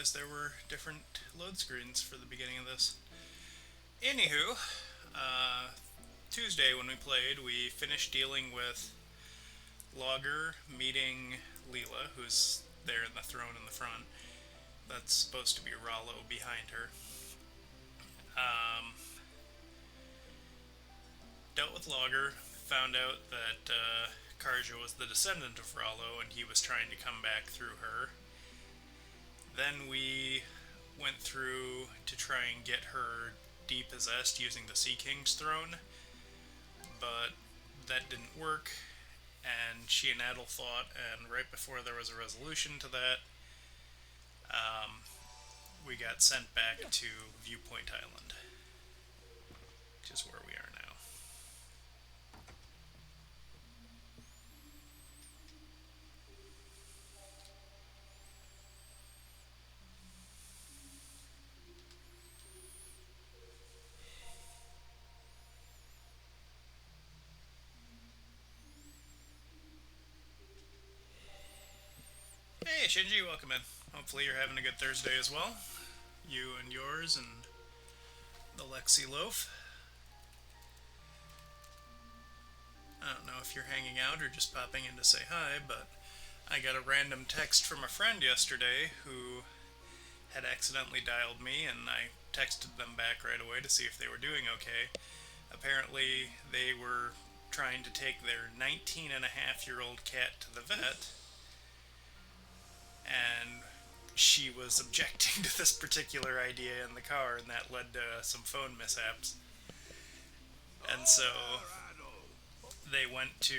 realized there were different load screens for the beginning of this. Anywho, uh, Tuesday when we played, we finished dealing with Logger meeting Leela, who's there in the throne in the front. That's supposed to be Rollo behind her. Um, Dealt with Logger, found out that Karja was the descendant of Rollo and he was trying to come back through her. Then we went through to try and get her depossessed using the Sea King's throne, but that didn't work, and she and Adel fought, and right before there was a resolution to that, um, we got sent back to Viewpoint Island, which is where we are now. Hey Shinji, welcome in. Hopefully you're having a good Thursday as well. You and yours and the Lexi Loaf. I don't know if you're hanging out or just popping in to say hi, but I got a random text from a friend yesterday who had accidentally dialed me, and I texted them back right away to see if they were doing okay. Apparently, they were trying to take their 19 and a half year old cat to the vet, and she was objecting to this particular idea in the car, and that led to some phone mishaps. And so they went to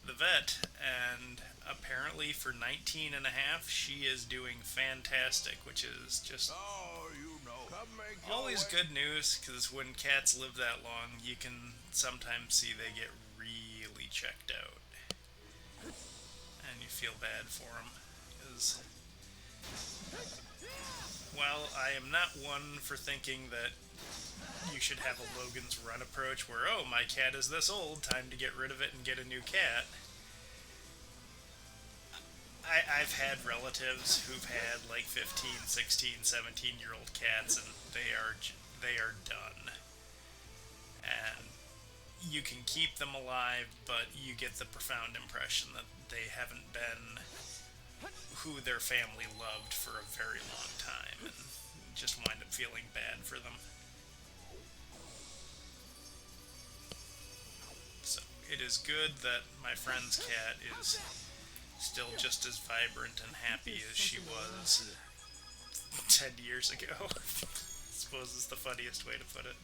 the vet, and apparently for 19 and a half, she is doing fantastic, which is just always good news, because when cats live that long, you can sometimes see they get really checked out, and you feel bad for them, because while I am not one for thinking that you should have a Logan's Run approach where, oh, my cat is this old, time to get rid of it and get a new cat. I've had relatives who've had like 15, 16, 17-year-old cats, and they are done. And you can keep them alive, but you get the profound impression that they haven't been who their family loved for a very long time, and just wind up feeling bad for them. So it is good that my friend's cat is still just as vibrant and happy as she was 10 years ago. I suppose is the funniest way to put it.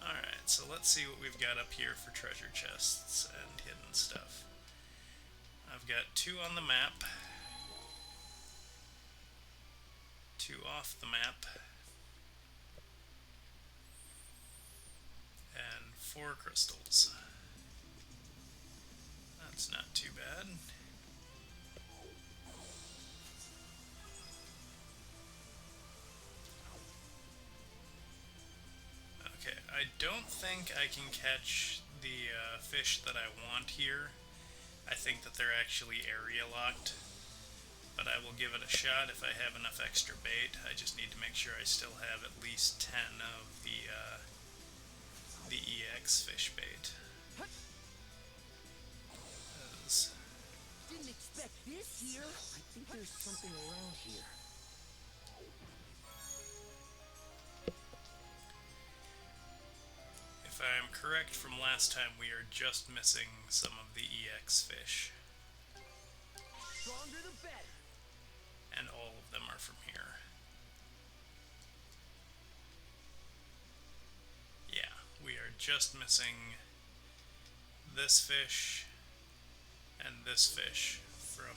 Alright, so let's see what we've got up here for treasure chests and hidden stuff. I've got two on the map, two off the map, and four crystals. That's not too bad. Okay, I don't think I can catch the fish that I want here. I think that they're actually area locked, but I will give it a shot if I have enough extra bait. I just need to make sure I still have at least 10 of the EX fish bait. 'Cause Didn't expect this here. I think there's something around here. if I am correct from last time, we are just missing some of the EX fish, Stronger the better. and all of them are from here. Yeah, we are just missing this fish and this fish from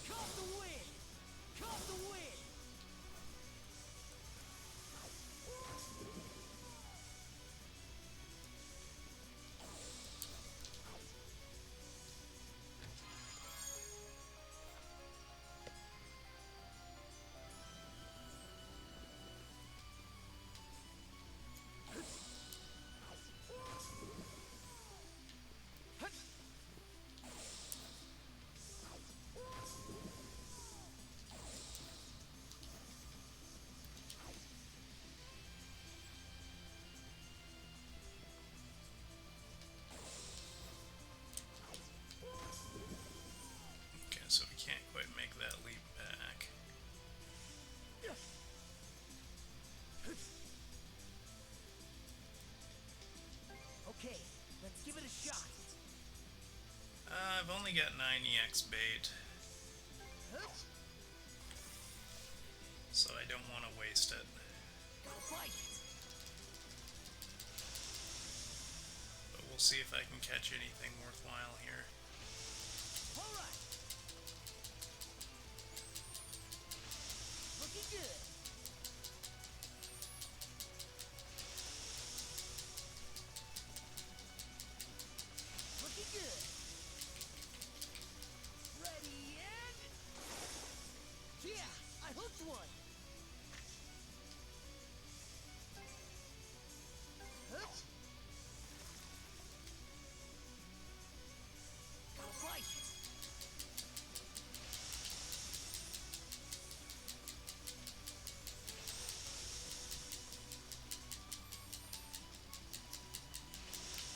Caught the wind. Caught the wind. Okay, let's give it a shot. I've only got 9 EX bait, so I don't want to waste it. Gotta fight. But we'll see if I can catch anything worthwhile here. All right. Looking good. Looking good. Ready and... Yeah, I hooked one. Huh? Gotta fight.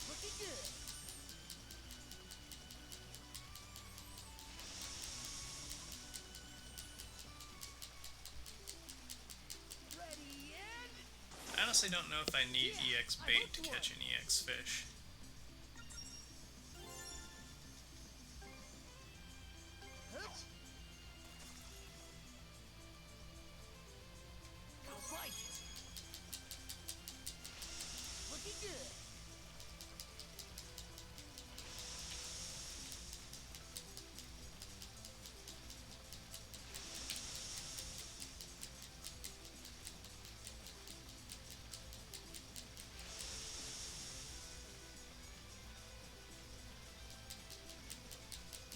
Looking good. Ready and... I honestly don't know if I need Yeah, EX I bait to hooked catch one. an EX fish. Huh? Gotta fight. Looking good.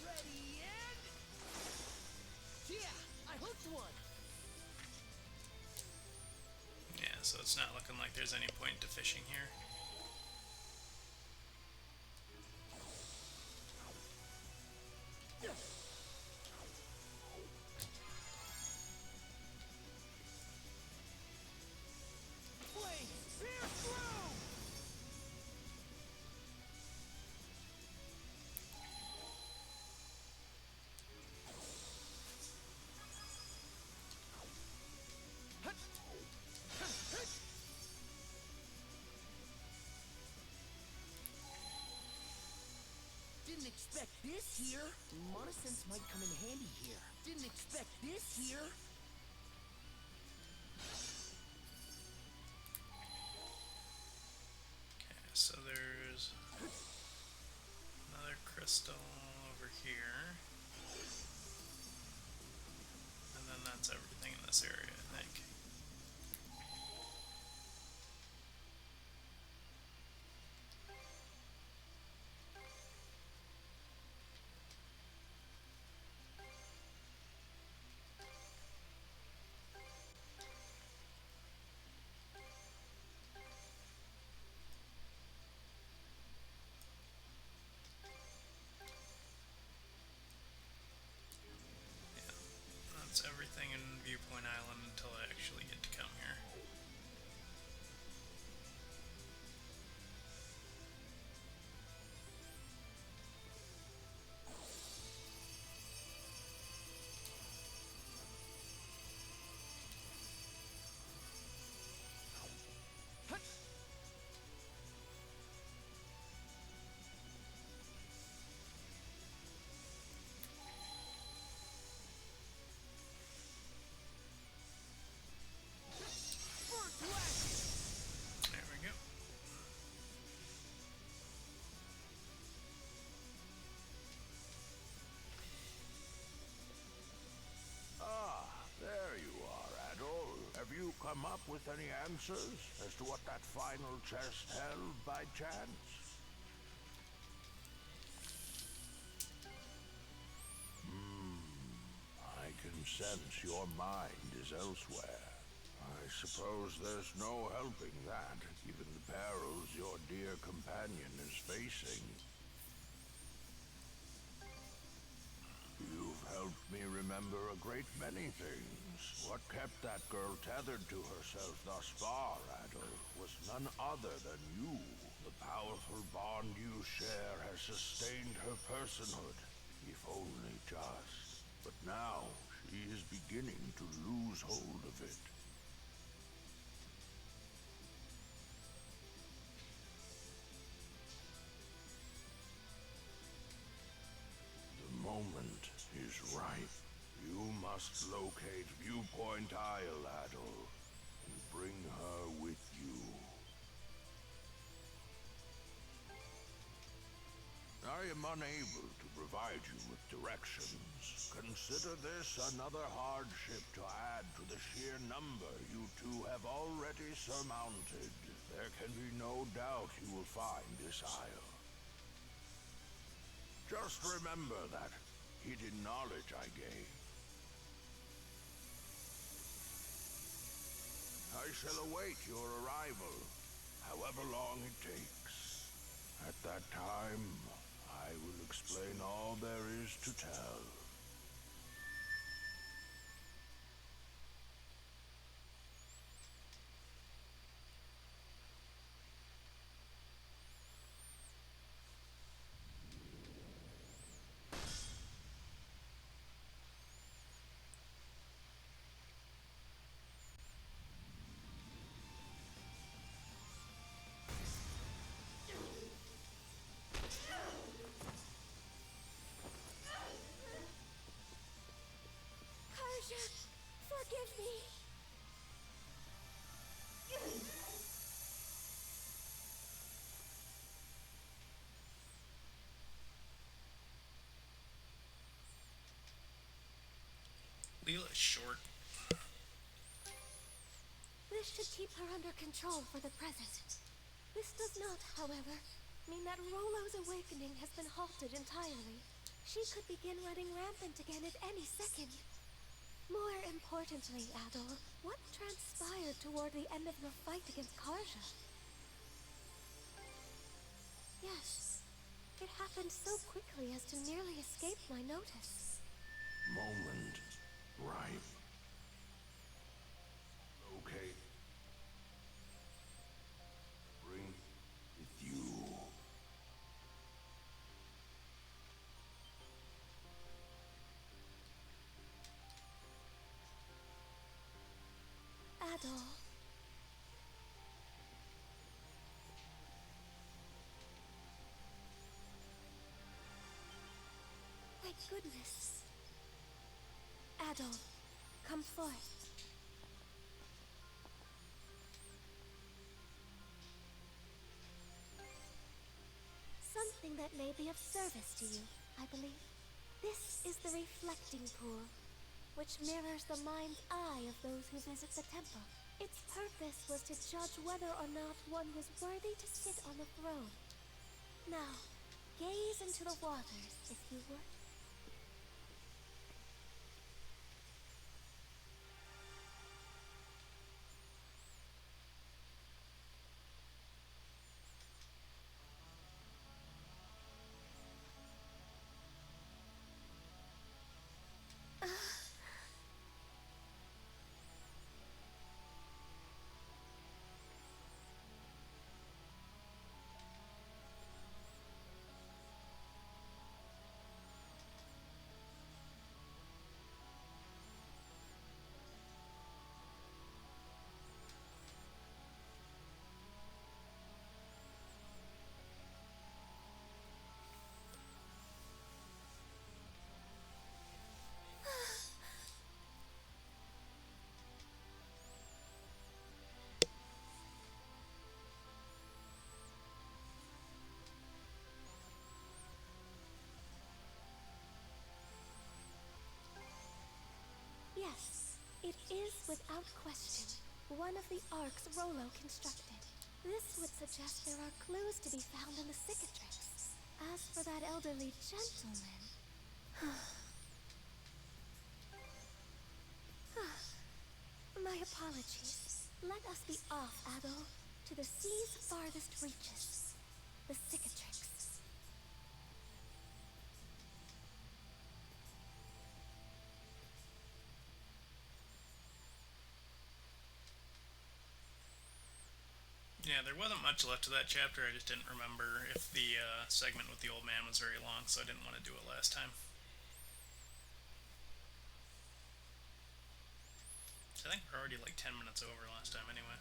Ready and... Yeah, I hooked one. Yeah, so it's not looking like there's any point to fishing here. Flames, pierce through! Didn't expect this here. Monosense might come in handy here. Didn't expect this here. Okay, so there's another crystal over here. And then that's everything in this area, I think. That's everything in Viewpoint Island until I actually get to come here. First whack! There we go. Ah, there you are, Adol. Have you come up with any answers as to what that final chest held by chance? I can sense your mind is elsewhere. I suppose there's no helping that, given the perils your dear companion is facing. You've helped me remember a great many things. What kept that girl tethered to herself thus far, Adol, was none other than you. The powerful bond you share has sustained her personhood, if only just. But now, she is beginning to lose hold of it. Just locate Viewpoint Isle, Adol, and bring her with you. I am unable to provide you with directions. Consider this another hardship to add to the sheer number you two have already surmounted. There can be no doubt you will find this isle. Just remember that hidden knowledge I gave. I shall await your arrival, however long it takes. At that time, I will explain all there is to tell. Karja, forgive me. Leela's short. This should keep her under control for the present. This does not, however, mean that Rollo's awakening has been halted entirely. She could begin running rampant again at any second. More importantly, Adol, what transpired toward the end of your fight against Karja? Yes, it happened so quickly as to nearly escape my notice. Moment ripe. Okay. Bring with you. Adol. Thank goodness. Adol, come forth. Something that may be of service to you, I believe. This is the reflecting pool, which mirrors the mind's eye of those who visit the temple. Its purpose was to judge whether or not one was worthy to sit on the throne. Now, gaze into the waters, if you would. Yes, it is without question one of the arcs Rollo constructed. This would suggest there are clues to be found in the cicatrix. As for that elderly gentleman... My apologies. Let us be off, Adol, to the sea's farthest reaches. The cicatrix. Yeah, there wasn't much left to that chapter. I just didn't remember if the segment with the old man was very long, so I didn't want to do it last time. So I think we're already like 10 minutes over last time anyway.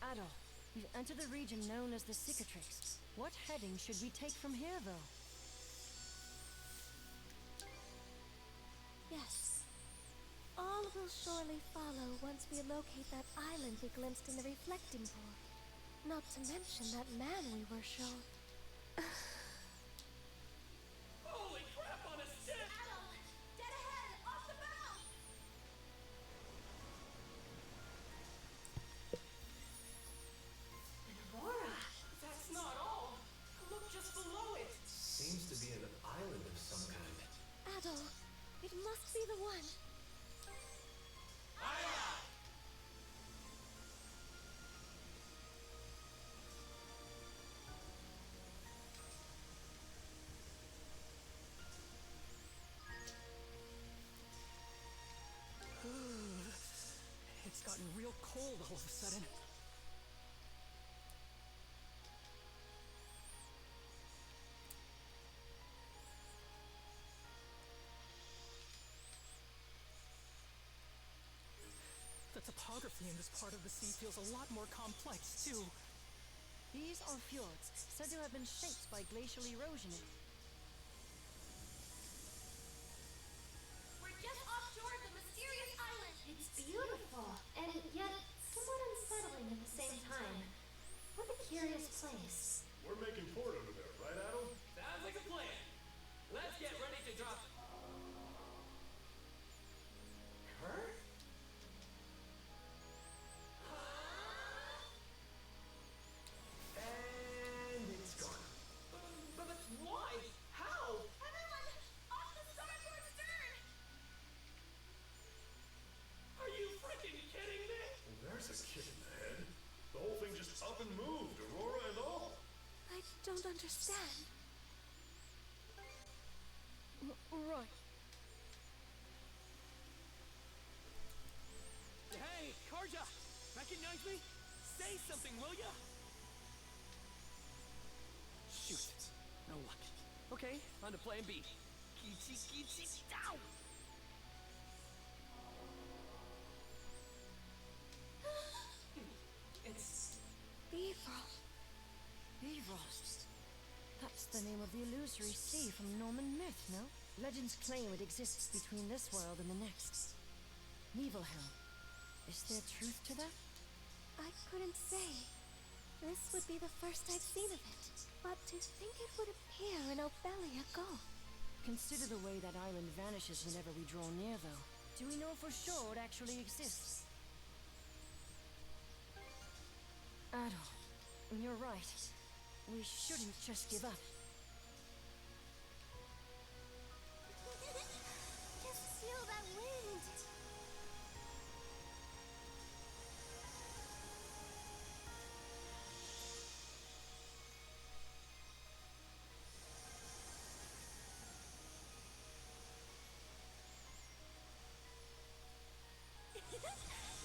Adol, we've entered the region known as the Cicatrix. What heading should we take from here, though? Yes. All will surely follow once we locate that island we glimpsed in the reflecting pool. Not to mention that man we were shown. Holy crap on a stick! Adol! Dead ahead! Off the bow! An aurora! That's not all. Look just below it. Seems to be an island of some kind. Adol, it must be the one. It's gotten real cold all of a sudden. The topography in this part of the sea feels a lot more complex, too. These are fjords, said to have been shaped by glacial erosion. We're just offshore the mysterious island. It's beautiful, and yet somewhat unsettling at the same time. What a curious place. We're making port over there, right, Adam? Sounds like a plan. Let's get ready to drop. Her? And it's gone. But why? How? Everyone, off the starboard stern! Are you freaking kidding me? Well, there's a kick in the head. The whole thing just up and moved, Aurora and all. I don't understand. Right. Hey, Karja! Recognize me? Say something, will ya? Shoot. No luck. Okay, on to plan B. Kichi, kichi, down! It's... Bifrost. Bifrost. That's the name of the illusory sea from Norman myth, no? Legends claim it exists between this world and the next. Nibelheim. Is there truth to that? I couldn't say. This would be the first I've seen of it. But to think it would appear in Obelia Gulf. Consider the way that island vanishes whenever we draw near, though. Do we know for sure it actually exists? Adol, you're right. We shouldn't just give up. Just feel that wind.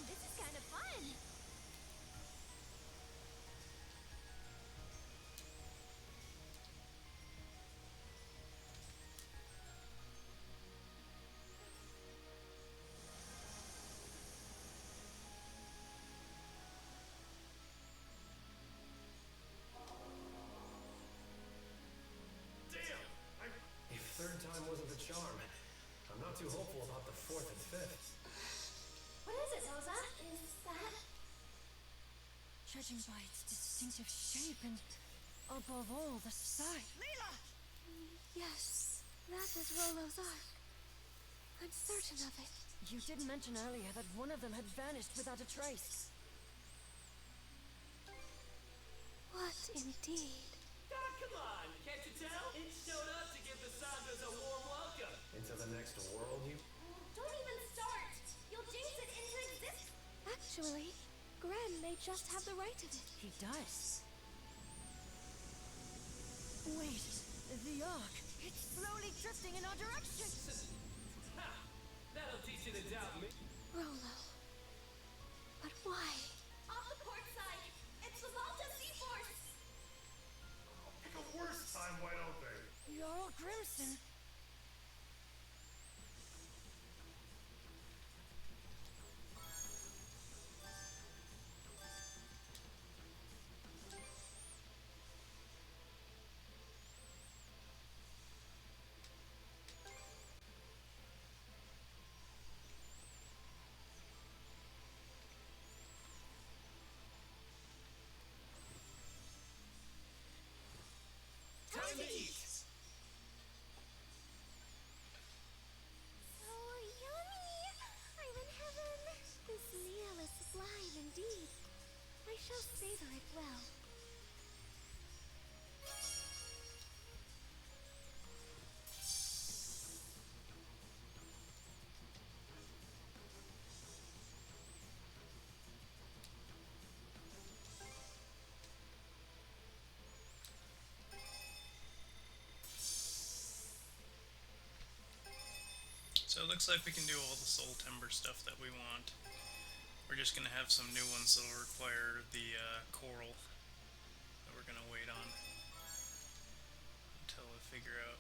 This is kind of fun. Damn! If third time wasn't the charm, I'm not too hopeful about the fourth and fifth. What is it, Rosa? Is that... Judging by its distinctive shape and, above all, the size. Leela! Yes, that is Rolo's arc. I'm certain of it. You did mention earlier that one of them had vanished without a trace. What indeed? Ah, come on, can't you tell? It showed up to give the Sandras a warm welcome. Into the next world, you... Don't even start! You'll jinx it into existence! Actually, Gren may just have the right of it. He does. Wait, the arc. It's slowly drifting in our direction. Ha! That'll teach you to doubt me. Rolo. But why? Off the port side! It's the Malta Sea Force! Pick a worse time, why don't they? Jarl Grimson. So it looks like we can do all the soul timber stuff that we want. We're just going to have some new ones that will require the coral that we're going to wait on until we figure out.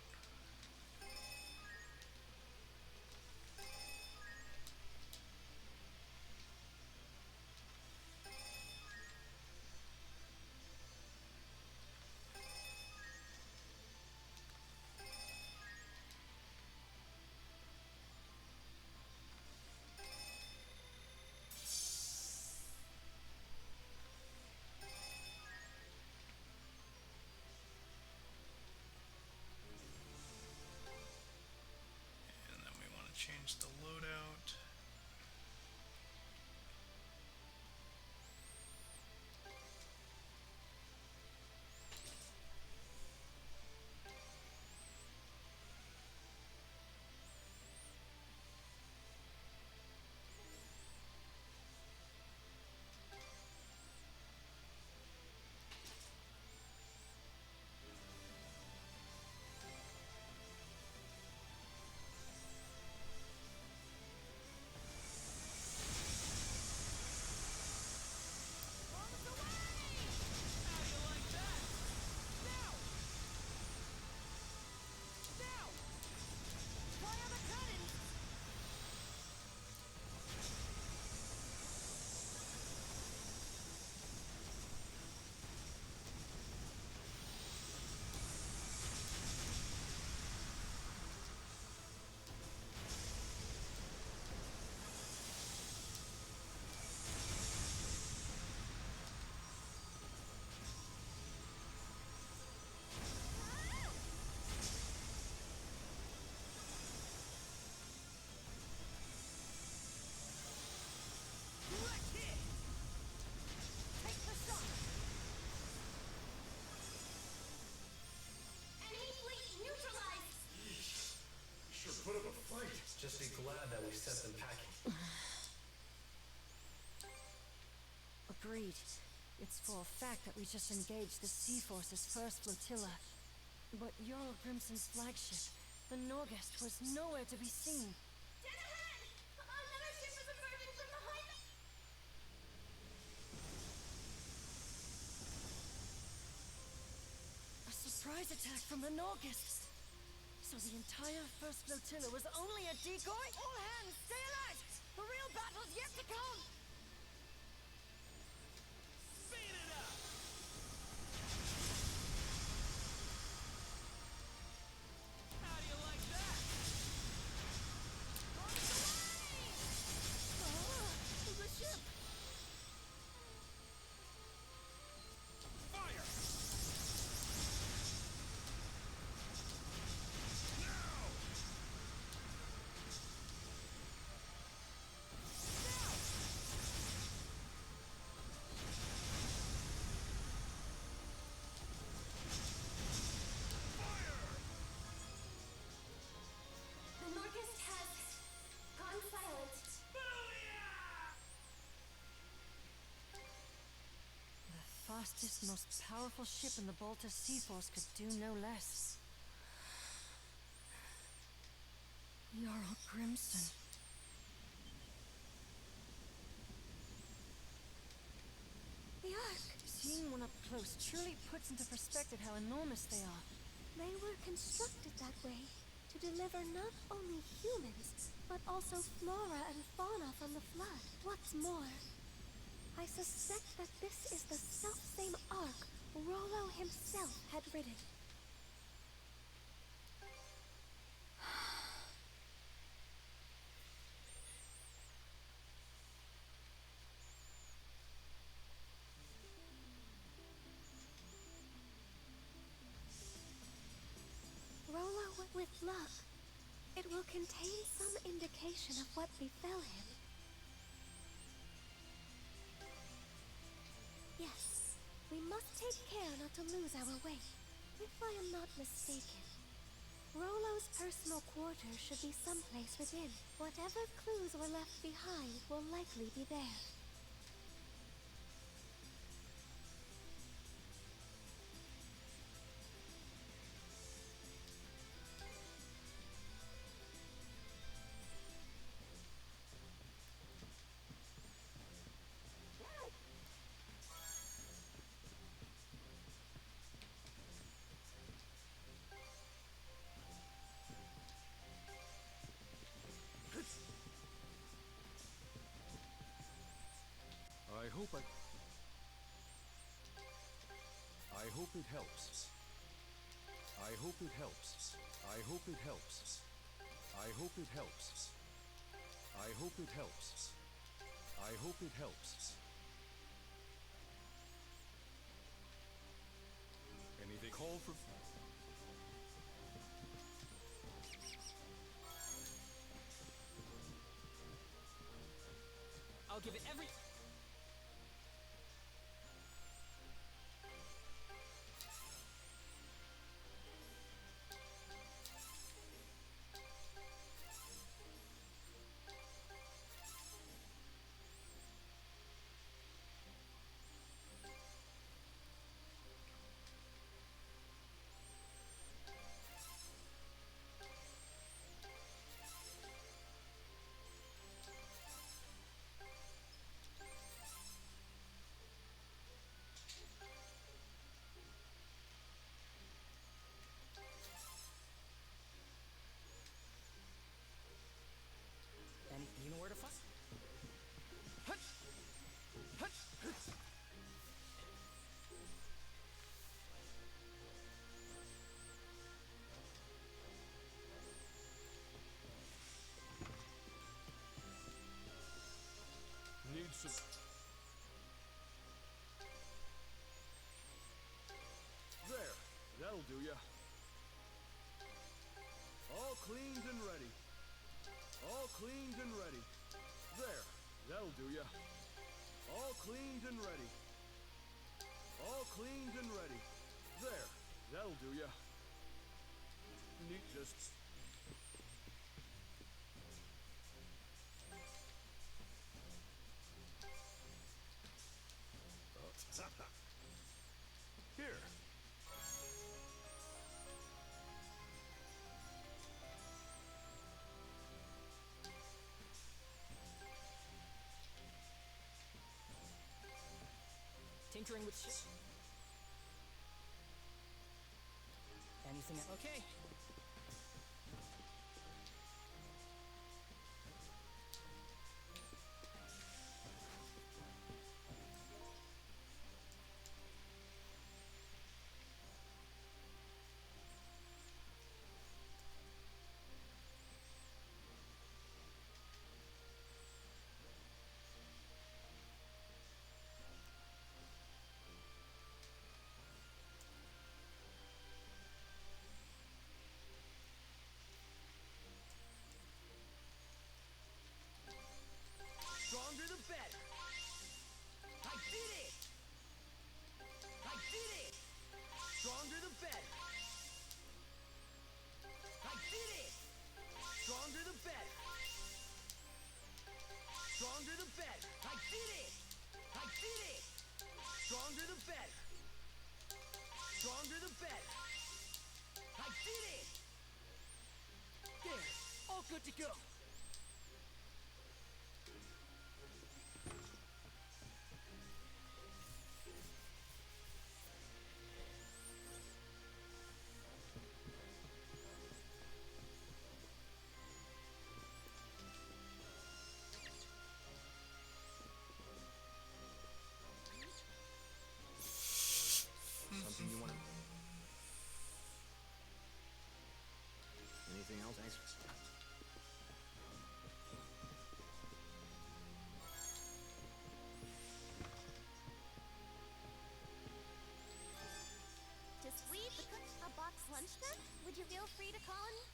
And then we want to change the loadout. Sure put up a fight. Just be glad that we sent them packing. Agreed. It's for a fact that we just engaged the Sea Force's first flotilla. But Jarl Grimson's flagship, the Norgest, was nowhere to be seen. Dead ahead! Another ship is emerging from behind us! A surprise attack from the Norgest. So the entire first flotilla was only a decoy? All hands, stay alert! The real battle's yet to come! Speed it up! How do you like that? The ship! Fire! The Norgest has gone silent. The fastest, most powerful ship in the Balta Sea Force could do no less. Jarl Grimson. The Ark. Seeing one up close truly puts into perspective how enormous they are. They were constructed that way to deliver not only humans, but also flora and fauna from the flood. What's more, I suspect that this is the self-same Ark Rollo himself had ridden. Rollo went with luck. It will contain some indication of what befell him. Yes, we must take care not to lose our way. If I am not mistaken, Rollo's personal quarters should be someplace within. Whatever clues were left behind will likely be there. hope it helps. I hope it helps. I hope it helps. I hope it helps. I hope it helps. I hope it helps. Anything call for... I'll give it every... And you know where to find... Need some... There, that'll do ya. All cleaned and ready. All cleaned and ready. There, that'll do ya. All cleaned and ready. All cleaned and ready. There, that'll do ya. Need just... Here. Tinkering with shit. Anything... Okay. Stronger the better. I did it! I did it! Stronger the better. I did it! Stronger the better. Stronger the better. I did it! I did it! Stronger the better. Stronger the better. I did it! There, all good to go. Something you want to... Anything else? Thanks. To sweep a box lunch then? Would you feel free to call on me?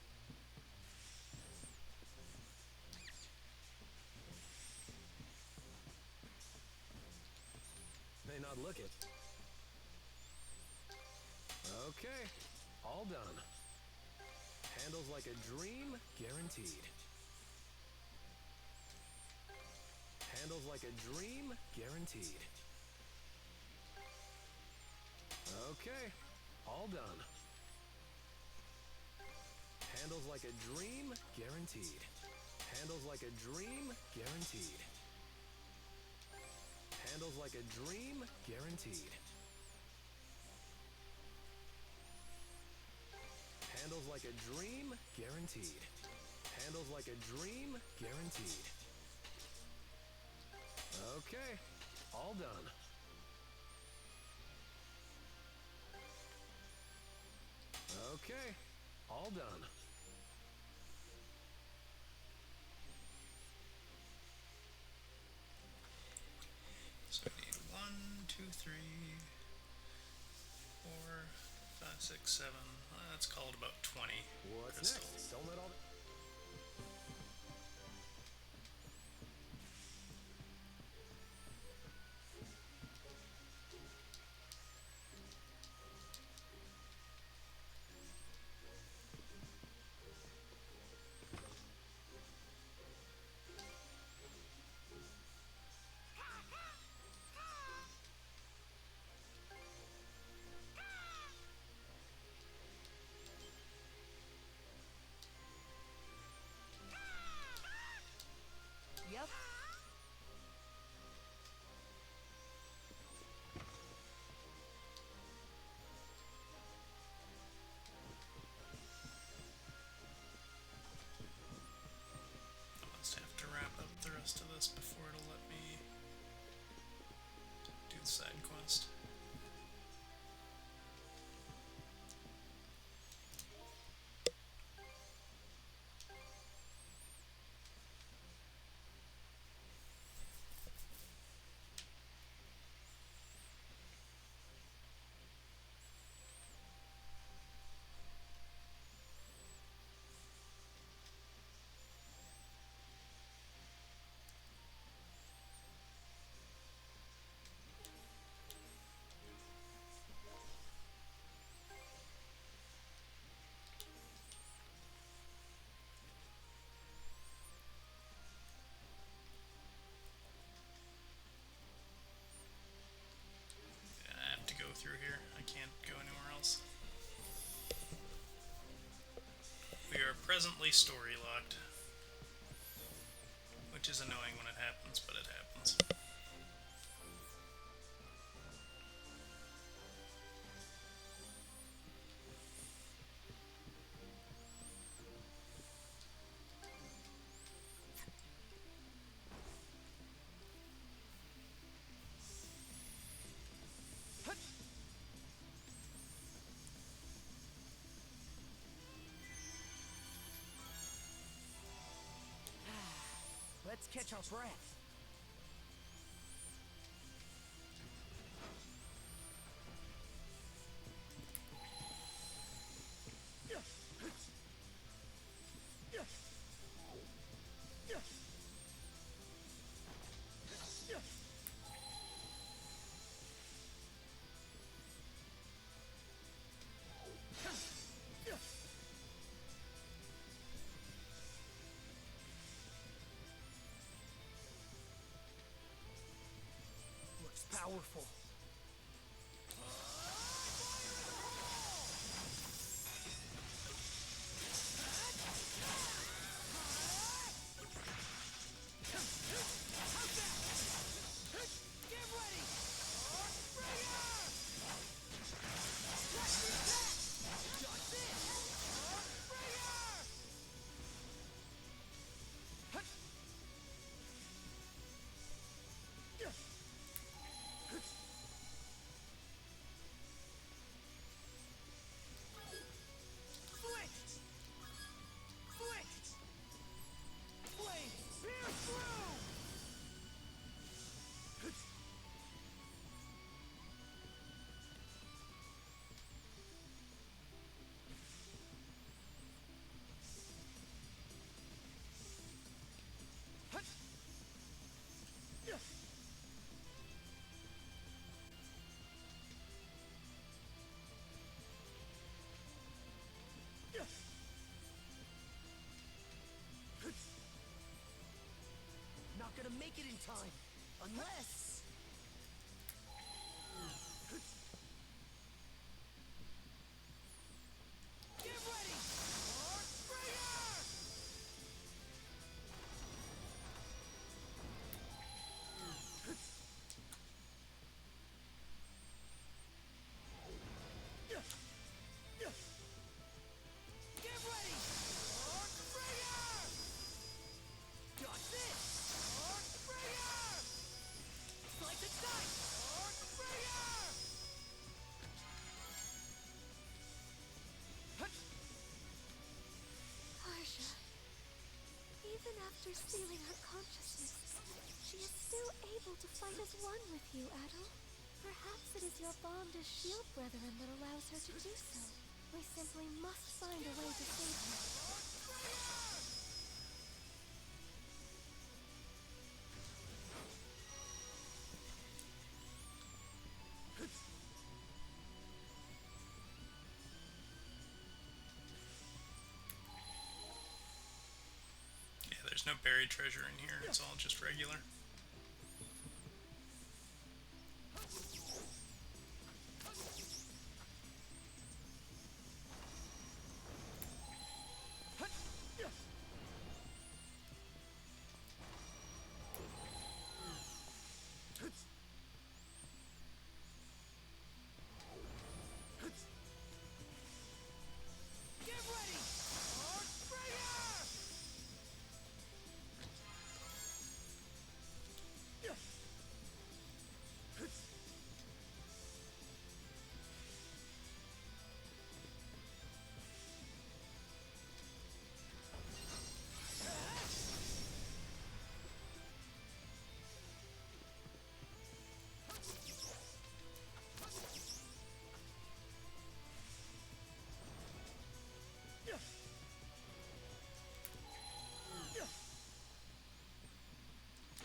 May not look it. Okay, all done. Handles like a dream, guaranteed. Handles like a dream, guaranteed. Okay, all done. Handles like a dream, guaranteed. Handles like a dream, guaranteed. Handles like a dream, guaranteed. Handles like a dream, guaranteed. Handles like a dream, guaranteed. Okay, All done. Okay, all done. So I need 1, 2, 3, 4, 5, 6, 7. Let's call it about 20 What's crystal. next? Don't let all the... Yep. I must have to wrap up the rest of this before it'll let me do the side quest. I have to go through here. I can't go anywhere else. We are presently story locked, which is annoying when it happens, but it happens. Let's catch our breath. Looks powerful. Not gonna make it in time, unless... Get ready! Get ready! Got this! After sealing her consciousness, she is still able to fight as one with you, Adol. Perhaps it is your bond as shield brethren that allows her to do so. We simply must find a way to save her. Yeah, there's no buried treasure in here. It's all just regular.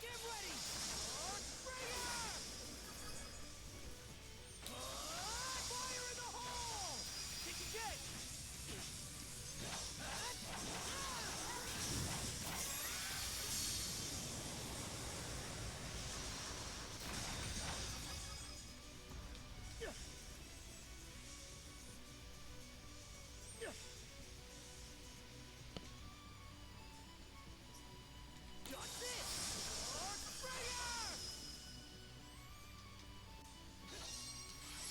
Get ready! Get ready! Fire in the hole! Take a get! That's it!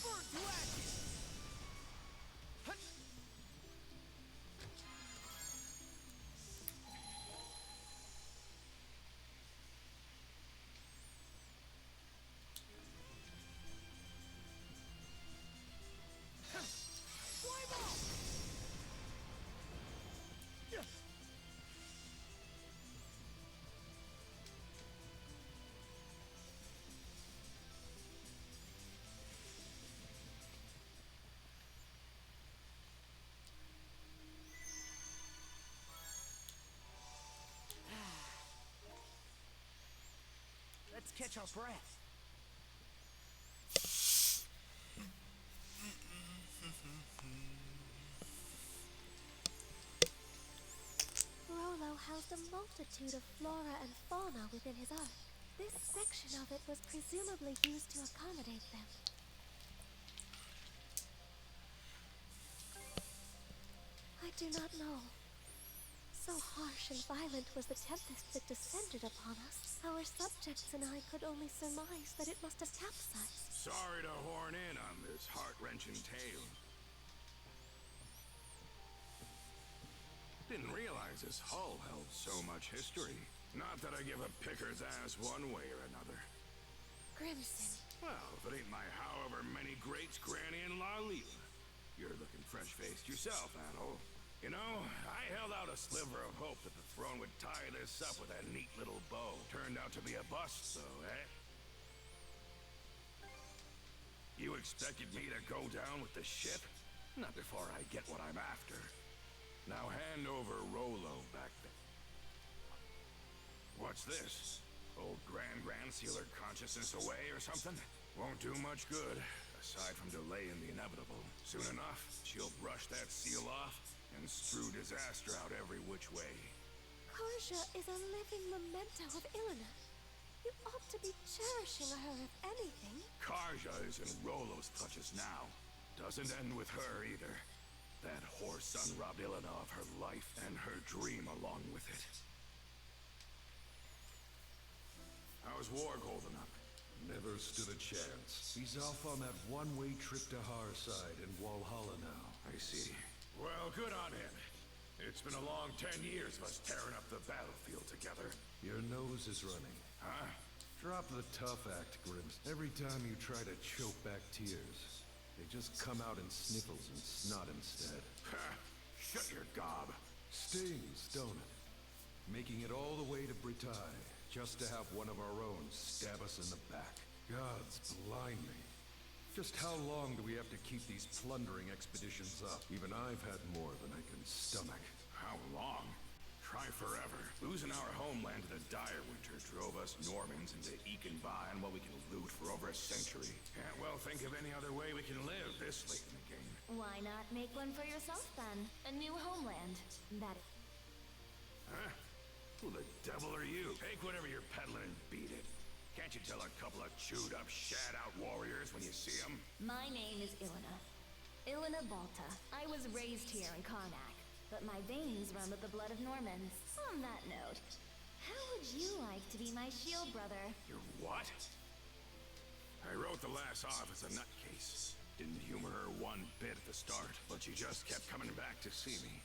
Burn to ashes! Flame off! Let's catch our breath. Rollo housed a multitude of flora and fauna within his ark. This section of it was presumably used to accommodate them. I do not know. So harsh and violent was the tempest that descended upon us. Our subjects and I could only surmise that it must have capsized. Sorry to horn in on this heart-wrenching tale. Didn't realize this hull held so much history. Not that I give a picker's ass one way or another. Grimson. Well, if it ain't my however many greats, Granny and Lalila. You're looking fresh-faced yourself, Adol. You know, I held out a sliver of hope that the throne would tie this up with a neat little bow. Turned out to be a bust, though, eh? You expected me to go down with the ship? Not before I get what I'm after. Now hand over Rollo back there. What's this? Old Grand seal her consciousness away or something? Won't do much good, aside from delaying the inevitable. Soon enough, she'll brush that seal off and strew disaster out every which way. Karja is a living memento of Ilena. You ought to be cherishing her, if anything. Karja is in Rollo's clutches now. Doesn't end with her either. That whore son robbed Ilena of her life and her dream along with it. How's Warg holding up? Never stood a chance. He's off on that one-way trip to Harside and Walhalla now. I see. Well, good on him. It's been a long 10 years of us tearing up the battlefield together. Your nose is running. Huh? Drop the tough act, Grims. Every time you try to choke back tears, they just come out in sniffles and snot instead. Ha! Shut your gob. Stings, don't it? making it all the way to Bretagne, just to have one of our own stab us in the back. Gods blimey. Just how long do we have to keep these plundering expeditions up? Even I've had more than I can stomach. How long? Try forever. Losing our homeland to the dire winter drove us Normans into eking by on what we can loot for over a century. Can't well think of any other way we can live this late in the game. Why not make one for yourself then? A new homeland. That Huh? Who the devil are you? Take whatever you're peddling and beat it. Can't you tell a couple of chewed-up, shat-out warriors when you see them? My name is Ilena. Ilena Balta. I was raised here in Karnak, but my veins run with the blood of Normans. On that note, how would you like to be my shield brother? You're what? I wrote the lass off as a nutcase. Didn't humor her one bit at the start, but she just kept coming back to see me.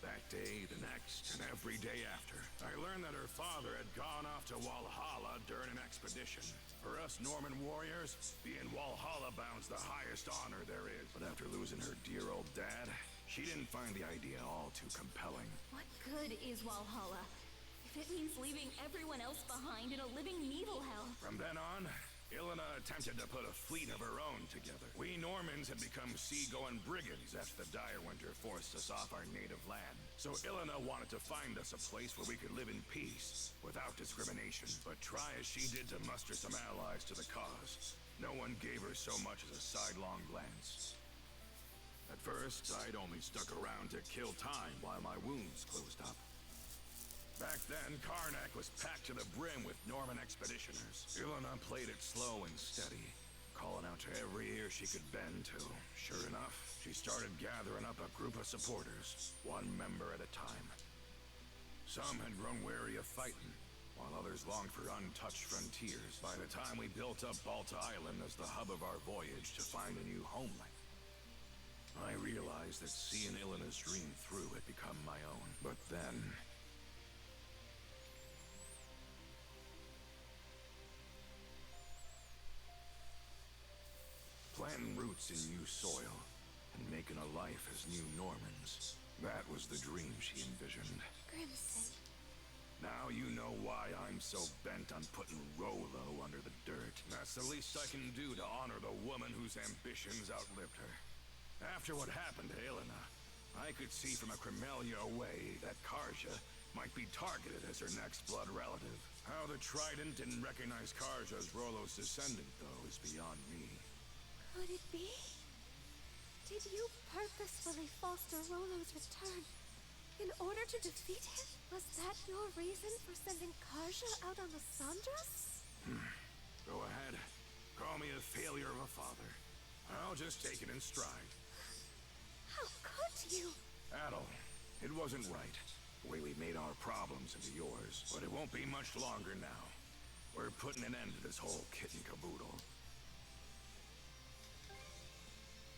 That day, the next, and every day after, I learned that her father had gone off to Walhalla during an expedition. For us Norman warriors, being Walhalla bound's the highest honor there is. But after losing her dear old dad, she didn't find the idea all too compelling. What good is Walhalla if it means leaving everyone else behind in a living Nibelhell? From then on, Ilena attempted to put a fleet of her own together. We Normans had become sea-going brigands after the dire winter forced us off our native land. So Ilena wanted to find us a place where we could live in peace, without discrimination. But try as she did to muster some allies to the cause, no one gave her so much as a sidelong glance. At first, I'd only stuck around to kill time while my wounds closed up. Back then, Karnak was packed to the brim with Norman expeditioners. Ilena played it slow and steady, calling out to every ear she could bend to. Sure enough, she started gathering up a group of supporters, one member at a time. Some had grown weary of fighting, while others longed for untouched frontiers. By the time we built up Balta Island as the hub of our voyage to find a new homeland, I realized that seeing Ilena's dream through had become my own. But then, planting roots in new soil, and making a life as new Normans. That was the dream she envisioned. Grimson. Now you know why I'm so bent on putting Rolo under the dirt. That's the least I can do to honor the woman whose ambitions outlived her. After what happened to Ilena, I could see from a Cremelia away that Karja might be targeted as her next blood relative. How the Trident didn't recognize Karja as Rolo's descendant, though, is beyond me. Could it be? Did you purposefully foster Rolo's return in order to defeat him? Was that your reason for sending Karja out on the Sandras? Go ahead. Call me a failure of a father. I'll just take it in stride. How could you? Adel, it wasn't right, the way we made our problems into yours. But it won't be much longer now. We're putting an end to this whole kit and caboodle.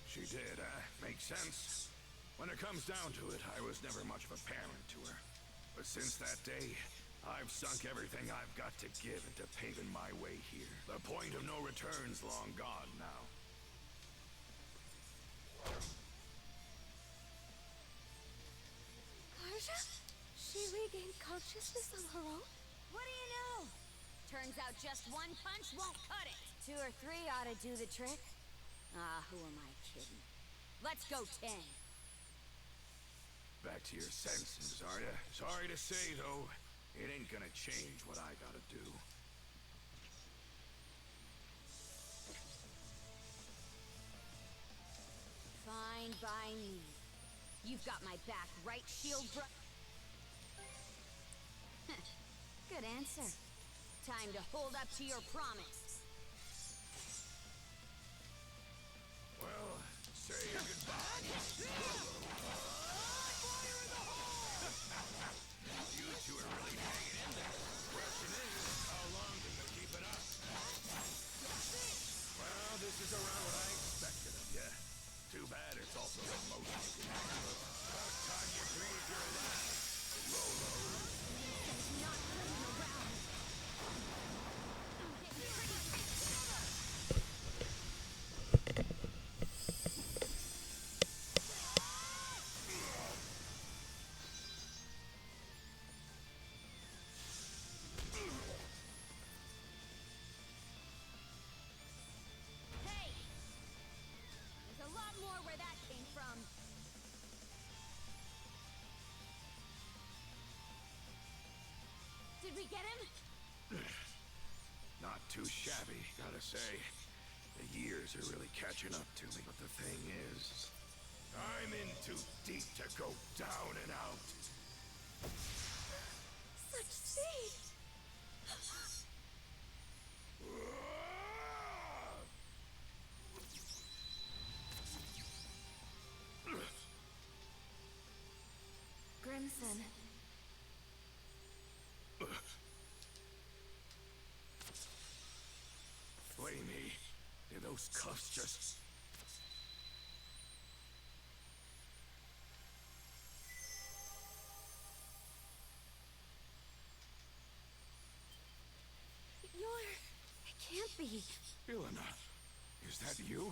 She did, Makes sense. When it comes down to it, I was never much of a parent to her. But since that day, I've sunk everything I've got to give into paving my way here. The point of no return's long gone now. Karja? She regained consciousness on her own? What do you know? Turns out just one punch won't cut it. 2 or 3 ought to do the trick. Ah, who am I kidding? Let's go, 10. Back to your senses, are ya? Sorry to say, though, it ain't gonna change what I gotta do. Fine by me. You've got my back, right, shield bro? Good answer. Time to hold up to your promise. Well, say your goodbye. You two are really hanging in there. Question is, how long can you keep it up? Well, this is around what I expected of you. Too bad it's also the most you can handle. About time you breathe your last, Rolo. Not playing around. we get him? Not too shabby, gotta say. The years are really catching up to me, but the thing is, I'm in too deep to go down and out. Such speed! Grimson. Blamey, did those cuffs just... It can't be. Ilana, is that you?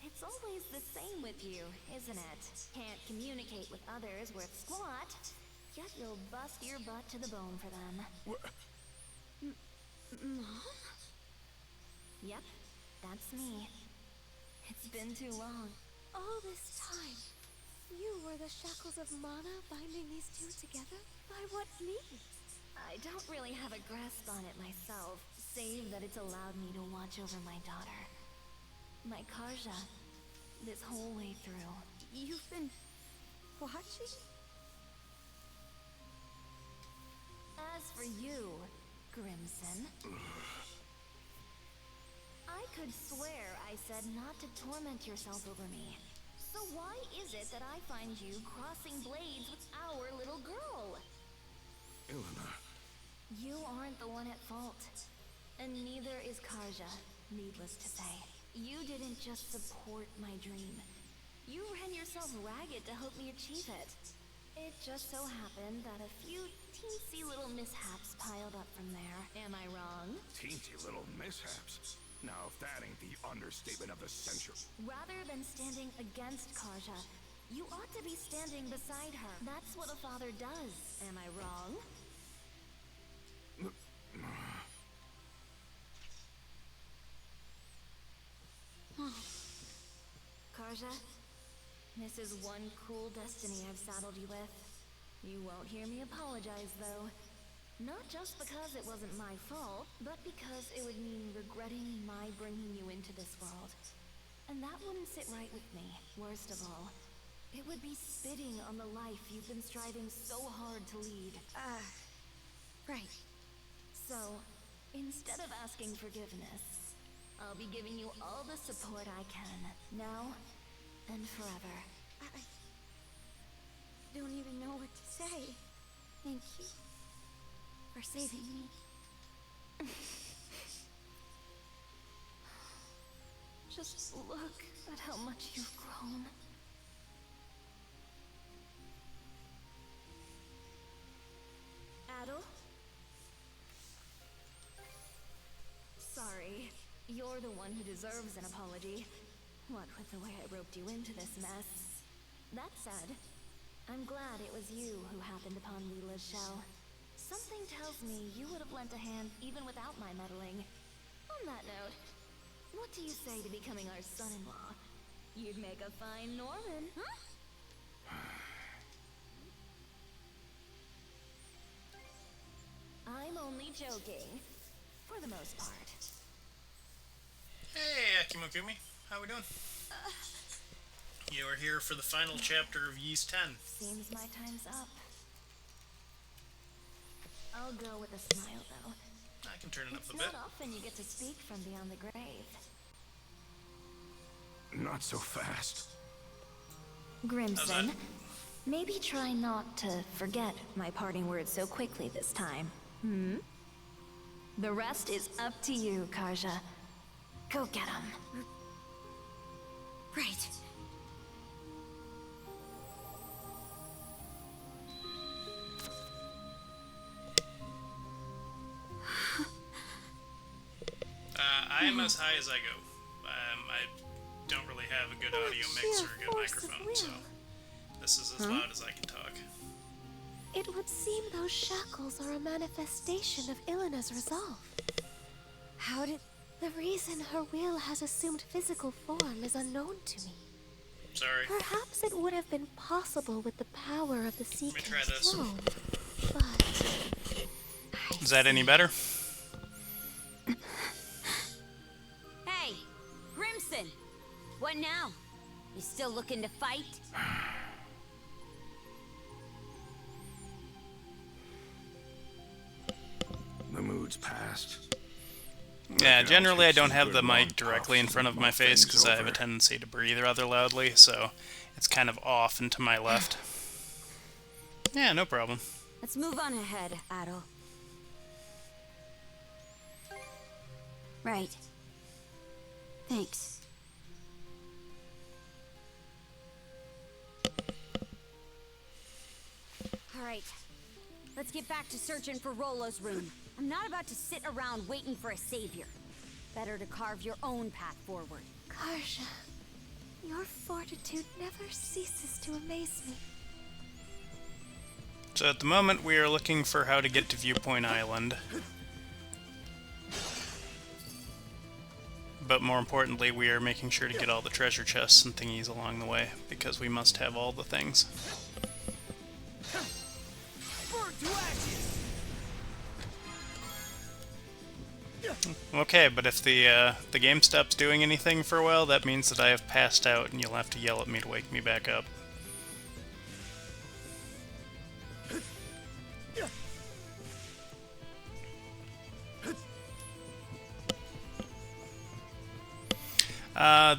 It's always the same with you, isn't it? Can't communicate with others worth squat, yet you'll bust your butt to the bone for them. What? Mom? Yep, that's me. It's been too long. All this time, you were the shackles of mana binding these two together? By what means? I don't really have a grasp on it myself, save that it's allowed me to watch over my daughter. My Karja, this whole way through. You've been watching? As for you, Grimson, I could swear I said not to torment yourself over me. So why is it that I find you crossing blades with our little girl? Ilana. You aren't the one at fault. And neither is Karja, needless to say. You didn't just support my dream. You ran yourself ragged to help me achieve it. It just so happened that a few teensy little mishaps piled up from there. Am I wrong? Teensy little mishaps. Now, if that ain't the understatement of the century. Rather than standing against Karja, you ought to be standing beside her. That's what a father does. Am I wrong? Karja, this is one cruel destiny I've saddled you with. You won't hear me apologize, though. Not just because it wasn't my fault, but because it would mean regretting my bringing you into this world. And that wouldn't sit right with me, worst of all. It would be spitting on the life you've been striving so hard to lead. Right. So, instead of asking forgiveness, I'll be giving you all the support I can, now and forever. I don't even know what to say. Thank you for saving me. Just look at how much you've grown. Adel? Sorry, you're the one who deserves an apology. What with the way I roped you into this mess. That said, I'm glad it was you who happened upon Leela's shell. Something tells me you would have lent a hand even without my meddling. On that note, what do you say to becoming our son-in-law? You'd make a fine Norman, huh? I'm only joking, for the most part. Hey, Akimokumi. How we doing? You are here for the final chapter of Ys 10. Seems my time's up. I'll go with a smile, though. I can turn it up a It's bit. not often you get to speak from beyond the grave. Not so fast. Grimson, maybe try not to forget my parting words so quickly this time. The rest is up to you, Karja. Go get him. Right. I'm as high as I go. I don't really have a good audio mix or a good microphone, so this is as loud as I can talk. It would seem those shackles are a manifestation of Ilena's resolve. How did... The reason her will has assumed physical form is unknown to me. Sorry. Perhaps it would have been possible with the power of the Sea Let me try King's this. throne. but Is that any better? Hey, Grimson! What now? You still looking to fight? The mood's past. Yeah, generally I don't have the mic directly in front of my face because I have a tendency to breathe rather loudly, so it's kind of off and to my left. Yeah, no problem. Let's move on ahead, Adol. Right. Thanks. Alright. Let's get back to searching for Rollo's room. I'm not about to sit around waiting for a savior. Better to carve your own path forward. Karja, your fortitude never ceases to amaze me. So at the moment we are looking for how to get to Viewpoint Island. But more importantly, we are making sure to get all the treasure chests and thingies along the way, because we must have all the things. Okay, but if the game stops doing anything for a while, that means that I have passed out, and you'll have to yell at me to wake me back up.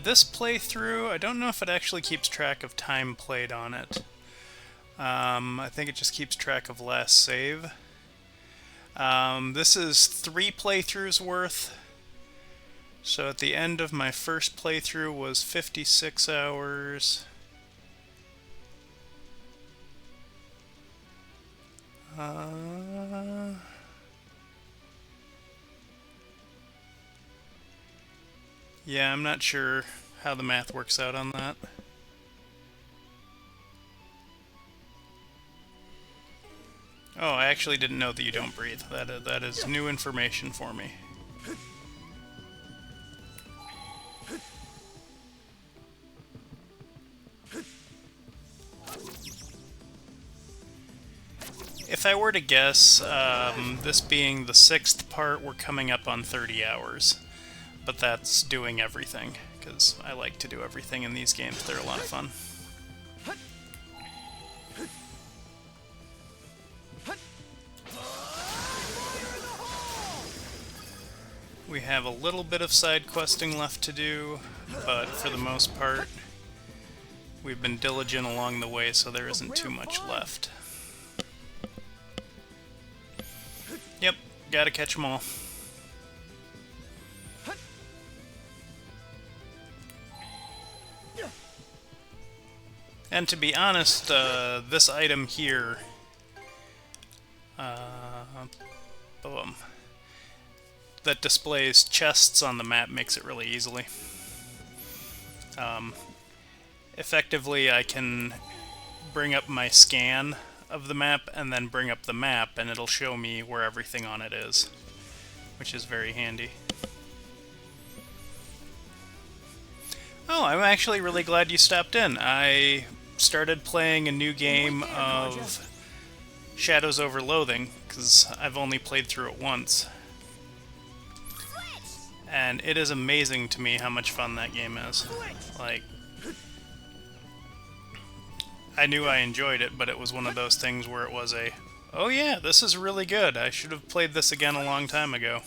This playthrough, I don't know if it actually keeps track of time played on it. I think it just keeps track of last save. This is 3 playthroughs worth. So at the end of my first playthrough was 56 hours. Yeah, I'm not sure how the math works out on that. Oh, I actually didn't know that you don't breathe. That is new information for me. If I were to guess, this being the 6th part, we're coming up on 30 hours. But that's doing everything, because I like to do everything in these games. They're a lot of fun. We have a little bit of side questing left to do, but for the most part, we've been diligent along the way, so there isn't too much left. Yep, gotta catch them all. And to be honest, this item here, boom, that displays chests on the map makes it really easily. Effectively, I can bring up my scan of the map and then bring up the map, and it'll show me where everything on it is, which is very handy. Oh, I'm actually really glad you stopped in. I started playing a new game of Shadows over Loathing, because I've only played through it once. And it is amazing to me how much fun that game is. Like, I knew I enjoyed it, but it was one of those things where it was a, oh yeah, this is really good. I should have played this again a long time ago.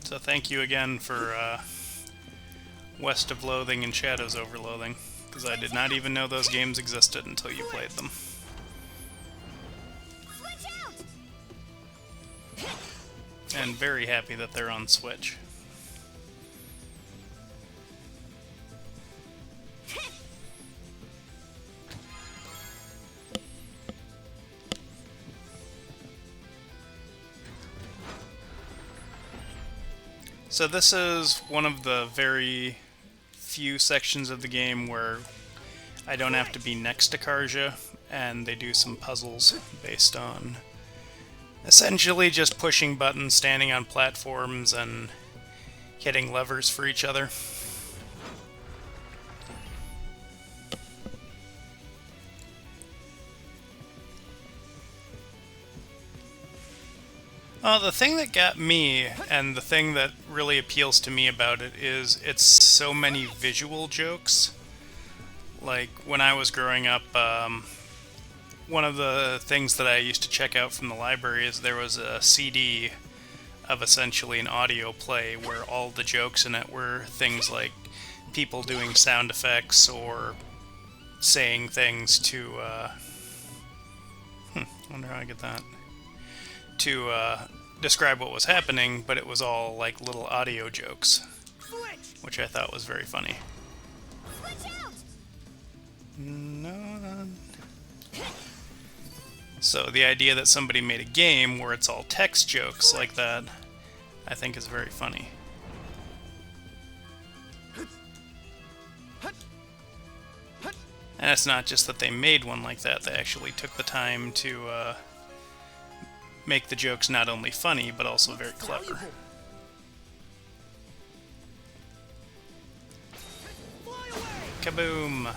So thank you again for West of Loathing and Shadows over Loathing, because I did not even know those games existed until you played them. And very happy that they're on Switch. So this is one of the very few sections of the game where I don't have to be next to Karja, and they do some puzzles based on essentially just pushing buttons, standing on platforms, and hitting levers for each other. The thing that got me, and the thing that really appeals to me about it, is it's so many visual jokes. Like, when I was growing up, one of the things that I used to check out from the library is there was a CD of essentially an audio play where all the jokes in it were things like people doing sound effects or saying things to, I wonder how I get that. To describe what was happening, but it was all like little audio jokes, which I thought was very funny. No. So the idea that somebody made a game where it's all text jokes like that, I think is very funny. And it's not just that they made one like that, they actually took the time to make the jokes not only funny, but also very clever. Kaboom!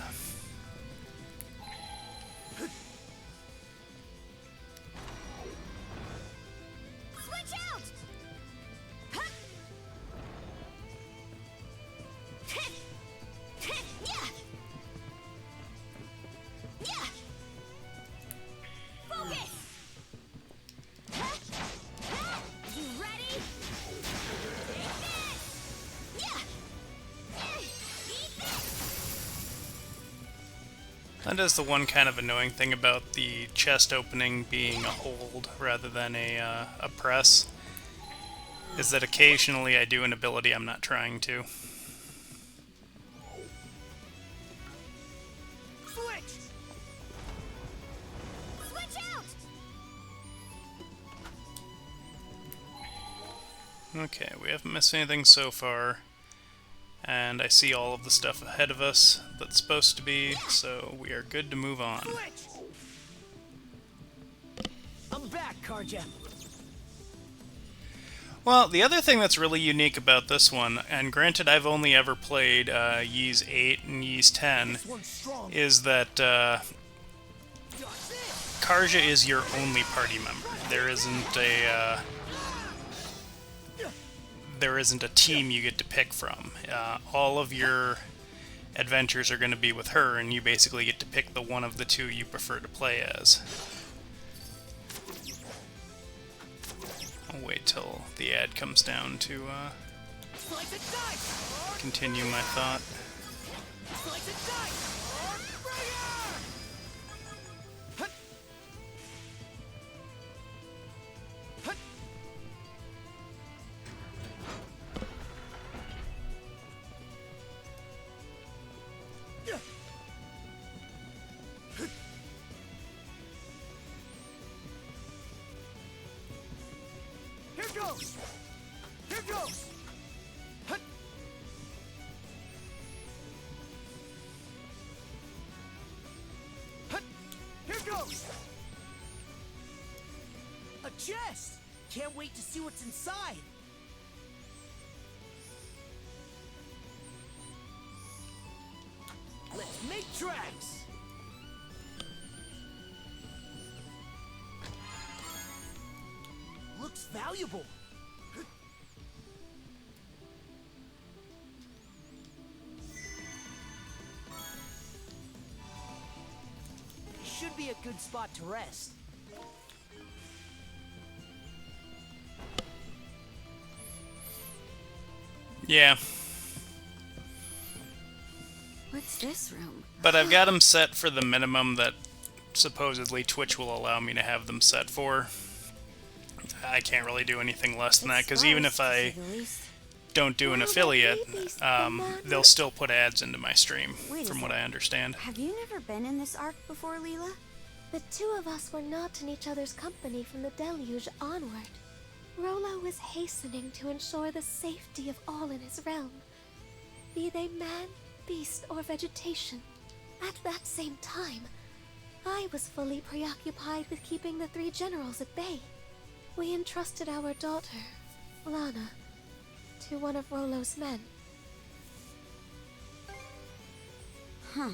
That is the one kind of annoying thing about the chest opening being a hold rather than a press, is that occasionally I do an ability I'm not trying to. Okay, we haven't missed anything so far, and I see all of the stuff ahead of us that's supposed to be, so we are good to move on. I'm back, Karja. Well, the other thing that's really unique about this one, and granted I've only ever played Ys 8 and Ys 10, is that Karja is your only party member. There isn't a team you get to pick from. All of your adventures are going to be with her, and you basically get to pick the one of the two you prefer to play as. I'll wait till the ad comes down to continue my thought. Here goes! Here goes! Hut. Hut. Here goes! A chest! Can't wait to see what's inside! Let's make tracks! Looks valuable. Should be a good spot to rest. Yeah. What's this room? But I've got them set for the minimum that supposedly Twitch will allow me to have them set for. I can't really do anything less than that, because even if I don't do an affiliate, they'll still put ads into my stream, from what I understand. Have you never been in this arc before, Leela? The two of us were not in each other's company from the deluge onward. Rolo was hastening to ensure the safety of all in his realm, be they man, beast, or vegetation. At that same time, I was fully preoccupied with keeping the three generals at bay. We entrusted our daughter, Lana, to one of Rolo's men. Huh.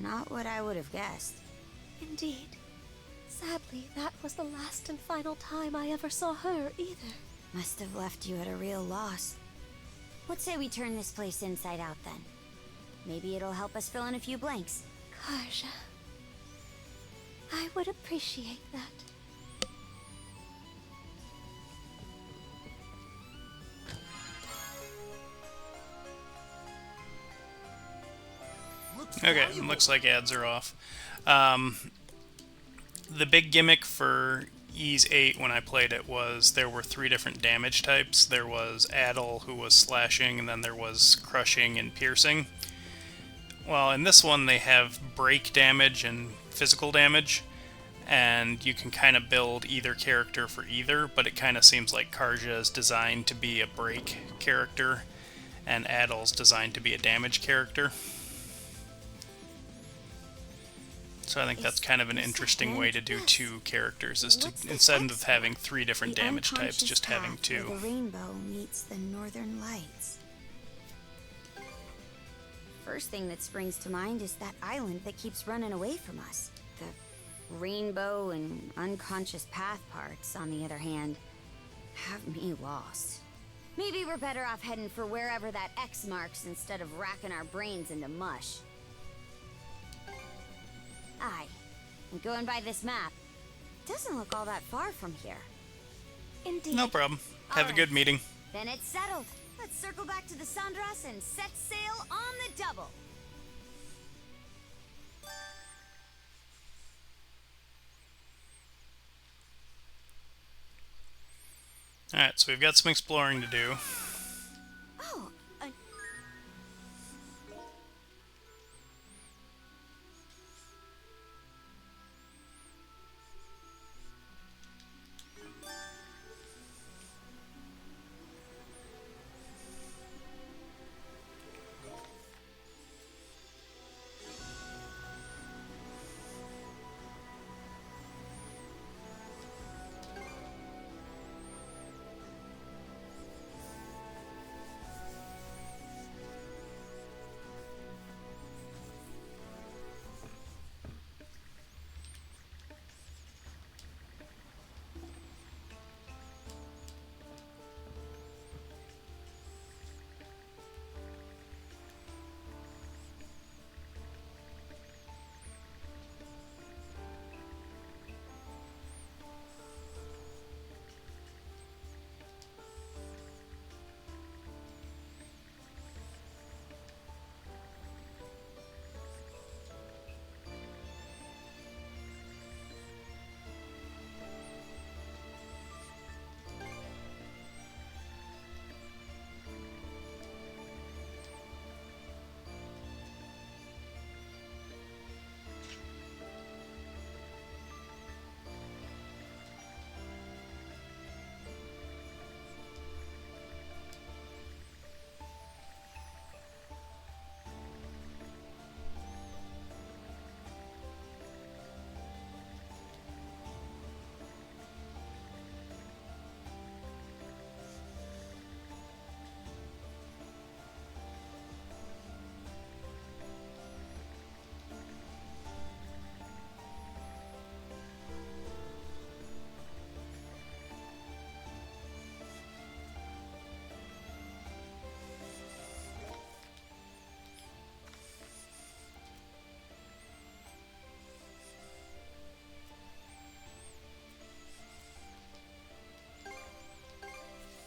Not what I would have guessed. Indeed. Sadly, that was the last and final time I ever saw her either. Must have left you at a real loss. What say we turn this place inside out then? Maybe it'll help us fill in a few blanks. Karja, I would appreciate that. Okay, looks like ads are off. The big gimmick for Ys 8 when I played it was there were 3 different damage types. There was Addle, who was slashing, and then there was crushing and piercing. Well, in this one they have break damage and physical damage, and you can kind of build either character for either, but it kind of seems like Karja is designed to be a break character, and Addle's designed to be a damage character. So I think that's kind of an interesting way to do 2 characters, is to, instead of having 3 different damage types, just having 2. The rainbow meets the northern lights. First thing that springs to mind is that island that keeps running away from us. The rainbow and unconscious path parts, on the other hand, have me lost. Maybe we're better off heading for wherever that X marks instead of racking our brains into mush. Aye, and going by this map, doesn't look all that far from here. Indeed. No problem. Have a good meeting. Then it's settled. Let's circle back to the Sandras and set sail on the double. Alright, so we've got some exploring to do. Oh,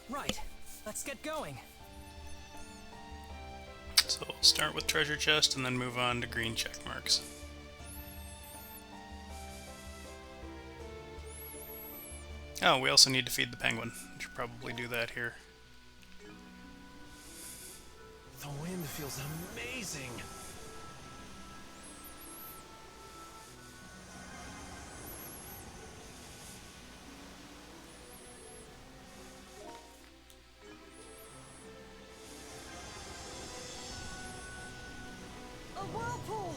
Right. Let's get going. So we'll start with treasure chest and then move on to green check marks. Oh, we also need to feed the penguin. We should probably do that here. The wind feels amazing. A whirlpool!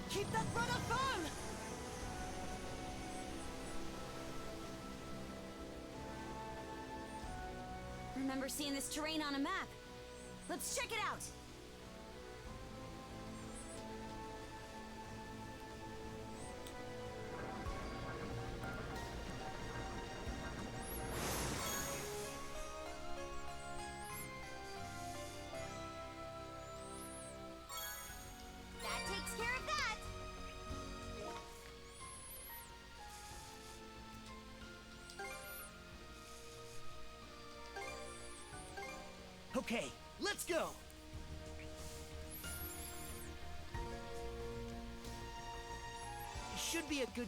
Keep that rudder firm! Remember seeing this terrain on a map. Let's check it out. Okay, let's go! It should be a good...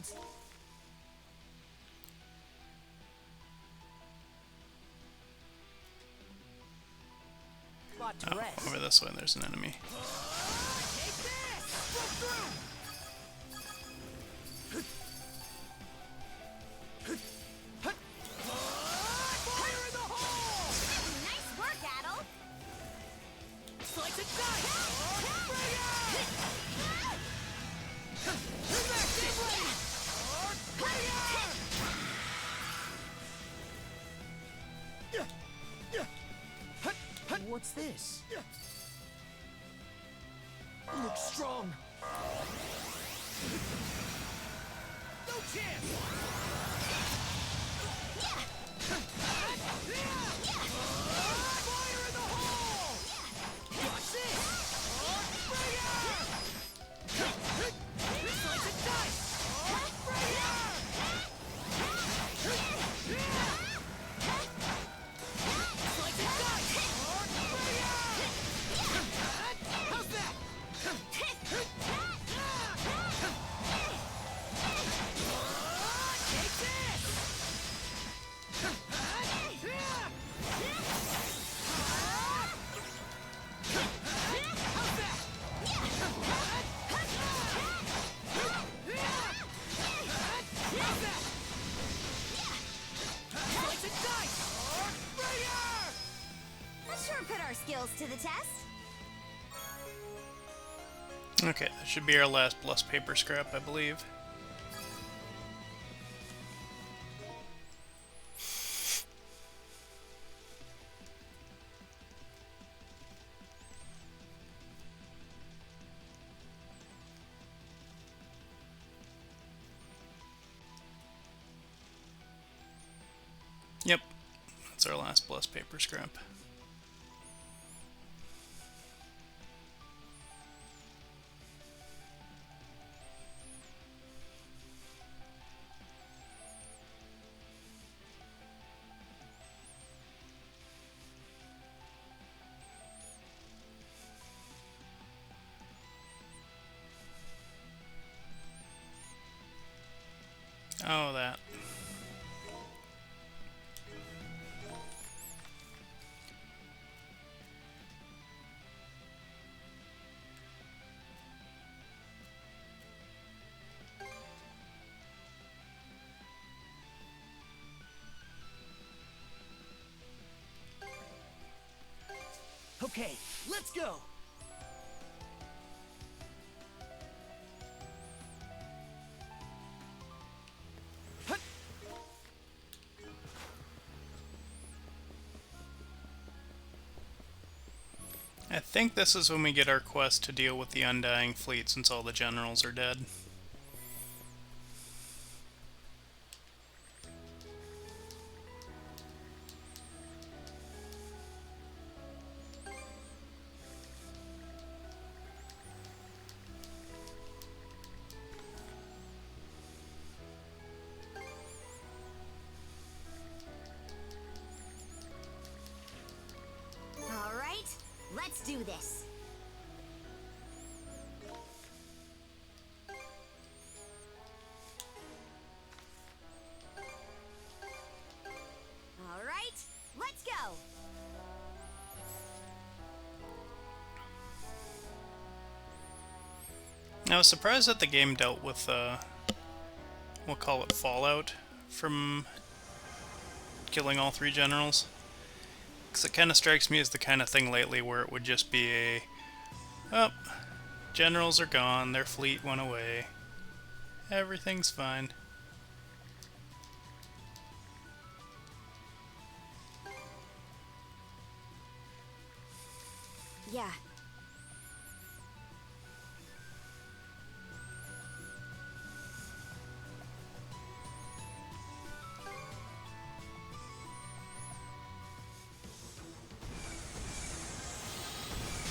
spot to Oh, rest. over this way, there's an enemy. Take this! Go through! Fire in the hole! Nice work, Adel. Slice and dice! Bring it! Back, get ready! Bring it! What's this? Looks strong. No chance! Fire in the hole! Watch this! Bring it! Slice and dice! Bring it! Slice and dice! Bring it! How's that? Take this! That sure put our skills to the test. Okay, that should be our last plus paper scrap, I believe. Yep, that's our last plus paper scrap. Oh, that. Okay, let's go! I think this is when we get our quest to deal with the Undying Fleet since all the generals are dead. All right, let's do this. All right, let's go. I was surprised that the game dealt with, we'll call it fallout from killing all three generals. Because it kind of strikes me as the kind of thing lately where it would just be a, oh, generals are gone, their fleet went away, everything's fine. Yeah.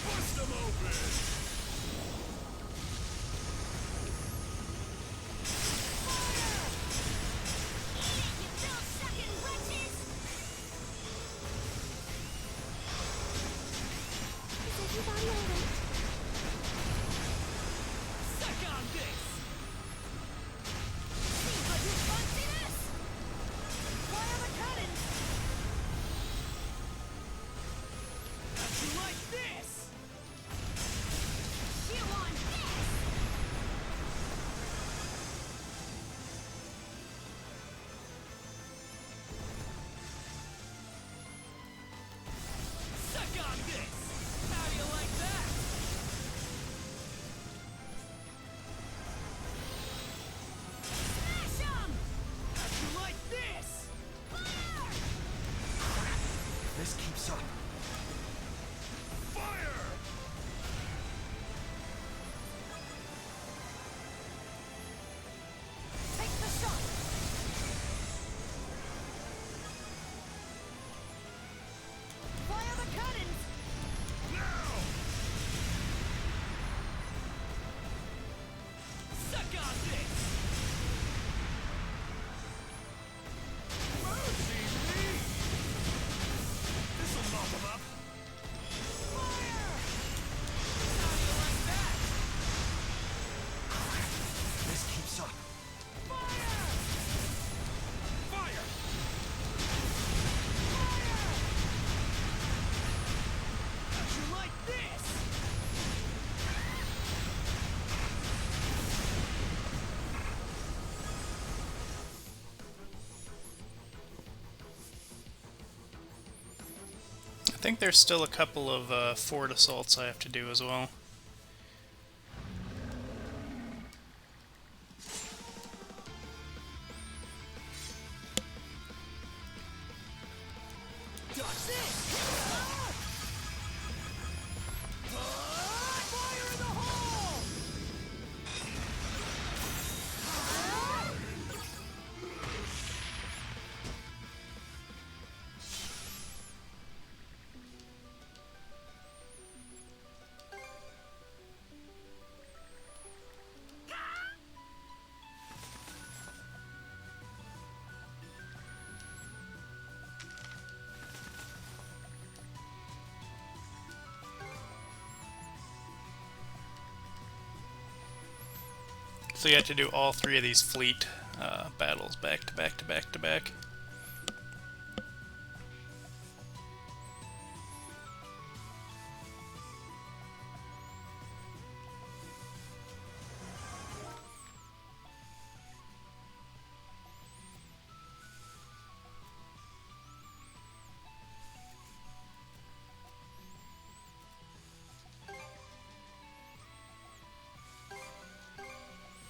Bust them open! think there's still a couple of fort assaults I have to do as well. So you have to do all three of these fleet battles back to back to back to back.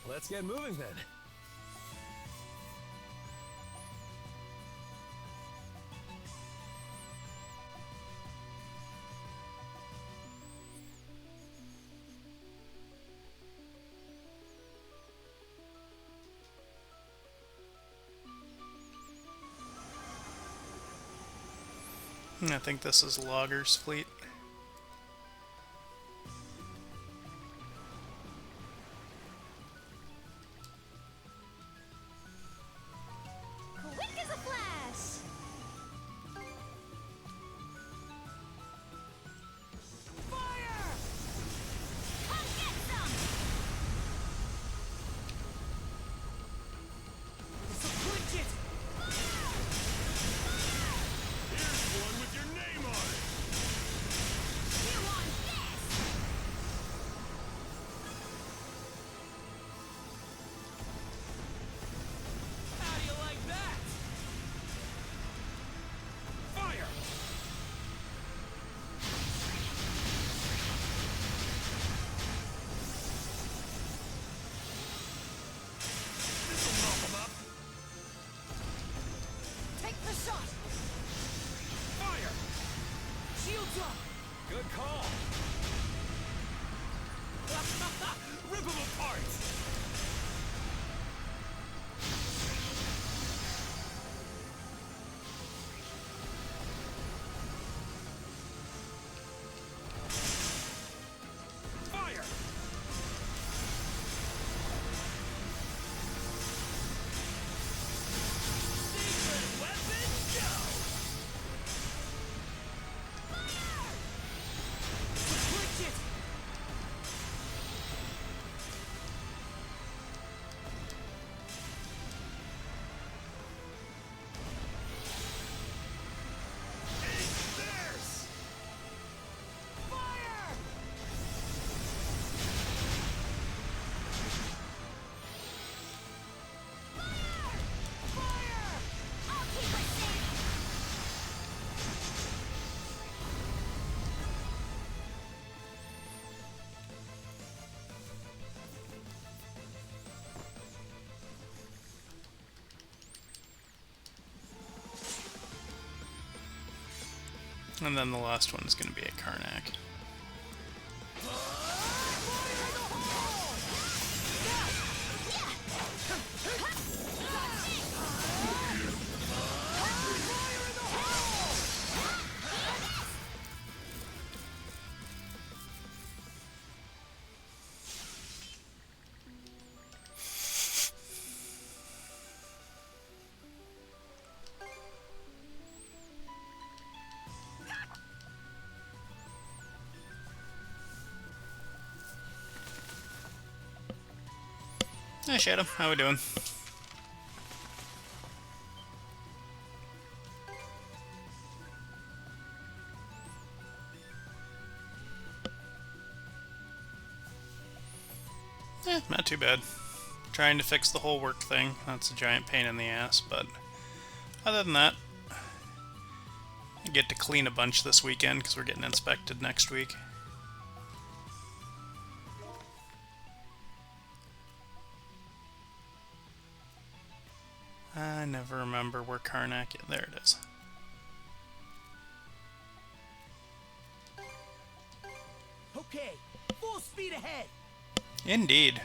Let's get moving then. I think this is Logger's fleet. Quick as a flash! Fire! Come get some! Switch it! Here's one with your name on it. You want this? How do you like that? Fire! This'll mop 'em up. Take the shot! Fire! Shields up! Good call. Rip 'em apart. Fire! Secret weapon, go! Switch it! It's theirs! Fire! Fire! I'll keep it safe! And then the last one is going to be at Karnak. Hey Shadow, how we doing? Not too bad. Trying to fix the whole work thing. That's a giant pain in the ass, but other than that, get to clean a bunch this weekend because we're getting inspected next week. I never remember where Karnak is. There it is. Okay, full speed ahead. Indeed.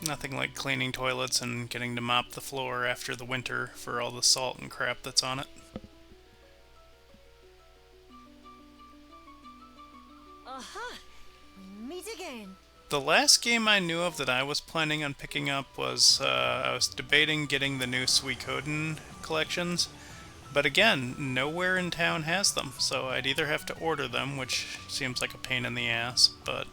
Nothing like cleaning toilets and getting to mop the floor after the winter for all the salt and crap that's on it. Aha! We meet again. The last game I knew of that I was planning on picking up was, I was debating getting the new Suikoden collections, but again, nowhere in town has them, so I'd either have to order them, which seems like a pain in the ass, but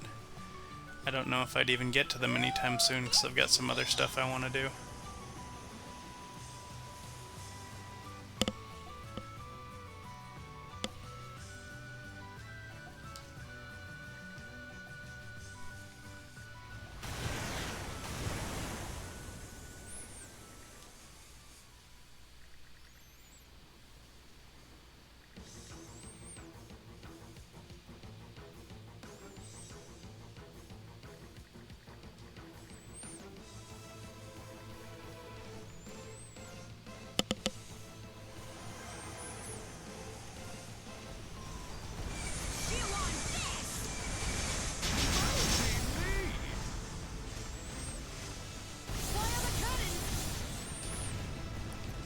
I don't know if I'd even get to them anytime soon because I've got some other stuff I want to do.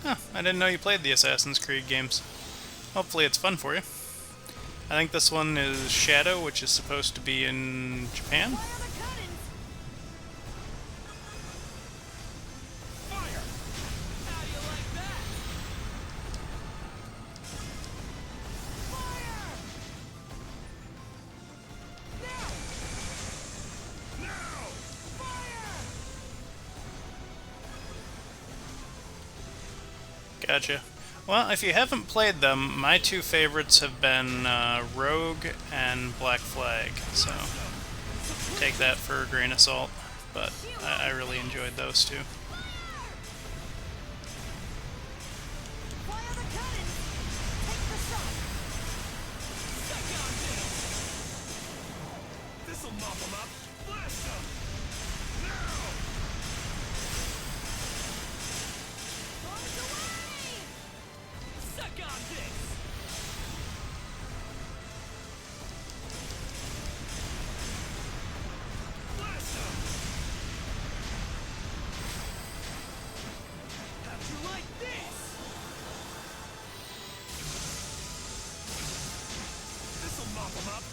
Huh, I didn't know you played the Assassin's Creed games. Hopefully it's fun for you. I think this one is Shadow, which is supposed to be in Japan. Gotcha. Well, if you haven't played them, my two favorites have been Rogue and Black Flag, so take that for a grain of salt, but I really enjoyed those two. This'll mop them up. Blast them. Suck on this! Blast them! How'd you like this? This'll mop them up.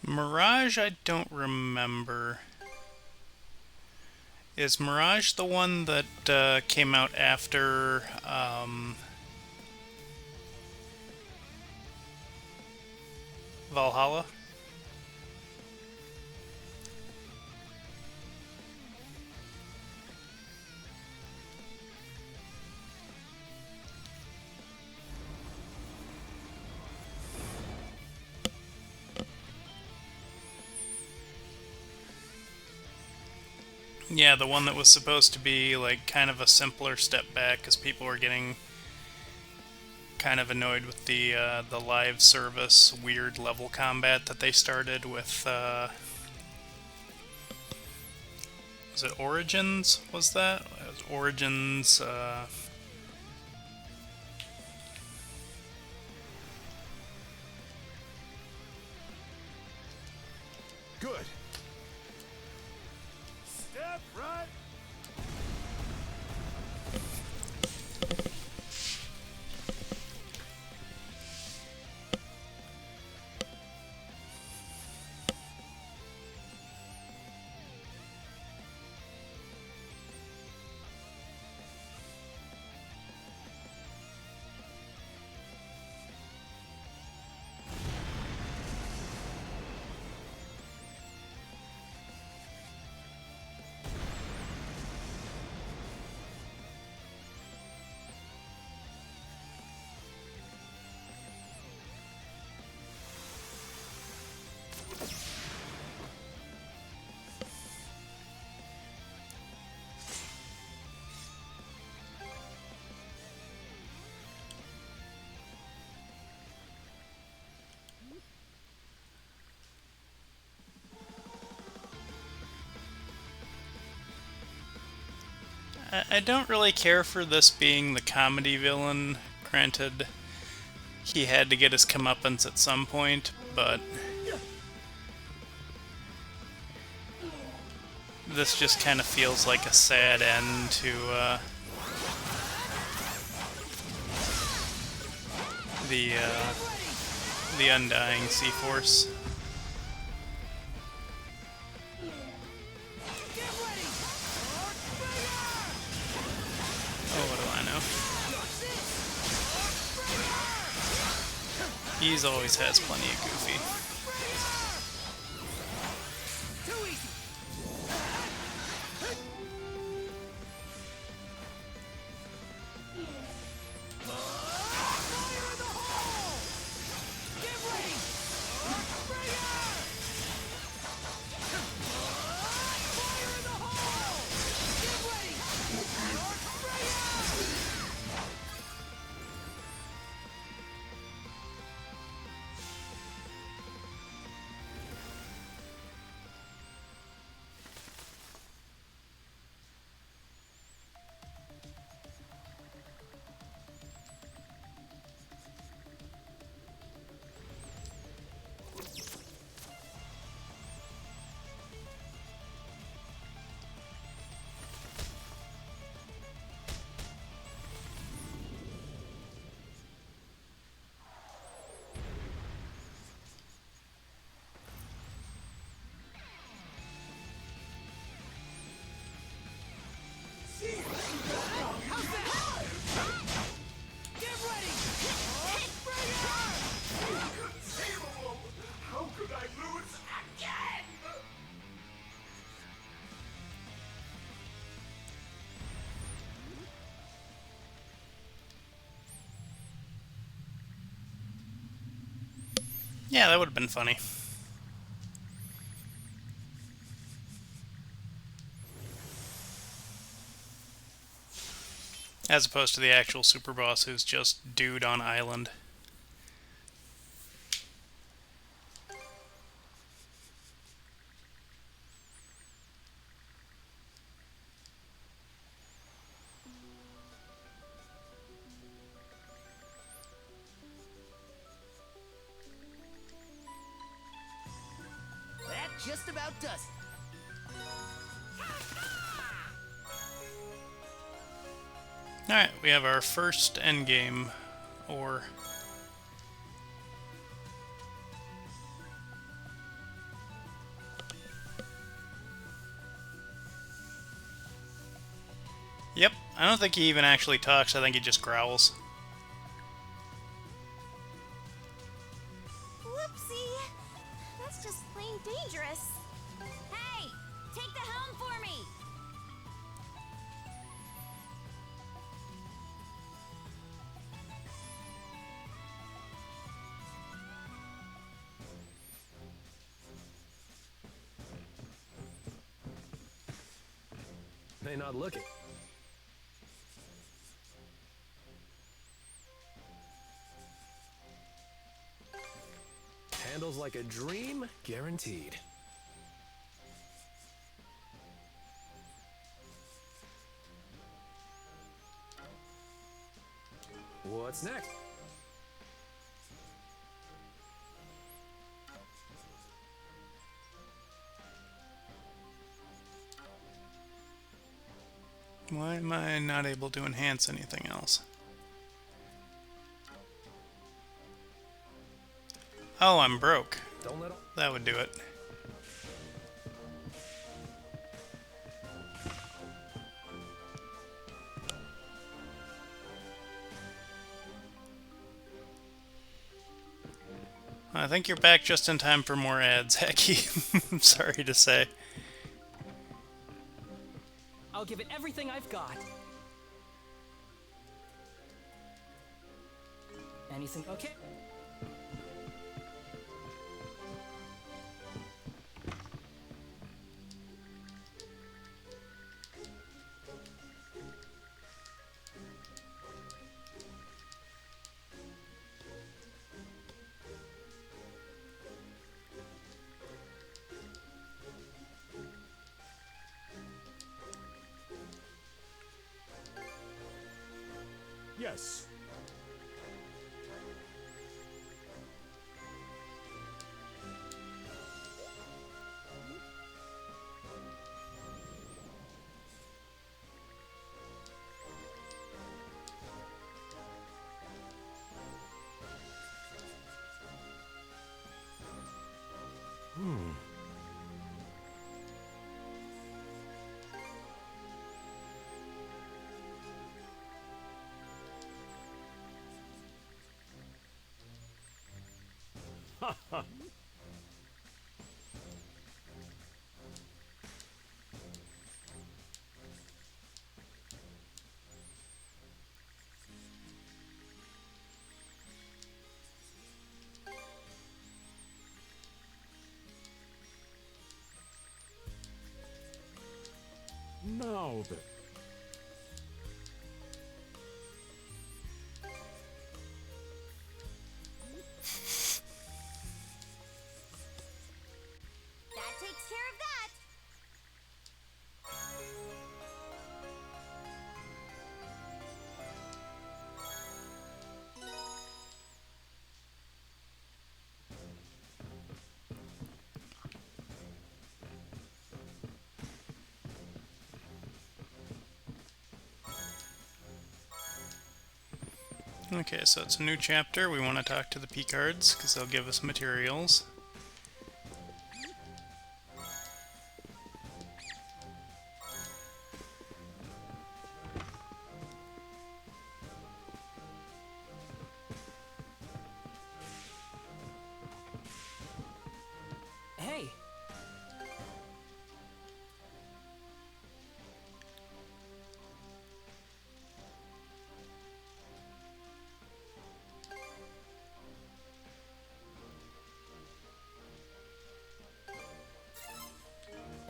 Mirage, I don't remember. Is Mirage the one that came out after Valhalla? Yeah, the one that was supposed to be like kind of a simpler step back because people were getting kind of annoyed with the live service weird level combat that they started with. Was it Origins? Was that? It was Origins. Good. Step right. I don't really care for this being the comedy villain. Granted, he had to get his comeuppance at some point, but this just kind of feels like a sad end to the Undying Sea-Force. Oh, what do I know? He's always has plenty of Goofy. Yeah, that would have been funny. As opposed to the actual super boss who's just dude on island. That just about does it. Alright, we have our first endgame ore. Yep, I don't think he even actually talks, I think he just growls. Whoopsie! That's just plain dangerous. Hey! Take the helm for me! May not look it. Handles like a dream, guaranteed. What's next? Why am I not able to enhance anything else? Oh, I'm broke. Don't let That would do it. I think you're back just in time for more ads, Hecky. I'm sorry to say. I'll give it everything I've got. Anything okay? Yes. Now then. That takes care of that. Okay, so it's a new chapter. We want to talk to the P-cards because they'll give us materials. Hey.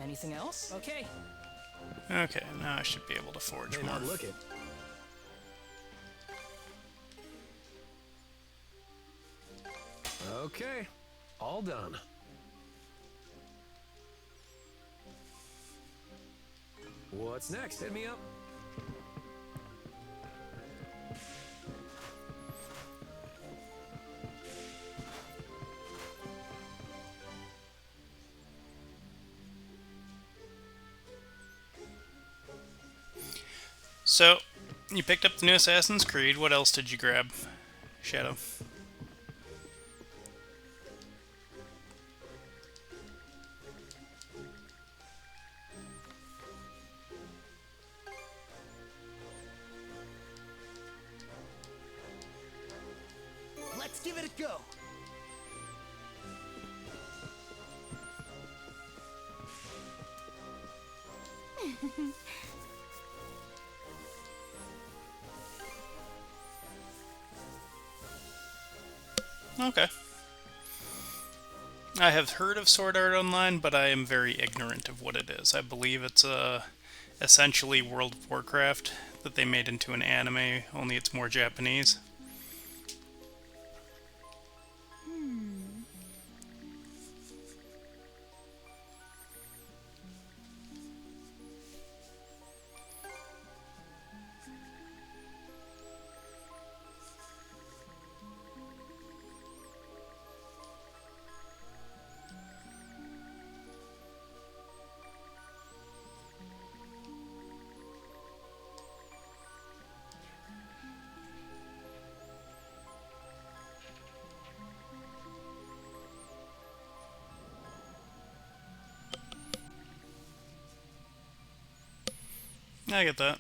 Anything else? Okay. Okay, now I should be able to forge May more. not look it. Okay, all done. What's next? Hit me up. So, you picked up the new Assassin's Creed. What else did you grab, Shadow? Let's give it a go. Okay. I have heard of Sword Art Online, but I am very ignorant of what it is. I believe it's essentially World of Warcraft that they made into an anime, only it's more Japanese. I get that.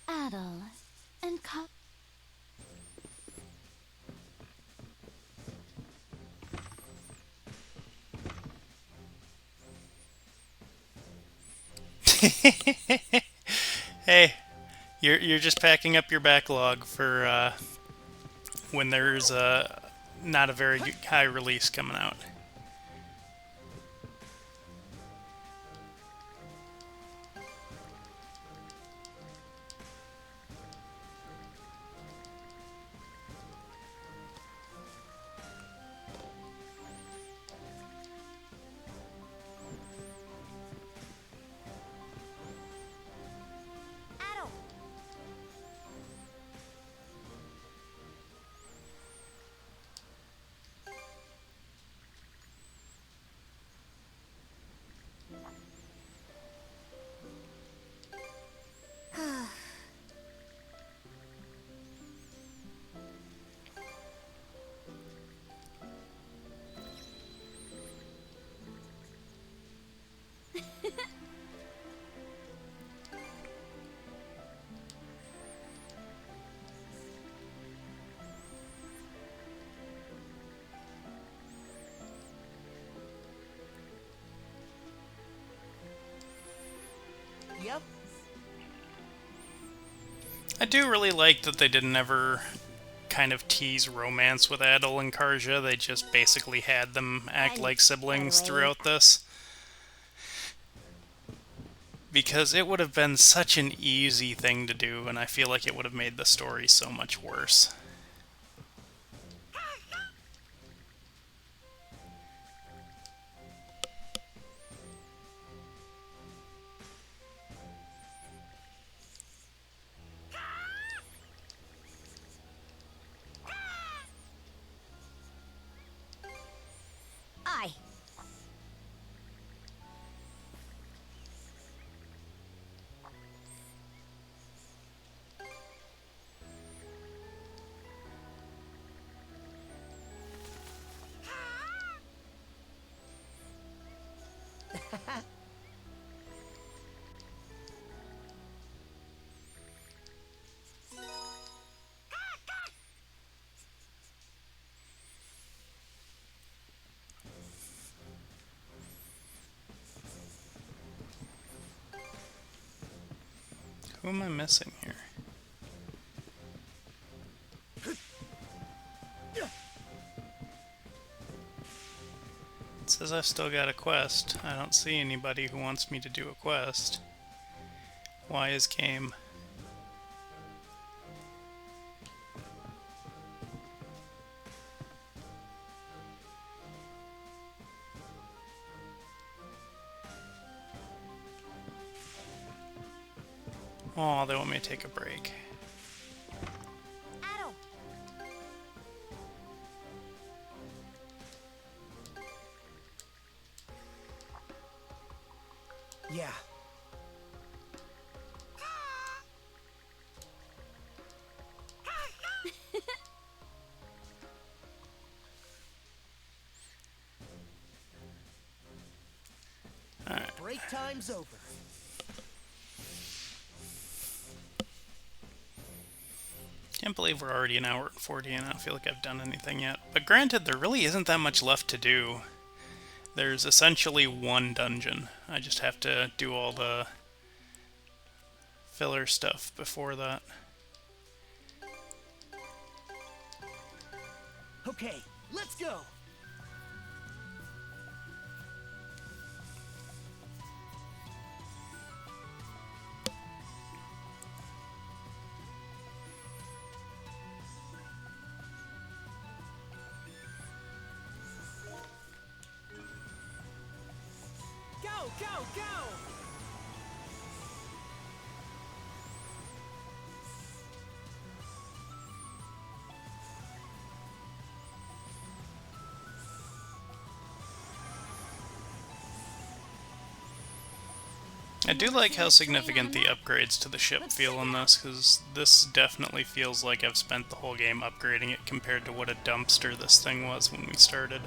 Adel and Cup. Hey, you're just packing up your backlog for when there's not a very high release coming out. Yep. I do really like that they didn't ever kind of tease romance with Adel and Karja. They just basically had them act And, like siblings by the way, throughout this. Because it would have been such an easy thing to do, and I feel like it would have made the story so much worse. I. Who am I missing here? It says I've still got a quest. I don't see anybody who wants me to do a quest. Why is game? Oh, they want me to take a break. Adel. Yeah. Alright. Break time's over. Can't believe we're already an hour and 40 and I don't feel like I've done anything yet. But granted, there really isn't that much left to do. There's essentially one dungeon. I just have to do all the filler stuff before that. Okay, let's go. Go, go, go! I do like how significant the upgrades to the ship feel in this, because this definitely feels like I've spent the whole game upgrading it compared to what a dumpster this thing was when we started.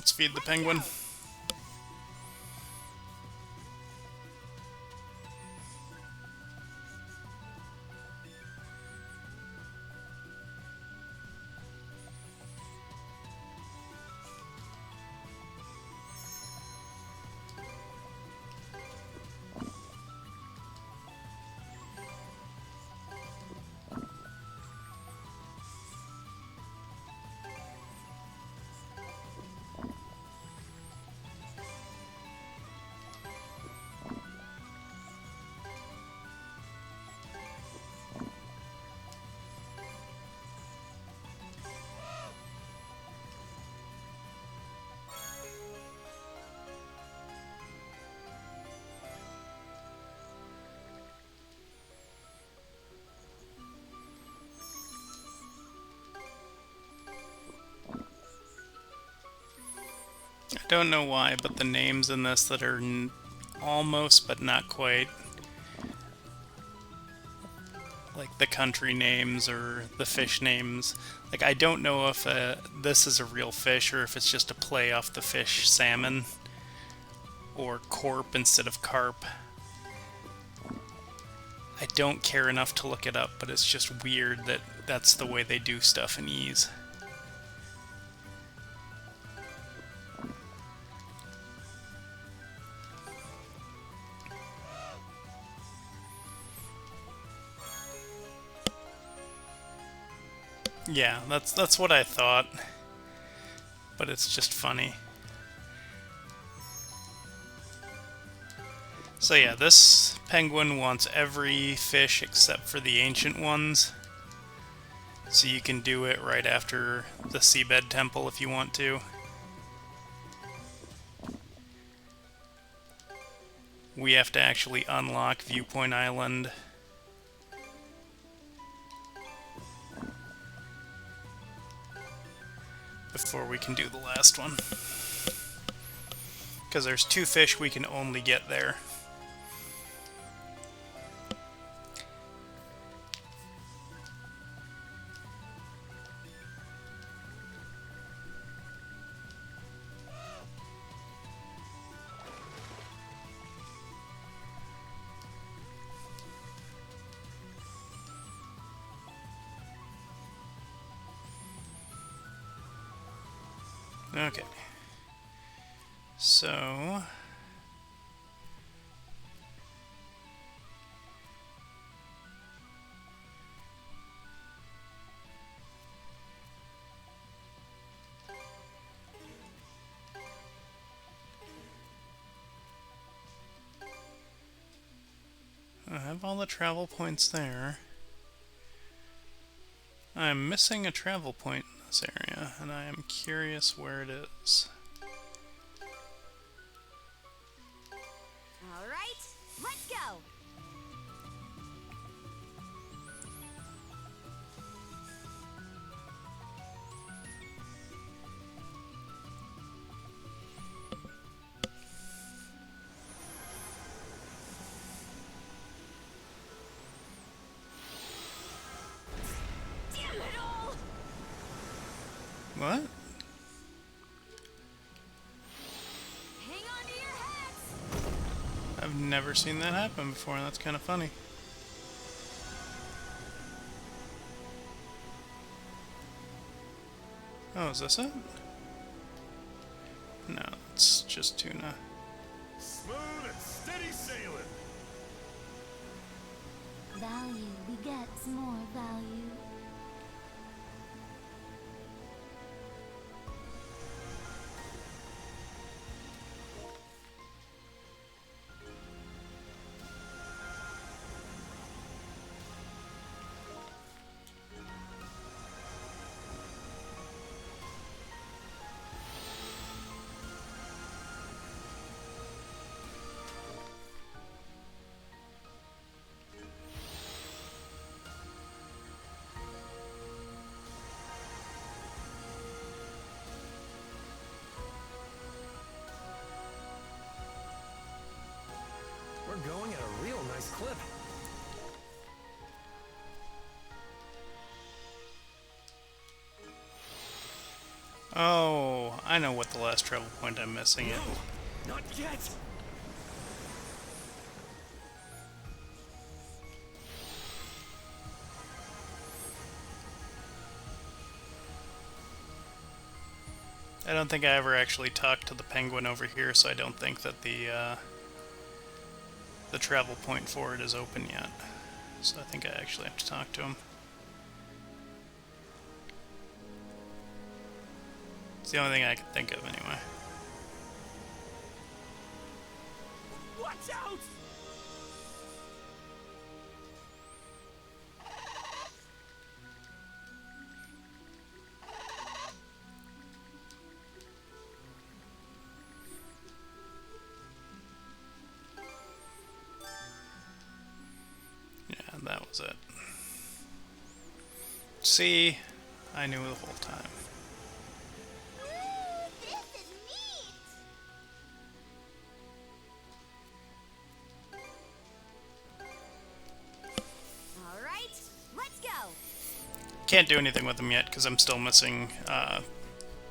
Let's feed the penguin. I don't know why, but the names in this that are almost but not quite, like the country names or the fish names, like I don't know if this is a real fish or if it's just a play off the fish salmon or corp instead of carp. I don't care enough to look it up, but it's just weird that that's the way they do stuff in Ys. Yeah, that's what I thought, but it's just funny. So yeah, this penguin wants every fish except for the ancient ones. So you can do it right after the seabed temple if you want to. We have to actually unlock Viewpoint Island. Before we can do the last one. Because there's 2 fish we can only get there. Okay. So... I have all the travel points there. I'm missing a travel point in this area, and I am curious where it is. All right, let's go. Damn it all! What? Hang on to your hats. I've never seen that happen before, and that's kind of funny. Oh, is this it? No, it's just tuna. Smooth and steady sailing. Value begets more value. We're going at a real nice clip. Oh, I know what the last travel point I'm missing it. Not yet! I don't think I ever actually talked to the penguin over here, so I don't think that the travel point for it is open yet. So I think I actually have to talk to him. It's the only thing I can think of anyway. Watch out! Yeah, that was it. See, I knew the whole time. Can't do anything with him yet because I'm still missing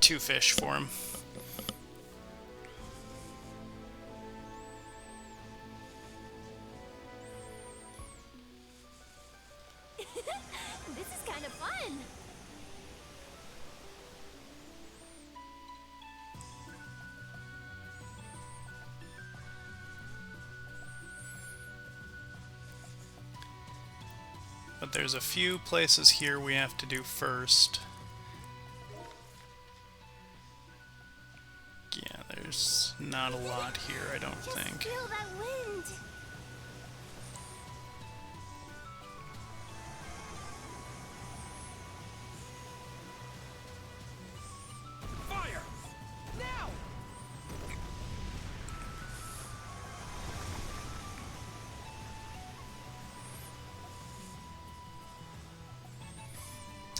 2 fish for him. This is kind of fun. But there's a few places here we have to do first. Yeah, there's not a lot here, I don't think. Feel that wind. Fire! Now!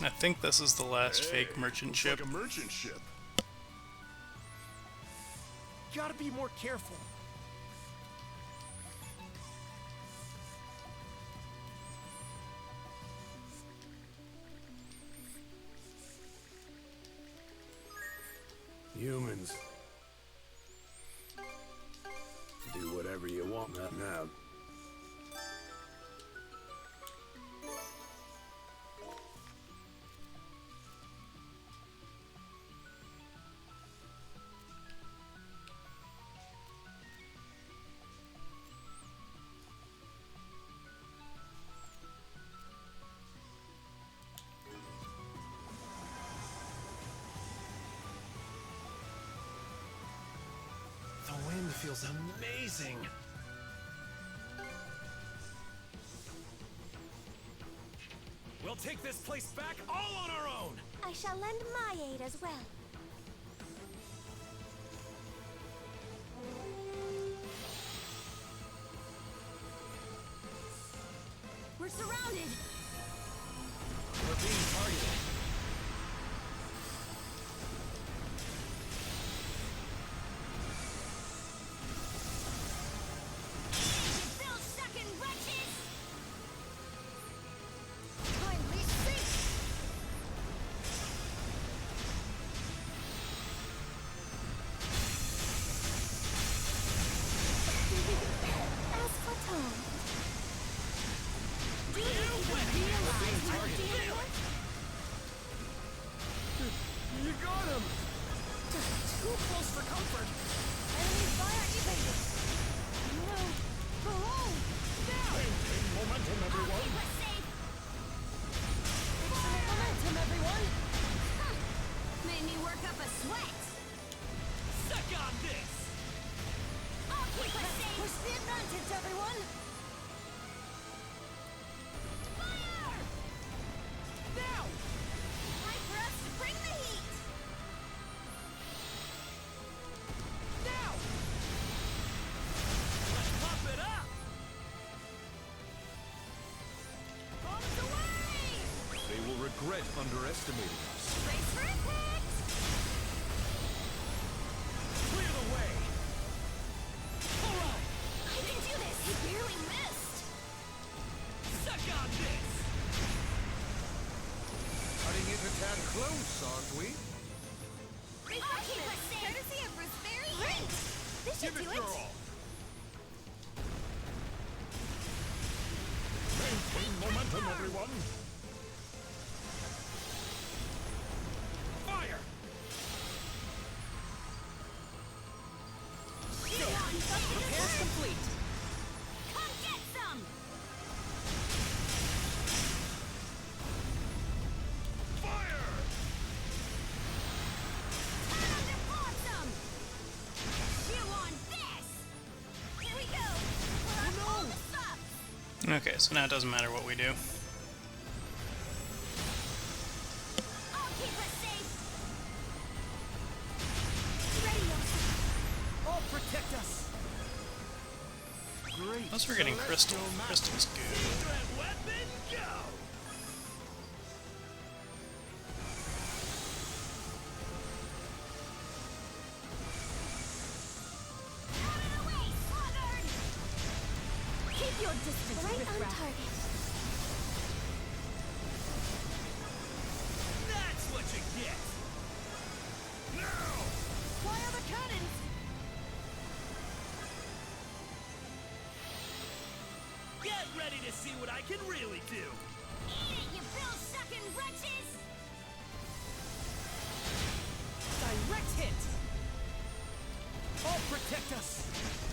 I think this is the last fake merchant looks ship. like a merchant ship. Gotta be more careful. Humans. Do whatever you want now. The wind feels amazing. We'll take this place back all on our own. I shall lend my aid as well. We're surrounded! We're being targeted. Still sucking wretches! Kindly sink! As foretold. Do you even realize what we're dealing with? You got him! Too close for comfort. Enemy fire evaded! No! Below! Now! Maintain momentum, everyone. Keep us safe! Excellent momentum, everyone! Huh. Made me work up a sweat! Suck on this! I'll keep us safe! Push the advantage, everyone! Fire! Now! Time for us to bring the heat! Now! Let's pop it up! Bombs away! They will regret underestimating us. Brace for impact! Clear the way! Alright! I can do this! He barely missed! Suck on this! Cutting it a tad close, aren't we? refreshment. Courtesy of Raspberry. Great. This should do it. Maintain momentum, everyone. Fire! Repairs complete. Come get some. Fire! Time to blossom. Chew on this. Here we go. We're on all the stops. Okay, so now it doesn't matter what we do. I'll keep us safe. Ready, All protect us. Great. Unless we're getting crystal. Crystal's good. Secret weapon, go! Out of the way, sluggard. Keep your distance, Right on riffraff. target. That's what you get. Now! Fire the cannons. Get ready to see what I can really do. Eat it, you bill-sucking wretches. Direct hit. All protect us.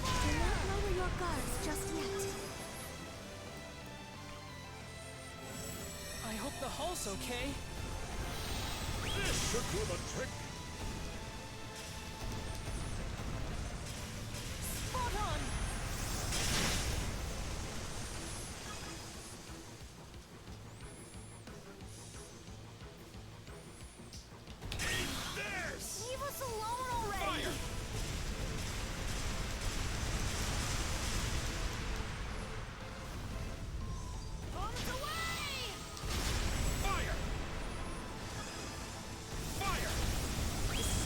Do not lower your guards just yet. I hope the hull's okay. This should do the trick. Spot on. There's Leave us alone already. fire! Bombs away. Fire! Fire!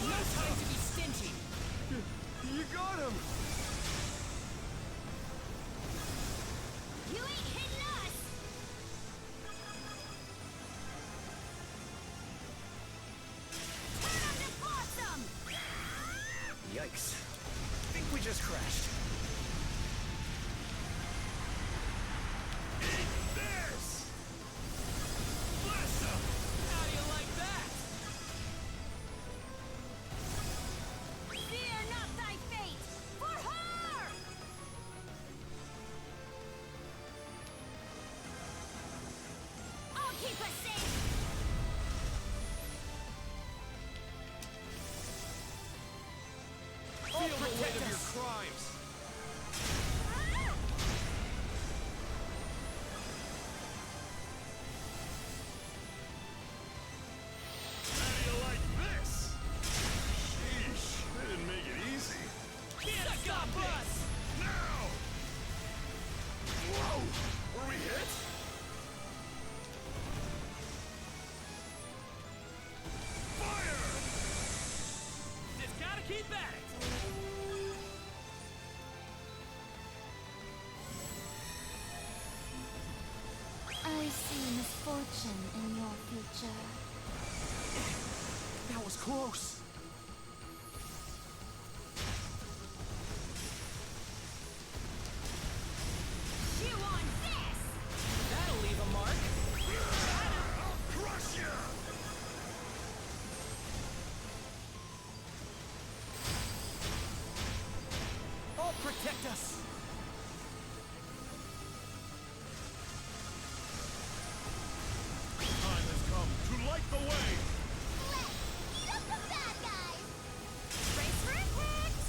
No time to be stingy. You got him! You ain't hitting us. Turn on the blossom. Yikes. Think we just crashed. There's bless 'em! How do you like that? Fear not thy fate. For her. I'll keep us safe. Feel the weight of your crimes. How do you like this? Sheesh, they didn't make it easy. Can't stop us. Now! Whoa! Were we hit? Fire! Just gotta keep at it. I see misfortune in your future. That was close. Chew on this. That'll leave a mark. I'll crush you! All protect us. Time has come to light the way! Let's beat up the bad guys. Brace for impact.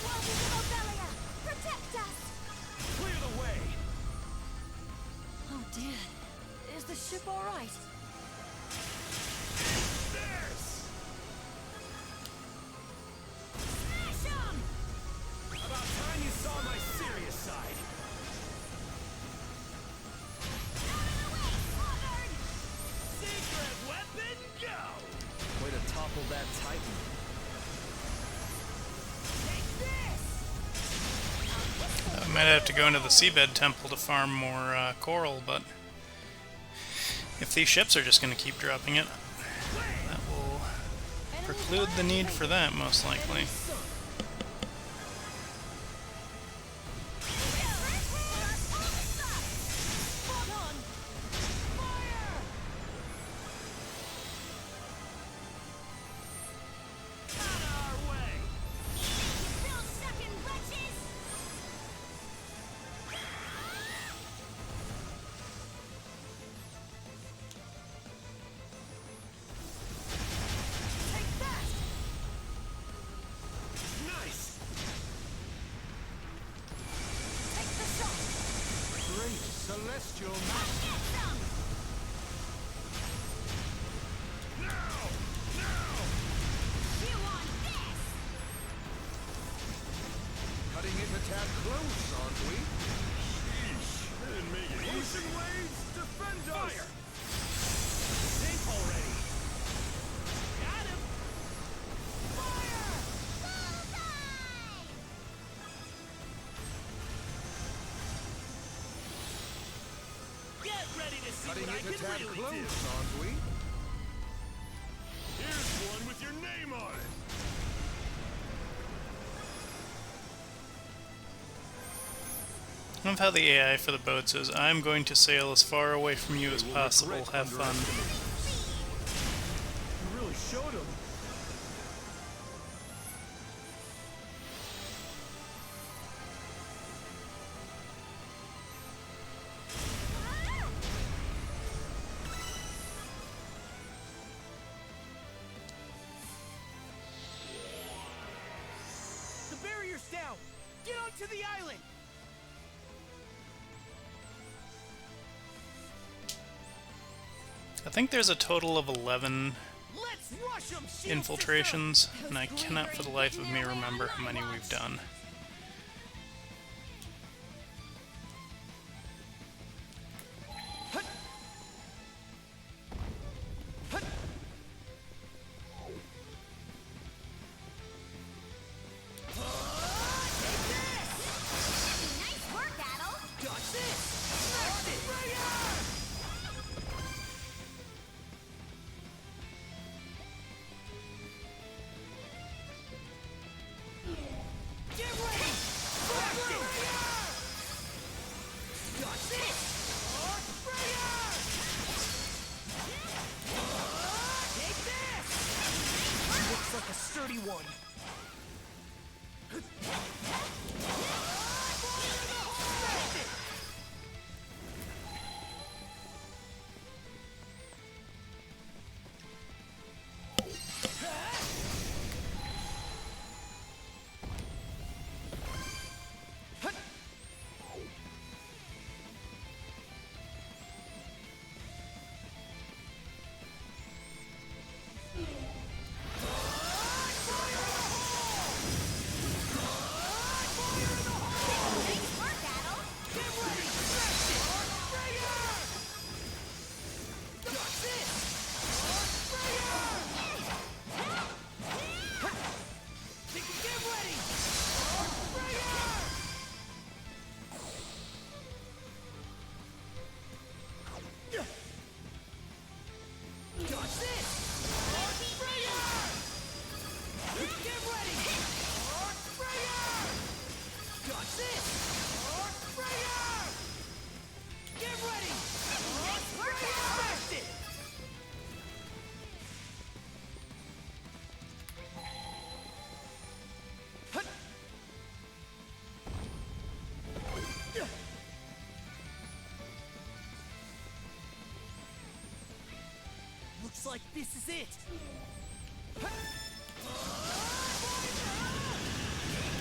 Waters of Obelia, protect us. Clear the way. Oh dear. Is the ship all right? There's Smash 'em. About time you saw my serious side. Out of the way, sluggard. Secret weapon, go! Way to topple that titan. Take this! Might have to go into the seabed temple to farm more coral, but if these ships are just going to keep dropping it, that will preclude the need for that, most likely. Celestial master. Cutting it a tad close, aren't we? Sheesh, I didn't make it easy. Ocean waves, defend us! Fire! Sink already! Got him! Get ready to see Cutting what I it a can tad really close, do! aren't we? Here's one with your name on it. I love how the AI for the boats is, I'm going to sail as far away from you as possible, have fun. You really showed him. The barrier's down! Get onto the island! I think there's a total of 11 Let's rush 'em, shield infiltrations, and I cannot for the life of me remember how many we've done. Nice work, Adel. Dodge this! Smash it! Get ready! Smash it! Dodge this! Take this! Looks like a sturdy one. Smash it! Nice work, Adel. Get ready! Smash it! Dodge this! Get ready! Dodge this! Get ready! Dodge this! Get ready! Nice work, Adel. Smashed it! Looks like this is it.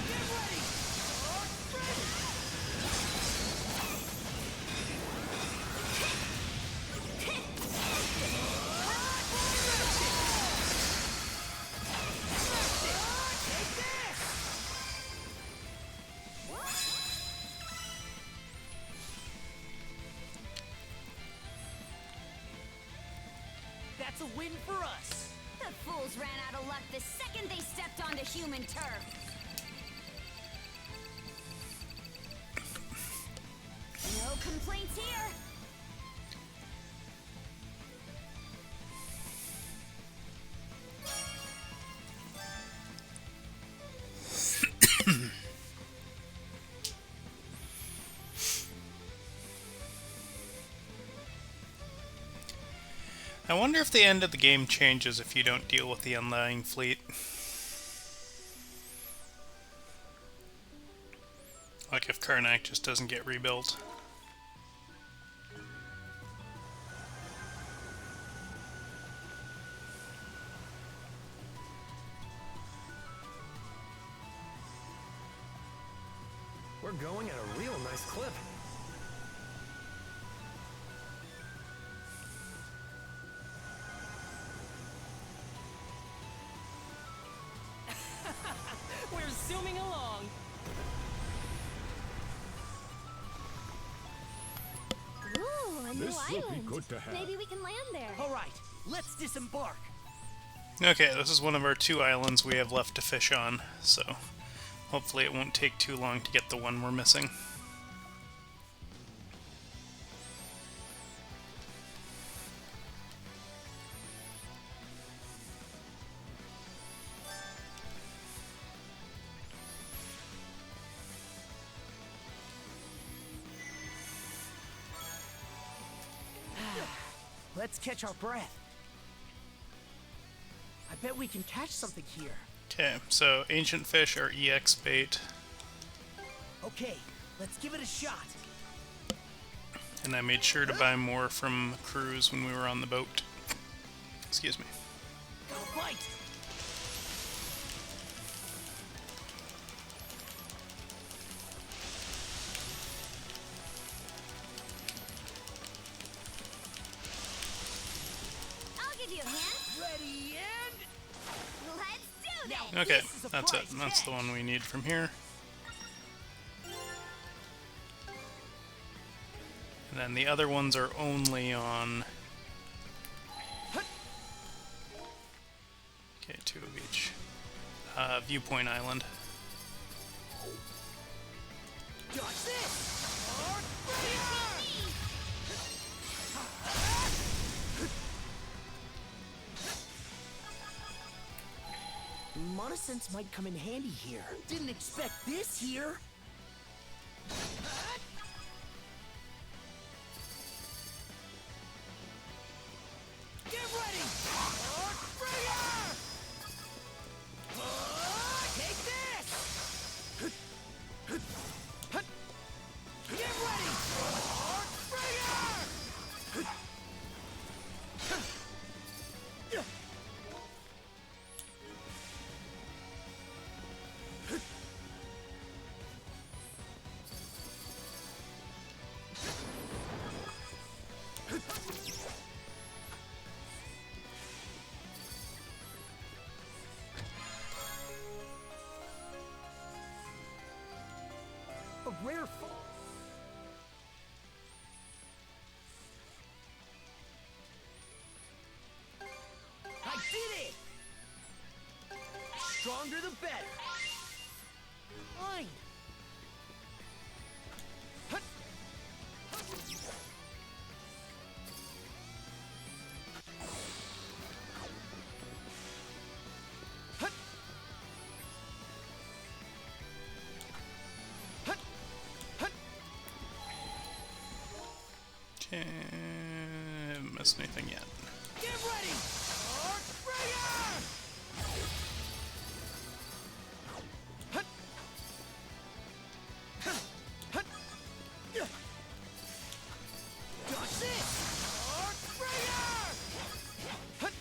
Get ready! Take this! That's a win for us. The fools ran out of luck the second they stepped onto human turf. No complaints here. I wonder if the end of the game changes if you don't deal with the Undying Fleet. Like if Karnak just doesn't get rebuilt. We're going at a real nice clip. We're zooming along. Ooh, a new This will be island. good to have. Maybe we can land there. All right, let's disembark. Okay, this is one of our 2 islands we have left to fish on, so hopefully it won't take too long to get the one we're missing. Let's catch our breath. I bet we can catch something here. Okay, so ancient fish are EX bait, Okay, let's give it a shot. and I made sure to buy more from crews when we were on the boat. Excuse me. Got a bite. I'll give you a hand. Ready and Let's do this. now. Okay, This is a that's it. prize That's the catch. one we need from here. And then the other ones are only on... Okay, 2 of each. Viewpoint Island. Dodge this. Or fire! Monosense might come in handy here. Didn't expect this here. Get ready! Arc Breaker! Take this! Get ready! Arc Breaker! A rare fall. I did it! Stronger the better. Fine. Hut. Hut. Hut. Hut. Okay, haven't missed anything yet. Get ready! Arc Breaker! Hut. Hut. Yeah. Dodge this! Arc Breaker! Hut.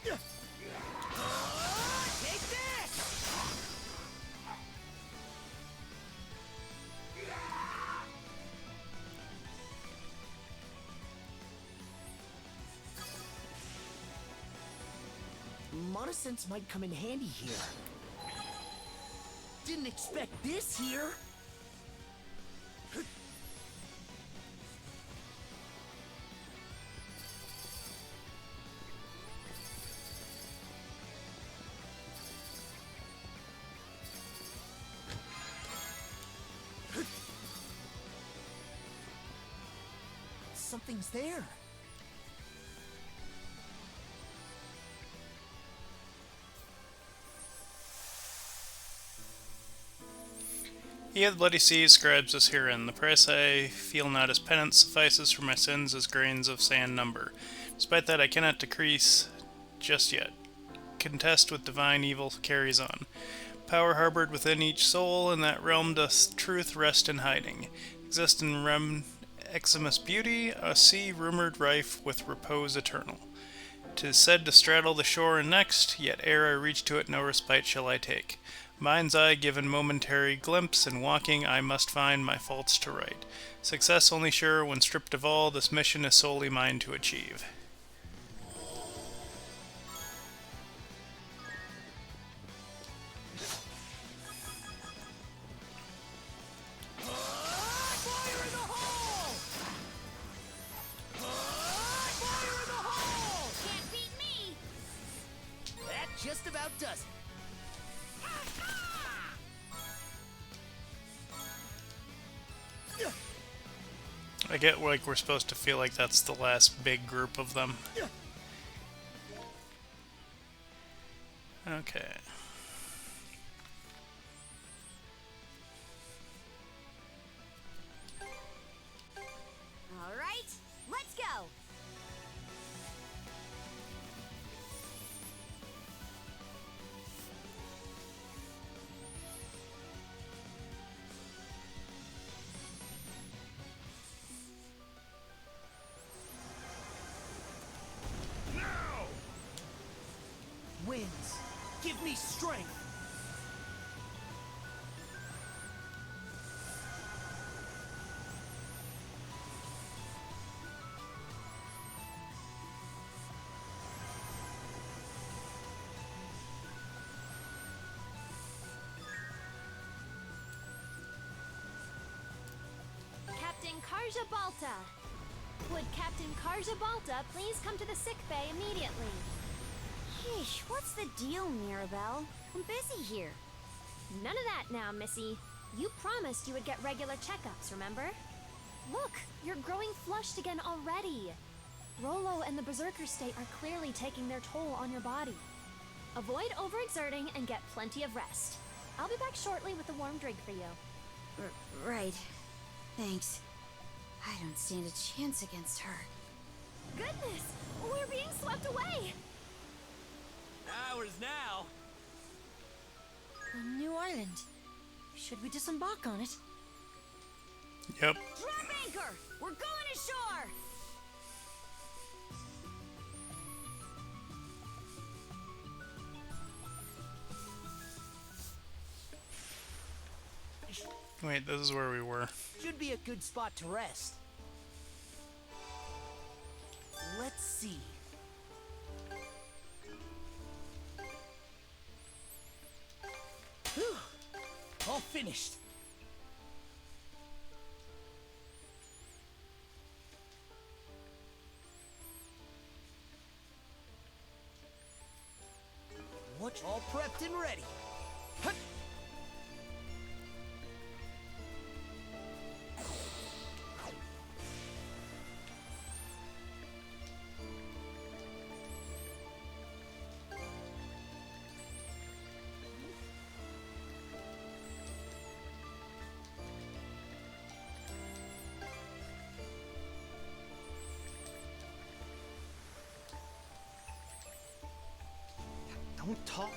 Yeah. Take this! Monosense might come in handy here. Didn't expect this here. something's there. He of the bloody sea scribes us herein. The price I feel not as penance suffices for my sins as grains of sand number. Despite that, I cannot decrease just yet. Contest with divine evil carries on. Power harbored within each soul, in that realm doth truth rest in hiding. Exist in eximous beauty, a sea rumored rife with repose eternal. 'Tis said to straddle the shore and next, yet ere I reach to it no respite shall I take. Mind's eye given momentary glimpse, in walking I must find my faults to right. Success only sure when stripped of all, this mission is solely mine to achieve. Fire in the hole! Fire in the hole! Can't beat me! That just about does it. I get like we're supposed to feel like that's the last big group of them. Okay. All right, let's go. Winds, give me strength. Captain Karja Balta! Would Captain Karja Balta please come to the sick bay immediately? Yeesh, what's the deal, Mirabelle? I'm busy here. None of that now, Missy. You promised you would get regular checkups, remember? Look, you're growing flushed again already. Rolo and the Berserker state are clearly taking their toll on your body. Avoid overexerting and get plenty of rest. I'll be back shortly with a warm drink for you. Right. Thanks. I don't stand a chance against her. Goodness! We're being swept away! Ours now. A new island. Should we disembark on it? Yep. Drop anchor! We're going ashore! Wait, this is where we were. Should be a good spot to rest. Let's see. Whew. All finished. What? All prepped and ready. Hut. Don't talk.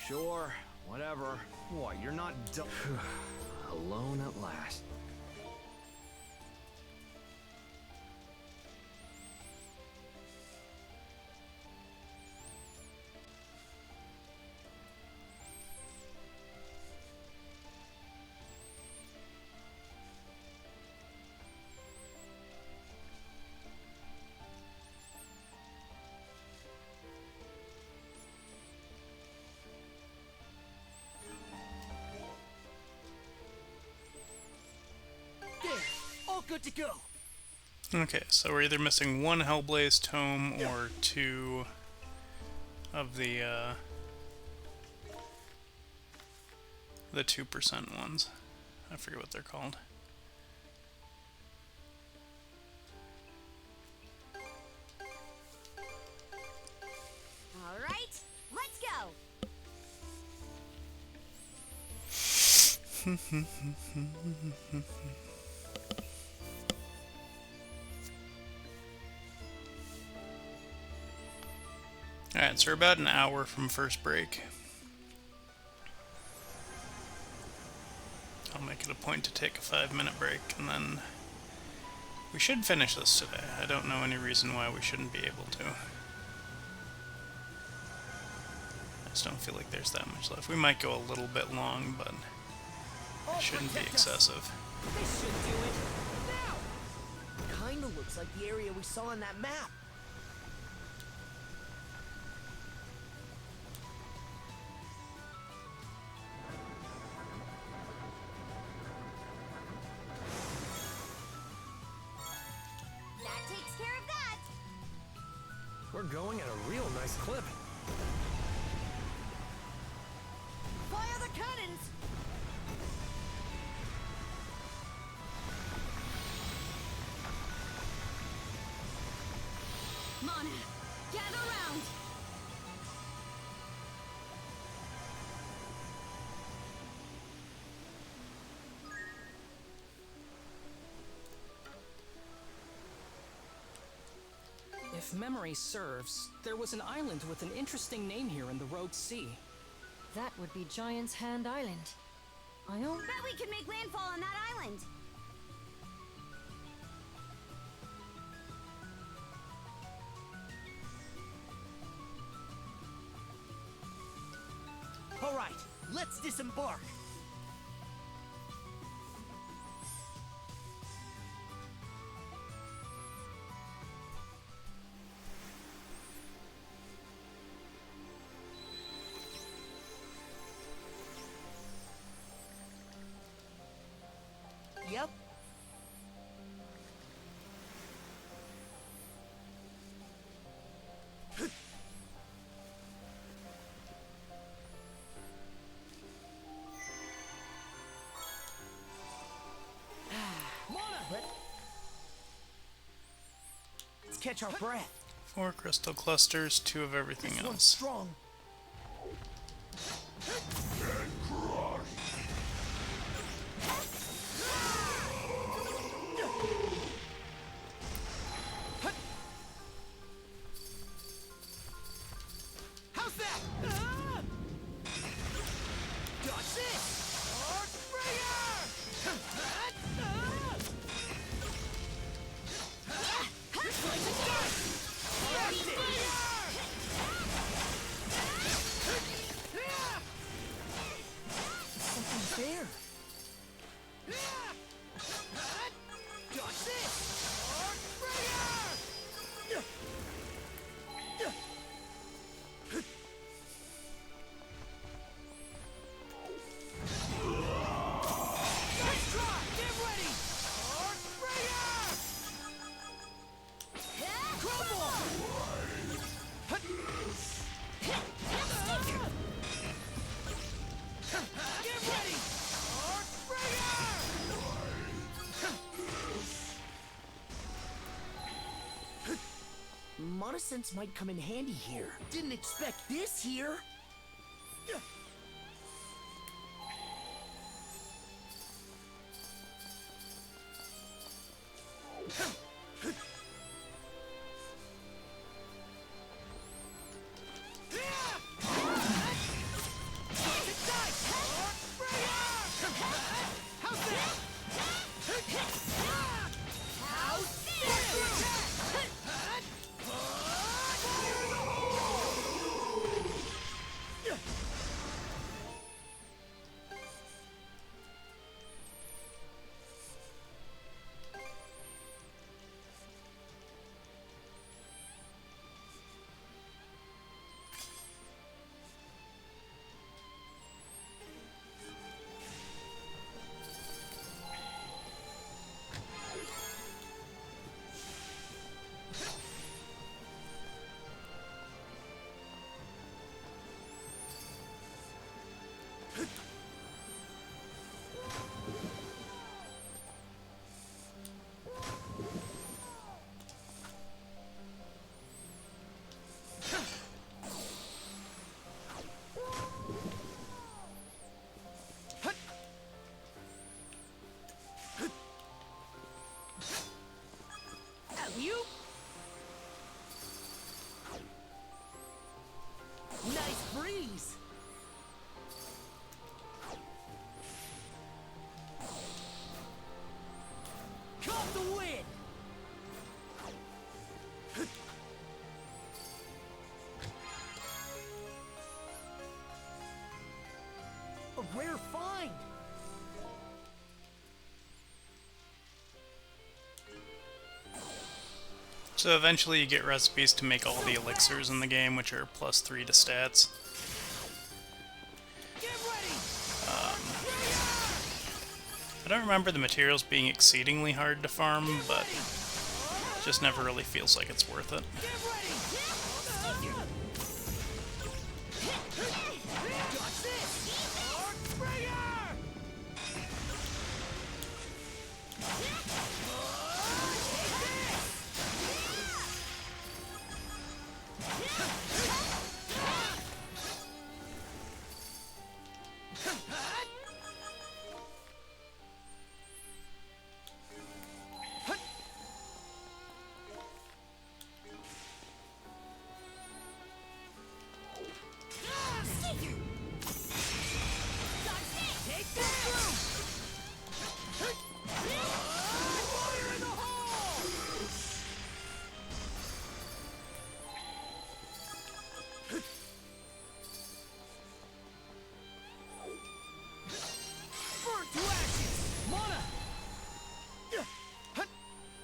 Sure, whatever. What, you're not alone at last. There, all good to go. Okay, so we're either missing one Hellblaze tome or two of the 2% ones. I forget what they're called. All right, let's go. Alright, so we're about an hour from first break. I'll make it a point to take a 5-minute break, and then we should finish this today. I don't know any reason why we shouldn't be able to. I just don't feel like there's that much left. We might go a little bit long, but it shouldn't be excessive. This should do it. Now! Kinda looks like the area we saw on that map. That takes care of that. We're going at a real nice clip. Fire the cannons! Mana, gather round! If memory serves, there was an island with an interesting name here in the Rogue Sea. That would be Giant's Hand Island. I don't... Bet we can make landfall on that island. All right, let's disembark. Yep. Let's catch our breath. 4 crystal clusters, 2 of everything This one's else. strong. How's that? Dodge this! Something's there. Dodge this! Let's try! Get ready! Crumble! Get ready! Monosense might come in handy here. Didn't expect this here. You? Nice breeze. Caught the wind. A rare find. So eventually you get recipes to make all the elixirs in the game, which are +3 to stats. I don't remember the materials being exceedingly hard to farm, but it just never really feels like it's worth it.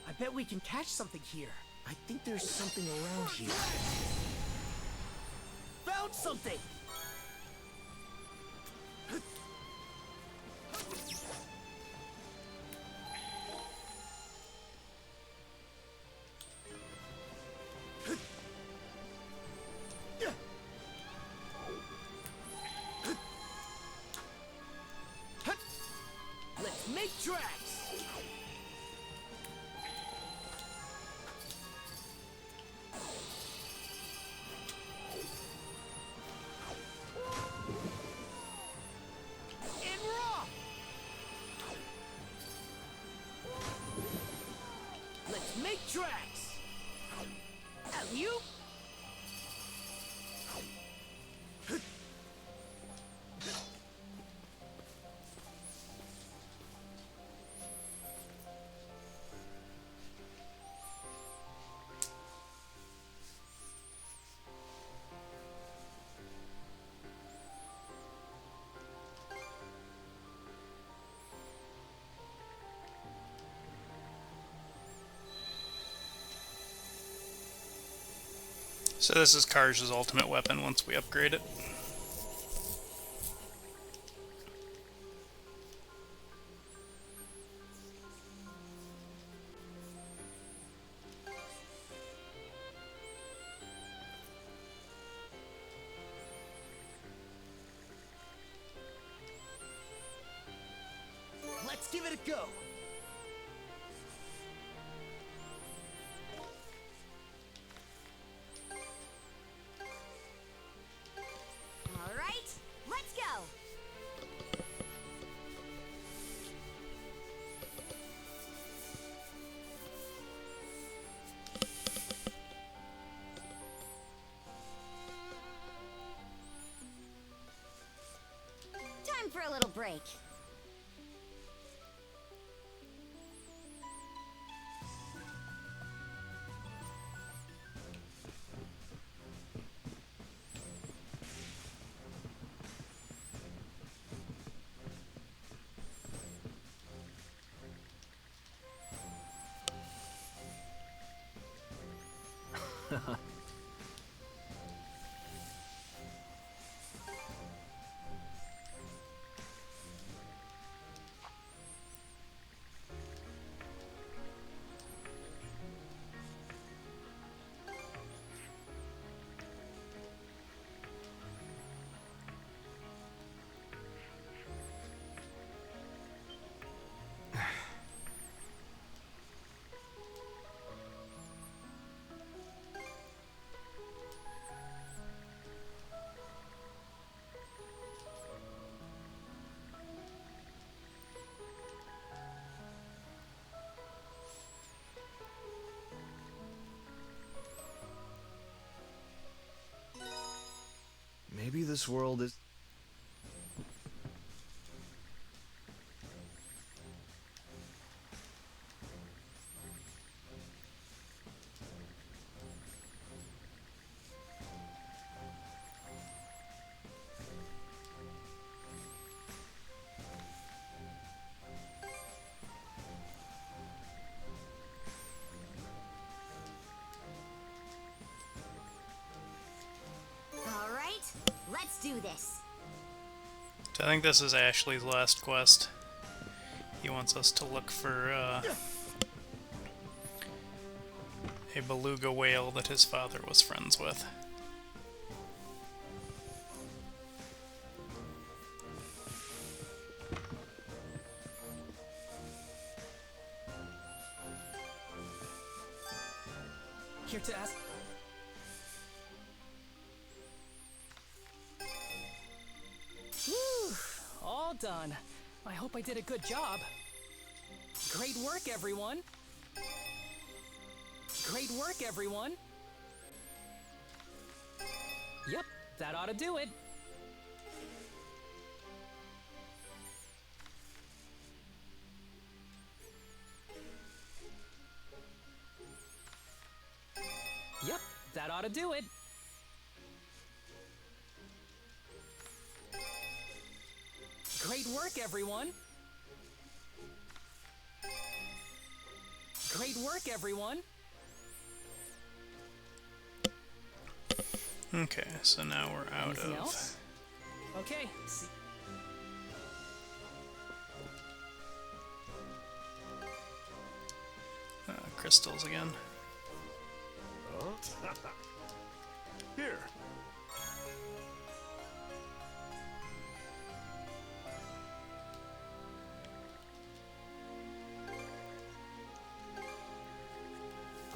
I bet we can catch something here. I think there's something around here. Found something! Let's make tracks! Make tracks! You? So this is Karj's ultimate weapon once we upgrade it. Let's give it a go! Alright, let's go! Time for a little break. maybe this world is... All right, let's do this. So I think this is Ashley's last quest. He wants us to look for a beluga whale that his father was friends with. Here to ask. Whew, all done. I hope I did a good job. Great work, everyone. Great work, everyone. Yep, that ought to do it. Yep, that ought to do it. Great work, everyone. Great work, everyone. Okay, so now we're out Anything of... else? Okay. crystals again. Huh? Here.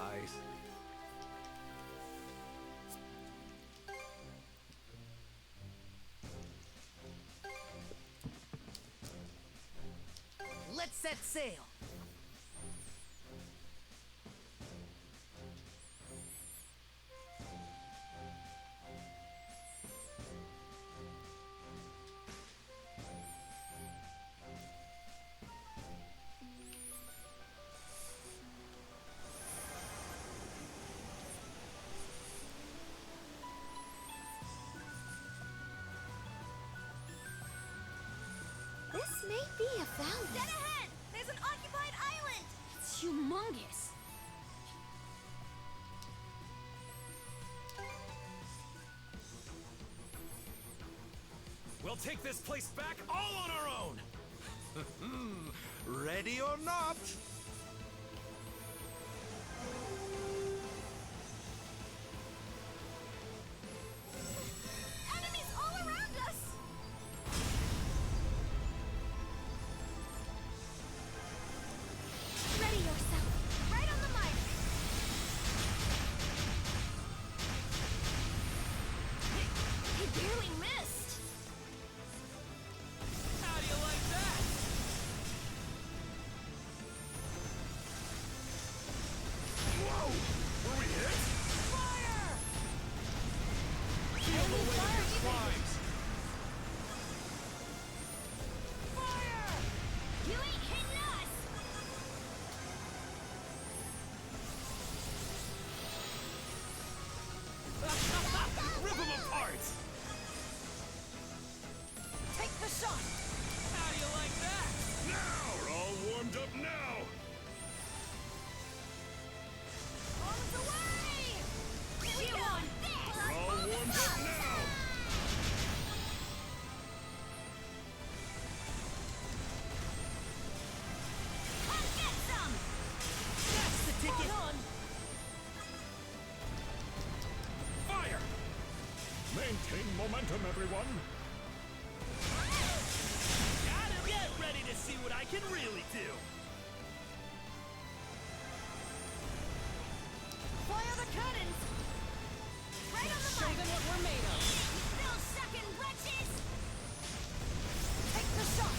Ice. Let's set sail. This may be a valley. Dead ahead! There's an occupied island! It's humongous. We'll take this place back all on our own! Ready or not? Enemies all around us! Ready yourself. Right on the mic! He barely missed! How do you like that? Whoa! Were we hit? Fire! Feel the weight of your crimes! Fire! You ain't hitting us! Rip them apart! Take the shot! How do you like that? Now! We're all warmed up now! Arms away! We want this! We're all warmed up now! Come get some! That's the ticket. On! Fire! Maintain momentum, everyone! Gotta get ready to see what I can really do. Fire the cannons! Right on the Show mic! them what we're made of. Still sucking wretches! Take the shot!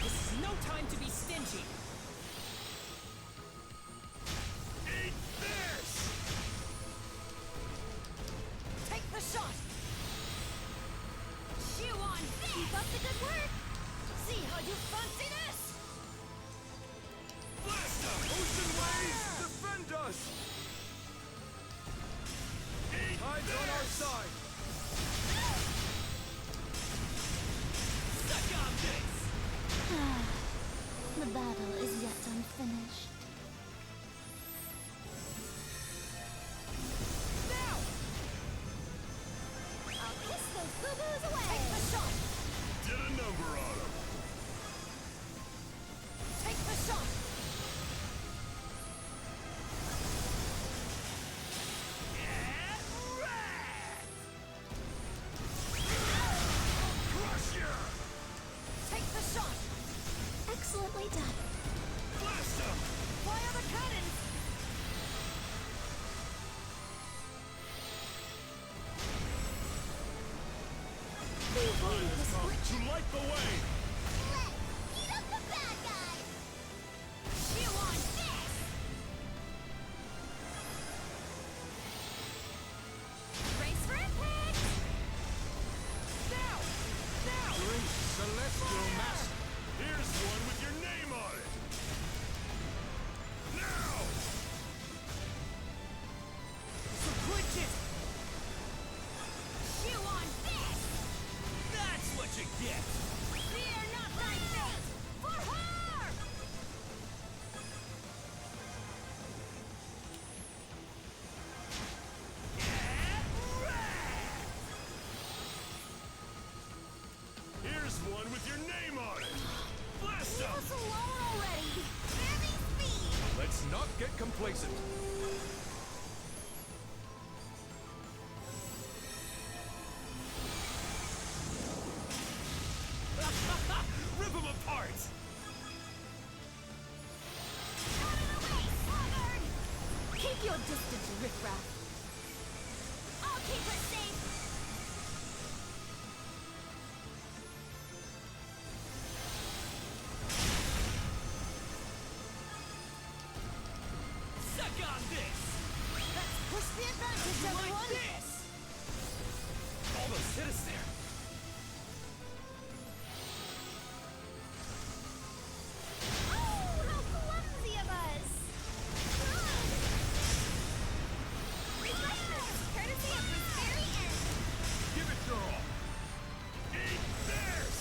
This is no time to be stingy. Eat this! the good work. See how you fancy this? Blast them! Ocean waves, defend us! Tide's on our side. Suck on this! The battle is yet unfinished. Now! I'll kiss those boo-boos away. Take the shot! Did a number on him. Take the shot! Crush ya! Take the shot! Excellently done. Blast him! Fire the cannons! Time has come to light the way! Let's eat up the bad guys. You want this? Brace for impact. Now! Now! Great celestial master. Here's one with your name on it! Now! So quit it! You want this? That's what you get! Fear not thy fate! For her! Here's one with your name on it! Blast Leave him! us alone already. Heavy speed. Let's not get complacent. Rip them apart! Out of the way, sluggard. Keep your distance, riffraff. I'll keep her safe. Suck on this! Let's push the advantage, Like everyone! this! Almost hit us there! Oh, how clumsy of us. Refreshments, courtesy of this very end. Give it your all! Eat this!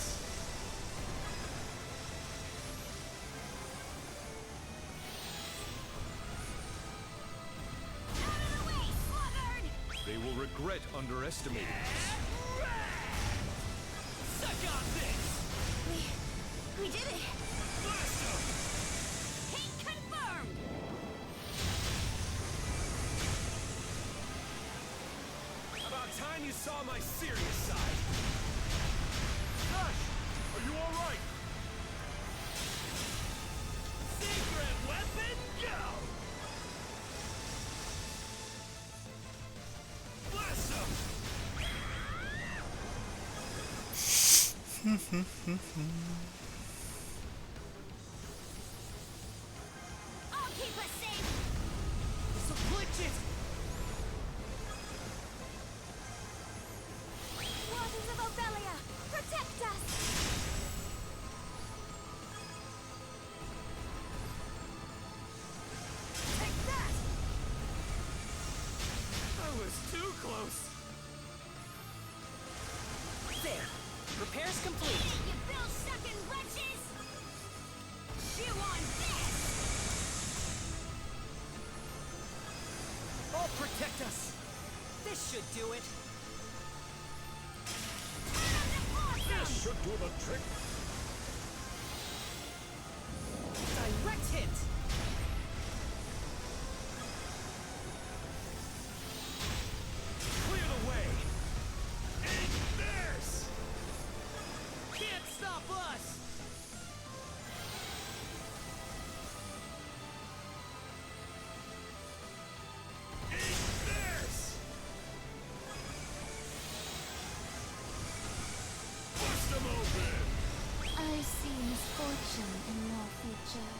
Out of the way, sluggard. They will regret underestimating us. Suck on this! We did it! Blast him! Hate confirmed! About time you saw my serious side! Ash! Are you alright? Secret weapon, go! Blast him! I'll keep us safe. So glitch it! Waters of Obelia, protect us. Take that! I was too close! There! Repairs complete! You bill-sucking wretches. You want this? I'll protect us! This should do it! This should do the trick! Direct hit! Clear the way! Eat this! Can't stop us! Eat this! Bust them open! I see misfortune in your future.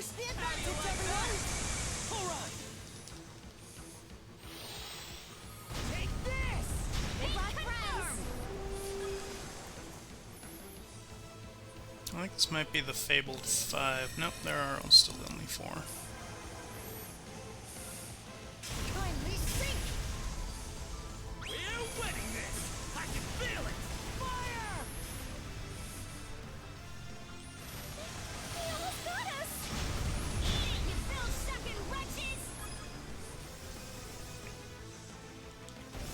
Push the advantage, everyone! Hurrah! Take this! Good luck, friends! I think this might be the fabled 5. Nope, there are still only 4. Kindly sink! We're winning this! I can feel it! Fire! He almost got us! Eat it, you bill-sucking wretches!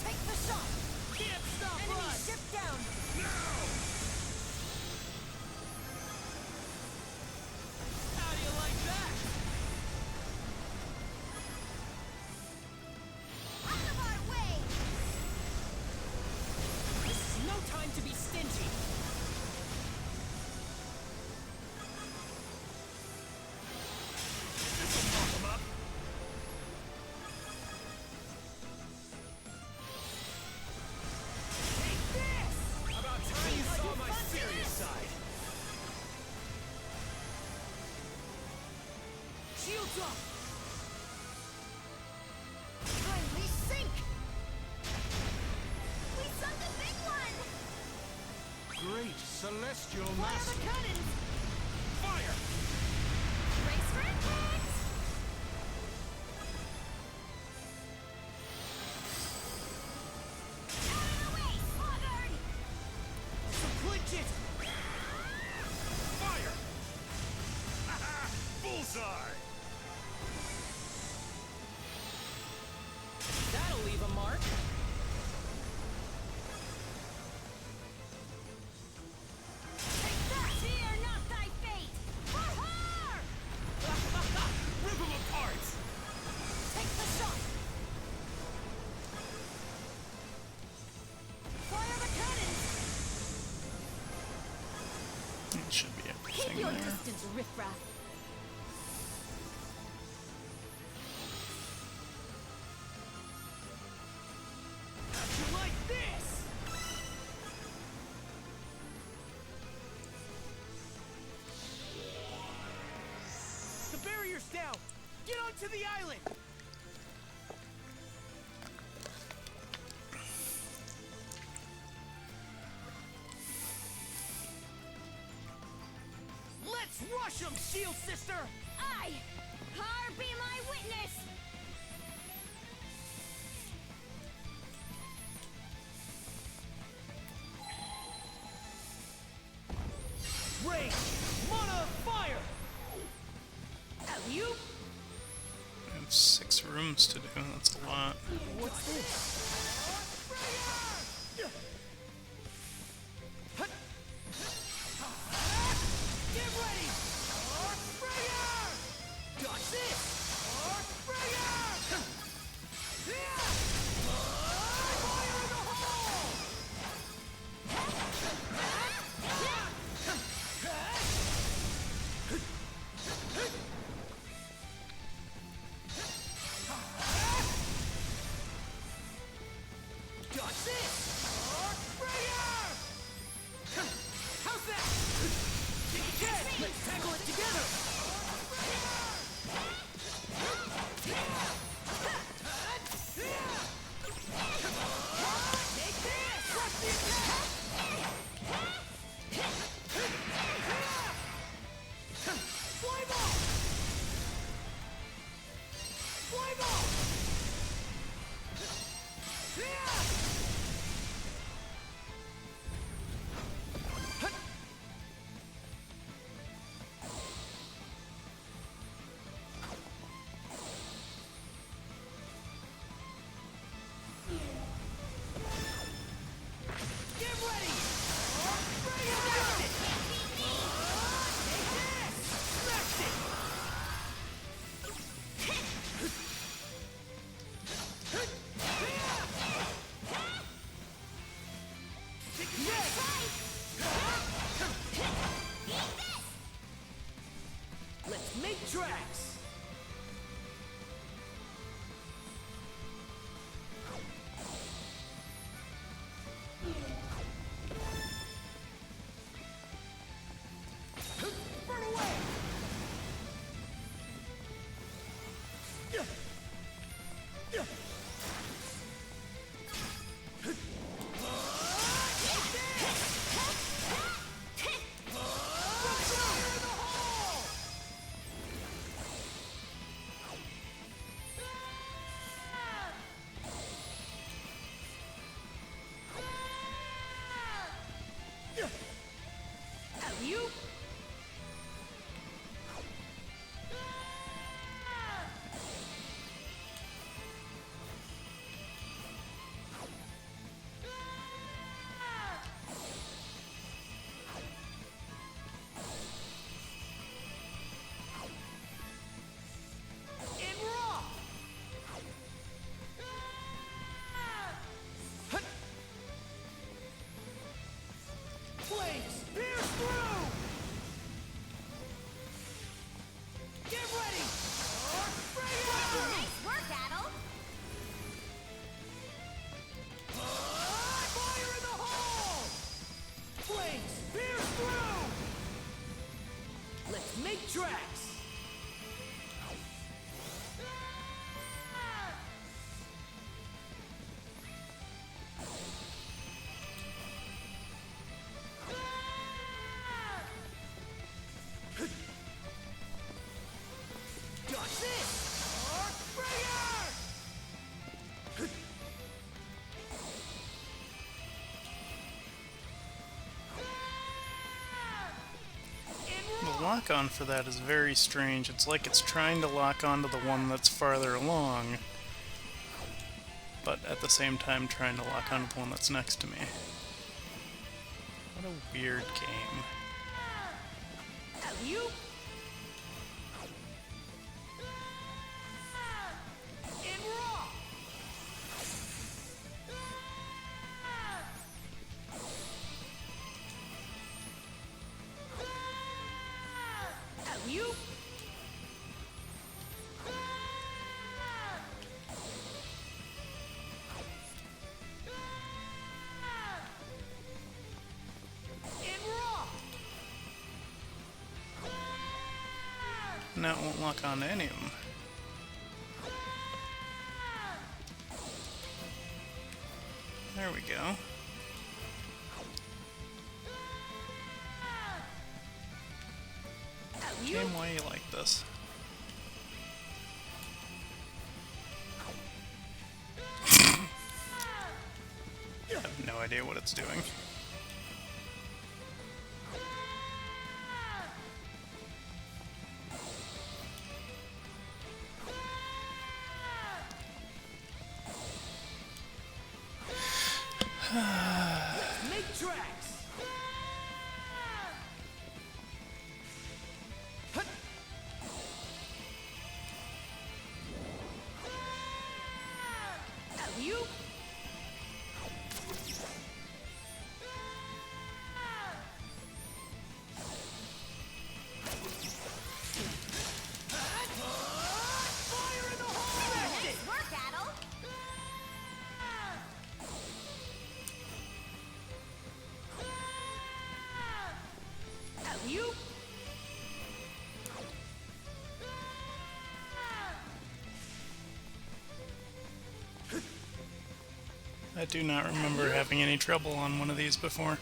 Take the shot! Can't stop Enemy us! ship down! How do you like that? Out of our way! This is no time to be stingy. Take this! About time you saw my serious side. Shields up! Kindly sink! We sunk a big one! Great celestial Fire master. the cannons! Fire! Race for impact! Out of the way, sluggard! So clinch it! Fire! Bullseye! That'll leave a mark. Take that! Fear not thy fate! For her! Rip them apart! Take the shot! Fire the cannons! It should be Keep everything your there. distance, riffraff! How'd you like this? The barrier's down! Get onto the island! Let's rush 'em, Shield Sister! Aye! Har be my witness! Rage! Mana fire! You? I have 6 rooms to do, that's a lot. What's this? Get ready! Arc Sprayer! Dodge this! Arc Sprayer! Fire in the hole! Dodge this! Arc Sprayer! How's that? Take it dead! Let's tackle it together! Take this! Crush the attack! Fly ball! Fly ball! lock-on for that is very strange. It's like it's trying to lock onto the one that's farther along, but at the same time trying to lock onto the one that's next to me. What a weird game. You. In raw. You. Now it won't lock on to any of them. There we go. Game, why you like this? I have no idea what it's doing. Make tracks. You. You. I do not remember having any trouble on one of these before.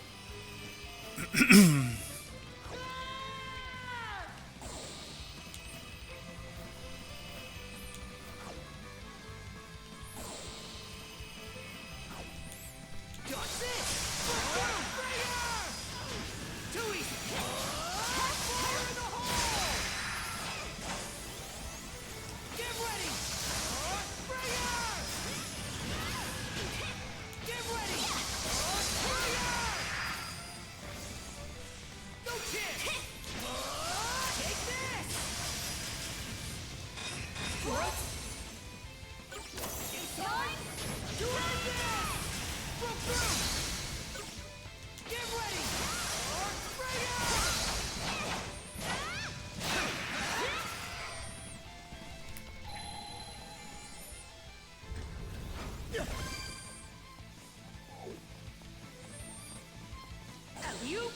You.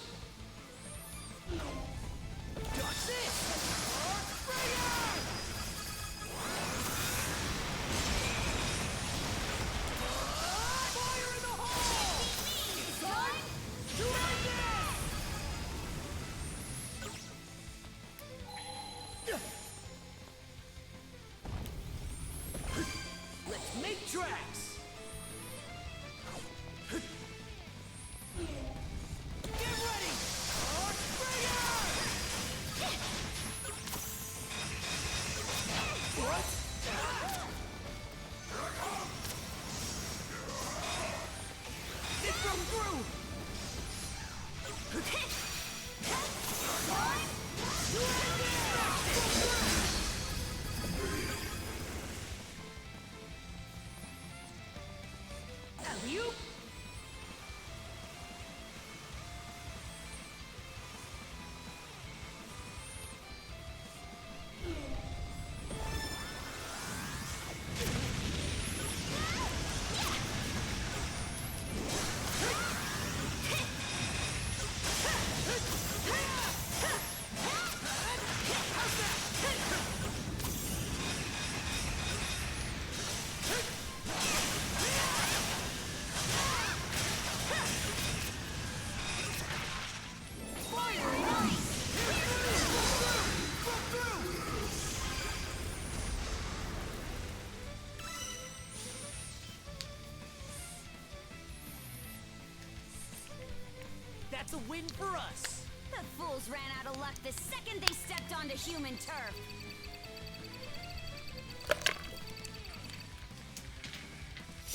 Let's make tracks. You. That's a win for us. The fools ran out of luck the second they stepped onto human turf.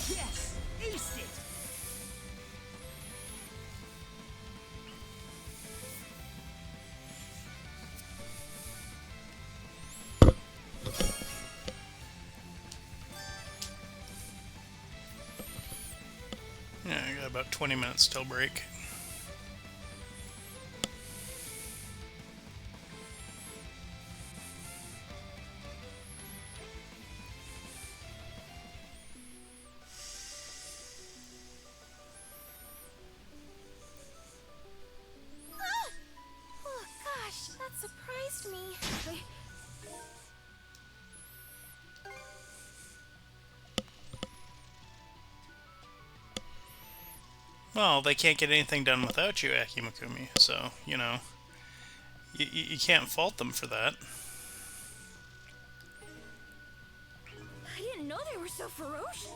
Yes! Aced it! Yeah, I got about 20 minutes till break. Oh gosh, that surprised me. Well, they can't get anything done without you, Akimakumi, so, you know, you can't fault them for that. I didn't know they were so ferocious.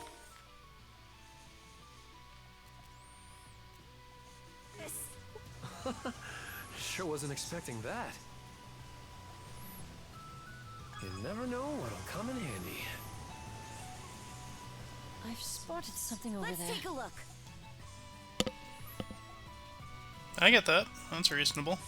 Sure wasn't expecting that. You never know what'll come in handy. I've spotted something over there. Let's take a look. I get that. That's reasonable.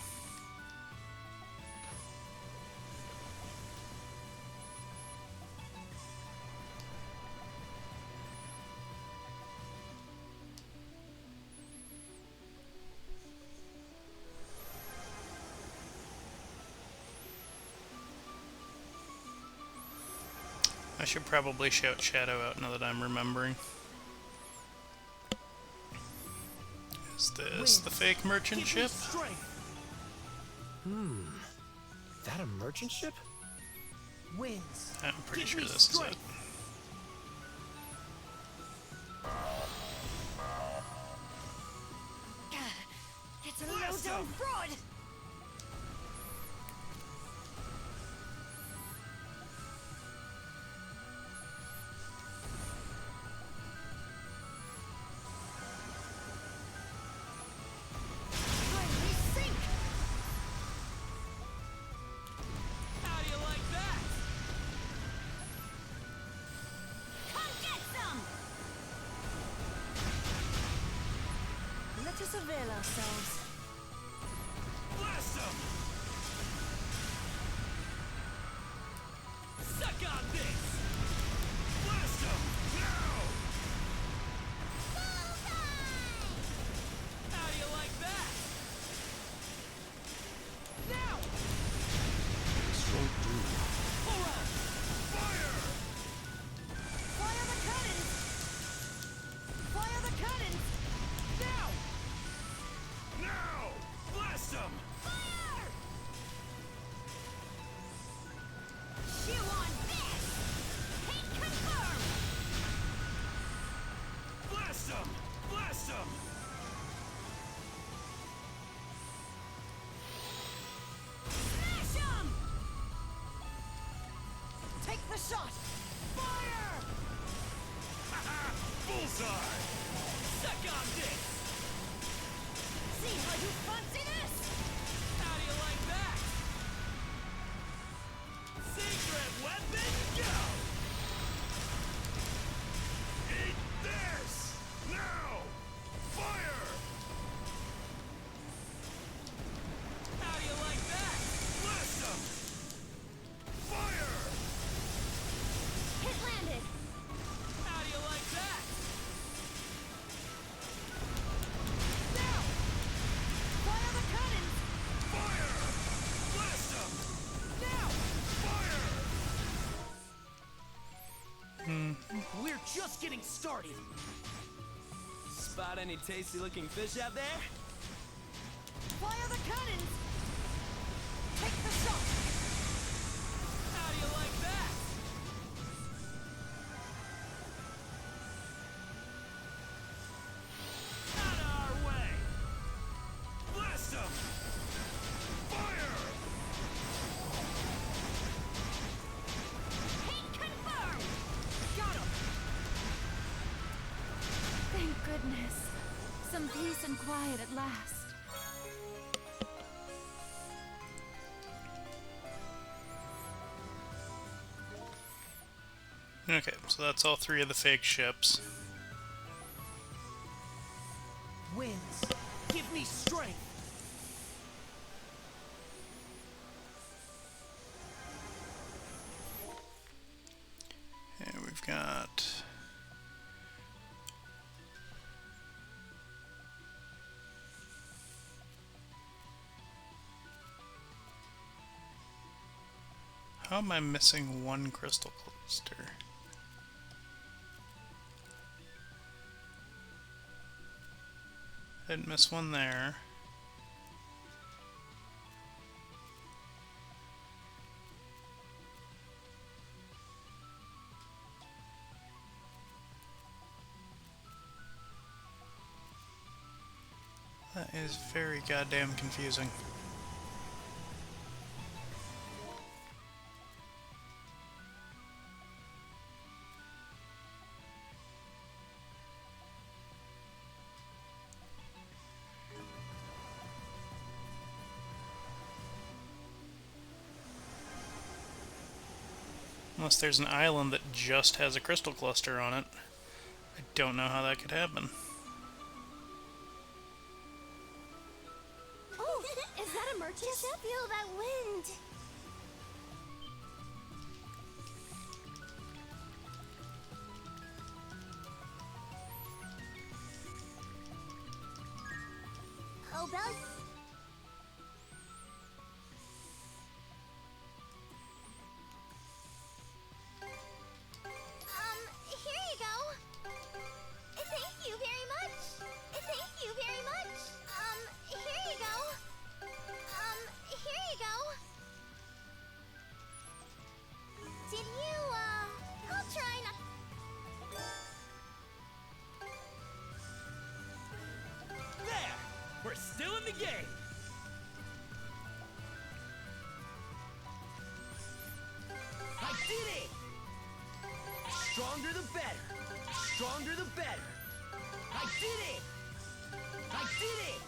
I should probably shout Shadow out now that I'm remembering. Is this the fake merchant ship? That a merchant ship? Wins. I'm pretty sure this is it. It's a low-down fraud! How do you like that? Come get some! Let us avail ourselves. Blast him! Suck on this! Blast him! Now! How do you like that? Now! Hurrah! Fire! Fire the cannons! Fire the cannons! Now! Now! Blast him! Fire! Chew on this! Hate confirmed! Blast him! Blast him! Smash 'em! Take the shot! Fire! Bullseye! Suck on this! See how you fancy this? How do you like that? Secret weapon, go! Eat this! Now! Fire! How do you like that? Blast him! Fire! Hit landed! How do you like that? Now! Fire the cannons! Fire! Blast him! Now! Fire! We're just getting started. Spot any tasty looking fish out there? Fire the cannons! Take the shot! How do you like that? Out of our way! Blast him! Fire! Hate confirmed! Got him! Thank goodness. Some peace and quiet at last. Okay, so that's all 3 of the fake ships. Winds, give me strength. And we've got... How am I missing 1 crystal cluster? Didn't miss 1 there. That is very goddamn confusing. Unless there's an island that just has a crystal cluster on it. I don't know how that could happen. Oh, is that a merchant ship? Feel that wind. Oh, Belly. Here you go. Thank you very much. Thank you very much. Here you go. Here you go. Did you, I'll try not... There! We're still in the game! I did it! Stronger the better! Stronger the better! I did it! I did it!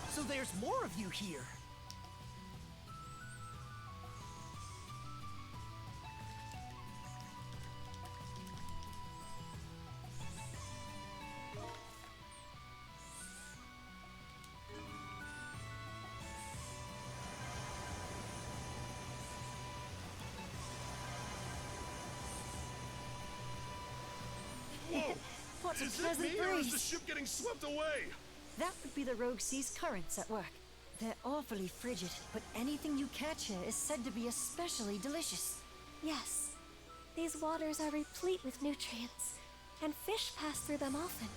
So there's more of you here. What a Is it pleasant me, or is the breeze. ship getting swept away? That would be the rogue sea's currents at work. They're awfully frigid, but anything you catch here is said to be especially delicious. Yes, these waters are replete with nutrients, and fish pass through them often.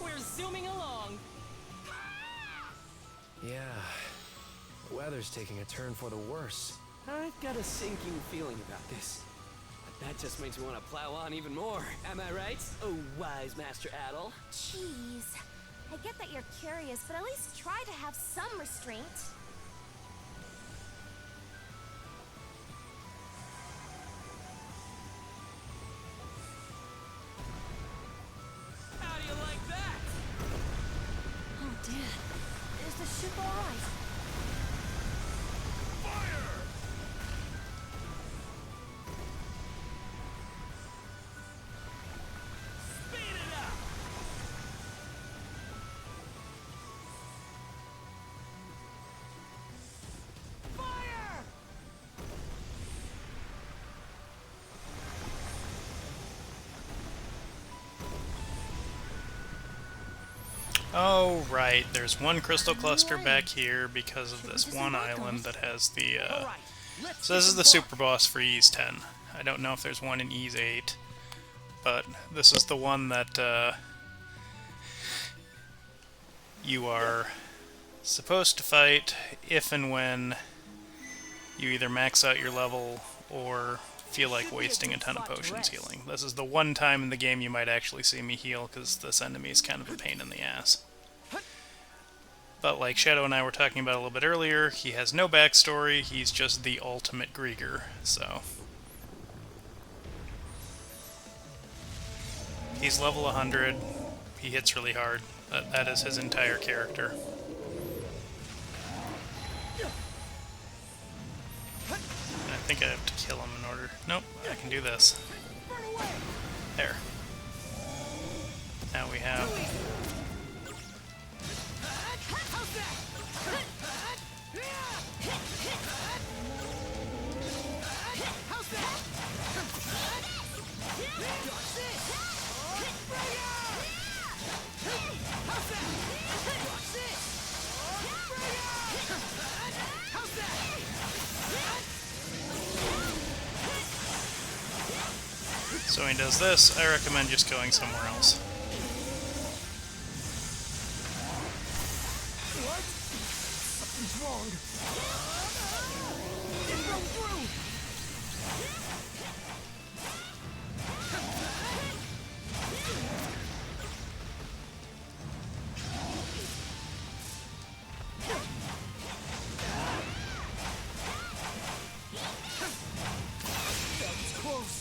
We're zooming along. Yeah, the weather's taking a turn for the worse. I've got a sinking feeling about this. But that just makes me want to plow on even more. Am I right? Oh, wise Master Adel. Jeez. I get that you're curious, but at least try to have some restraint. How do you like that? Oh dear. Is the ship alright? Fire! Speed it up! Fire! Oh, right. There's 1 crystal cluster back here because of this one island that has the, All right, So this is the super boss for Ys 10. I don't know if there's one in Ys 8, but this is the one that you are supposed to fight if and when you either max out your level or feel like wasting a ton of potions healing. This is the one time in the game you might actually see me heal, because this enemy is kind of a pain in the ass. But like Shadow and I were talking about a little bit earlier, he has no backstory, he's just the ultimate Grieger, so... He's level 100, he hits really hard, that is his entire character. I think I have to kill him in order... Nope, I can do this. There. Now we have... So when he does this, I recommend just going somewhere else. What? Something's wrong. Didn't go through. That was close.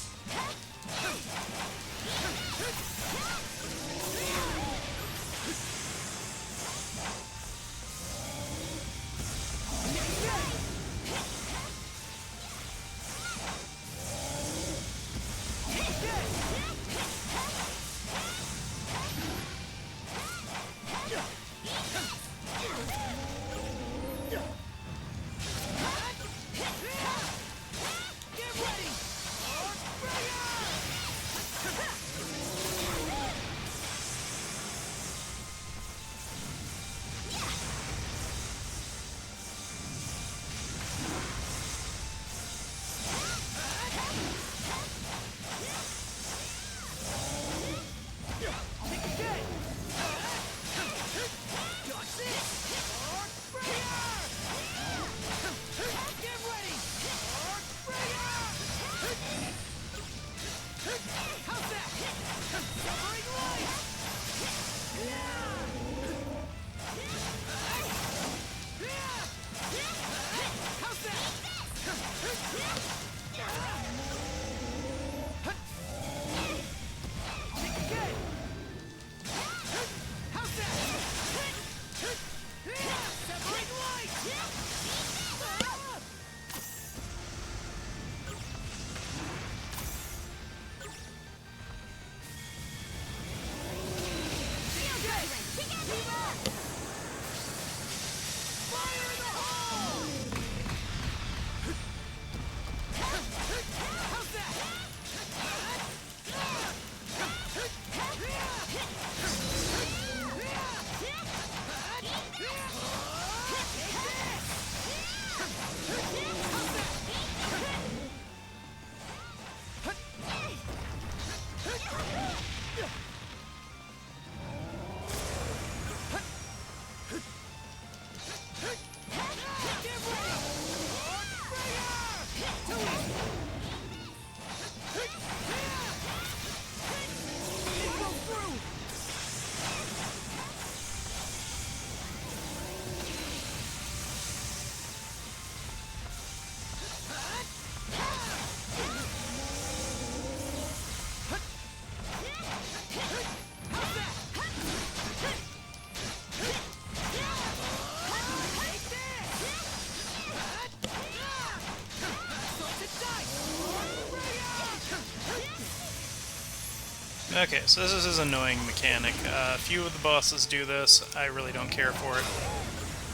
Okay, so this is his annoying mechanic. A few of the bosses do this. I really don't care for it.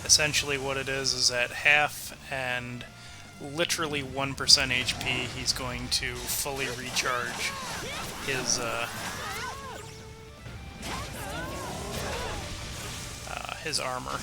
Essentially what it is at half and literally 1% HP, he's going to fully recharge his armor.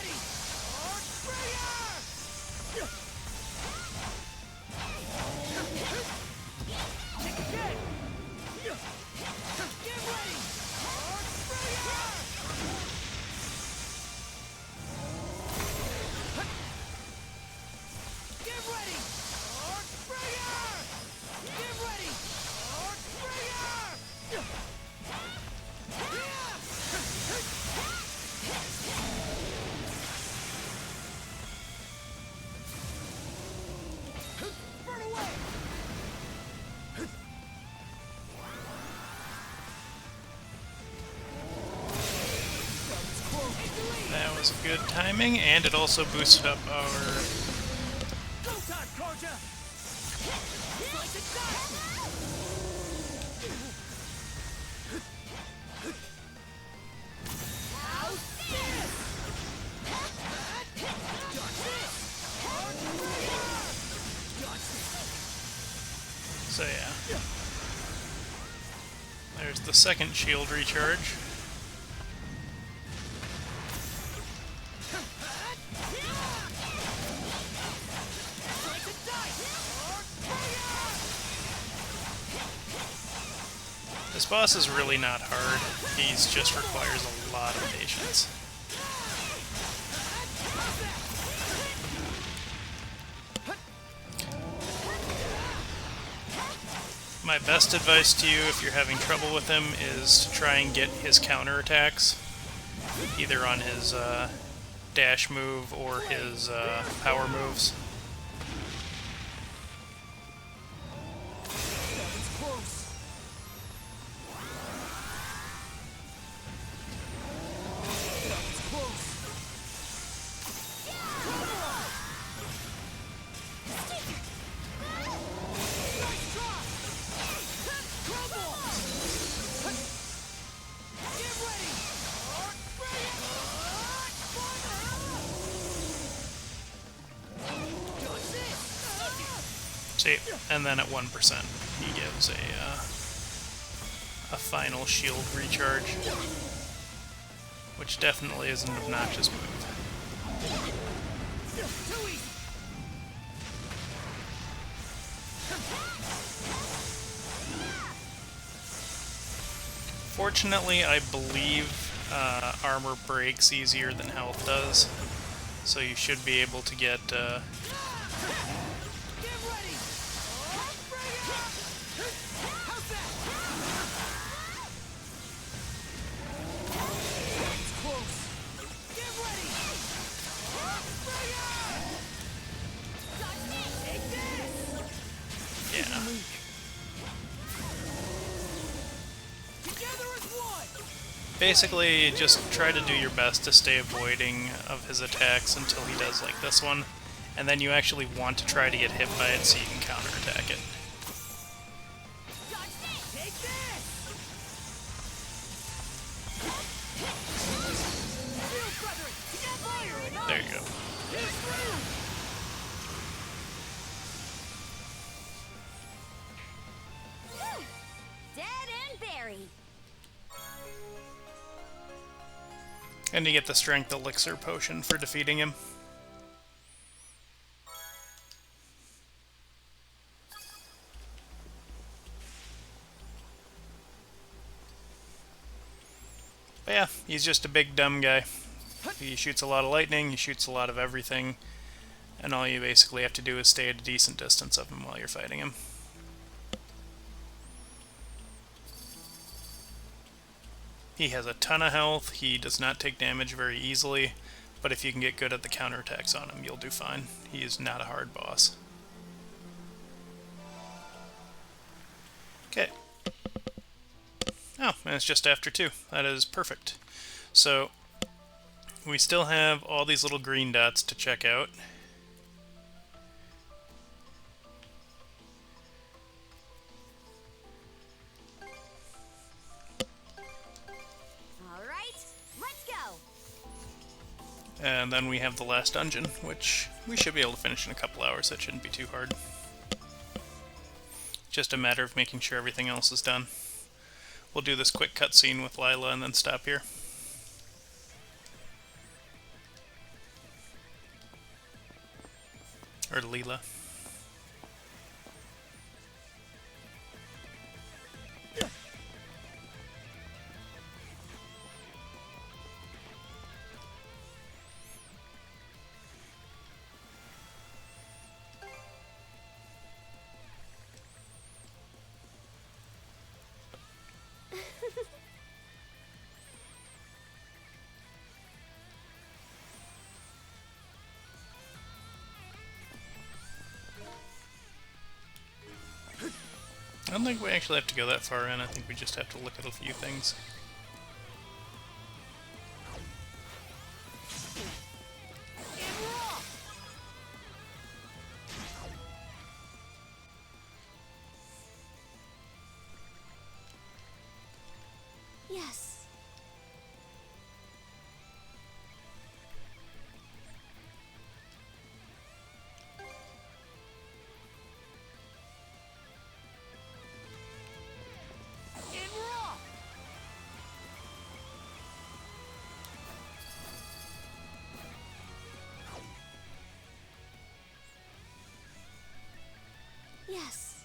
ready! Arc Sprayer! Kick again! Get ready! Arc Sprayer! Get ready! Arc Sprayer! Get ready! Arc Sprayer! Burn away! That was good timing, and it also boosted up our... Go time, Karja! Slice and dice! How's this? Dodge this! Dodge this! So yeah. There's the second shield recharge. Slice and dice! This boss is really not hard. He just requires a lot of patience. My best advice to you if you're having trouble with him is to try and get his counterattacks, either on his dash move or his power moves. That was close! That was close! Nice drop! Crumble! Get ready! Arc Sprayer! Dodge this! See, and then at 1%, he gives a final shield recharge, which definitely is an obnoxious move. Too easy! Fortunately, I believe armor breaks easier than health does, so you should be able to get... Get ready! Arc Sprayer! How's that? That's close! Get ready! Arc Sprayer! Take this! yeah. Together as one! Basically, just try to do your best to stay avoiding of his attacks until he does like this one, and then you actually want to try to get hit by it so you can counterattack it. Take this! Shield Brethren, together! There you go. Here's through! Dead and buried. And you get the strength elixir potion for defeating him. But yeah, he's just a big dumb guy. He shoots a lot of lightning, he shoots a lot of everything, and all you basically have to do is stay at a decent distance of him while you're fighting him. He has a ton of health, he does not take damage very easily, but if you can get good at the counterattacks on him, you'll do fine. He is not a hard boss. Okay. Oh, and it's just after 2. That is perfect. So, we still have all these little green dots to check out. And then we have the last dungeon, which we should be able to finish in a couple hours. That shouldn't be too hard. Just a matter of making sure everything else is done. We'll do this quick cutscene with Lila and then stop here. Or Leela. I don't think we actually have to go that far in. I think we just have to look at a few things. Yes. Yes.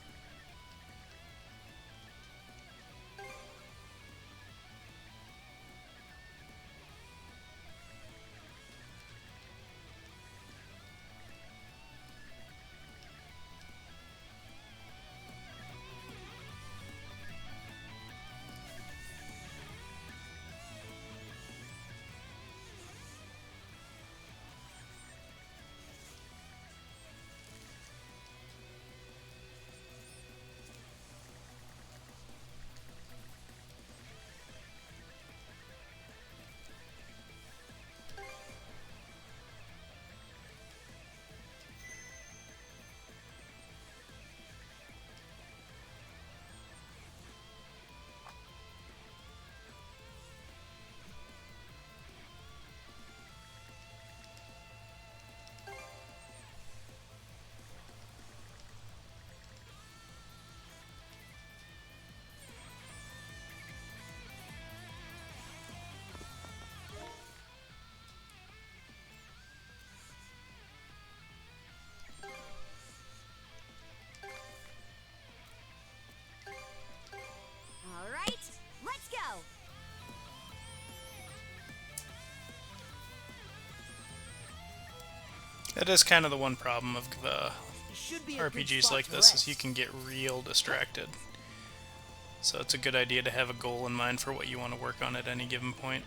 All right, let's go. That is kind of the one problem of the Should be a good RPGs spot like to this, is rest. you can get real distracted. So it's a good idea to have a goal in mind for what you want to work on at any given point.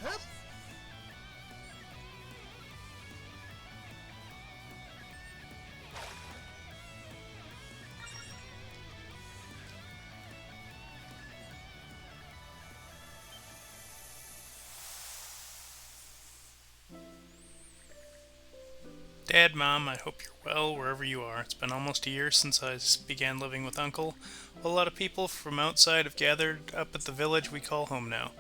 Hup. Dad, Mom, I hope you're well wherever you are. It's been almost a year since I began living with Uncle. A lot of people from outside have gathered up at the village we call home now.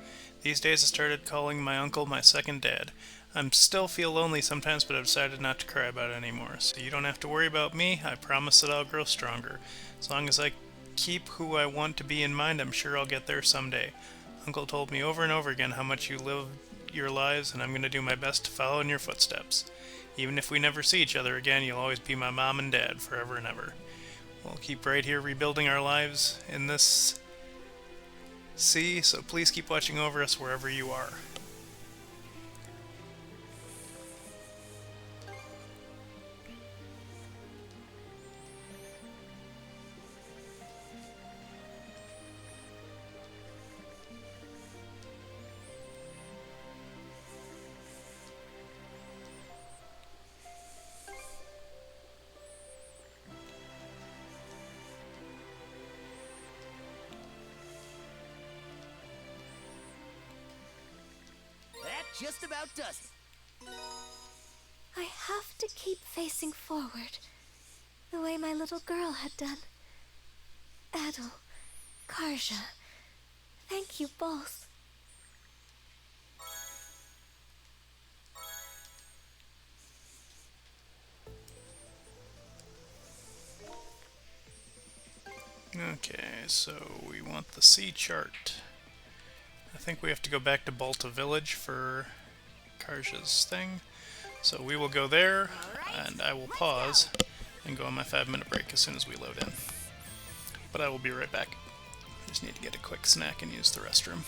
These days I started calling my uncle my second dad. I still feel lonely sometimes, but I've decided not to cry about it anymore. So you don't have to worry about me. I promise that I'll grow stronger. As long as I keep who I want to be in mind, I'm sure I'll get there someday. Uncle told me over and over again how much you live your lives, and I'm going to do my best to follow in your footsteps. Even if we never see each other again, you'll always be my mom and dad forever and ever. We'll keep right here rebuilding our lives in this sea, so please keep watching over us wherever you are. That just about does it. I have to keep facing forward, the way my little girl had done. Adel, Karja, thank you both. Okay, so we want the sea chart. I think we have to go back to Balta Village for Karja's thing. So we will go there, and I will pause and go on my 5-minute break as soon as we load in. But I will be right back. I just need to get a quick snack and use the restroom.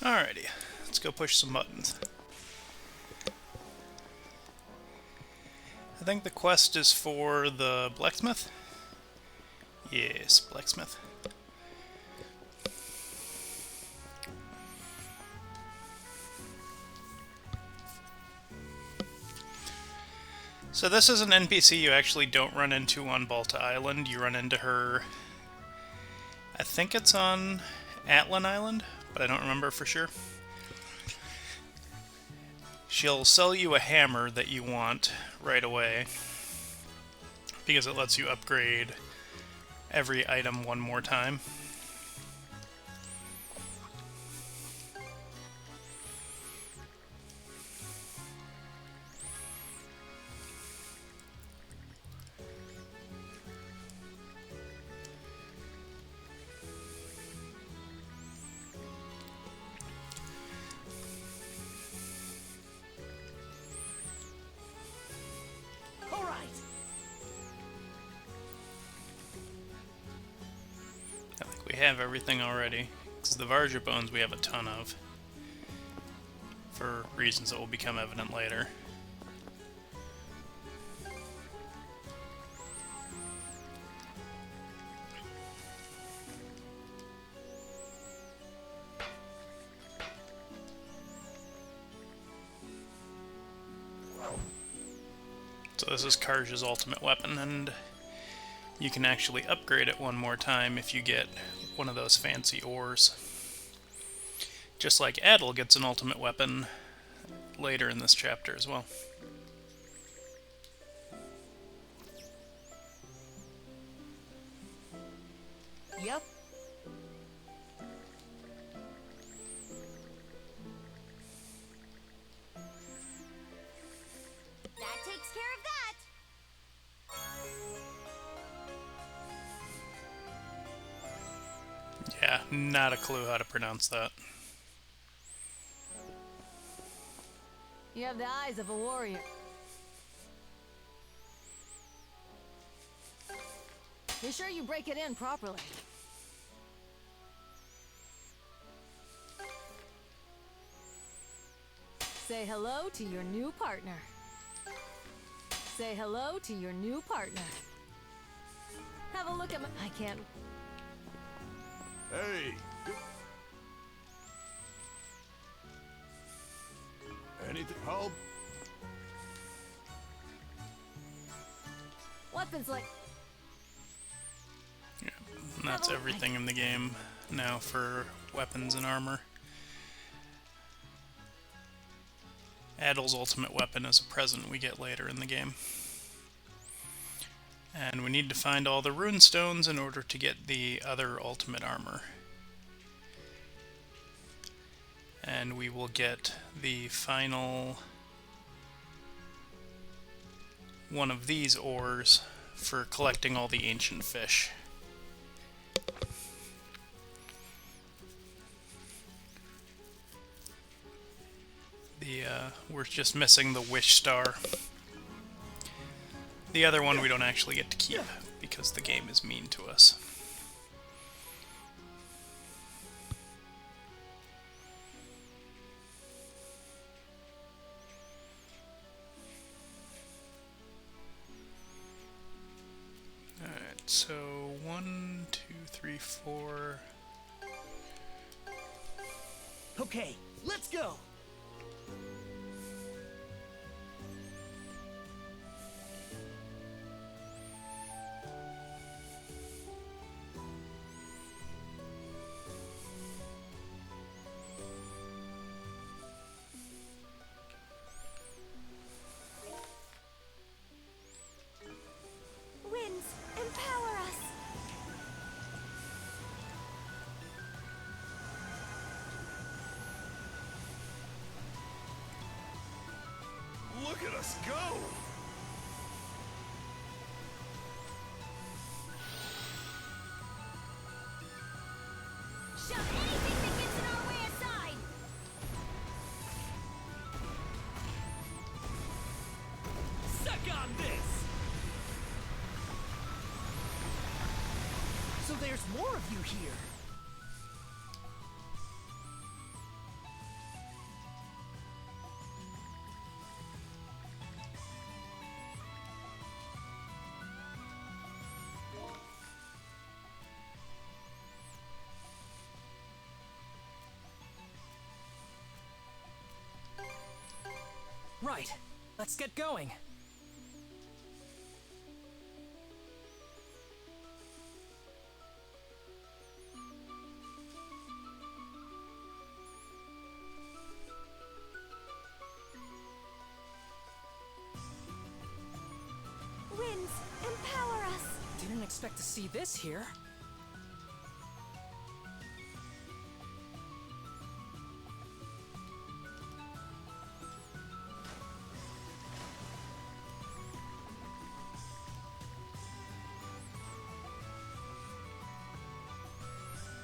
Alrighty, let's go push some buttons. I think the quest is for the blacksmith? Yes, blacksmith. So this is an NPC you actually don't run into on Balta Island. You run into her... I think it's on Atlan Island, but I don't remember for sure. She'll sell you a hammer that you want right away, because it lets you upgrade every item one more time. All right. I think we have everything already, because the Varja bones we have a ton of, for reasons that will become evident later. So this is Karja's ultimate weapon, and you can actually upgrade it one more time if you get one of those fancy ores. Just like Adel gets an ultimate weapon later in this chapter as well. Yep. That takes care of that. Yeah, not a clue how to pronounce that. You have the eyes of a warrior. Be sure you break it in properly. Say hello to your new partner. Say hello to your new partner. Have a look at my... I can't... Hey! Anything help? Weapons like... Yeah, and that's everything in the game now for weapons and armor. Adel's ultimate weapon is a present we get later in the game. And we need to find all the rune stones in order to get the other ultimate armor. And we will get the final one of these ores for collecting all the ancient fish. We're just missing the wish star. The other one we don't actually get to keep because the game is mean to us. Alright, so 1, 2, 3, 4. Okay, let's go. Winds, empower us. Look at us go! Shove anything that gets in our way aside. Suck on this. So there's more of you here. Right. Let's get going. Winds, empower us! Didn't expect to see this here.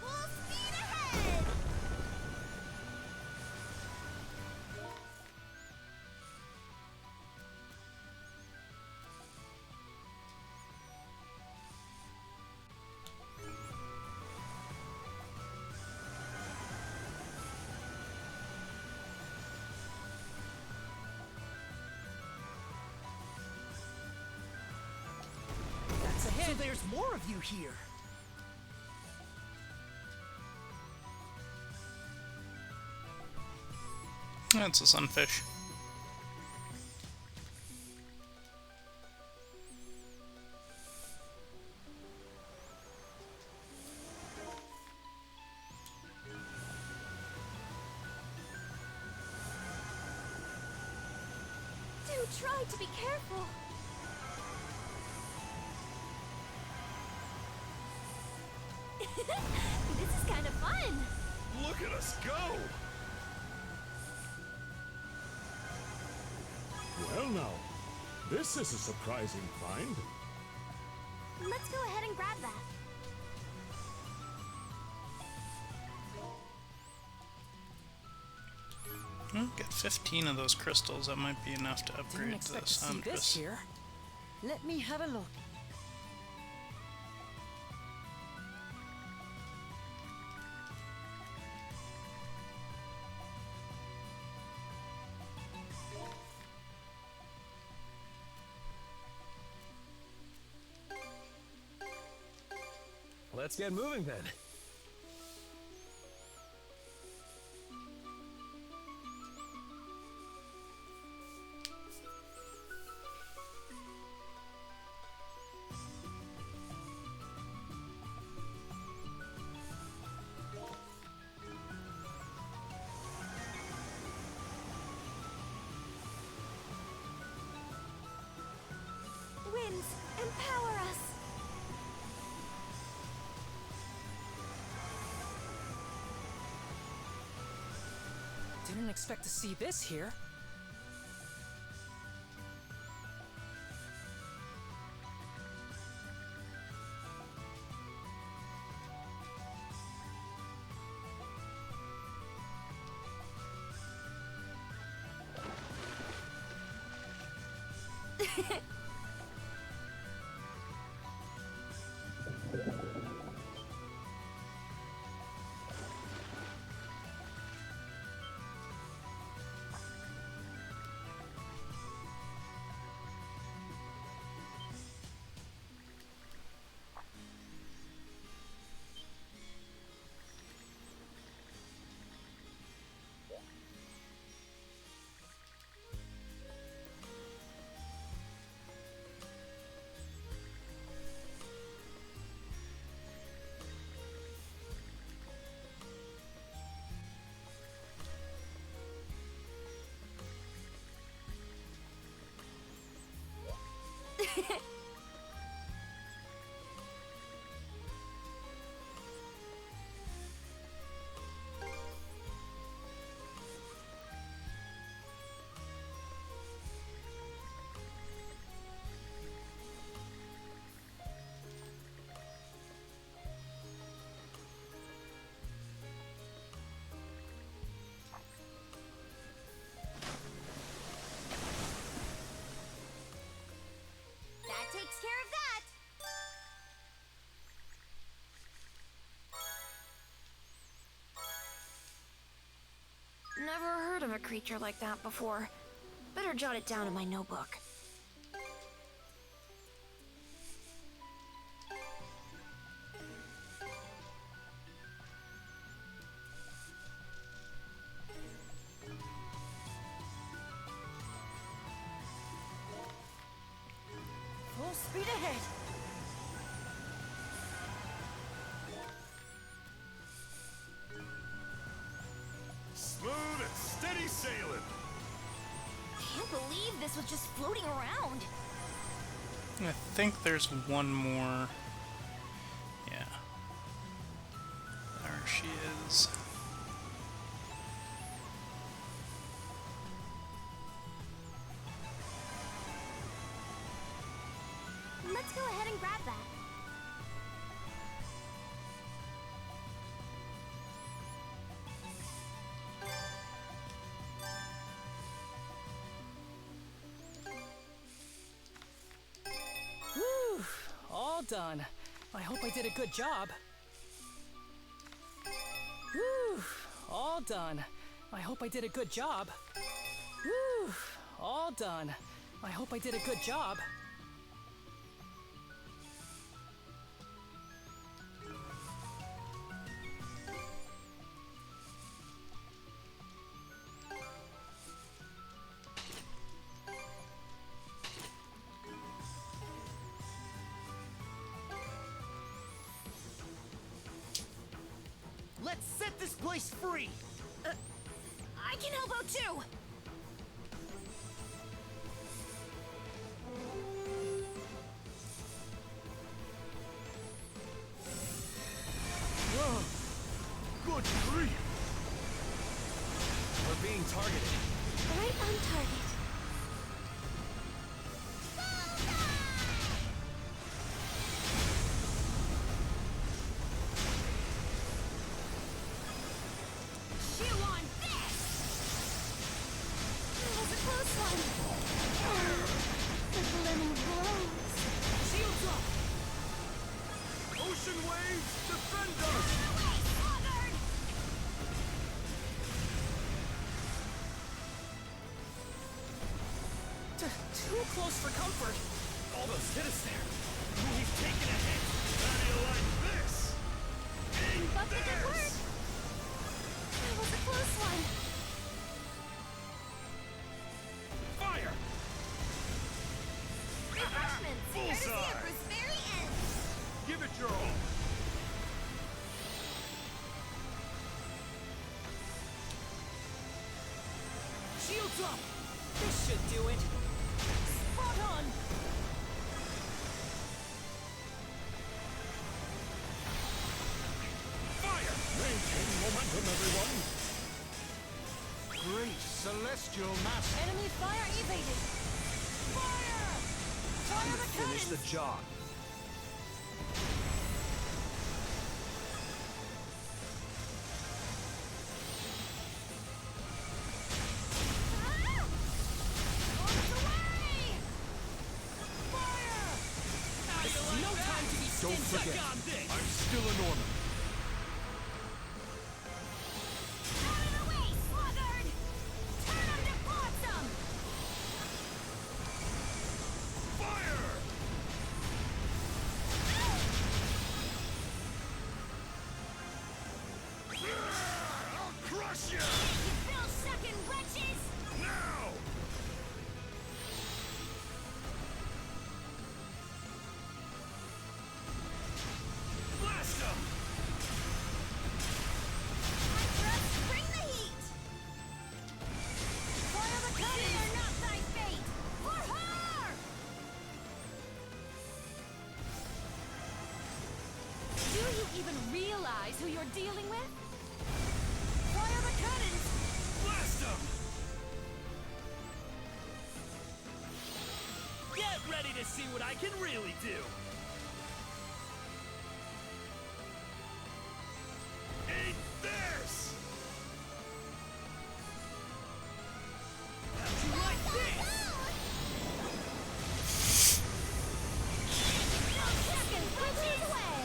Full speed ahead! That's a So hit. there's more of you here. That's a sunfish. Do try to be careful. This is kind of fun. Look at us go! Well now, this is a surprising find. Let's go ahead and grab that. Get 15 of those crystals. That might be enough to Didn't upgrade the expect to see sound this here. Let me have a look. Let's get moving then. Winds, empower us. Didn't expect to see this here. That takes care of that. Never heard of a creature like that before. Better jot it down in my notebook. Full speed ahead. Smooth and steady sailing. Can't believe this was just floating around. I think there's one more. Yeah. There she is. Let's go ahead and grab that. Whew, all done. I hope I did a good job. Whew, all done. I hope I did a good job. Whew, all done. I hope I did a good job. Let's set this place free! I can help out too! Whoa! Good grief! We're being targeted. Right on target. Chew on this! That was a close one. The glimmer glows. Shields up! Ocean waves, defend us! Too close for comfort. Almost hit us there. We've taken a hit. How do you like this? But it did work. That was a close one. Fire! Refreshments, courtesy of Gooseberry Inn. Give it your all. Shields up! This should do it. Spot on! Fire! Maintain momentum, everyone. Great celestial mass. Enemy fire evaded. Fire! Fire the Finish cannons! the job. No time to be Don't stingy. forget, on this. I'm still a Norman. Out of the way, sluggard! Turn 'em to flotsam! Fire! I'll crush you! You feel sucking wretches! Now! Blast them! Hydras, bring the heat! Fire the They cannons! are not thy fate! For her! Do you even realize who you're dealing with? Fire the cannons! Blast them! Get ready to see what I can really do! Eat this! How'd you like this? No seconds, witches! Away!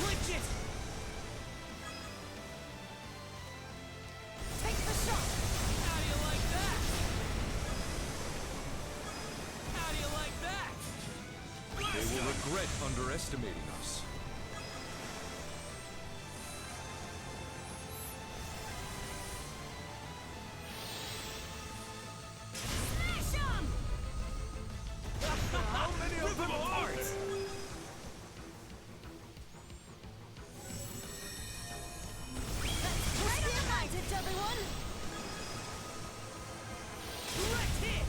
Clinch it! Take the shot! How do you like that? How do you like that? They will regret underestimating us. Smash 'em! How many of them are there? Right on advantage, everyone! Direct hit!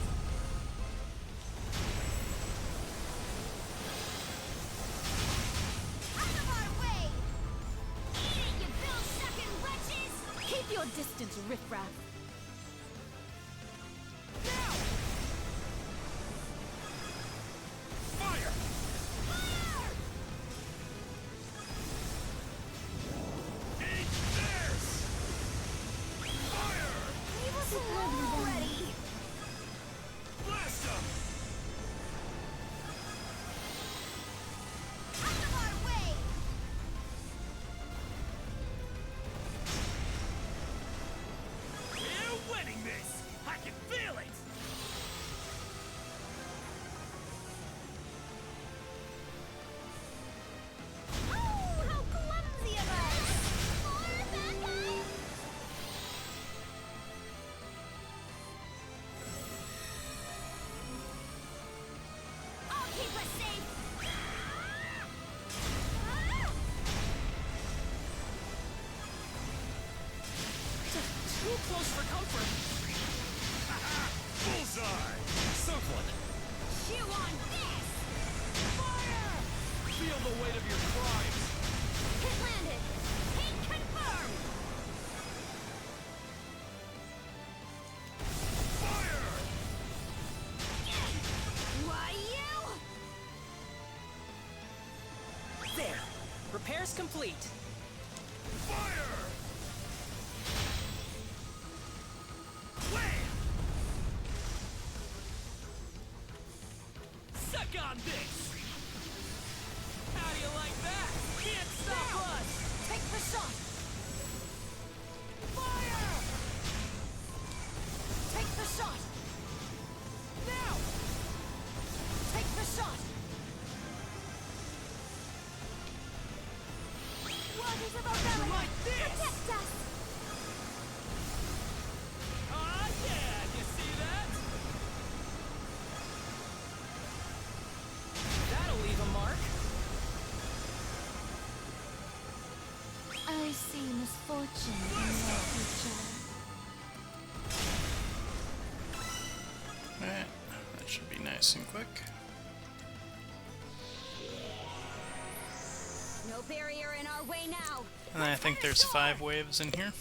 your distance, riffraff. Fire! Eat this! Fire! Leave us alone already! Blast him! Out of our way! We're winning this! I can feel it! Oh, how clumsy of us! More bad guys! I'll keep us safe! Too close for comfort. Bullseye! Someone. Chew on this! Feel the weight of your crimes. Hit landed! Hit confirmed! Fire! Why you? There. Repairs complete. Fire! Wham! Suck on this! How do you like that? Can't stop us! Take the shot! Fire! Take the shot! Now! Take the shot! Waters of Obelia! Like this! Protect us! Ah, yeah! You see that? That'll leave a mark. I see misfortune in your future. Alright, that should be nice and quick. No barrier in our way now. And then I think there's 5 waves in here.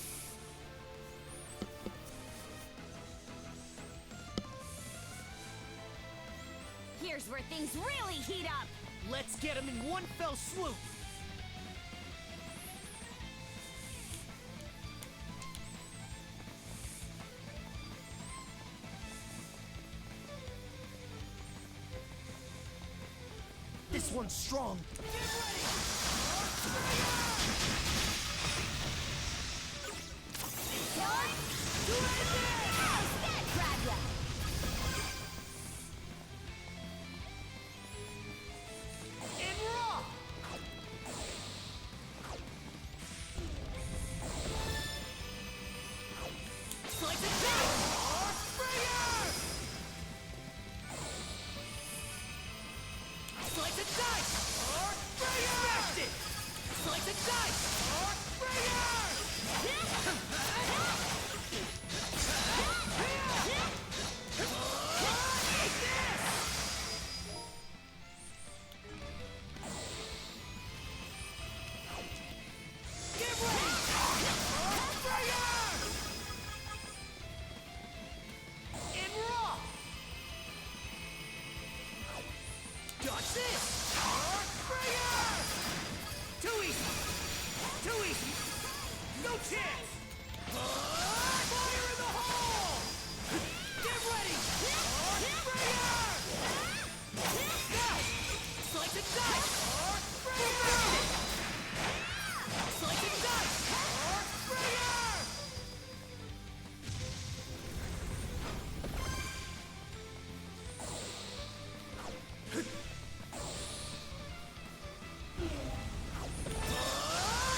Here's where things really heat up. Let's get him in one fell swoop! This one's strong. Dodge this! Too easy! Too easy! No chance! Fire in the hole! Get ready! Now! Slice and dice! Slice and dice!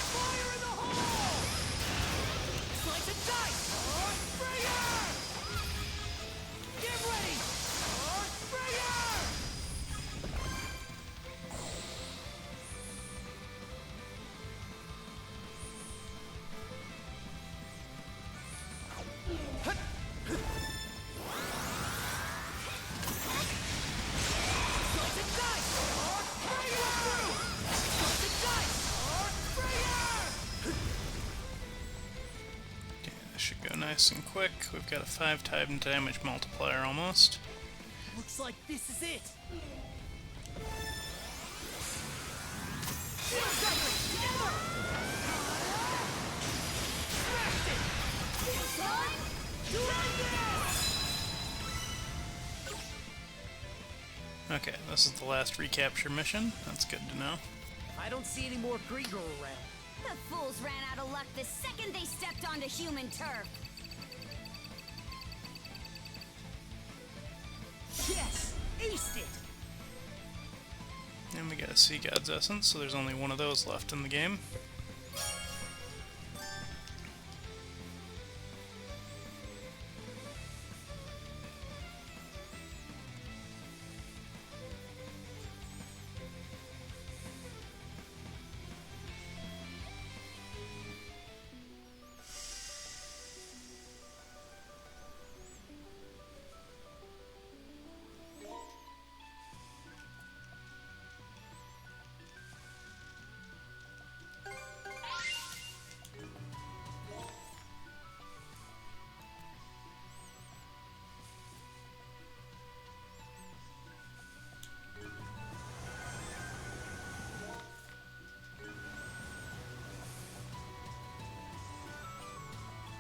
Fire in the hole! Slice and dice! nice and quick. We've got a 5-time damage multiplier almost. Looks like this is it. Okay, this is the last recapture mission. That's good to know. I don't see any more Grigor around. The fools ran out of luck the second they stepped onto human turf. Yes! Aced it! And we got a Sea God's Essence, so there's only one of those left in the game.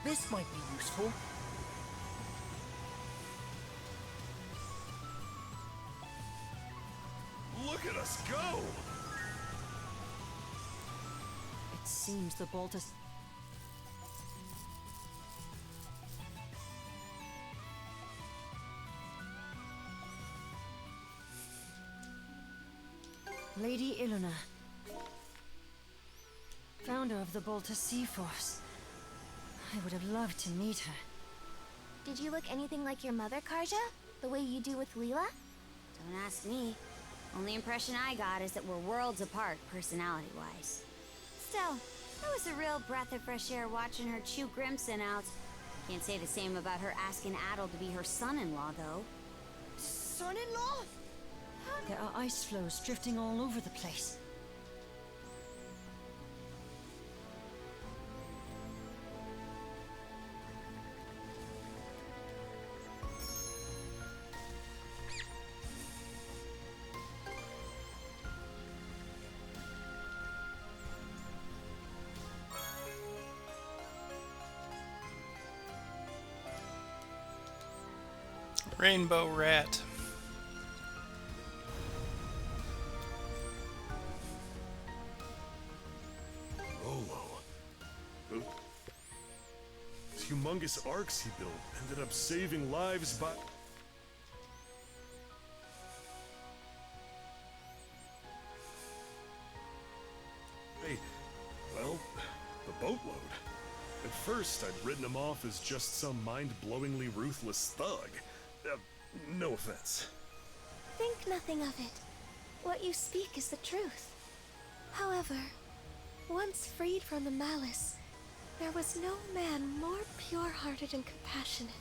This might be useful. Look at us go! It seems the bolt is... Lady Iluna, founder of the Bolta Sea Force. I would have loved to meet her. Did you look anything like your mother, Karja? The way you do with Leela? Don't ask me. Only impression I got is that we're worlds apart, personality-wise. Still, it was a real breath of fresh air watching her chew Grimson out. Can't say the same about her asking Adel to be her son-in-law, though. Son-in-law? There are ice floes drifting all over the place. Rainbow Rat. Those humongous arcs he built ended up saving lives by... Hey, well, the boatload. At first, I'd written him off as just some mind-blowingly ruthless thug. No offense. Think nothing of it. What you speak is the truth. However, once freed from the malice, there was no man more pure-hearted and compassionate.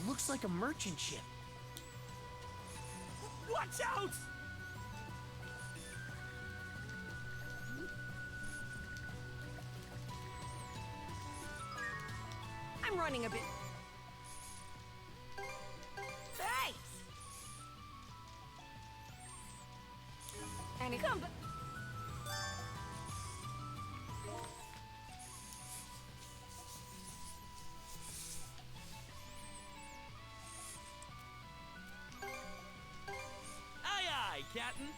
Looks like a merchant ship. Watch out! I'm running a bit. Thanks! And come back. Captain.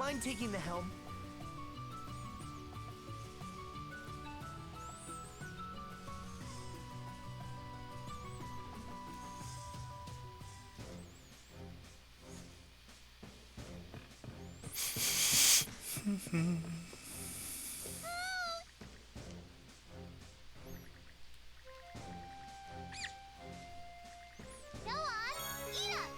mind taking the helm? Go on, eat up!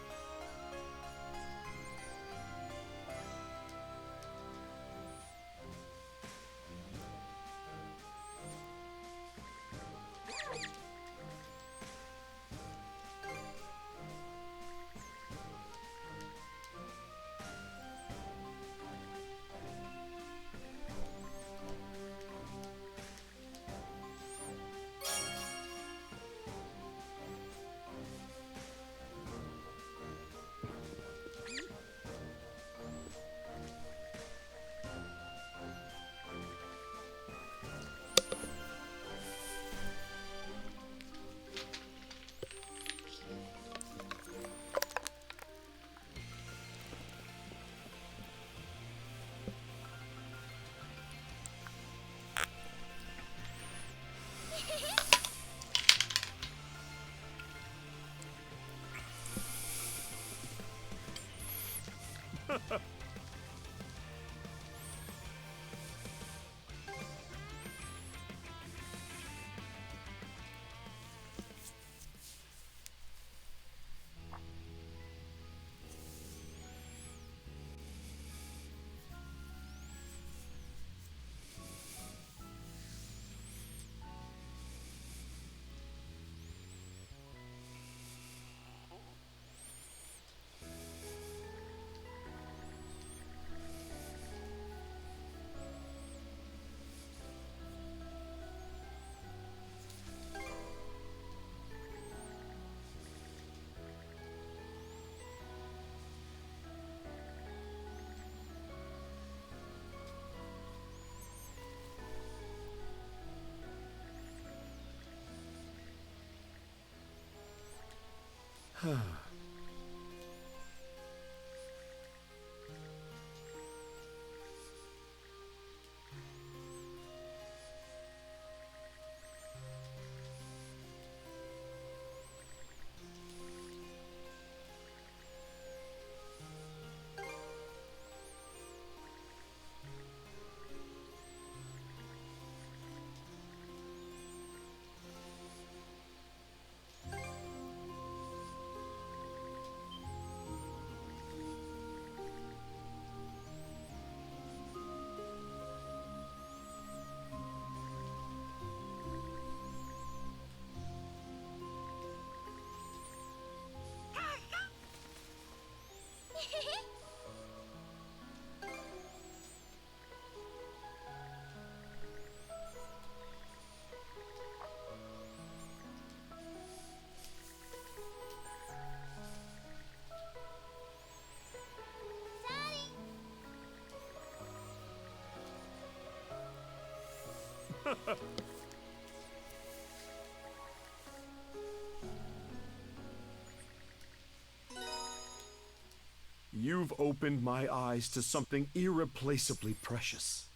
You've opened my eyes to something irreplaceably precious.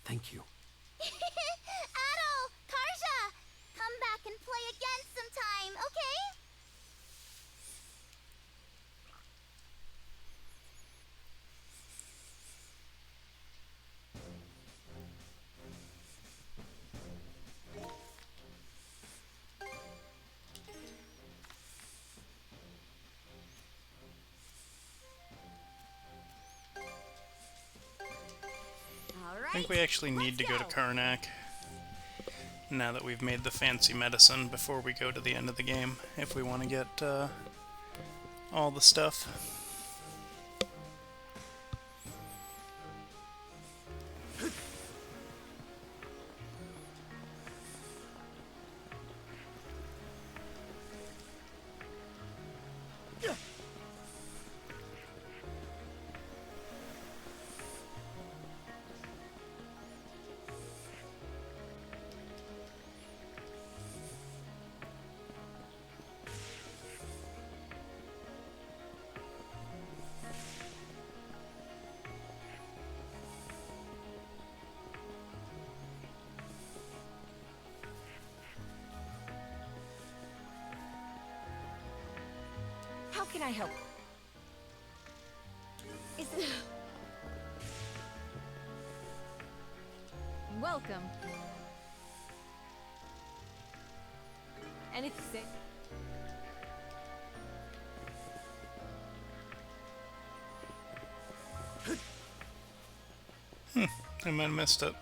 Thank you. Adol! Karja! Come back and play again sometime, okay? I think we actually need to go to Karnak now that we've made the fancy medicine before we go to the end of the game, if we want to get all the stuff. can I help? Is it... Welcome. Anything? I might have messed up.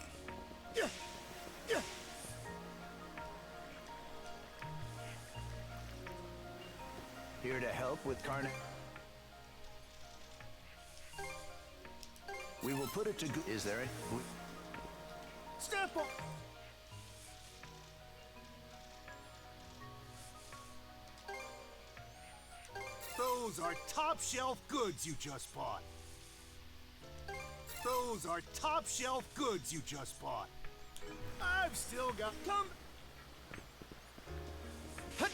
Here to help with carnage. We will put it to good. Is there a... Step up! Those are top shelf goods you just bought. Those are top shelf goods you just bought. I've still got... Come... Hut.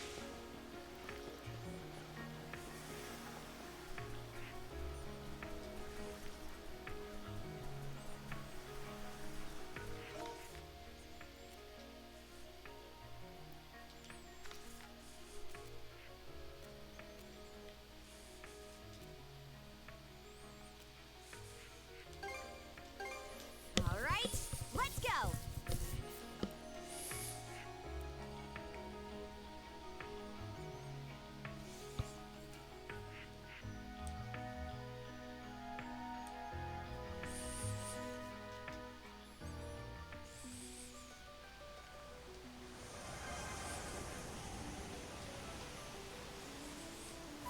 All right, let's go.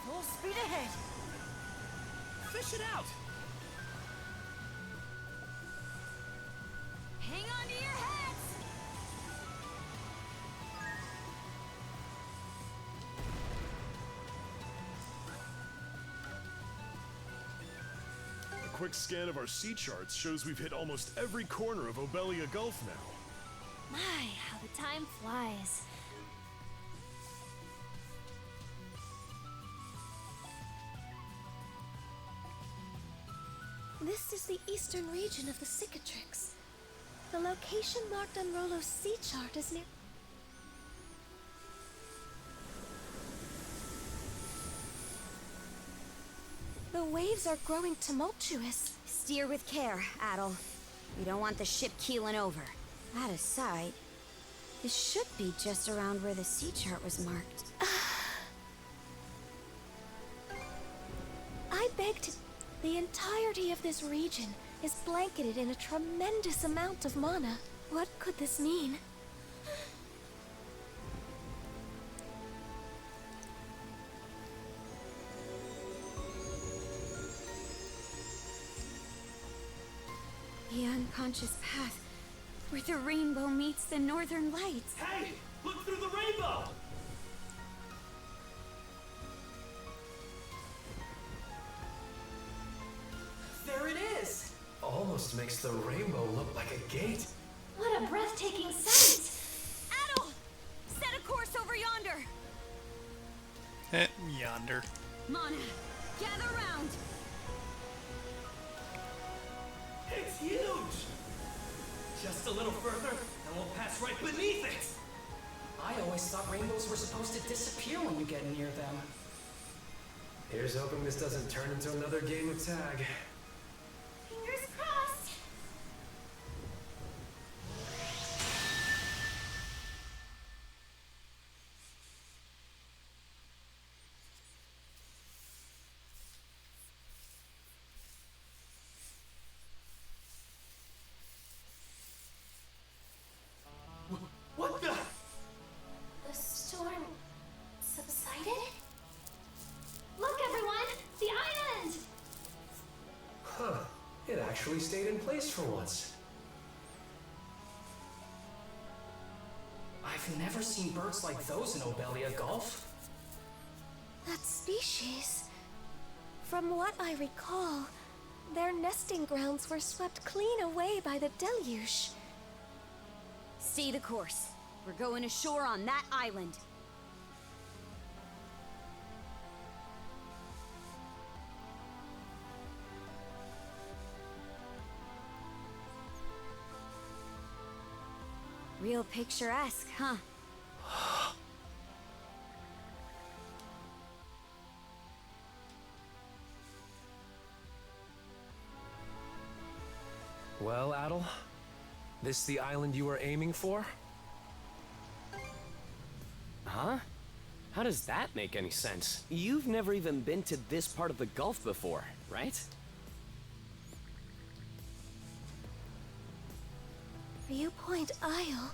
Full speed ahead. Fish it out! Hang on to your hats. A quick scan of our sea charts shows we've hit almost every corner of Obelia Gulf now. My, how the time flies. This is the eastern region of the Cicatrix. The location marked on Rolo's sea chart is near... The waves are growing tumultuous. Steer with care, Adel. We don't want the ship keeling over. Out of sight. This should be just around where the sea chart was marked. I beg to... The entirety of this region is blanketed in a tremendous amount of mana. What could this mean? The unconscious path, where the rainbow meets the northern lights. Hey! Look through the rainbow! There it is! Almost makes the rainbow look like a gate. What a breathtaking sight! Adel! Set a course over yonder! Yonder. Mana, gather round! It's huge! Just a little further, and we'll pass right beneath it! I always thought rainbows were supposed to disappear when you get near them. Here's hoping this doesn't turn into another game of tag. Fingers crossed! What the? The storm subsided? Look, everyone! The island! Huh. It actually stayed in place for once. I've never seen birds like those in Obelia Gulf. That species... From what I recall, their nesting grounds were swept clean away by the deluge. Stay the course. We're going ashore on that island. Real picturesque, huh? Well, Adel? This the island you were aiming for? Huh? How does that make any sense? You've never even been to this part of the Gulf before, right? Viewpoint Isle.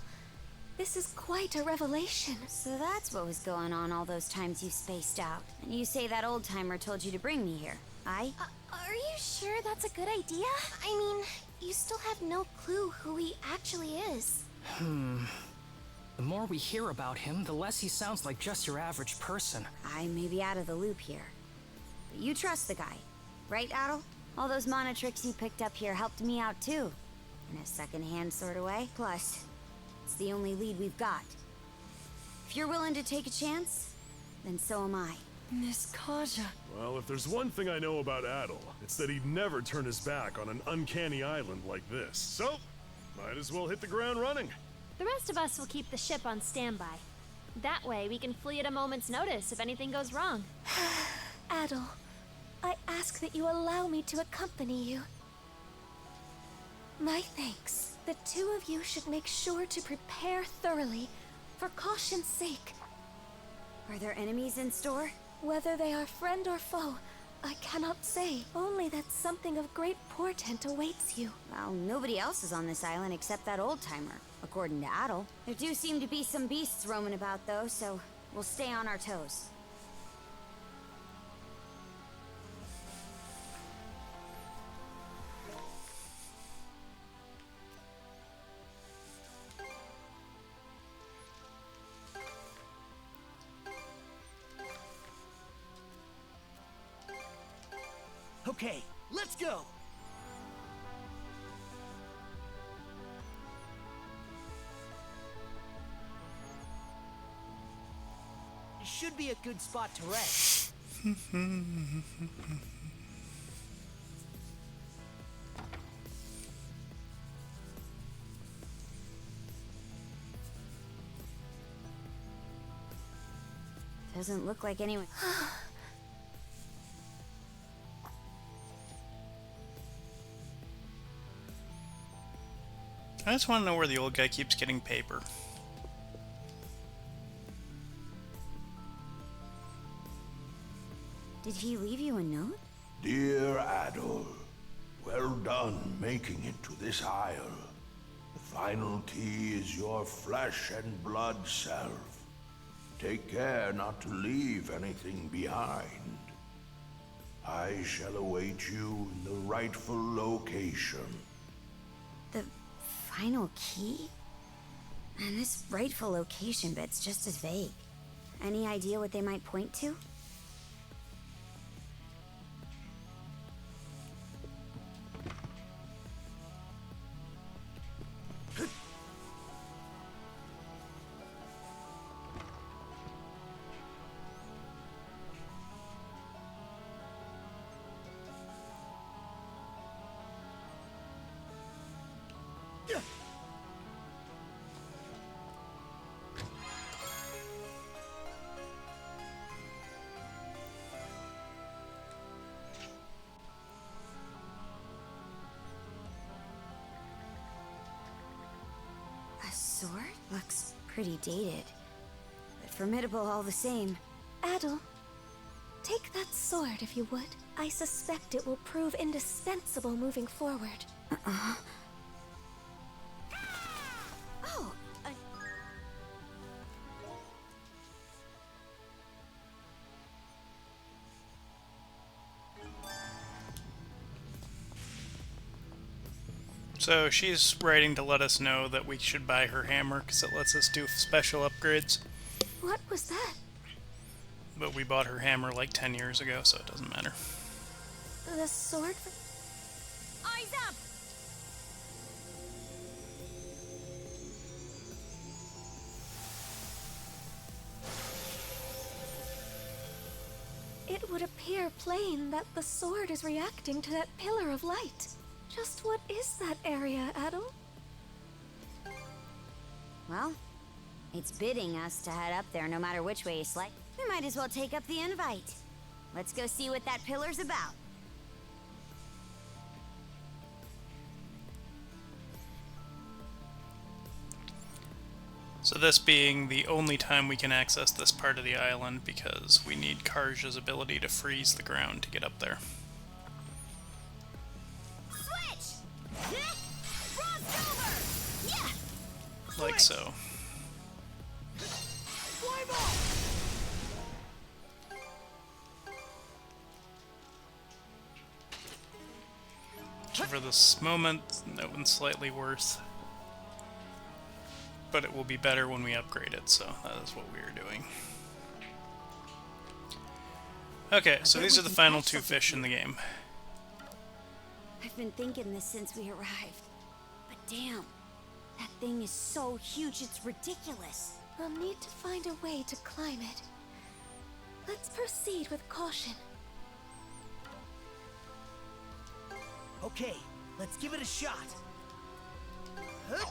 This is quite a revelation. So that's what was going on all those times you spaced out. And you say that old-timer told you to bring me here. Are you sure that's a good idea? I mean, you still have no clue who he actually is. The more we hear about him, the less he sounds like just your average person. I may be out of the loop here. But you trust the guy, right, Adel? All those mana tricks you picked up here helped me out too. In a second-hand sort of way. Plus, it's the only lead we've got. If you're willing to take a chance, then so am I. Miss Kaja. Well, if there's one thing I know about Adel, it's that he'd never turn his back on an uncanny island like this. So, might as well hit the ground running. The rest of us will keep the ship on standby. That way, we can flee at a moment's notice if anything goes wrong. Adel, I ask that you allow me to accompany you. My thanks. The two of you should make sure to prepare thoroughly, for caution's sake. Are there enemies in store? Whether they are friend or foe, I cannot say. Only that something of great portent awaits you. Well, nobody else is on this island except that old-timer, according to Adel. There do seem to be some beasts roaming about, though, so we'll stay on our toes. Okay, let's go! It should be a good spot to rest. Doesn't look like anyone... I just want to know where the old guy keeps getting paper. Did he leave you a note? Dear Adol, well done making it to this isle. The final key is your flesh and blood self. Take care not to leave anything behind. I shall await you in the rightful location. The final key? And this rightful location bit's just as vague. Any idea what they might point to? A sword? Looks pretty dated, but formidable all the same. Adel, take that sword if you would. I suspect it will prove indispensable moving forward. Oh, So she's writing to let us know that we should buy her hammer because it lets us do special upgrades. What was that? But we bought her hammer like 10 years ago, so it doesn't matter. The sword? Eyes up! It would appear plain that the sword is reacting to that pillar of light. Just what is that area, Adel? Well, it's bidding us to head up there no matter which way you slice. We might as well take up the invite. Let's go see what that pillar's about. So this being the only time we can access this part of the island because we need Karja's ability to freeze the ground to get up there. Switch! Frost over! Yeah! Like so. Flame off! So for this moment, that one's slightly worse. But it will be better when we upgrade it, so that is what we are doing. Okay, so these are the final two fish in the game. I've been thinking this since we arrived. But damn, that thing is so huge it's ridiculous. We'll need to find a way to climb it. Let's proceed with caution. Okay, let's give it a shot. Huh?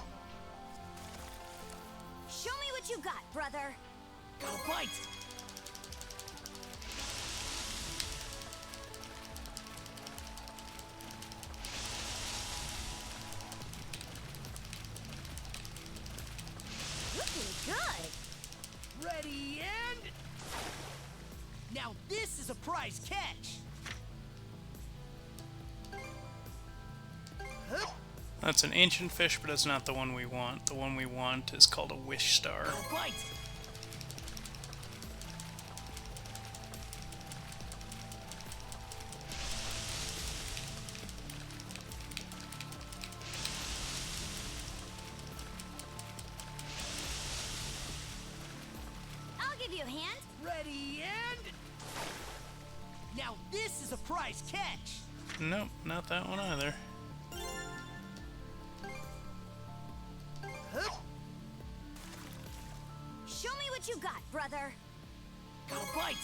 Show me what you got, brother. Gotta fight! Looking good. Ready and... Now this is a prize catch! Huh? That's an ancient fish, but it's not the one we want. The one we want is called a wish star. Gotta fight! I'll give you a hand. Ready and... Now this is a prize catch! Nope, not that one either. Huh? Show me what you got, brother. Gotta fight!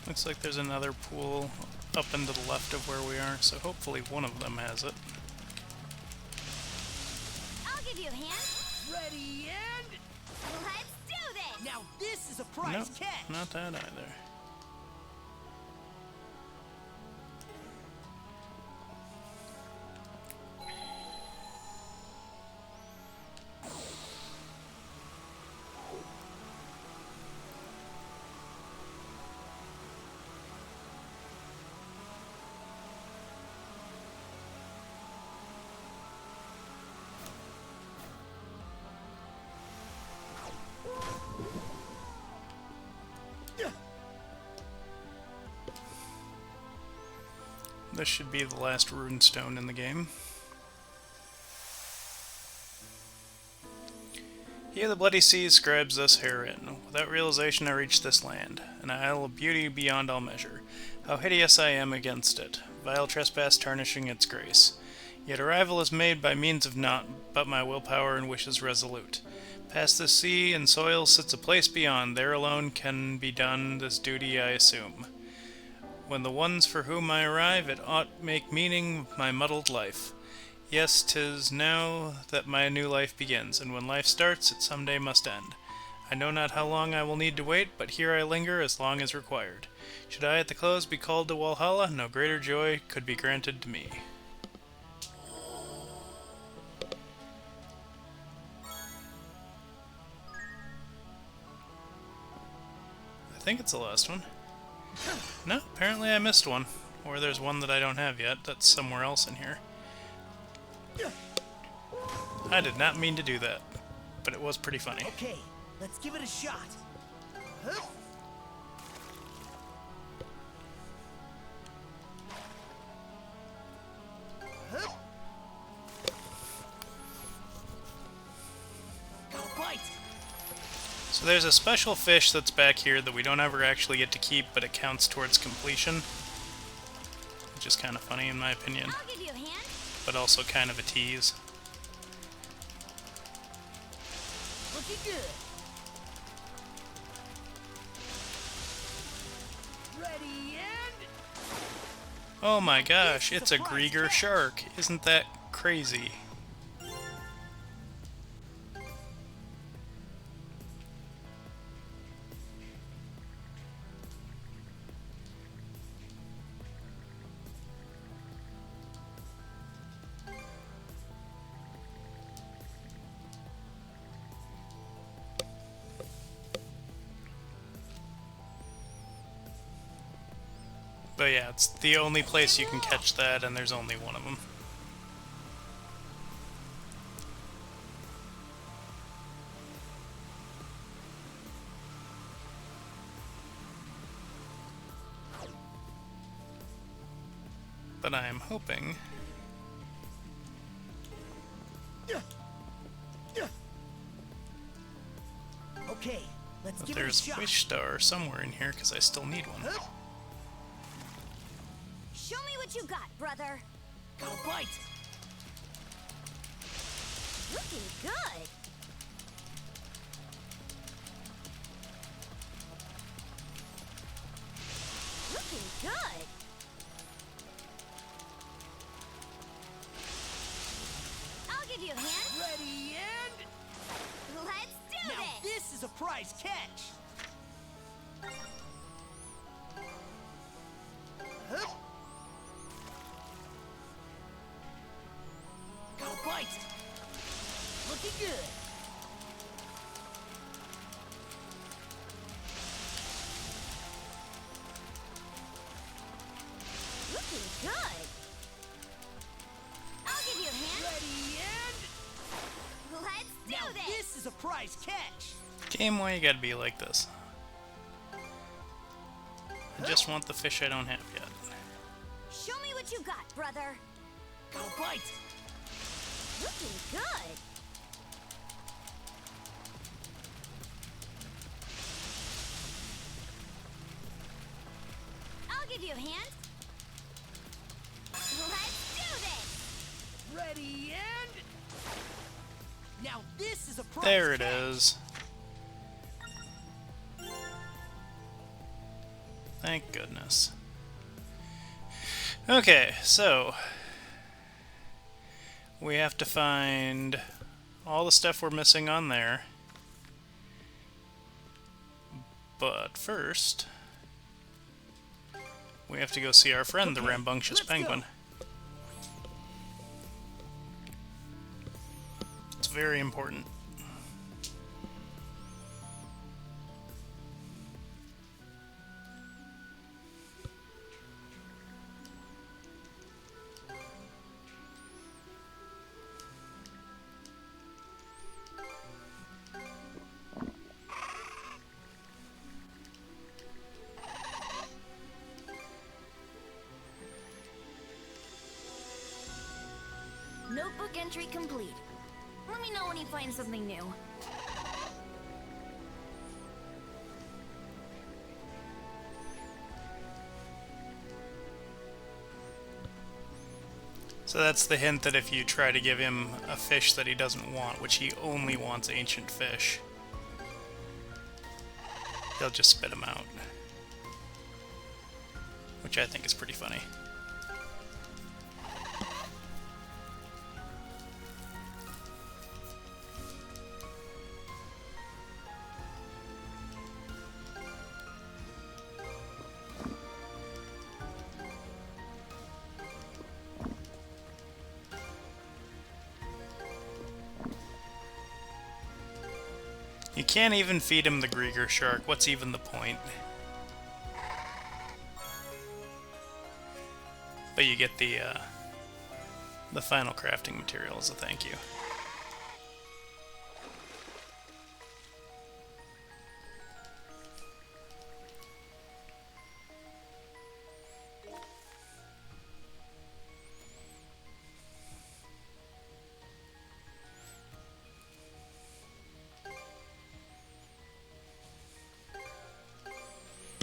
Looks like there's another pool up and to the left of where we are, so hopefully one of them has it. I'll give you a hand. Ready and... Let's do this. Now this is a prize Nope, catch! not that either. This should be the last rune stone in the game. Here the bloody sea scribes us herein. Without realization I reach this land, an isle of beauty beyond all measure. How hideous I am against it, vile trespass tarnishing its grace. Yet arrival is made by means of naught but my willpower and wishes resolute. Past this sea and soil sits a place beyond, there alone can be done this duty I assume. When the ones for whom I arrive, it ought make meaning my muddled life. Yes, 'tis now that my new life begins, and when life starts, it someday must end. I know not how long I will need to wait, but here I linger as long as required. Should I at the close be called to Walhalla, no greater joy could be granted to me. I think it's the last one. No, apparently I missed one. Or there's one that I don't have yet, that's somewhere else in here. I did not mean to do that, but it was pretty funny. Okay, let's give it a shot. Huh? Huh? Gotta fight! So there's a special fish that's back here that we don't ever actually get to keep, but it counts towards completion. Which is kind of funny in my opinion. I'll give you a hand. But also kind of a tease. Looking good. Ready and... Oh my gosh, it's a Grieger shark. Isn't that crazy? But yeah, it's the only place you can catch that, and there's only one of them. But I am hoping Okay, let's that give it a there's a shot. wish star somewhere in here, because I still need one. Show me what you got, brother. Go bite. Looking good. Looking good. I'll give you a hand. Ready and Let's do now this. this is a prize catch. Huh? Go bite. Looking good. Looking good. I'll give you a hand. Ready and Let's do now this. this is a prize catch. Game, why you gotta be like this? I just want the fish I don't have yet. Show me what you got, brother. Go bite. Looking good. I'll give you a hand. Let's do this. Ready and now this is a prize There it catch. is. Thank goodness. Okay, so we have to find all the stuff we're missing on there. But first, we have to go see our friend, the rambunctious penguin. It's very important. Notebook entry complete. Let me know when you find something new. So that's the hint that if you try to give him a fish that he doesn't want, which he only wants ancient fish, he'll just spit them out. Which I think is pretty funny. You can't even feed him the Grieger shark. What's even the point? But you get the final crafting material as a thank you.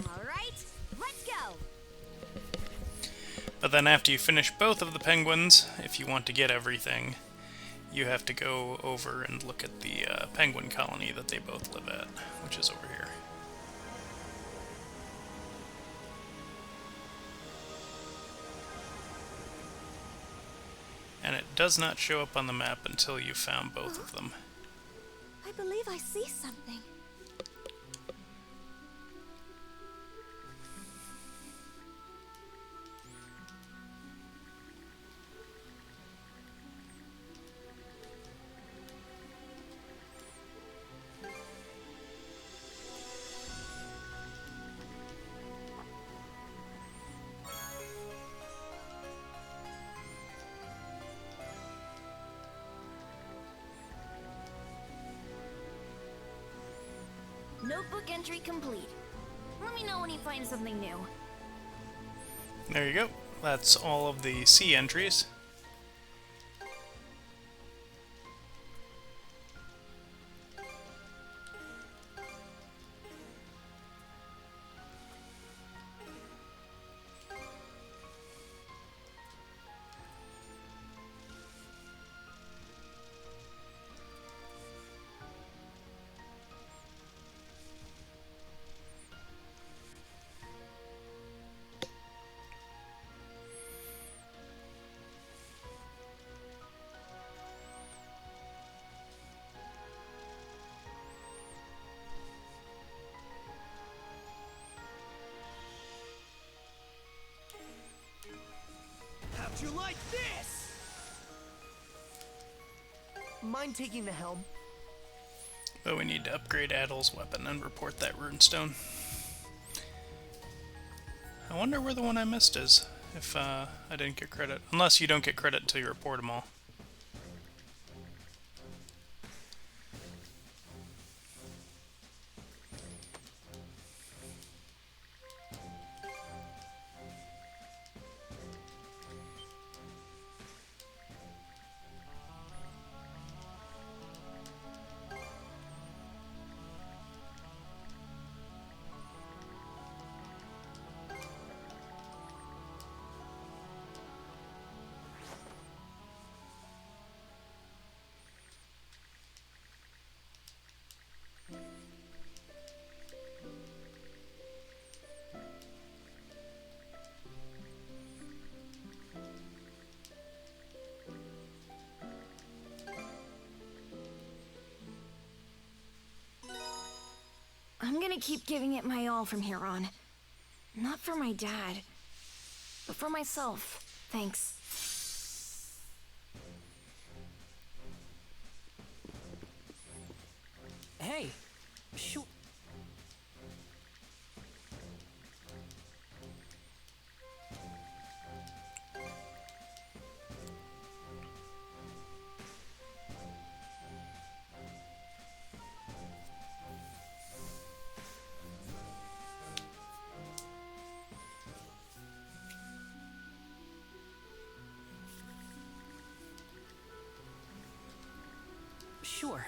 All right, let's go. But then after you finish both of the penguins, if you want to get everything, you have to go over and look at the penguin colony that they both live at, which is over here. And it does not show up on the map until you've found both of them. I believe I see something. Notebook entry complete. Let me know when you find something new. There you go. That's all of the C entries. How'd you like this? Mind taking the helm? But we need to upgrade Adel's weapon and report that runestone. I wonder where the one I missed is, if I didn't get credit. Unless you don't get credit until you report them all. I'm gonna keep giving it my all from here on. Not for my dad, but for myself. Thanks. Hey, shoot. Sure.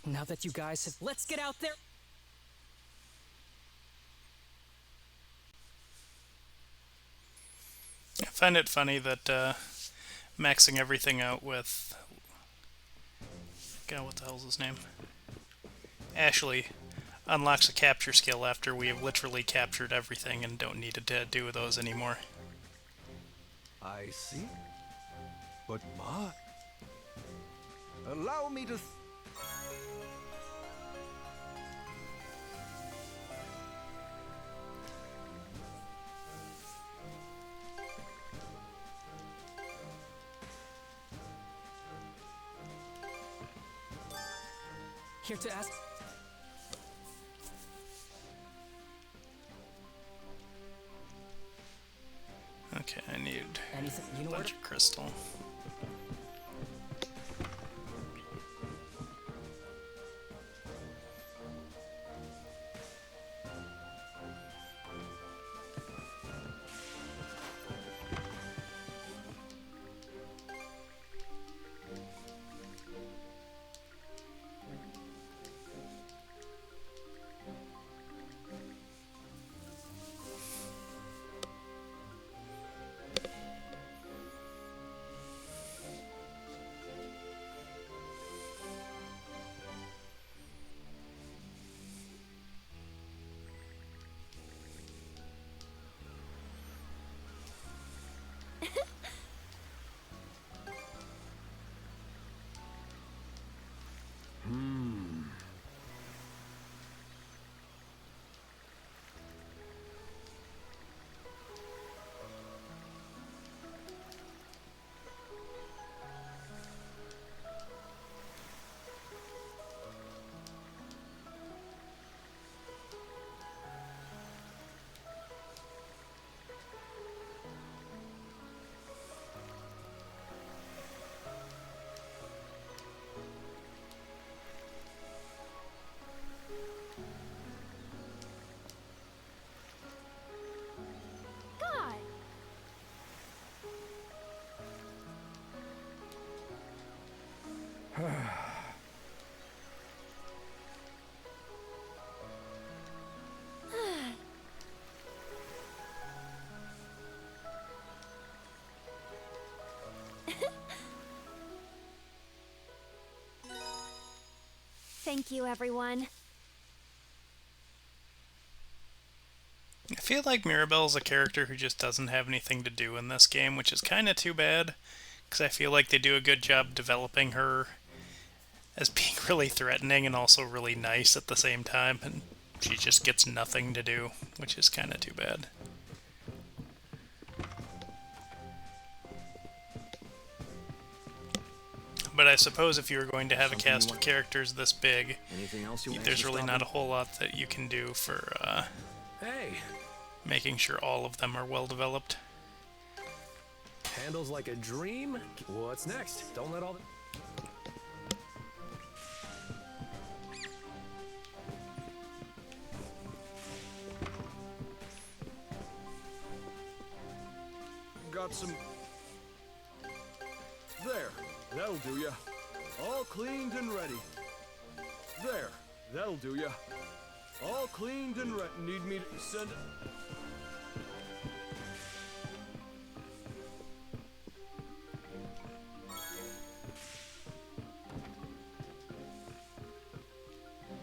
Now that you guys have... Let's get out there! I find it funny that maxing everything out with... God, what the hell's his name? Ashley unlocks a capture skill after we have literally captured everything and don't need to do those anymore. I see. But Ma... Allow me to... Here to ask... Okay, I need Anything, you know a bunch of crystal. Thank you, everyone. I feel like Mirabelle's a character who just doesn't have anything to do in this game, which is kind of too bad, because I feel like they do a good job developing her as being really threatening and also really nice at the same time, and she just gets nothing to do, which is kind of too bad. But I suppose if you were going to have a cast of characters this big, there's really not a whole lot that you can do for making sure all of them are well developed. Handles like a dream. What's next? Don't let all the... Got some... There, that'll do ya. All cleaned and ready. There, that'll do ya. All cleaned and ready. Need me to send...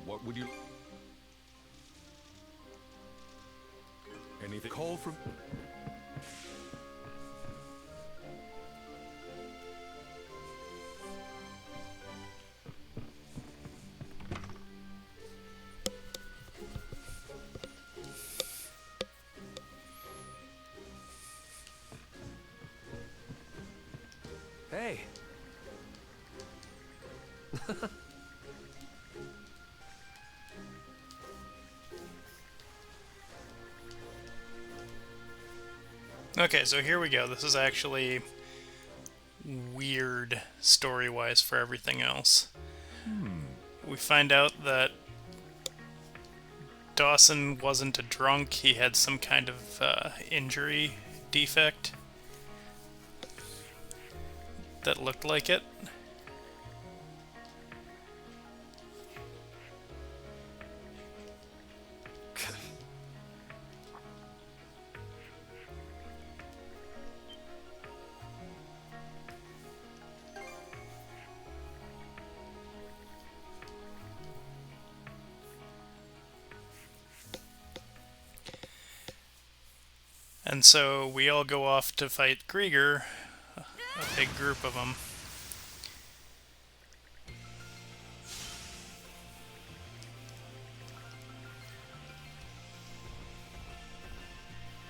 What would you... Anything call from... Hey. Okay, so here we go. This is actually weird story-wise for everything else. We find out that Dawson wasn't a drunk. He had some kind of injury defect that looked like it. And so we all go off to fight Krieger, a big group of them.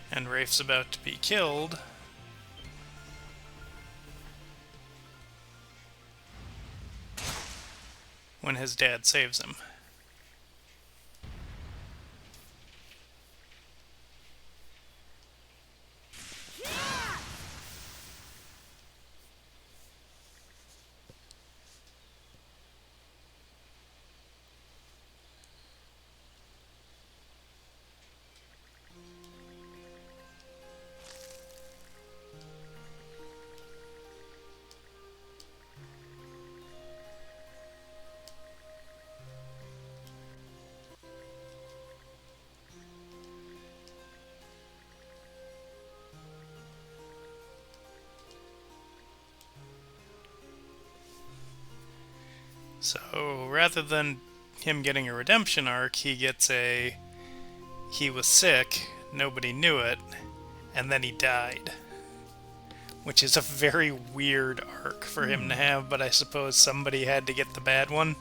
And Rafe's about to be killed. When his dad saves him. So, rather than him getting a redemption arc, he gets a... he was sick, nobody knew it, and then he died. Which is a very weird arc for him to have, but I suppose somebody had to get the bad one.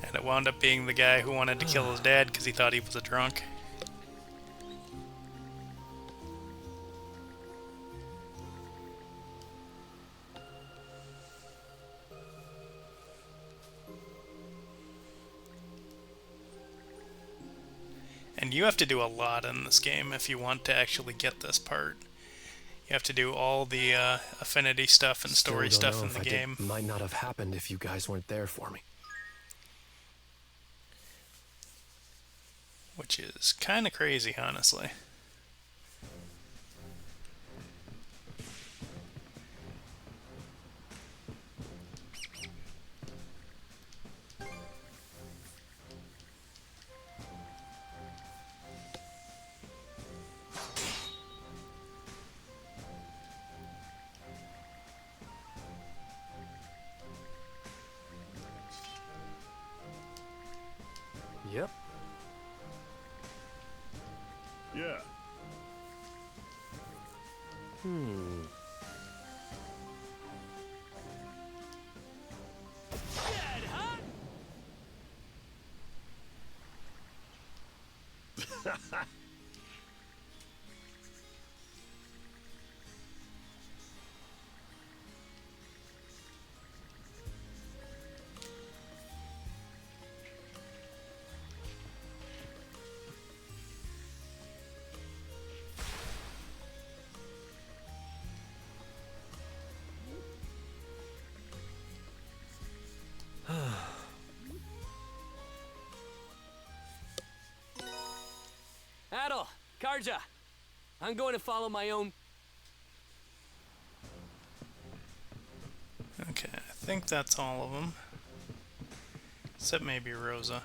And it wound up being the guy who wanted to kill his dad because he thought he was a drunk. And you have to do a lot in this game if you want to actually get this part. You have to do all the affinity stuff and story stuff in the game. Might not have happened if you guys weren't there for me. Which is kind of crazy, honestly. Yep. Yeah. Dead, huh? Adel, Karja, I'm going to follow my own. Okay, I think that's all of them. Except maybe Rosa.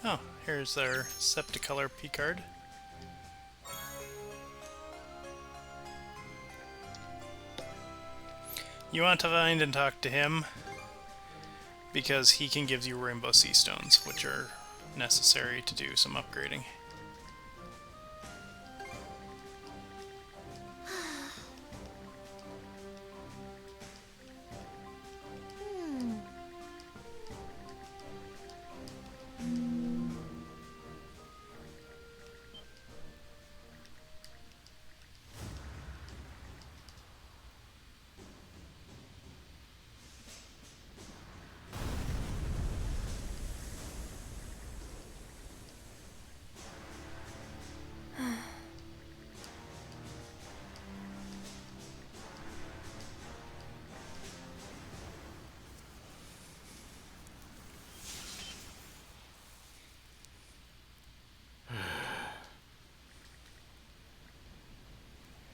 Oh, here's our Septicolor P-card. You want to find and talk to him because he can give you Rainbow Sea Stones, which are necessary to do some upgrading.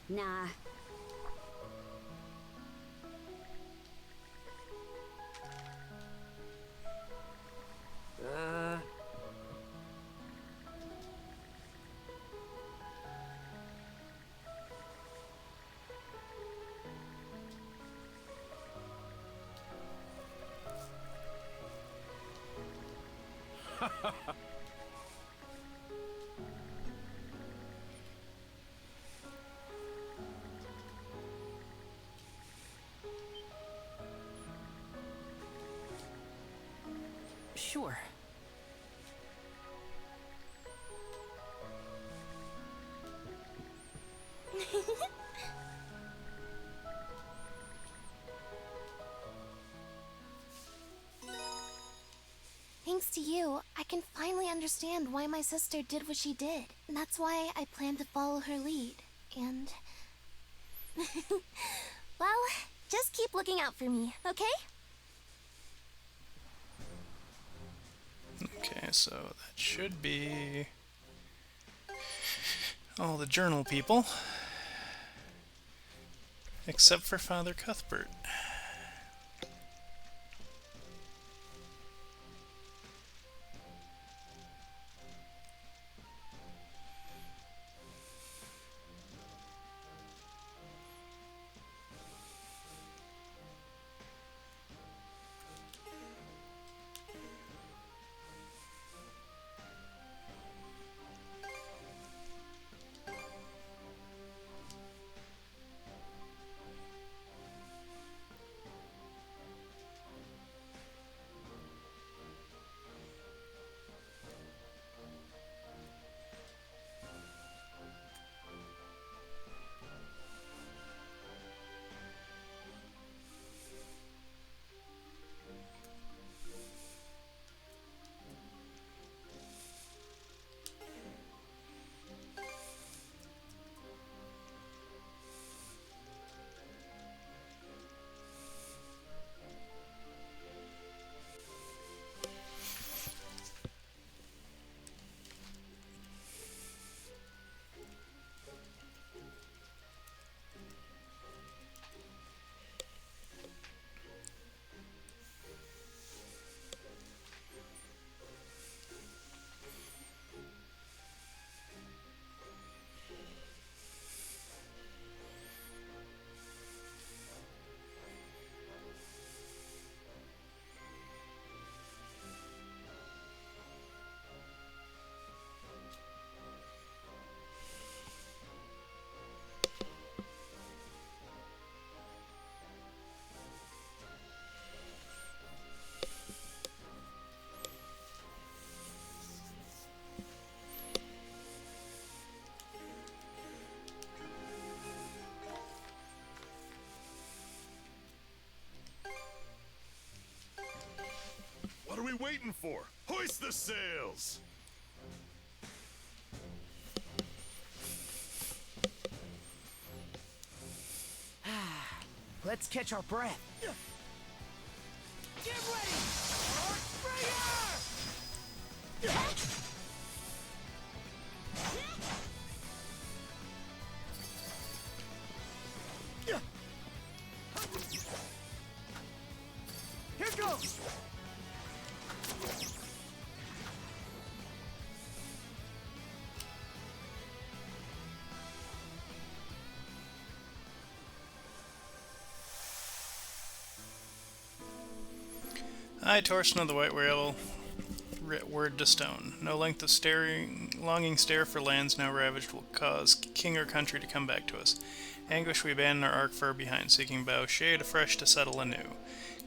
Nah. Sure. Thanks to you, I can finally understand why my sister did what she did. That's why I plan to follow her lead. And... well, just keep looking out for me, okay? Okay, so that should be all the journal people, except for Father Cuthbert. we waiting for? Hoist the sails! Let's catch our breath. Get ready! Here goes! I, Torsten of the White Whale, writ word to stone. No length of longing stare for lands now ravaged will cause king or country to come back to us. Anguish we abandon our arc far behind, seeking bow shade afresh to settle anew.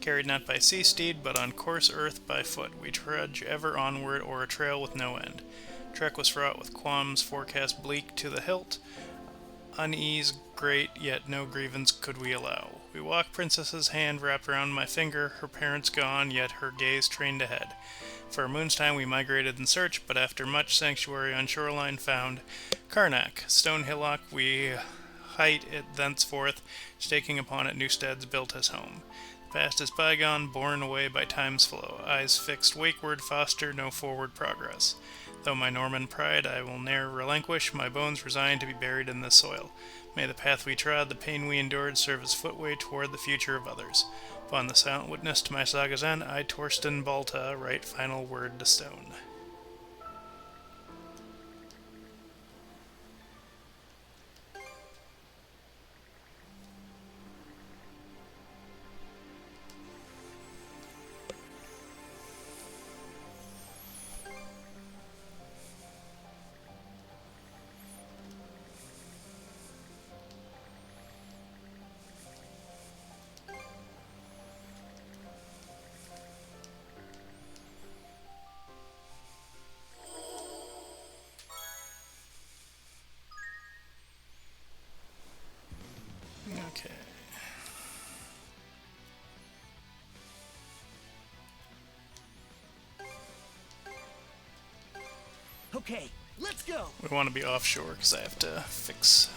Carried not by sea steed, but on coarse earth by foot, we trudge ever onward o'er a trail with no end. Trek was fraught with qualms, forecast bleak to the hilt, unease great, yet no grievance could we allow. We walk princess's hand wrapped around my finger, her parents gone, yet her gaze trained ahead. For a moon's time we migrated in search, but after much sanctuary on shoreline found Karnak, stone hillock we height it thenceforth, staking upon it new steads built as home. The past is bygone, borne away by time's flow, eyes fixed wakeward foster no forward progress. Though my Norman pride I will ne'er relinquish, my bones resigned to be buried in this soil. May the path we trod, the pain we endured, serve as footway toward the future of others. Upon the silent witness to my saga's end, I, Torsten Balta, write final word to stone. Okay. Okay, let's go! We want to be offshore because I have to fix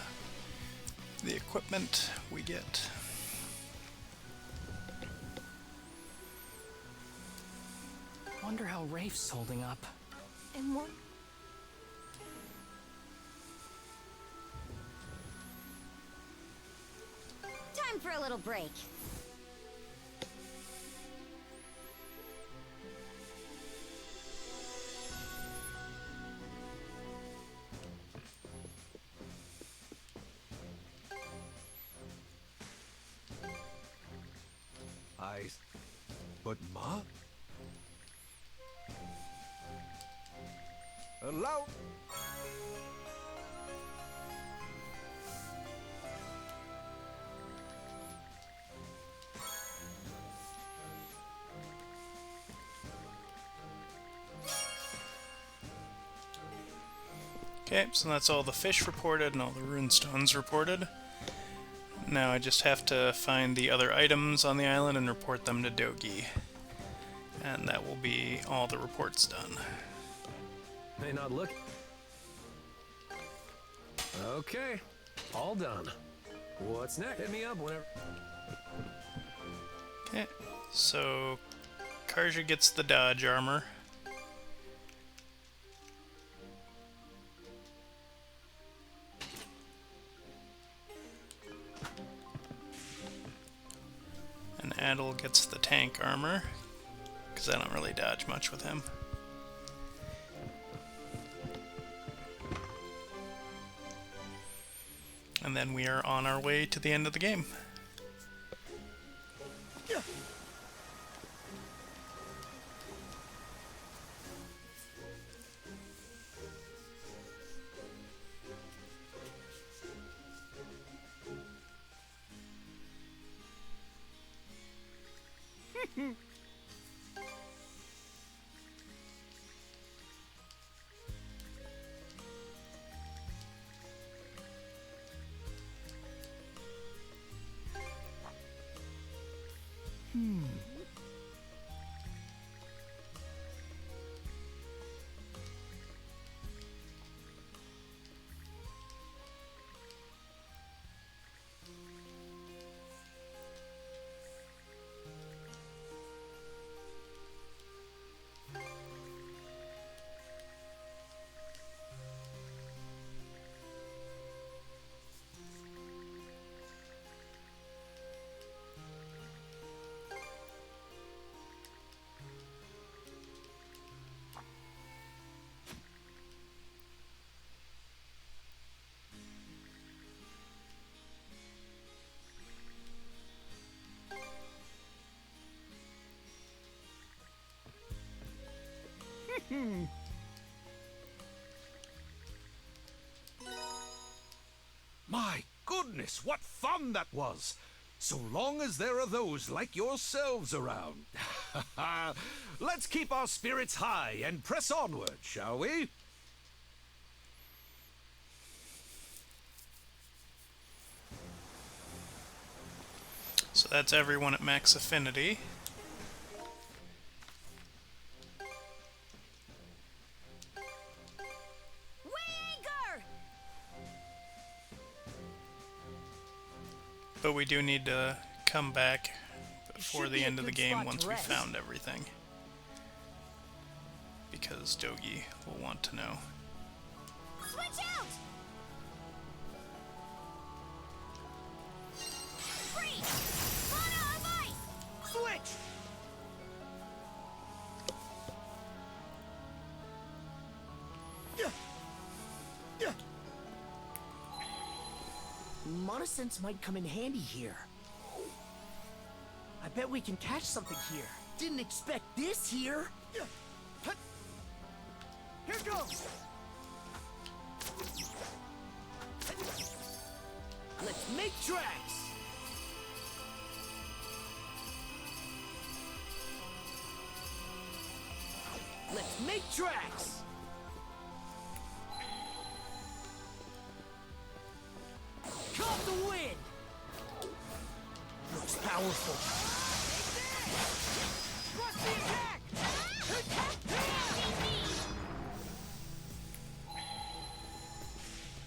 the equipment we get. Wonder how Rafe's holding up. And what? Time for a little break. But Ma? Allow. Okay, so that's all the fish reported and all the runestones reported. Now I just have to find the other items on the island and report them to Dogi. And that will be all the reports done. May not look. Okay, all done. What's next? Hit me up whenever. Okay, so Karja gets the dodge armor. And Adel gets the tank armor, because I don't really dodge much with him. And then we are on our way to the end of the game. My goodness, what fun that was! So long as there are those like yourselves around. Let's keep our spirits high and press onward, shall we? So that's everyone at max affinity. But we do need to come back before the end of the game once we found everything. Because Dogi will want to know. Switch out! Freeze! Mana of ice! Switch! Mana Sense might come in handy here. I bet we can catch something here. Didn't expect this here. Here goes! Let's make tracks! Let's make tracks! Caught the wind! Looks powerful. Trust the attack!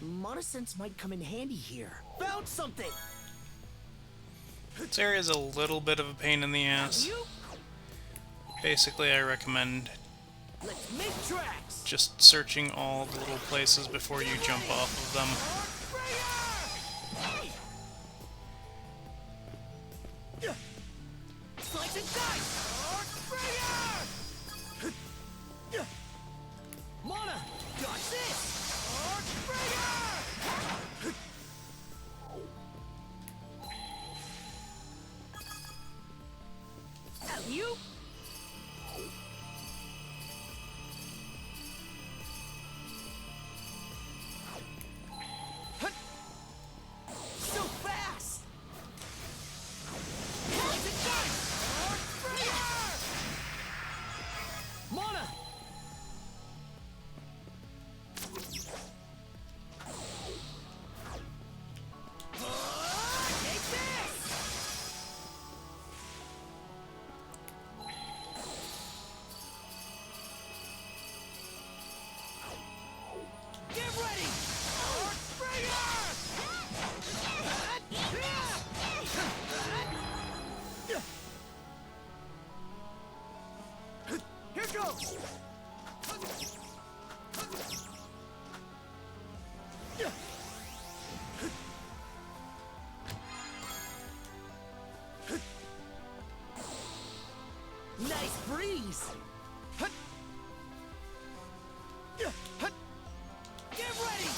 Mana Sense might come in handy here. Found something! This area is a little bit of a pain in the ass. Basically, I recommend Let's make tracks! just searching all the little places before you jump off of them. Slice and dice! Mana! Got this! You? So fast! Mana! Take this! Get ready! Here goes! Nice breeze! Get ready!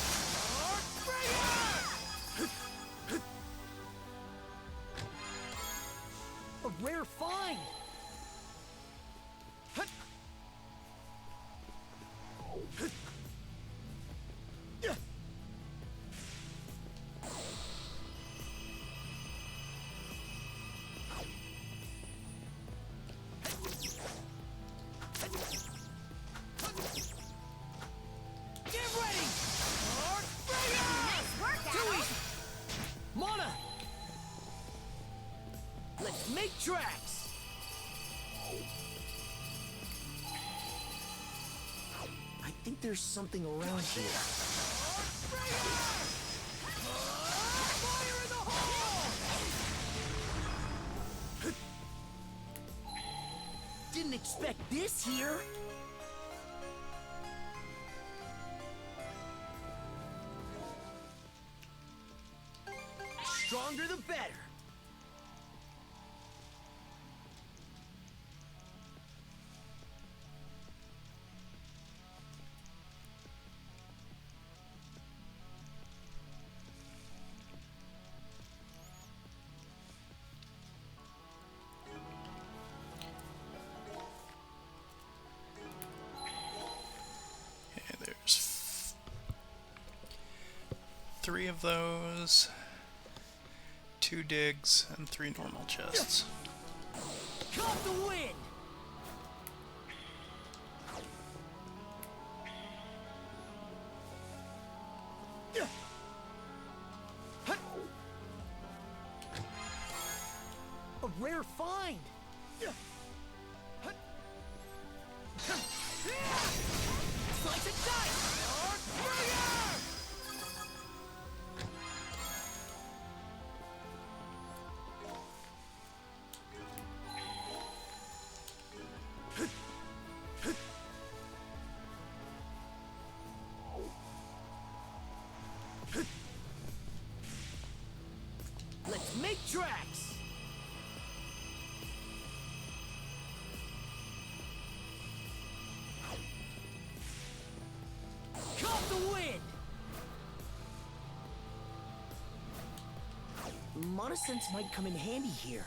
A rare find! Get ready! Nice work, Too Adam! easy! Mana! Let's make tracks! I think there's something around here. Fire in the hole! Didn't expect this here. Stronger the better. 3 of those, 2 digs, and 3 normal chests. Caught the wind! A rare find! Slice and dice! Let's make tracks! Caught the wind! Mana sense might come in handy here.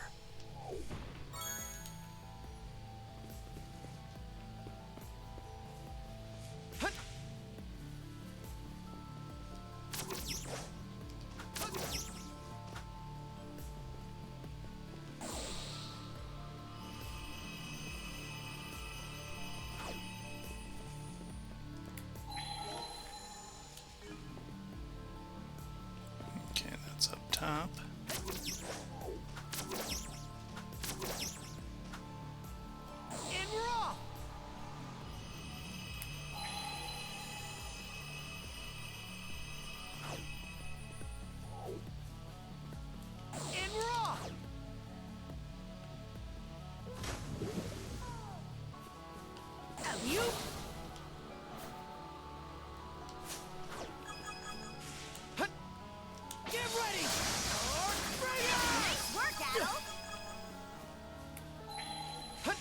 Okay, that's up top. In raw! In raw! Alley-oop! Hut! Get ready! Nice work, Adel! Hut!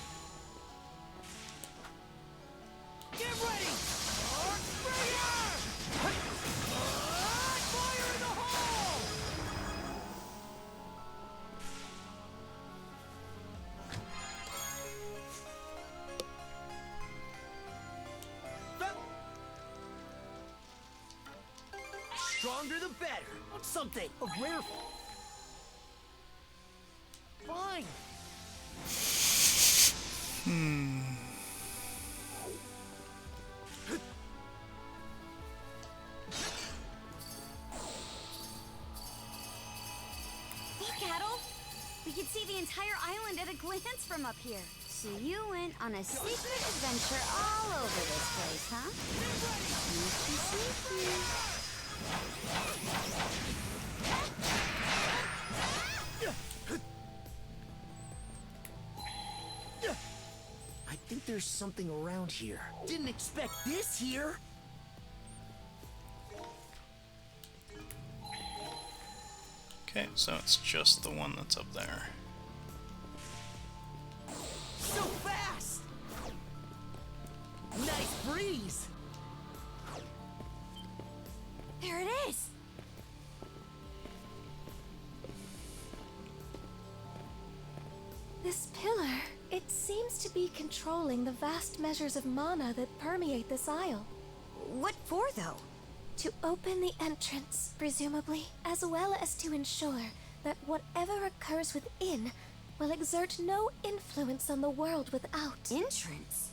Get ready! Hut! Fire in the hole! Stronger the better. What's something? A rare find. Look, Adel! We can see the entire island at a glance from up here. So you went on a secret adventure all over this place, huh? Sneaky, sneaky. I think there's something around here. Didn't expect this here. Okay, so it's just the one that's up there. So fast! Nice breeze! There it is! This pillar, it seems to be controlling the vast measures of mana that permeate this isle. What for, though? To open the entrance, presumably, as well as to ensure that whatever occurs within will exert no influence on the world without. Entrance?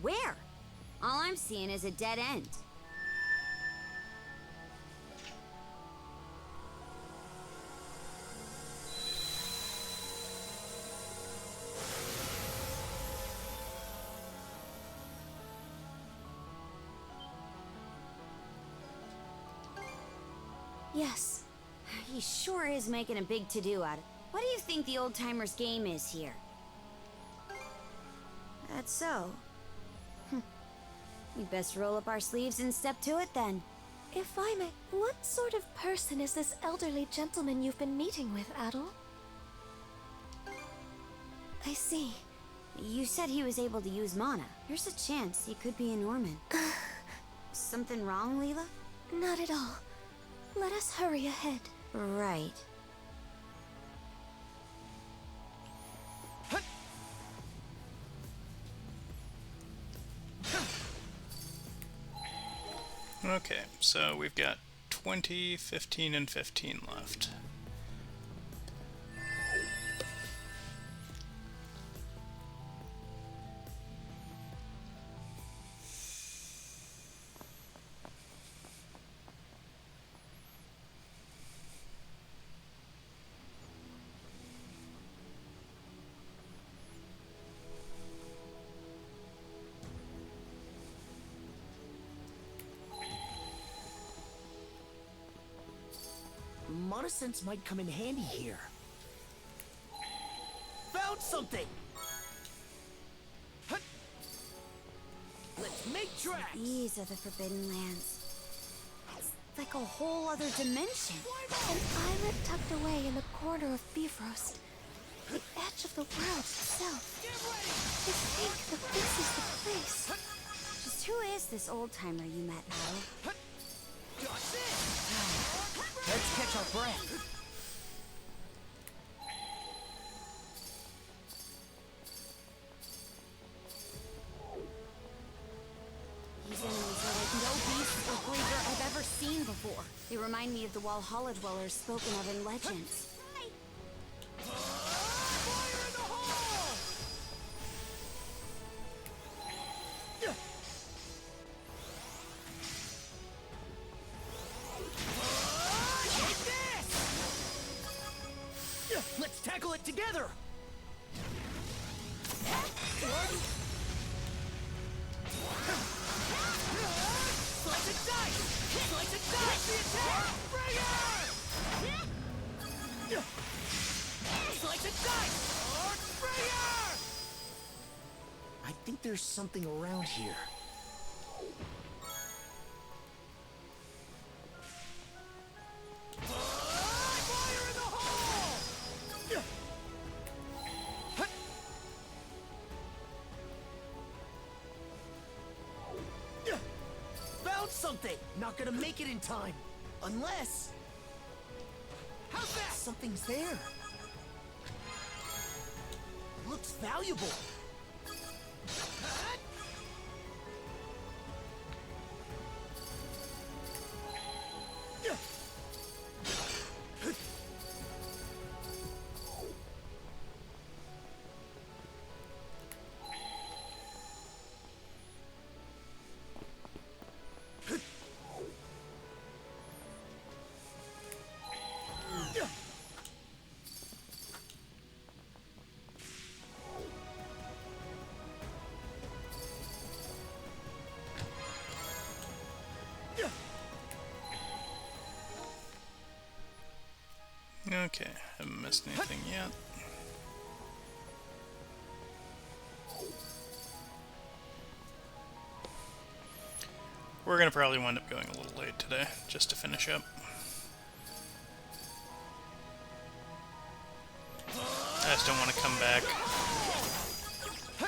Where? All I'm seeing is a dead end. Yes. He sure is making a big to-do out of it. What do you think the old-timers' game is here? That's so. We best roll up our sleeves and step to it then. If I may, what sort of person is this elderly gentleman you've been meeting with, Adel? I see. You said he was able to use mana. There's a chance he could be a Norman. Something wrong, Leela? Not at all. Let us hurry ahead. Right. Okay, so we've got 20, 15, and 15 left. Monosense might come in handy here. Found something! Hut. Let's make tracks! These are the Forbidden Lands. It's like a whole other dimension. An islet tucked away in the corner of Bifrost. The edge of the world itself. I think that this is the place. Just who is this old-timer you met, Adol? Let's catch our breath. These enemies are like no beast or creature I've ever seen before. They remind me of the Walhalla dwellers spoken of in legends. Let's tackle it together! Slice and dice! Slice and dice! The attack! Slice and dice! I think there's something around here. Found something! Not gonna make it in time. Unless... How's that? Something's there. Looks valuable. Okay, haven't missed anything yet. We're gonna probably wind up going a little late today, just to finish up. I just don't want to come back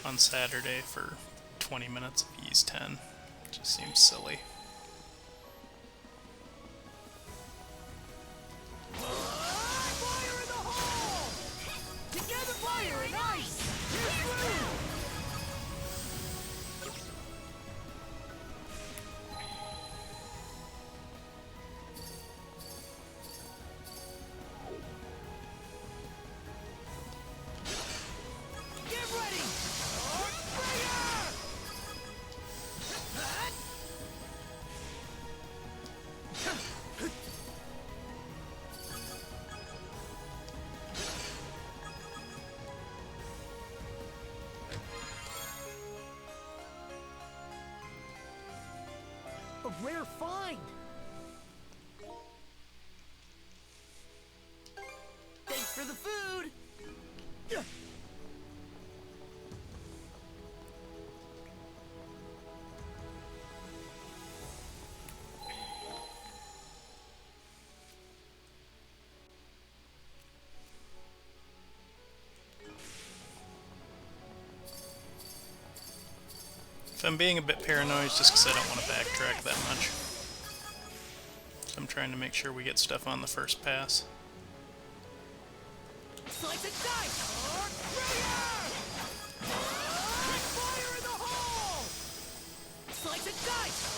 on Saturday for 20 minutes of Ys 10. It just seems silly. A rare find! Thanks for the food! If I'm being a bit paranoid, it's just because I don't want to backtrack that much. So I'm trying to make sure we get stuff on the first pass. Slice and dice! Fire in the hole! Slice and dice!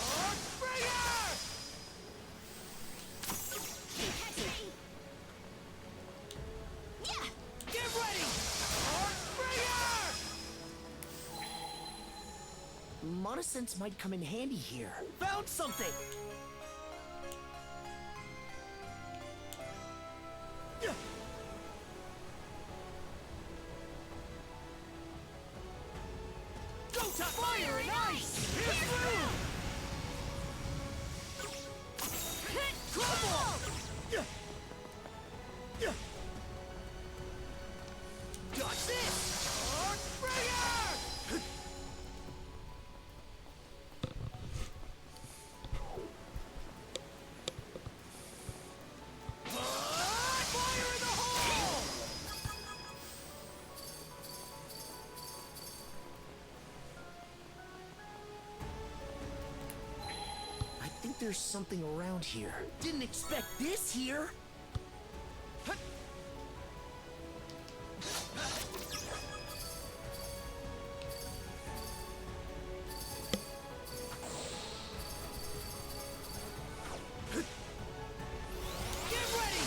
reconnaissance might come in handy here. Found something! Go to fire and ice! Here's through! Crumble! Dodge this! Earthbringer! Fire in the hole! I think there's something around here. Didn't expect this here. Get ready!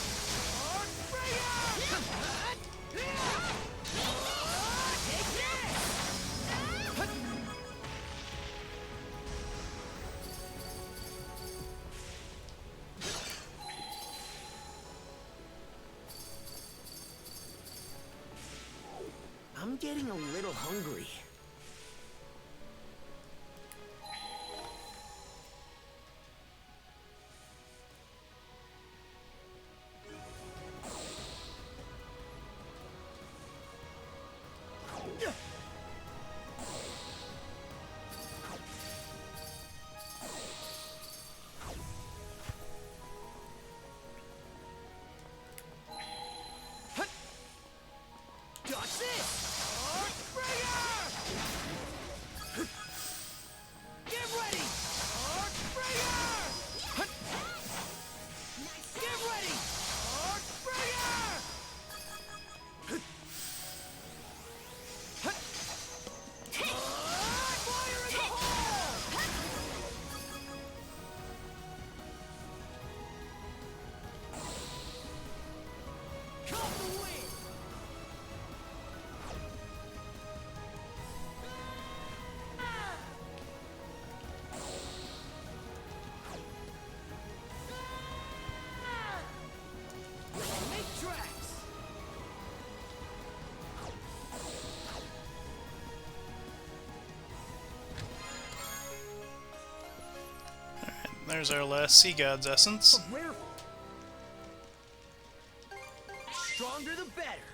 Earthbringer! Take this! I'm getting a little hungry. Dodge this! Earthbringer! Get ready! Earthbringer! Get ready! Earthbringer! Fire in the hole! Caught the wind! Make tracks! There's our last Sea God's essence. Where? Stronger the better.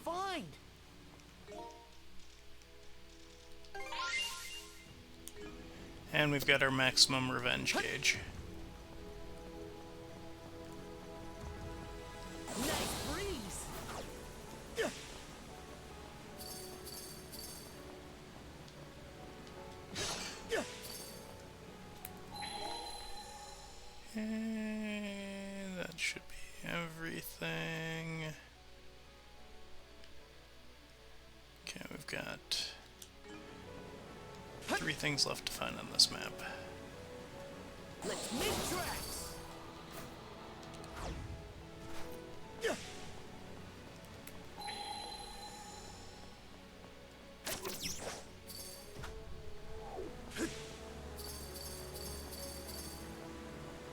Find. And we've got our maximum revenge gauge. Nice breeze. And that should be everything. Okay, we've got 3 things left to find on this map. Let's make tracks.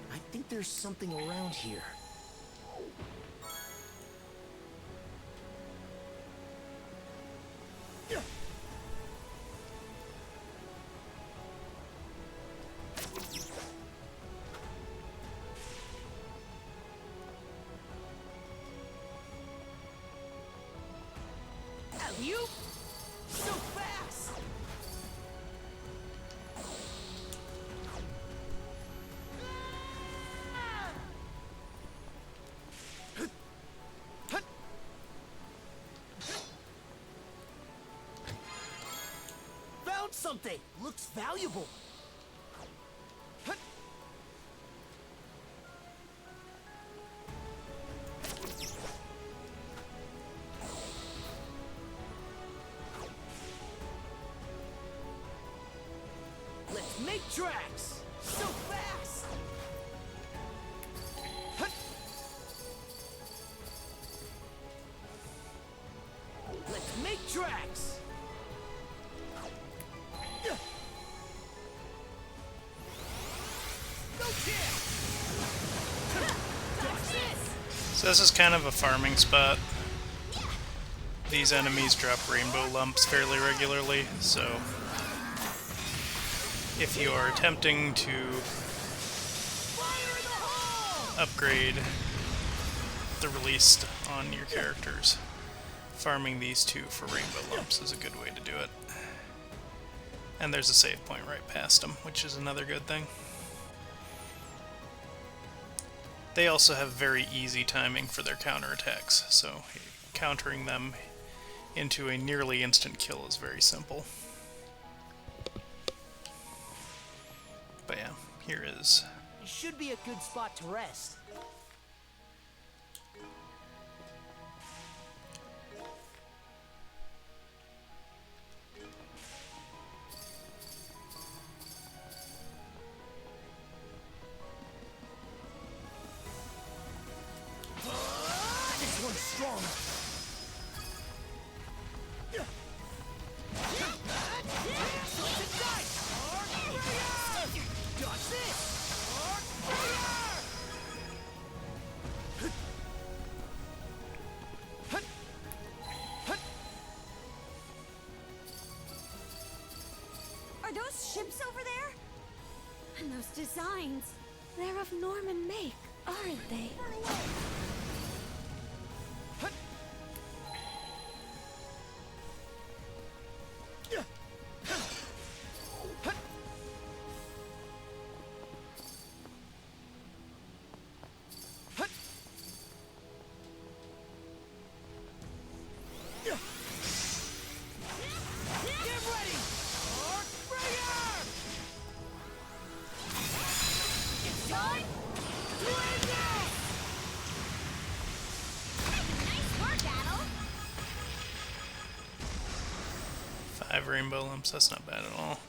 I think there's something around here. Alley-oop! So fast! Found something! Looks valuable! Let's make tracks! So fast! Let's make tracks! This is kind of a farming spot. These enemies drop rainbow lumps fairly regularly, so if you are attempting to upgrade the release on your characters, farming these two for rainbow lumps is a good way to do it. And there's a save point right past them, which is another good thing. They also have very easy timing for their counterattacks, so countering them into a nearly instant kill is very simple. But yeah, here is... It should be a good spot to rest. This one's strong. Are those ships over there? And those designs. They're of Norman make, aren't they? Five rainbow lumps, that's not bad at all.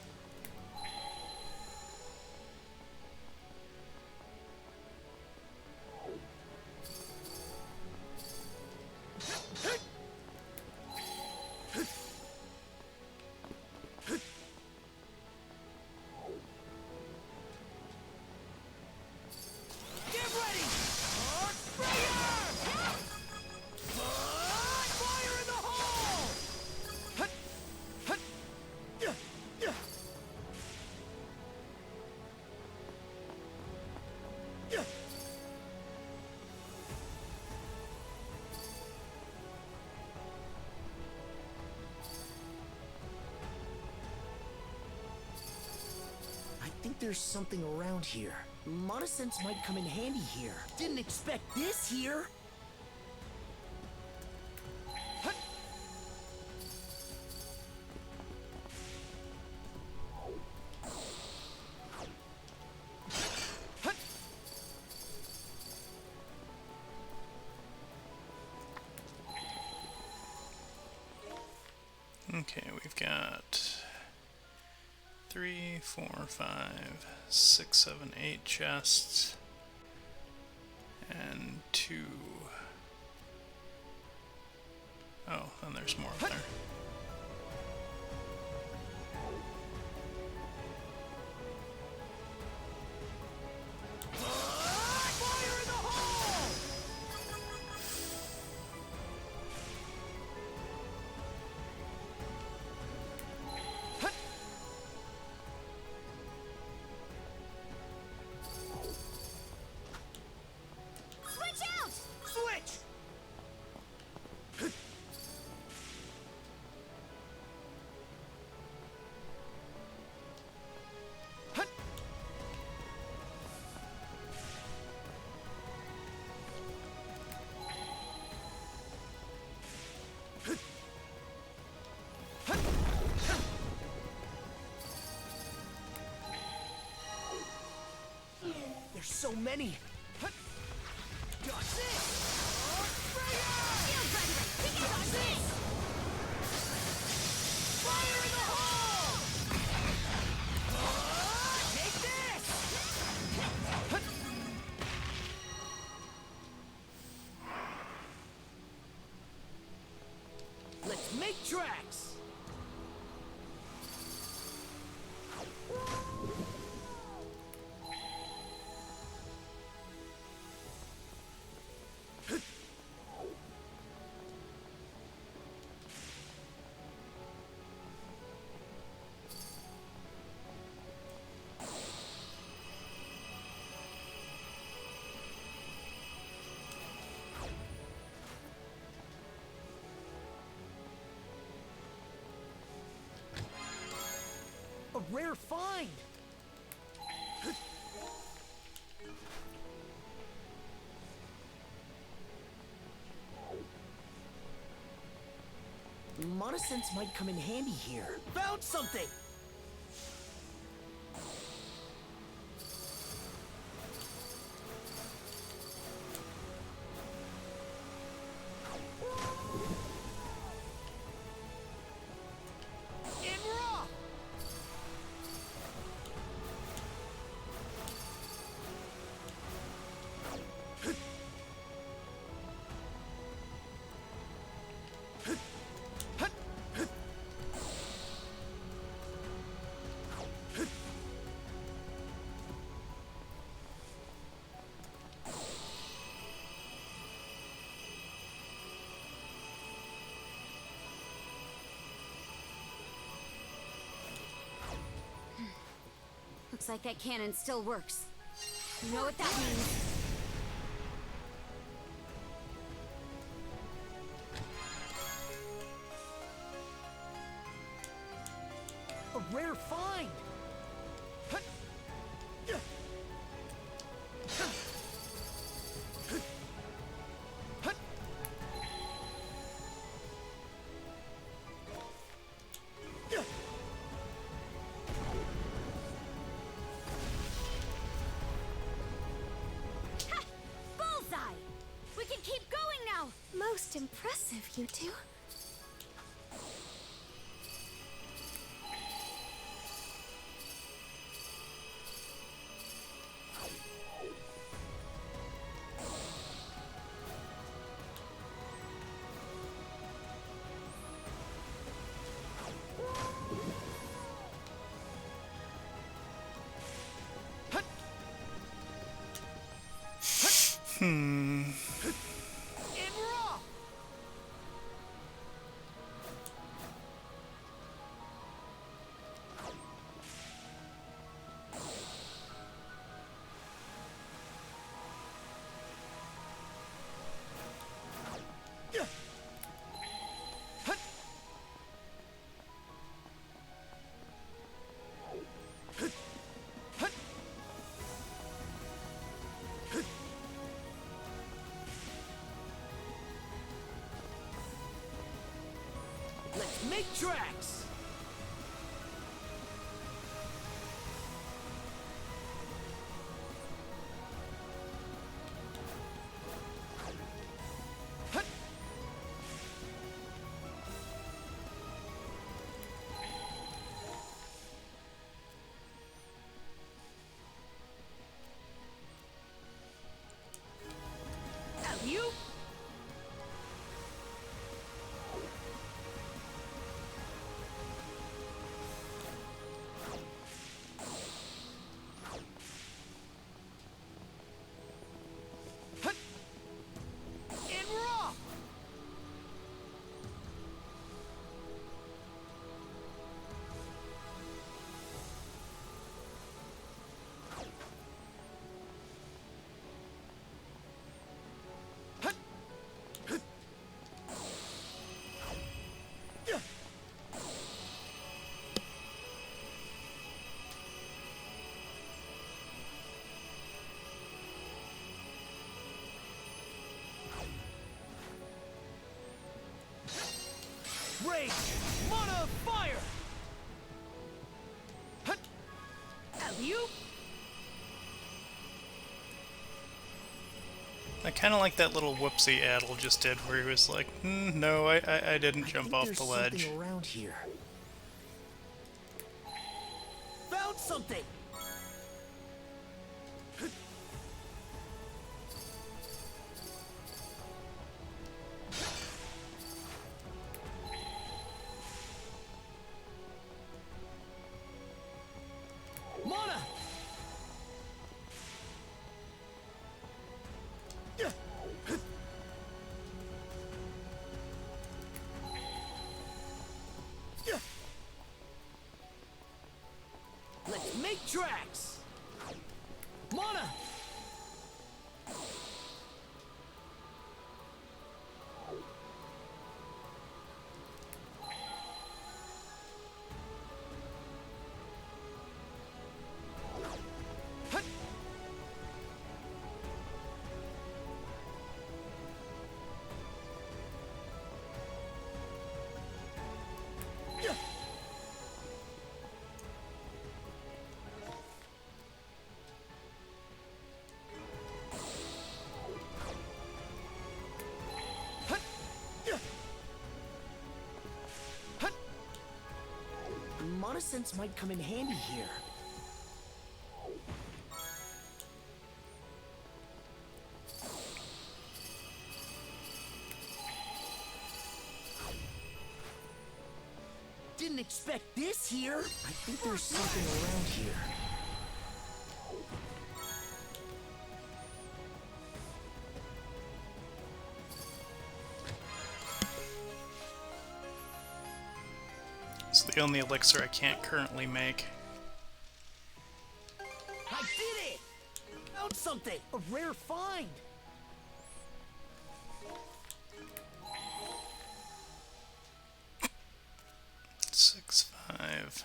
I think there's something around here. Monosense might come in handy here. Didn't expect this here. Okay, we've got 3, 4, 5, 6, 7, 8 chests, and 2. Oh, and there's more up there. There's so many. Let's make tracks. A rare find! Mana sense might come in handy here. Found something! In raw! Looks like that cannon still works. You know what that means? A rare find! Ha! Bullseye! We can keep going now! Most impressive, you two. Hmm. In raw! Let's make tracks! Alley-oop! In raw! Rage! Mana fire! Alley-oop! I kind of like that little whoopsie Adel just did, where he was like, no, I didn't jump off the ledge. There's something around here. Found something! Mana! Let's make tracks! Mana! Mana Sense might come in handy here. Didn't expect this here. I think there's something around here. It's the only elixir I can't currently make. I did it! Found something! A rare find! Six, 5,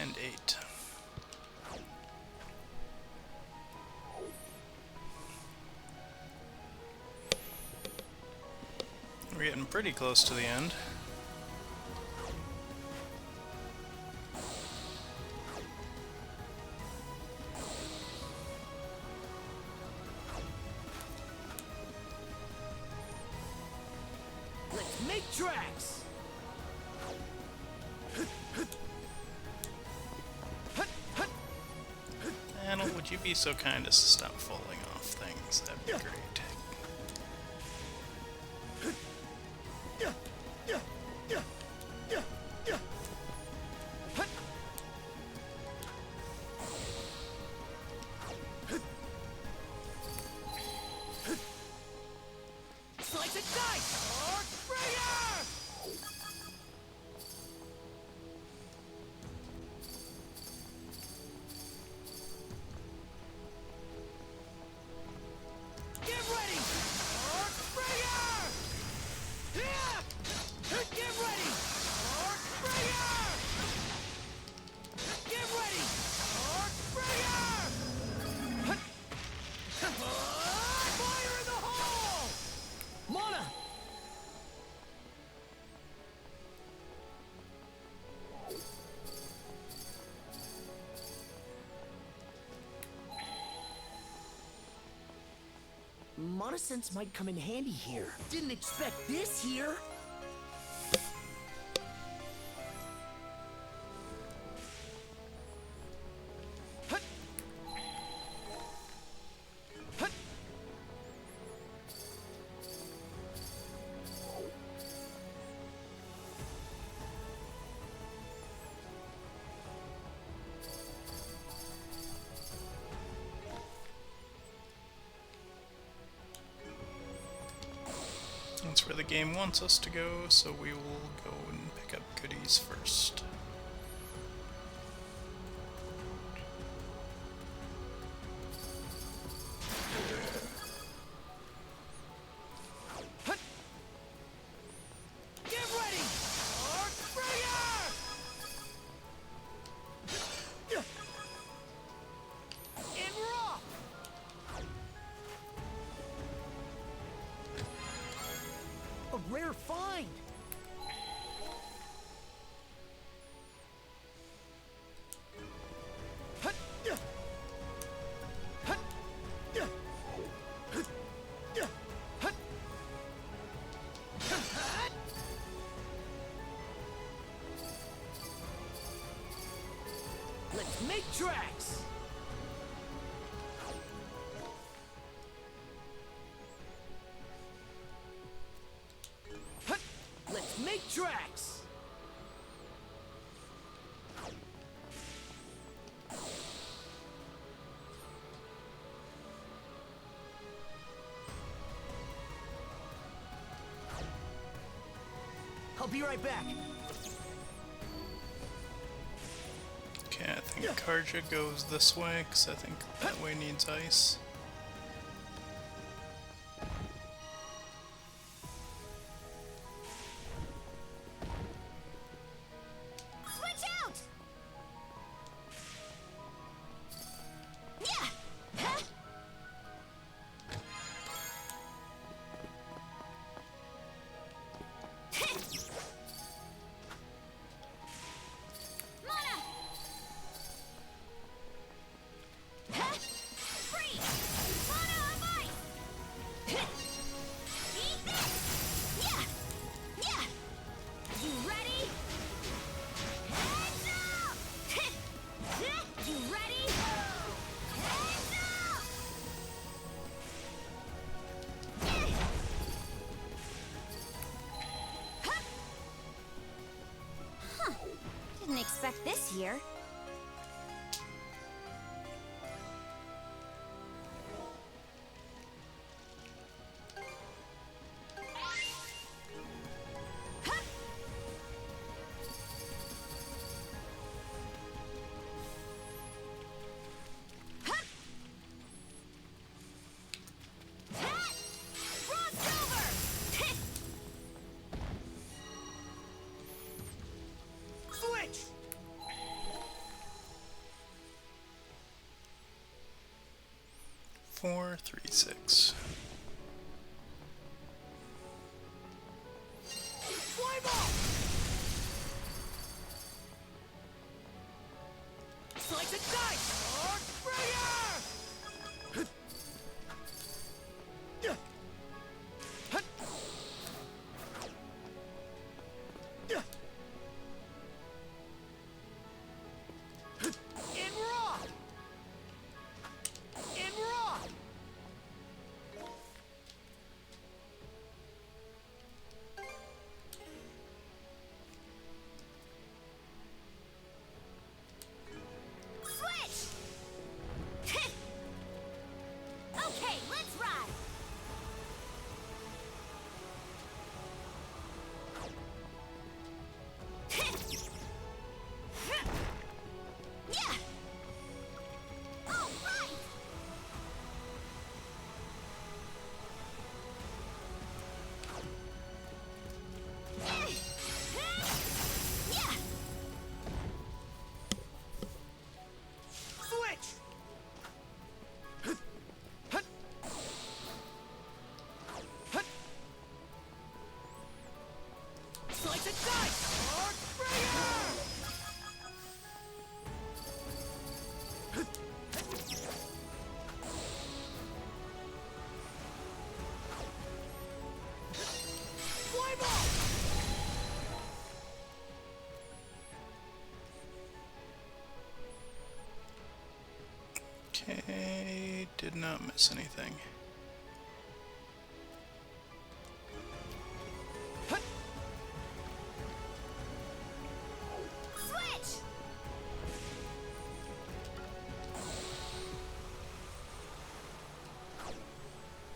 and 8. We're getting pretty close to the end. Let's make tracks! Anna, would you be so kind as to stop falling off things? That'd be great. Slice and dice! Arc Breaker! Get ready! Arc Breaker! Yeah! Get ready! Arc Breaker! Get ready! Arc Breaker! Fire in the hole! Mana! Mana Sense might come in handy here. Didn't expect this here. That's where the game wants us to go, so we will go and pick up goodies first. Get ready! Arc Breaker! In raw! A rare find! Let's make tracks! Let's make tracks! I'll be right back. Okay, I think Karja goes this way, because I think that way needs ice. Switch out! Yeah! Huh? Mana! Huh? Freeze! Didn't expect this here. Switch! 4, 3, 6. Flame ball! Slice and dice! Archbringer! In raw! In raw! Switch! Okay, let's ride! Yeah! All right! Yeah! Switch! Slice and dice! Archbringer! Flame ball! Okay, did not miss anything. Switch!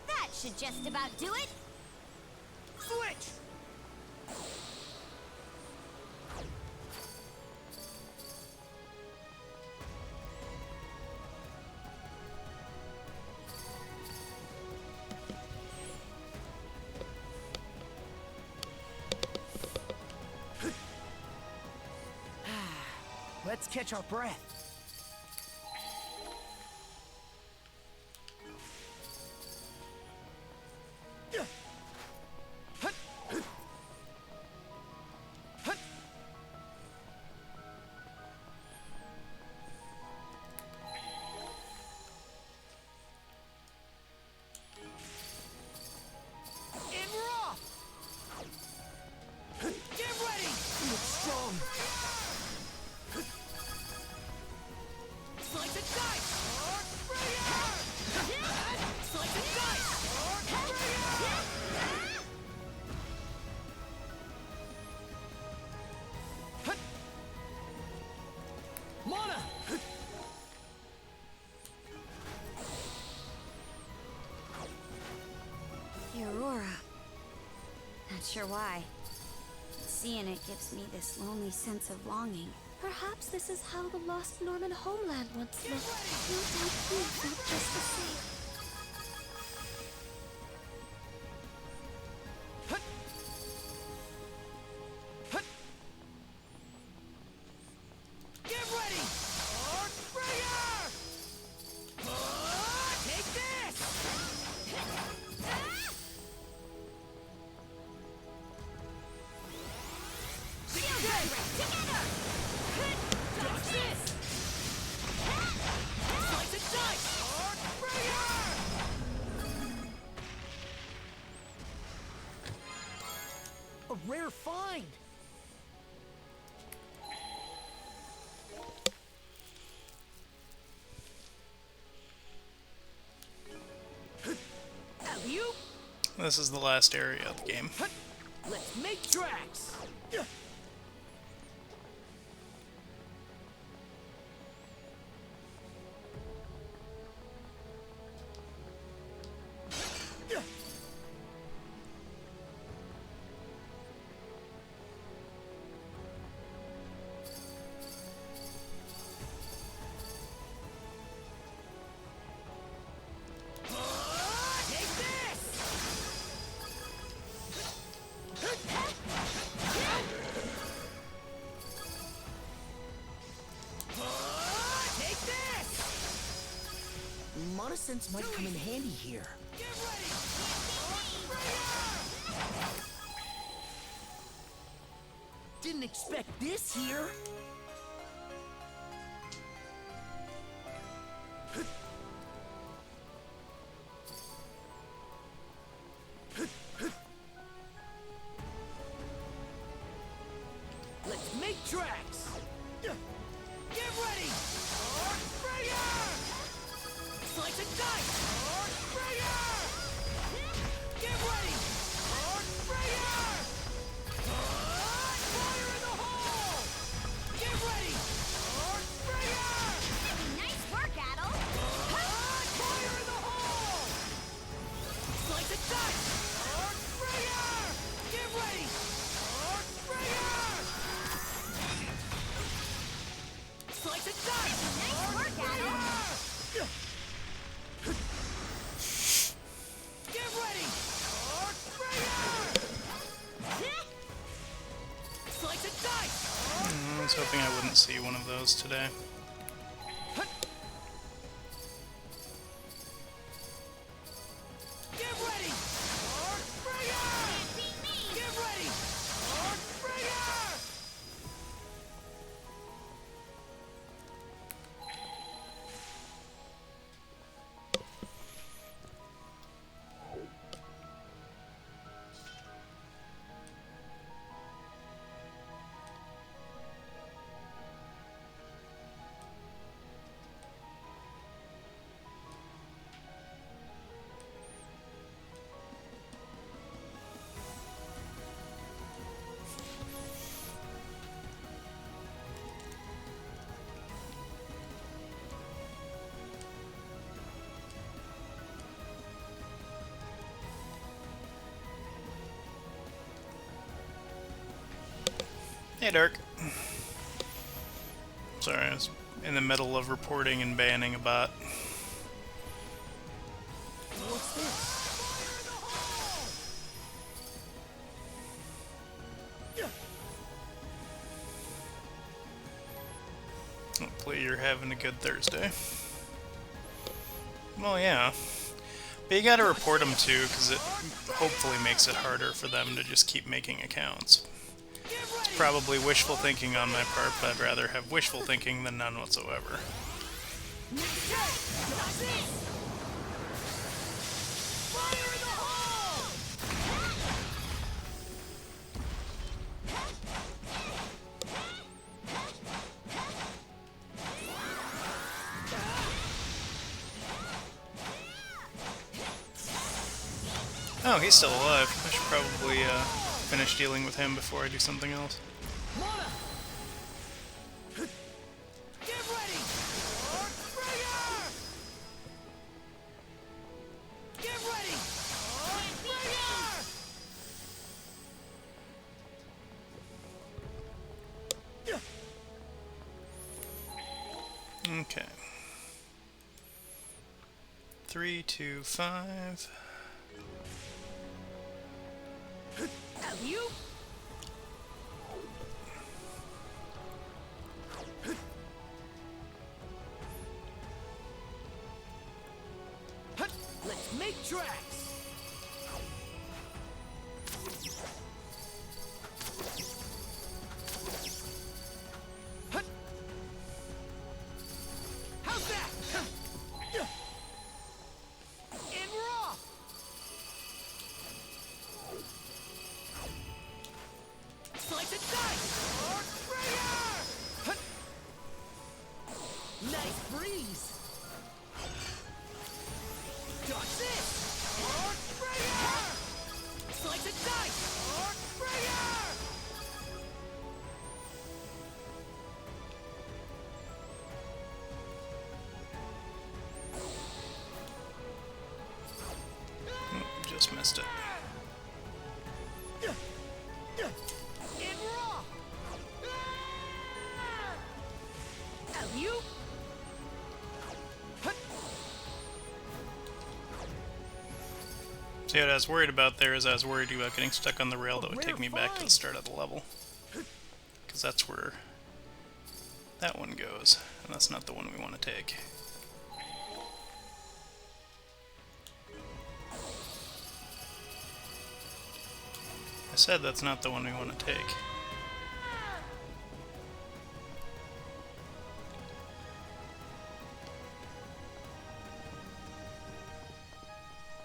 That should just about do it. Switch! Let's catch our breath. In raw! Get ready! You look strong. Slice and dice! Archbringer! Slice and dice! Archbringer! Mana! The Aurora. Not sure why. Seeing it gives me this lonely sense of longing. Perhaps this is how the lost Norman homeland once looked. No doubt you felt just the same. Get ready! Archbringer! Take this! Together! Dodge this! Slice and dice! Archbringer! A rare find. Alley-oop! This is the last area of the game. Let's make tracks! sense might come in handy here. Didn't expect this here. Let's make tracks. Get ready. Slice and dice. Get ready. Fire in the hole. Get ready. Nice work, Adel. Fire in the hole. Slice and dice. Get ready. Slice and dice. Nice work, Adel. Get ready. Slice and dice. I was hoping I wouldn't see one of those today. Get ready. Get ready. Hey, Dirk. Sorry, I was in the middle of reporting and banning a bot. What's this? Hopefully you're having a good Thursday. Well, yeah. But you gotta report them too, because it hopefully makes it harder for them to just keep making accounts. It's probably wishful thinking on my part, but I'd rather have wishful thinking than none whatsoever. Oh, he's still alive. I should probably finish dealing with him before I do something else. Okay. 3, 2, 5. You? Let's make tracks. How's that? In raw. Slice and dice. Nice breeze. Dodge this. Slice and dice. Just missed it. In raw. You? See, what I was worried about there is I was worried about getting stuck on the rail that would take me back to the start of the level. Because that's where that one goes, and that's not the one we want to take. said that's not the one we want to take.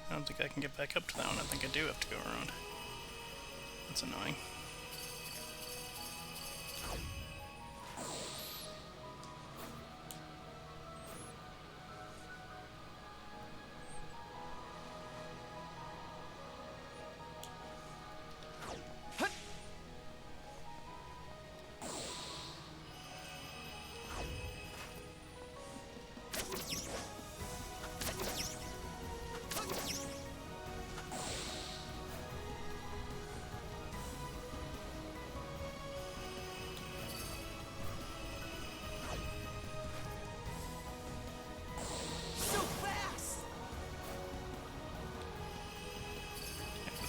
I don't think I can get back up to that one. I think I do have to go around. That's annoying.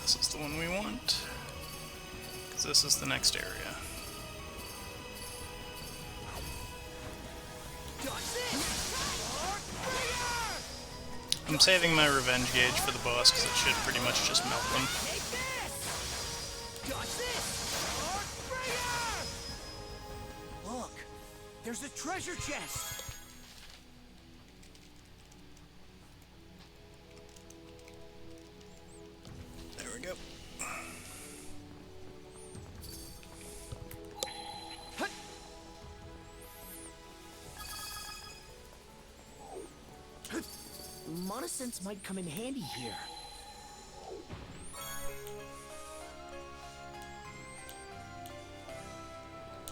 This is the one we want, because this is the next area. I'm saving my revenge gauge for the boss, because it should pretty much just melt them. Look, there's a treasure chest. There we go. Monosynths might come in handy here.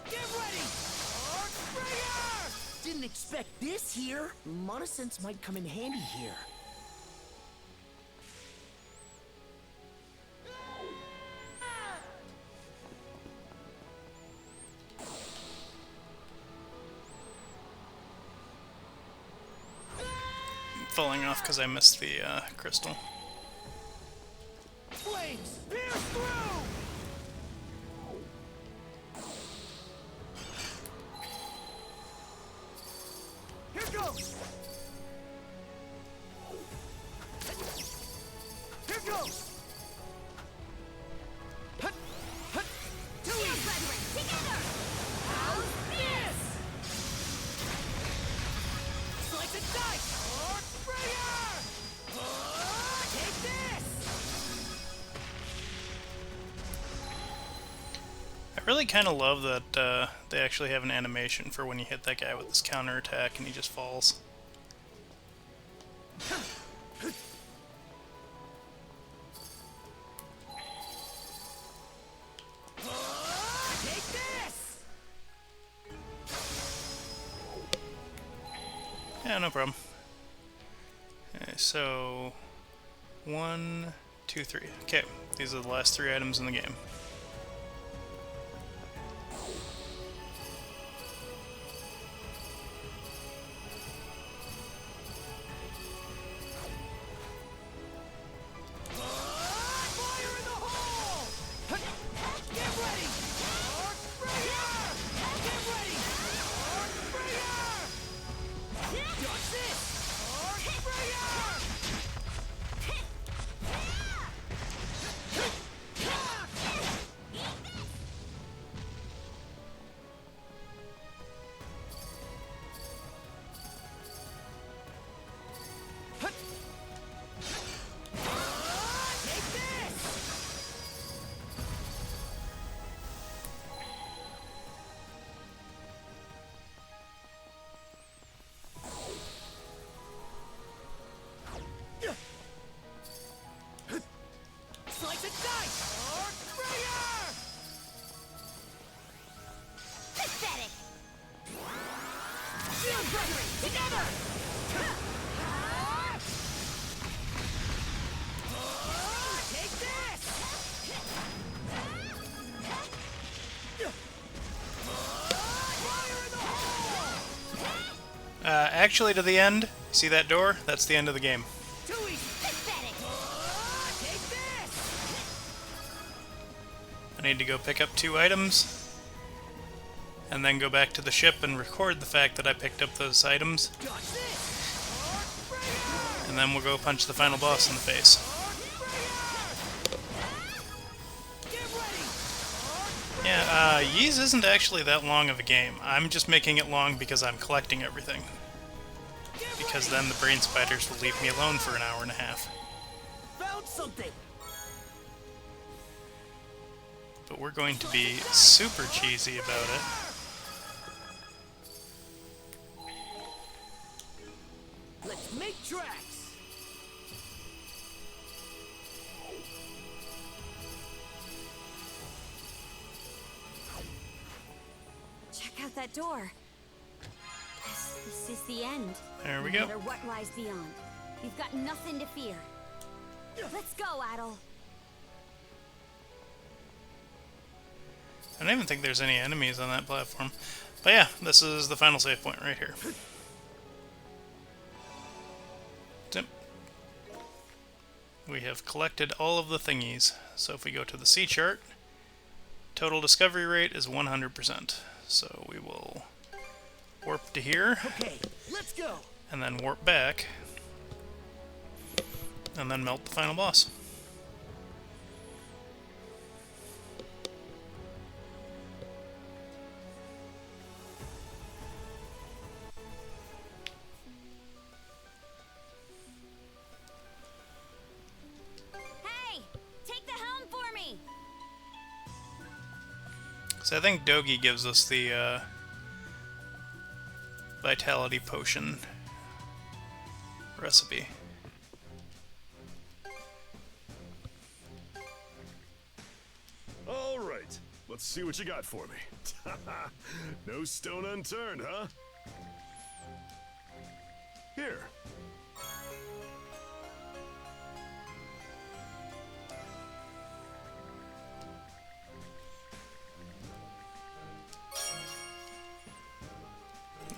Get ready! Didn't expect this here. Monosynths might come in handy here. Falling off because I missed the crystal. Flames, pierce through! Here goes! Here goes! Hut! Hut! Two easy! Together! How's this? Slice and dice! Take this! I really kind of love that they actually have an animation for when you hit that guy with this counterattack and he just falls. Take this! Yeah, no problem. Okay, so 1, 2, 3. Okay, these are the last 3 items in the game. Slice and dice! Pathetic! Shield brethren, together! Take this! Fire in the hole! Actually, to the end, see that door? That's the end of the game. Too easy! Pathetic! Take this! I need to go pick up 2 items, and then go back to the ship and record the fact that I picked up those items. And then we'll go punch the final boss in the face. Get ready! Yeah, Ys isn't actually that long of a game. I'm just making it long because I'm collecting everything. Because then the brain spiders will leave me alone for an hour and a half. Found something. But we're going to be super cheesy about it. Let's make tracks. Check out that door. This is the end. There we No go. matter what lies beyond, we've got nothing to fear. Let's go, Adel. I don't even think there's any enemies on that platform. But yeah, this is the final save point right here. Zip. We have collected all of the thingies. So if we go to the C chart, total discovery rate is 100%. So we will warp to here. Okay, let's go. And then warp back. And then melt the final boss. Hey, take the helm for me. So I think Dogi gives us the vitality potion recipe. All right, let's see what you got for me. No stone unturned, huh? Here.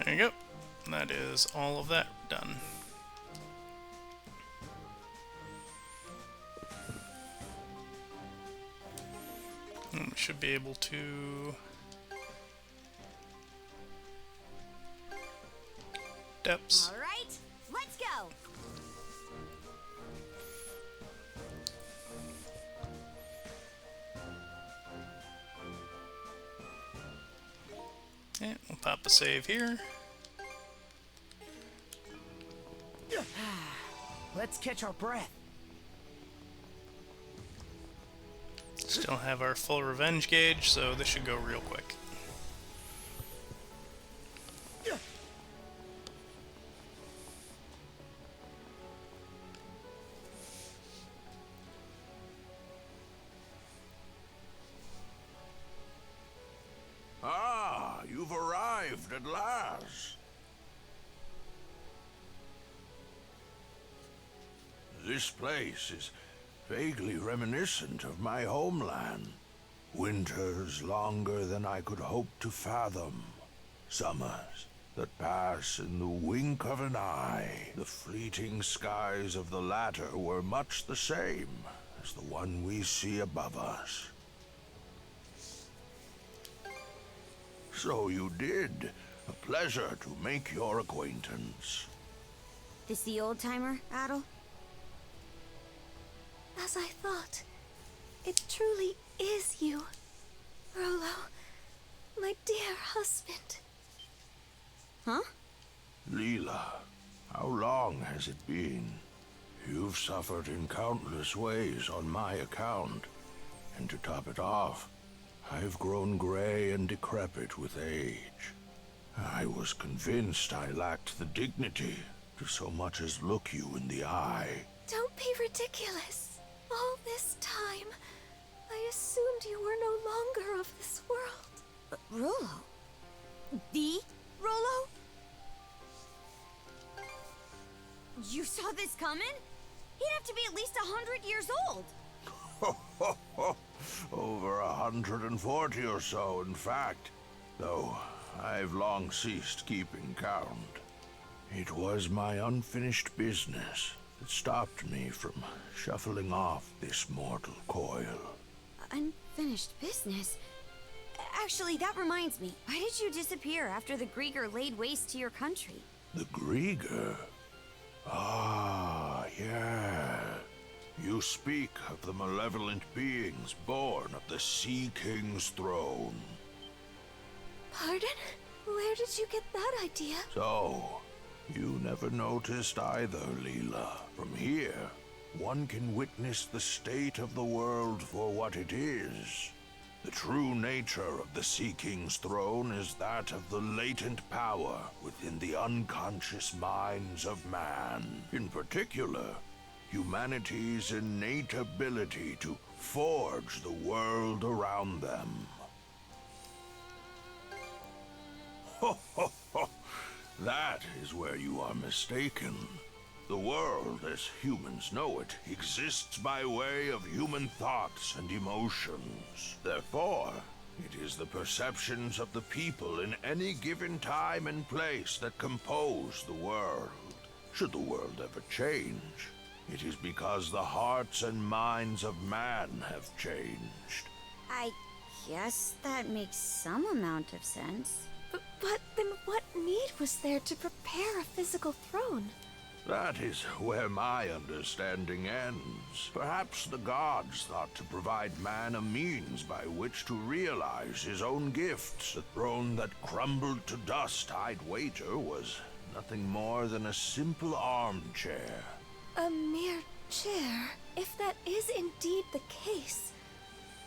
There you go. That is all of that done. And we should be able to depths. All right, let's go. Yeah, we'll pop a save here. Let's catch our breath. Still have our full revenge gauge, so this should go real quick. Ah, you've arrived at last. This place is vaguely reminiscent of my homeland. Winters longer than I could hope to fathom. Summers that pass in the wink of an eye. The fleeting skies of the latter were much the same as the one we see above us. So you did. A pleasure to make your acquaintance. This the old timer, Adel? As I thought, it truly is you, Rolo, my dear husband. Huh? Leela, how long has it been? You've suffered in countless ways on my account. And to top it off, I've grown gray and decrepit with age. I was convinced I lacked the dignity to so much as look you in the eye. Don't be ridiculous. All this time, I assumed you were no longer of this world. Rolo? The Rolo? You saw this coming? He'd have to be at least 100 years old. Over 140 or so, in fact. Though I've long ceased keeping count. It was my unfinished business that stopped me from shuffling off this mortal coil. Unfinished business? Actually, that reminds me. Why did you disappear after the Grieger laid waste to your country? The Grieger? Ah, yeah. You speak of the malevolent beings born of the Sea King's throne. Pardon? Where did you get that idea? So, you never noticed either, Leela. From here, one can witness the state of the world for what it is. The true nature of the Sea King's throne is that of the latent power within the unconscious minds of man. In particular, humanity's innate ability to forge the world around them. Ho ho ho! That is where you are mistaken. The world, as humans know it, exists by way of human thoughts and emotions. Therefore, it is the perceptions of the people in any given time and place that compose the world. Should the world ever change, it is because the hearts and minds of man have changed. I guess that makes some amount of sense. But then what need was there to prepare a physical throne? That is where my understanding ends. Perhaps the gods thought to provide man a means by which to realize his own gifts. The throne that crumbled to dust, I'd wager, was nothing more than a simple armchair. A mere chair? If that is indeed the case,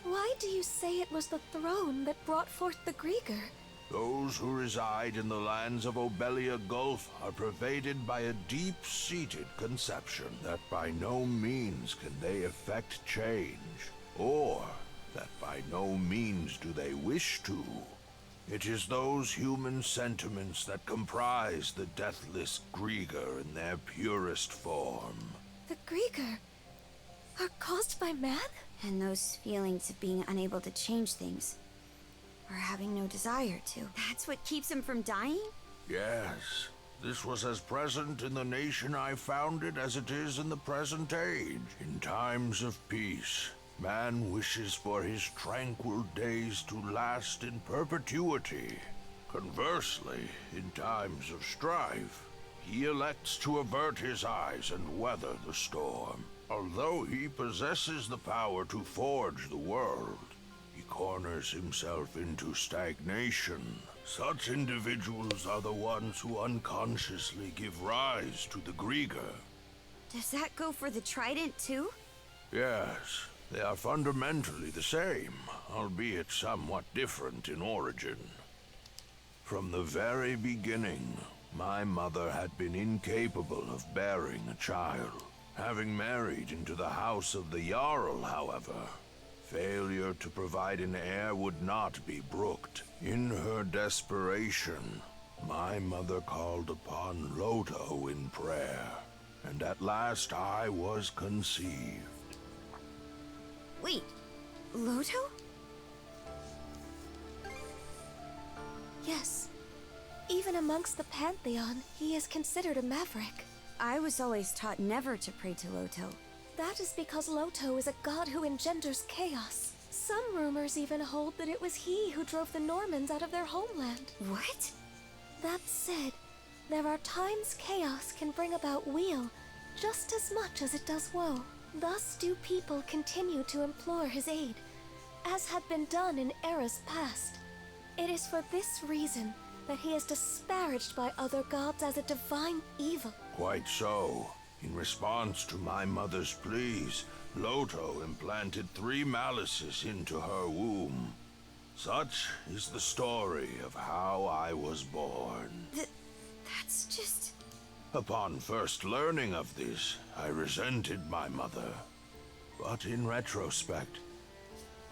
why do you say it was the throne that brought forth the Grieger? Those who reside in the lands of Obelia Gulf are pervaded by a deep-seated conception that by no means can they effect change, or that by no means do they wish to. It is those human sentiments that comprise the deathless Grieger in their purest form. The Grieger are caused by man? And those feelings of being unable to change things, or having no desire to. That's what keeps him from dying? Yes, this was as present in the nation I founded as it is in the present age. In times of peace, man wishes for his tranquil days to last in perpetuity. Conversely, in times of strife, he elects to avert his eyes and weather the storm. Although he possesses the power to forge the world, he corners himself into stagnation. Such individuals are the ones who unconsciously give rise to the Grieger. Does that go for the trident too? Yes, they are fundamentally the same, albeit somewhat different in origin. From the very beginning, my mother had been incapable of bearing a child. Having married into the house of the Jarl, however, failure to provide an heir would not be brooked. In her desperation, my mother called upon Loto in prayer, and at last I was conceived. Wait, Loto? Yes. Even amongst the Pantheon, he is considered a maverick. I was always taught never to pray to Loto. That is because Loto is a god who engenders chaos. Some rumors even hold that it was he who drove the Normans out of their homeland. What? That said, there are times chaos can bring about weal just as much as it does woe. Thus do people continue to implore his aid, as had been done in eras past. It is for this reason that he is disparaged by other gods as a divine evil. Quite so. In response to my mother's pleas, Loto implanted 3 malices into her womb. Such is the story of how I was born. That's just... Upon first learning of this, I resented my mother. But in retrospect,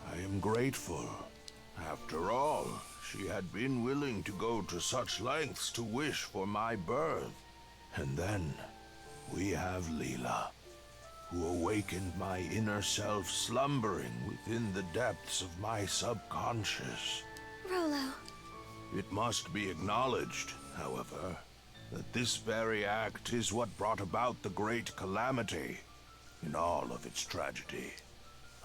I am grateful. After all, she had been willing to go to such lengths to wish for my birth. And then, we have Leela, who awakened my inner self slumbering within the depths of my subconscious. Rolo. It must be acknowledged, however, that this very act is what brought about the great calamity in all of its tragedy.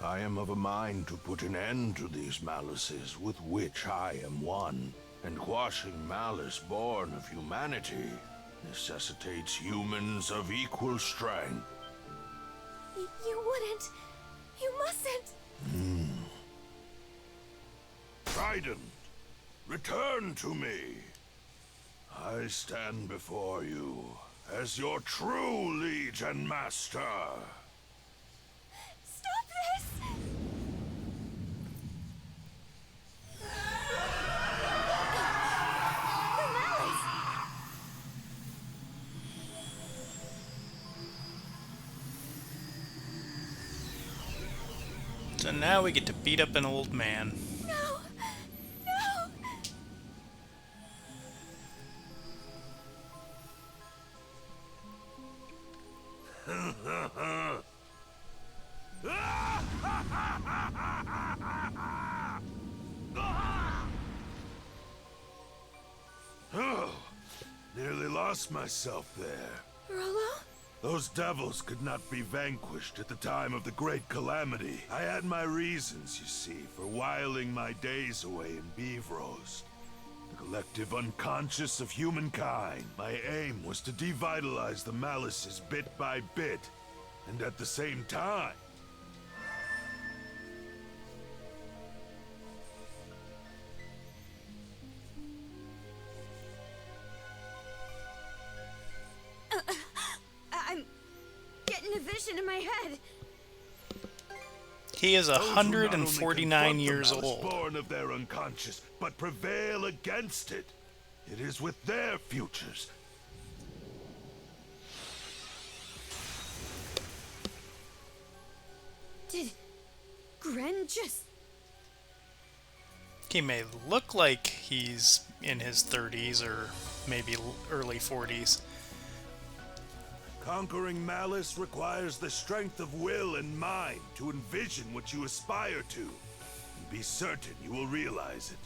I am of a mind to put an end to these malices with which I am one, and quashing malice born of humanity necessitates humans of equal strength. You wouldn't. You mustn't. Trident, return to me. I stand before you as your true liege and master. Stop this! The malice! So now we get to beat up an old man. No! Oh, nearly lost myself there. Rollo? Those devils could not be vanquished at the time of the Great Calamity. I had my reasons, you see, for whiling my days away in Beevros. The collective unconscious of humankind. My aim was to devitalize the malices bit by bit, and at the same time, I'm getting a vision in my head. He is those who not only 149 confront years the malice old. born of their unconscious, but prevail against it. It is with their futures. Did Gren just... He may look like he's in his 30s or maybe early 40s. Conquering malice requires the strength of will and mind to envision what you aspire to. And be certain you will realize it.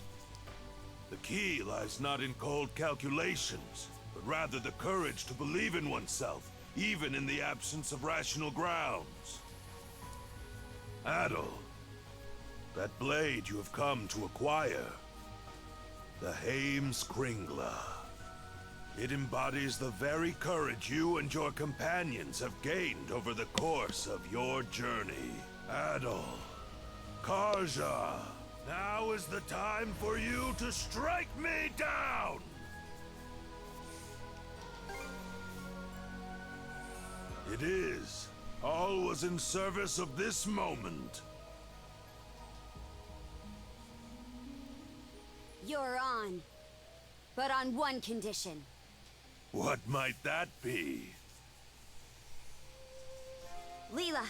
The key lies not in cold calculations, but rather the courage to believe in oneself, even in the absence of rational grounds. Adol, that blade you have come to acquire, the Haim's Kringla. It embodies the very courage you and your companions have gained over the course of your journey. Adol, Karja, now is the time for you to strike me down! It is. All was in service of this moment. You're on. But on one condition. What might that be? Leela,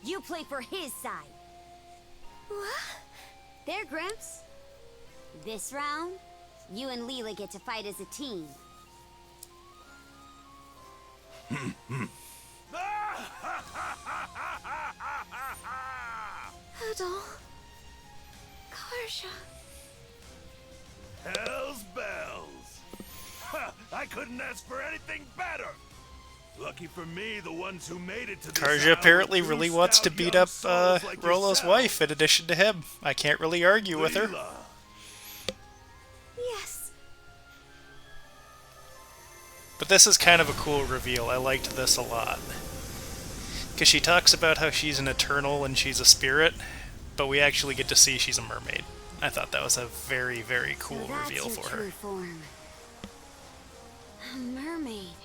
you play for his side. What? There, Gramps. This round, you and Leela get to fight as a team. Adol. Karja. Hell's bells! Ha! I couldn't ask for anything better! Lucky for me, the ones who made it to this Karja hour apparently were really two wants to stout beat young up souls like Rollo's yourself. wife in addition to him. I can't really argue with her. Leela. Yes. But this is kind of a cool reveal. I liked this a lot. Because she talks about how she's an eternal and she's a spirit, but we actually get to see she's a mermaid. I thought that was a very, very cool So that's reveal your for true her. form. A mermaid.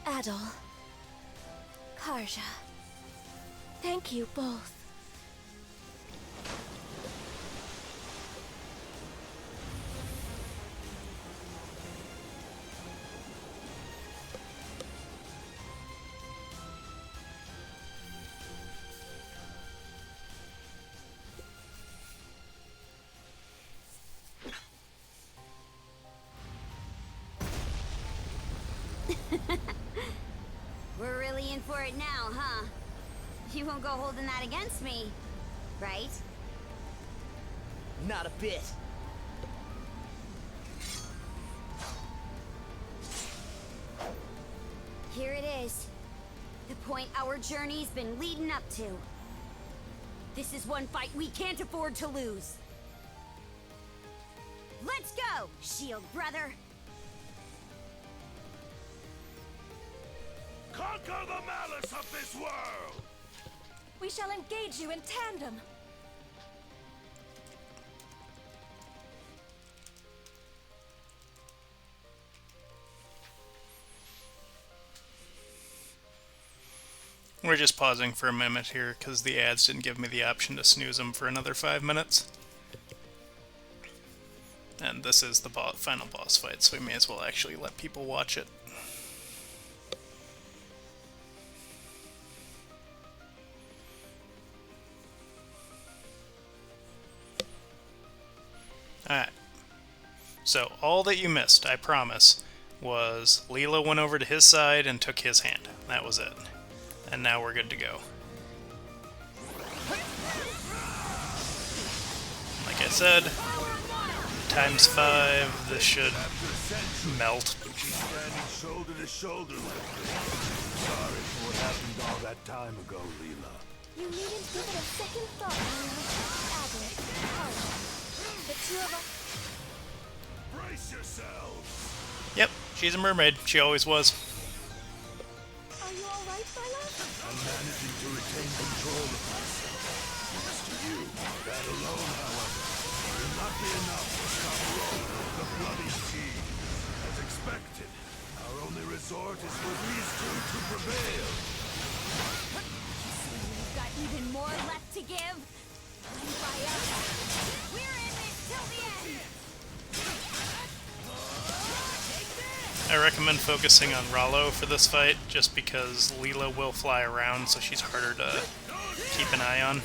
Adol. Karja. Thank you both. We're really in for it now, huh? You won't go holding that against me, right? Not a bit. Here it is. The point our journey's been leading up to. This is one fight we can't afford to lose. Let's go, Shield brother! conquer the malice of this world! We shall engage you in tandem. We're just pausing for a minute here because the ads didn't give me the option to snooze them for another 5 minutes. And this is the final boss fight, so we may as well actually let people watch it. Alright. So, all that you missed, I promise, was Leela went over to his side and took his hand. That was it. And now we're good to go. Like I said, ×5, this should melt. Standing shoulder to shoulder like this. Sorry for what happened all that time ago, Leela. You needn't give it a second thought, Adder, Carla. The two of us... Brace yourselves! Yep, she's a mermaid. She always was. Are you alright, my love? I'm managing to retain control of myself. Thanks to you. That alone, however, will not be enough to stop Rome with the bloody sea. As expected, our only resort is for these two to prevail. We've got even more left to give. I'm by us. We're in it till the end. I recommend focusing on Rollo for this fight, just because Leela will fly around, so she's harder to keep an eye on.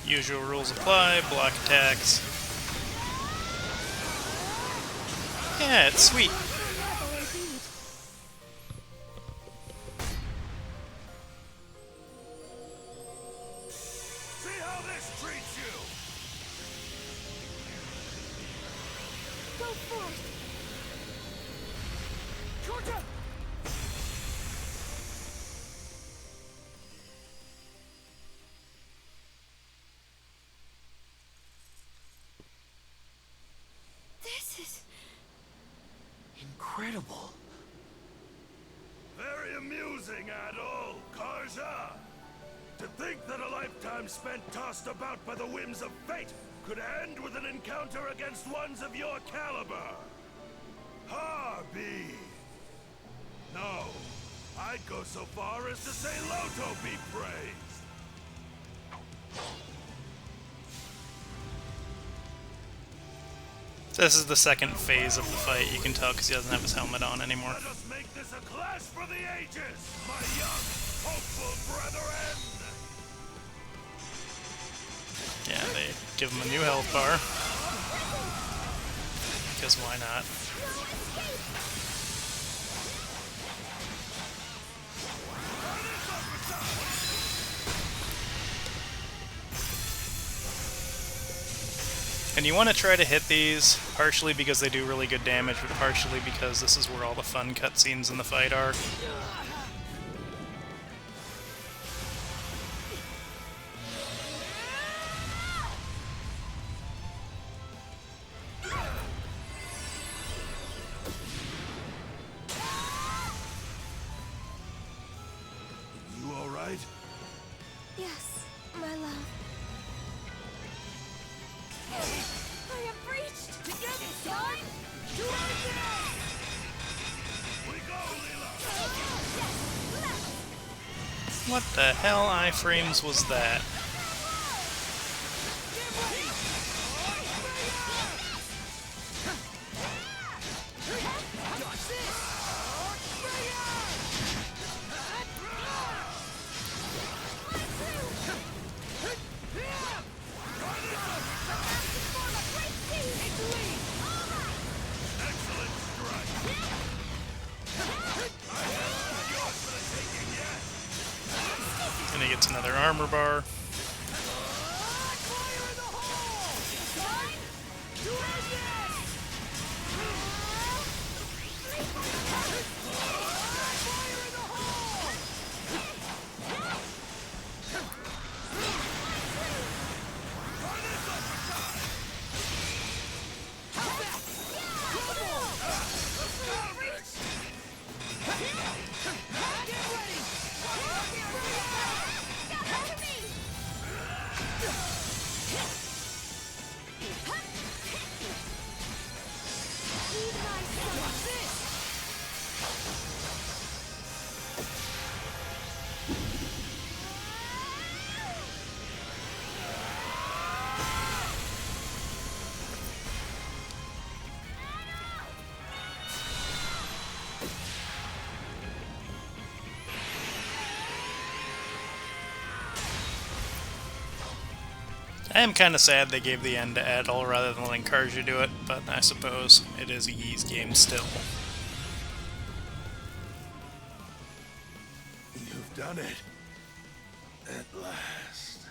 Usual rules apply, block attacks. Yeah, it's sweet. See how this treats you! Go forth! Georgia! This is... incredible. Very amusing, Adol, Karja! To think that a lifetime spent tossed about by the whims of fate could end with an encounter against ones of your caliber! Harbi! No, I'd go so far as to say Loto be praised! This is the second phase of the fight, you can tell because he doesn't have his helmet on anymore. Let us make this a clash for the ages, my young, hopeful brethren! Yeah, they give him a new health bar. Because why not? And you want to try to hit these, partially because they do really good damage, but partially because this is where all the fun cutscenes in the fight are. You alright? Yes, my love. I am breached! Together, son! To our death! We go, Leela! What the hell iframes was that? Excellent strike! Yours for the taking yet! And he gets another armor bar. I am kind of sad they gave the end to Adol rather than letting Karja do it, but I suppose it is a Ys game still. You've done it. At last.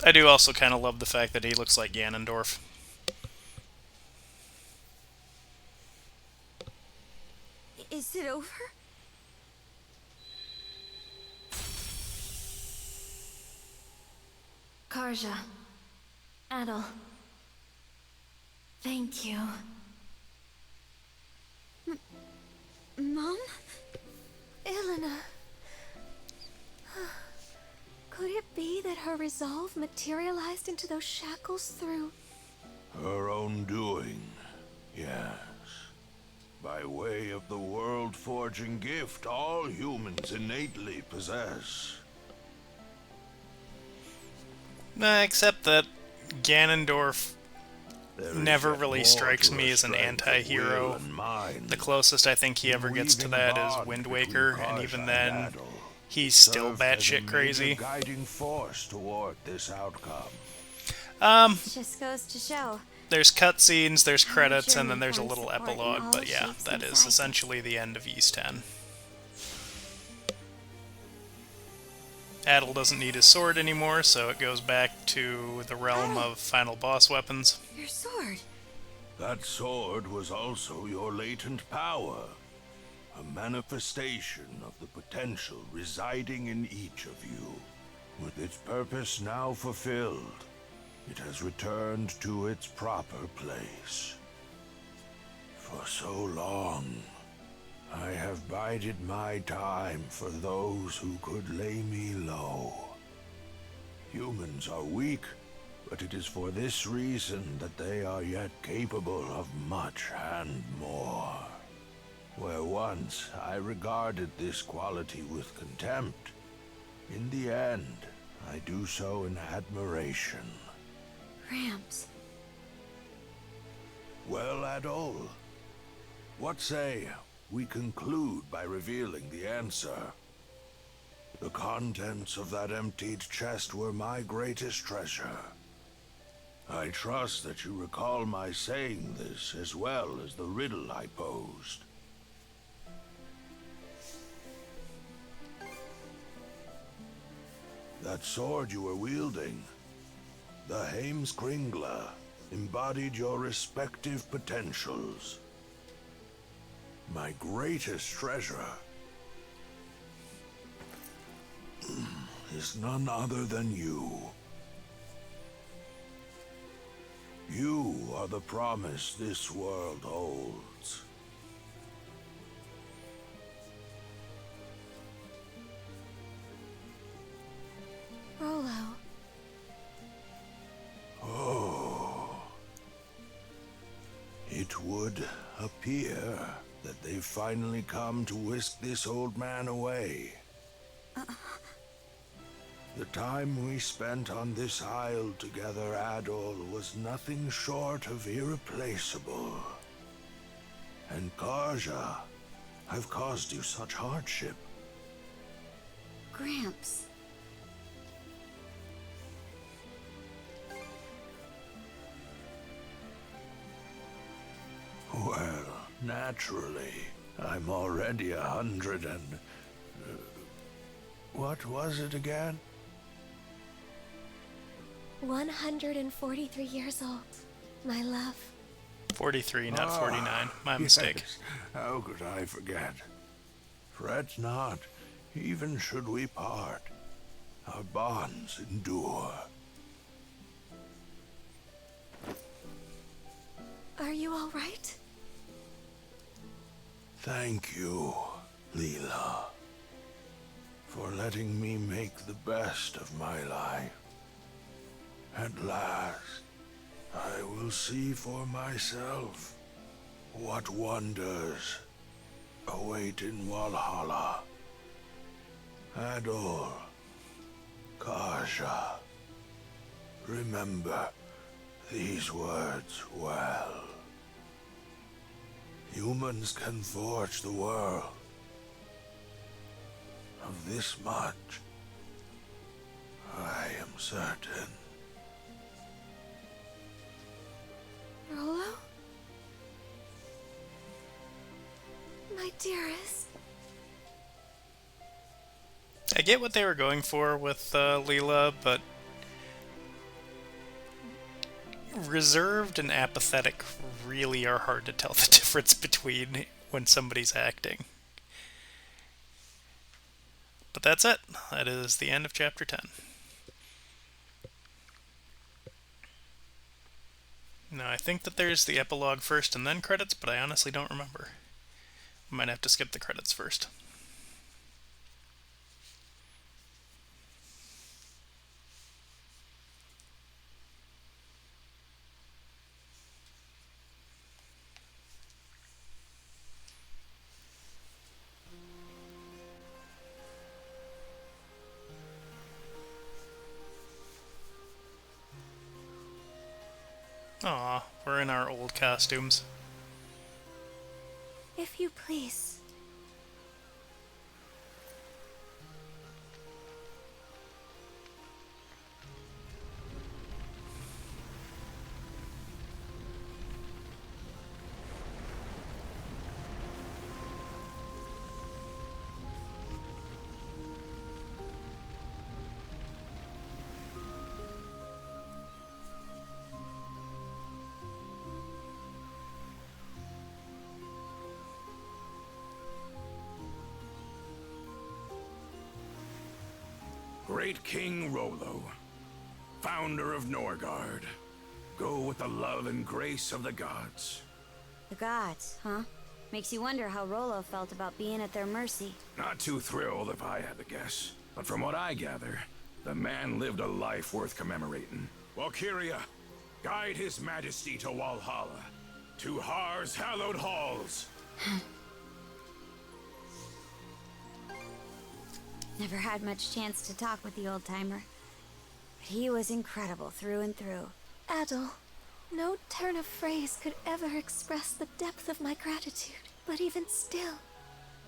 I do also kind of love the fact that he looks like Ganondorf. Is it over? Karja. Adol. Thank you. Mom? Elena. Could it be that her resolve materialized into those shackles through... Her own doing, yes. By way of the world-forging gift all humans innately possess. Except that Ganondorf never yet really more strikes to me her as an strength of anti-hero. will and mind. The closest I think he ever gets to Weaving that bond is Wind between Waker, and Karja even and then, Adol he's still served as a batshit major crazy. guiding force toward this outcome. Just goes to show. There's cutscenes, there's Our credits, and then journey there's a finds little support in epilogue, all but the yeah, shapes that and is sizes. essentially the end of Ys 10. Adol doesn't need his sword anymore, so it goes back to the realm of final boss weapons. Your sword. That sword was also your latent power, a manifestation of the potential residing in each of you. With its purpose now fulfilled, it has returned to its proper place. For so long, I have bided my time for those who could lay me low. Humans are weak, but it is for this reason that they are yet capable of much and more. Where once I regarded this quality with contempt, in the end, I do so in admiration. Ramps. Well, Adol, what say we conclude by revealing the answer? The contents of that emptied chest were my greatest treasure. I trust that you recall my saying this as well as the riddle I posed. That sword you were wielding, the Heimskringla, embodied your respective potentials. My greatest treasure is none other than you. You are the promise this world holds. Rolo. Oh. It would appear that they've finally come to whisk this old man away. The time we spent on this isle together, Adol, was nothing short of irreplaceable. And Karja, I've caused you such hardship. Gramps. Well, naturally, I'm already 100 and... what was it again? 143 years old, my love. 43, not 49. My mistake. Yes. How could I forget? Fret not, even should we part, our bonds endure. Are you all right? Thank you, Leela, for letting me make the best of my life. At last, I will see for myself what wonders await in Valhalla. Adol, Karja, remember these words well. Humans can forge the world. of this much. I am certain. Rolo? My dearest. I get what they were going for with Leela, but reserved and apathetic really are hard to tell the difference between when somebody's acting. But that's it. That is the end of Chapter 10. Now, I think that there's the epilogue first and then credits, but I honestly don't remember. I might have to skip the credits first. Aw, we're in our old costumes. If you please. Great King Rolo, founder of Norgard, go with the love and grace of the gods. The gods, huh? Makes you wonder how Rolo felt about being at their mercy. Not too thrilled if I had to guess, but from what I gather, the man lived a life worth commemorating. Valkyria, guide his majesty to Walhalla, to Har's hallowed halls. Never had much chance to talk with the old-timer. But he was incredible through and through. Adol, no turn of phrase could ever express the depth of my gratitude. But even still,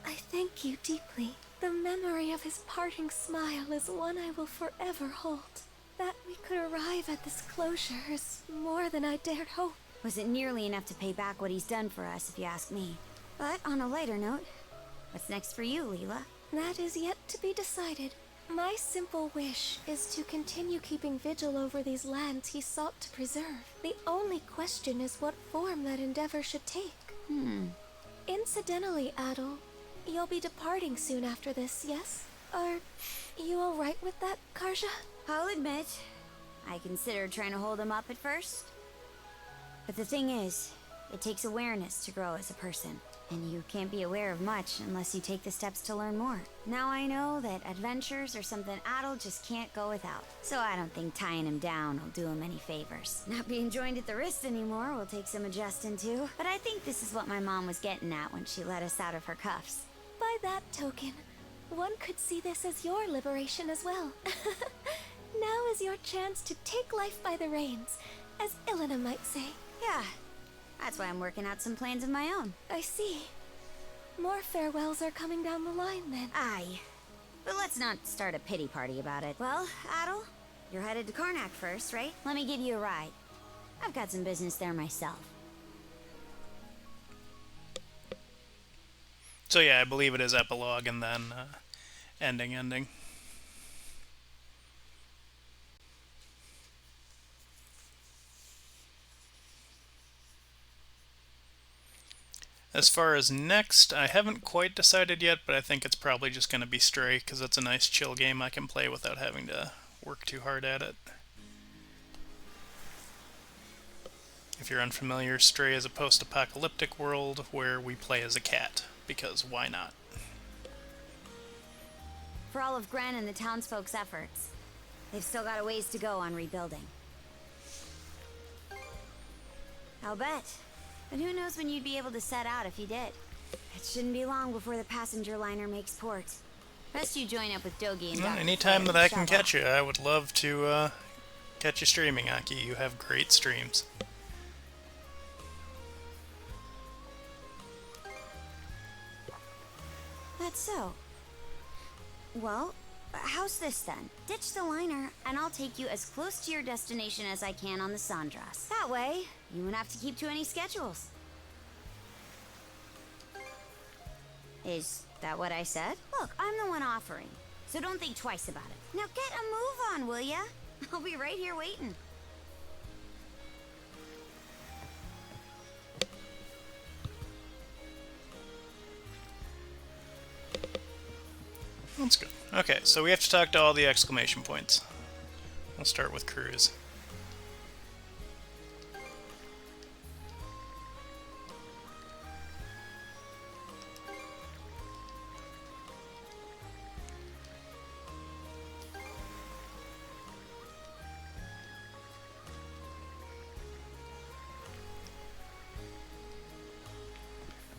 I thank you deeply. The memory of his parting smile is one I will forever hold. That we could arrive at this closure is more than I dared hope. Wasn't nearly enough to pay back what he's done for us, if you ask me. But on a lighter note, what's next for you, Leela? That is yet to be decided. My simple wish is to continue keeping vigil over these lands he sought to preserve. The only question is what form that endeavor should take. Incidentally, Adol, you'll be departing soon after this, yes? Are you alright with that, Karja? I'll admit, I considered trying to hold him up at first. But the thing is, it takes awareness to grow as a person. And you can't be aware of much unless you take the steps to learn more. Now I know that adventures are something Adol just can't go without. So I don't think tying him down will do him any favors. Not being joined at the wrist anymore will take some adjusting to. But I think this is what my mom was getting at when she let us out of her cuffs. By that token, one could see this as your liberation as well. Now is your chance to take life by the reins, as Ilena might say. Yeah. That's why I'm working out some plans of my own. I see. More farewells are coming down the line, then. Aye. But let's not start a pity party about it. Well, Adol, you're headed to Karnak first, right? Let me give you a ride. I've got some business there myself. So yeah, I believe it is epilogue and then ending. As far as next, I haven't quite decided yet, but I think it's probably just going to be Stray, because it's a nice chill game I can play without having to work too hard at it. If you're unfamiliar, Stray is a post-apocalyptic world where we play as a cat, because why not? For all of Gren and the townsfolk's efforts, they've still got a ways to go on rebuilding. I'll bet. But who knows when you'd be able to set out if you did. It shouldn't be long before the passenger liner makes port. Best you join up with Dogi and Dr. Anytime Flare that I and can shove catch you, I would love to catch you streaming, Aki. You have great streams. That's so. Well, how's this then? Ditch the liner, and I'll take you as close to your destination as I can on the Sandras. That way, you won't have to keep to any schedules. Is that what I said? Look, I'm the one offering, so don't think twice about it. Now get a move on, will ya? I'll be right here waiting. That's good. Okay, so we have to talk to all the exclamation points. We'll start with Cruz.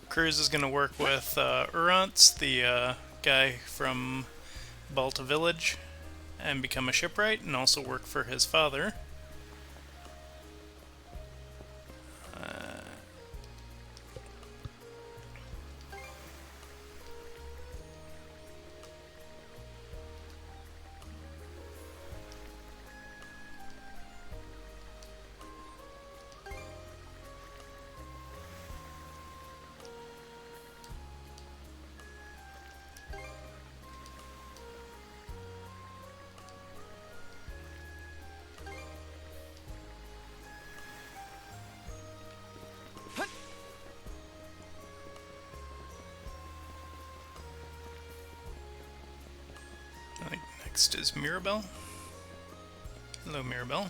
Cruz is going to work with Urance, the guy from Balta Village, and become a shipwright, and also work for his father. I think next is Mirabelle. Hello, Mirabelle.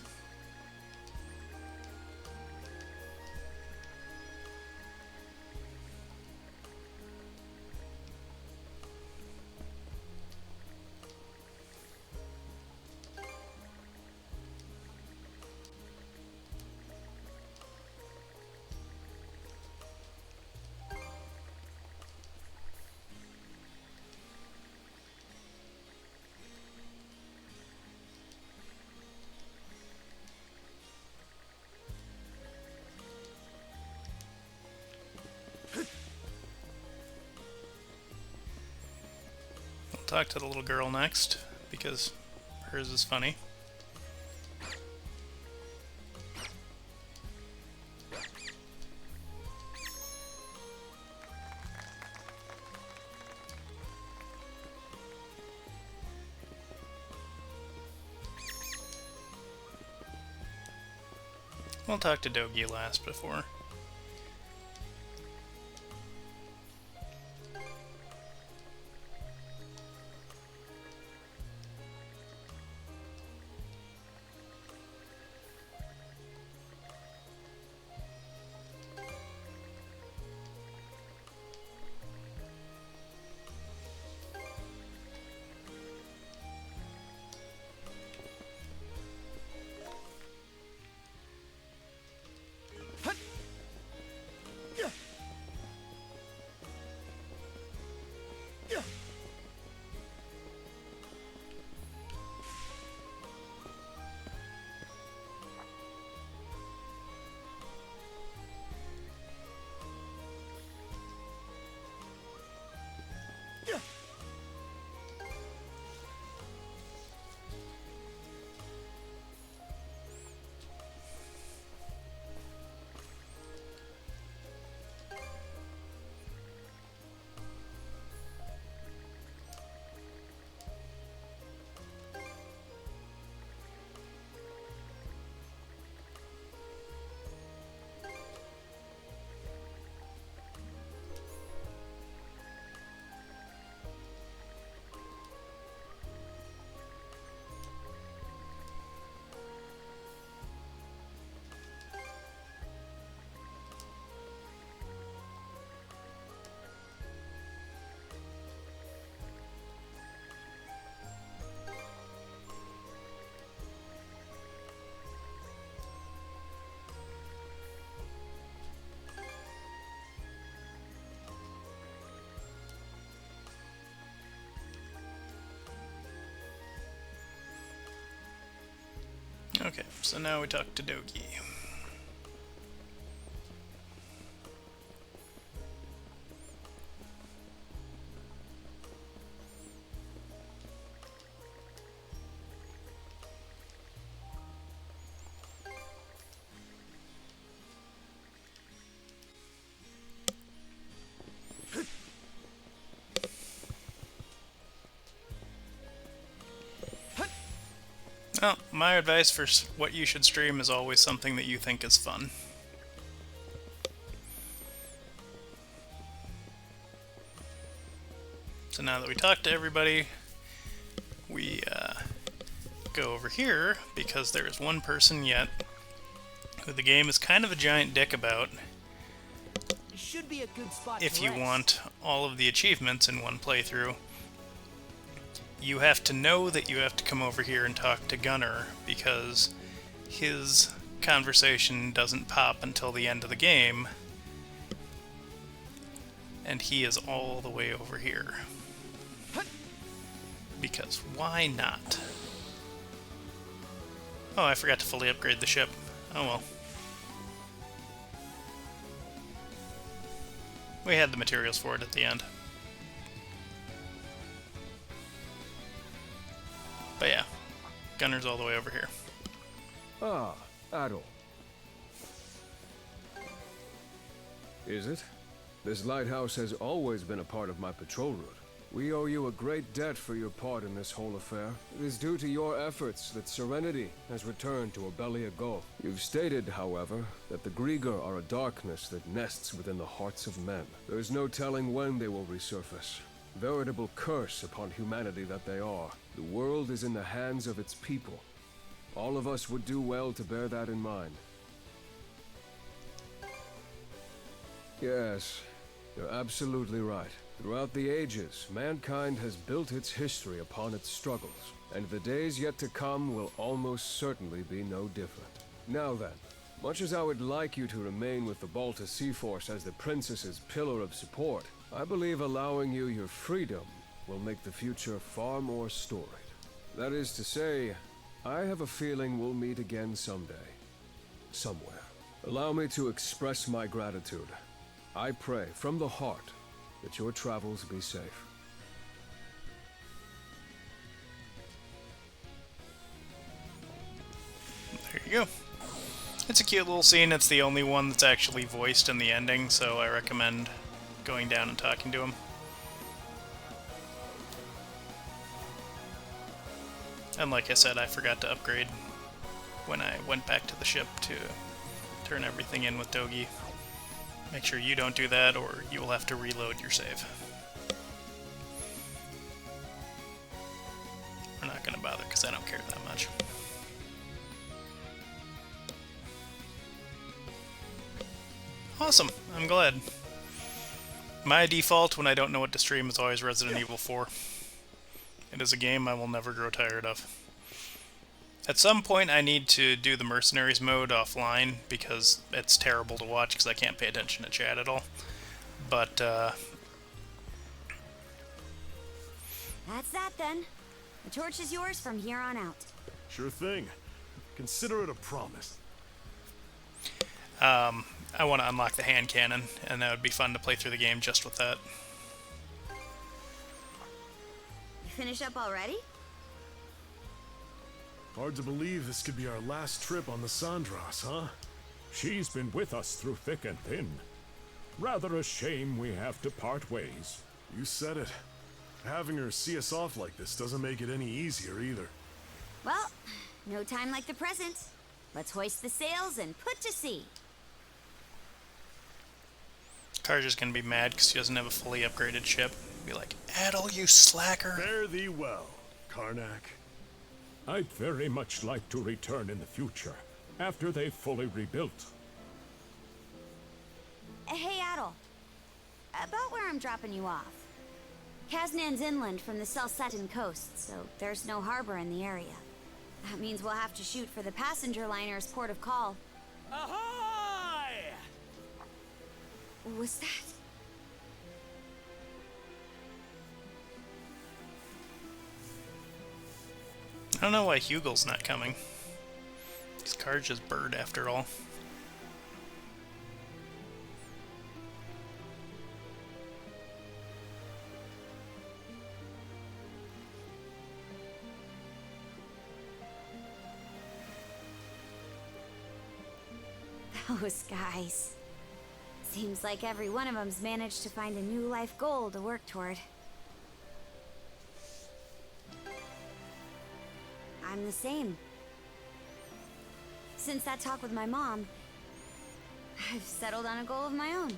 Talk to the little girl next, because hers is funny. We'll talk to Dogi last before. Okay, so now we talk to Dogi. Well, my advice for what you should stream is always something that you think is fun. So now that we talked to everybody, we go over here because there is one person yet who the game is kind of a giant dick about. Should be a good spot If to you rest. want all of the achievements in one playthrough, you have to know that you have to come over here and talk to Gunnar because his conversation doesn't pop until the end of the game, and he is all the way over here. Because why not? Oh, I forgot to fully upgrade the ship. Oh well. We had the materials for it at the end. But yeah, Gunnar's all the way over here. Ah, Adol. Is it? This lighthouse has always been a part of my patrol route. We owe you a great debt for your part in this whole affair. It is due to your efforts that Serenity has returned to Obelia Gulf. You've stated, however, that the Grieger are a darkness that nests within the hearts of men. There is no telling when they will resurface. Veritable curse upon humanity that they are. The world is in the hands of its people. All of us would do well to bear that in mind. Yes, you're absolutely right. Throughout the ages, mankind has built its history upon its struggles, and the days yet to come will almost certainly be no different. Now then, much as I would like you to remain with the Balta Sea Force as the Princess's pillar of support, I believe allowing you your freedom will make the future far more storied. That is to say, I have a feeling we'll meet again someday. Somewhere. Allow me to express my gratitude. I pray from the heart that your travels be safe. There you go. It's a cute little scene. It's the only one that's actually voiced in the ending, so I recommend going down and talking to him. And like I said, I forgot to upgrade when I went back to the ship to turn everything in with Dogi. Make sure you don't do that, or you will have to reload your save. We're not going to bother, because I don't care that much. Awesome, I'm glad. My default when I don't know what to stream is always Resident Evil 4. It is a game I will never grow tired of. At some point I need to do the Mercenaries mode offline because it's terrible to watch because I can't pay attention to chat at all. But, That's that then. The torch is yours from here on out. Sure thing. Consider it a promise. I want to unlock the hand cannon, and that would be fun to play through the game just with that. You finish up already? Hard to believe this could be our last trip on the Sandras, huh? She's been with us through thick and thin. Rather a shame we have to part ways. You said it. Having her see us off like this doesn't make it any easier either. Well, no time like the present. Let's hoist the sails and put to sea. Karja's gonna be mad because she doesn't have a fully upgraded ship. Be like, Adol, you slacker! Fare thee well, Karnak. I'd very much like to return in the future, after they've fully rebuilt. Hey, Adol. About where I'm dropping you off. Kaznan's inland from the Selsatin coast, so there's no harbor in the area. That means we'll have to shoot for the passenger liner's port of call. Ahoy! Was that? I don't know why Hugel's not coming. He's Karja's bird after all. Those guys. Seems like every one of them's managed to find a new life goal to work toward. I'm the same. Since that talk with my mom, I've settled on a goal of my own.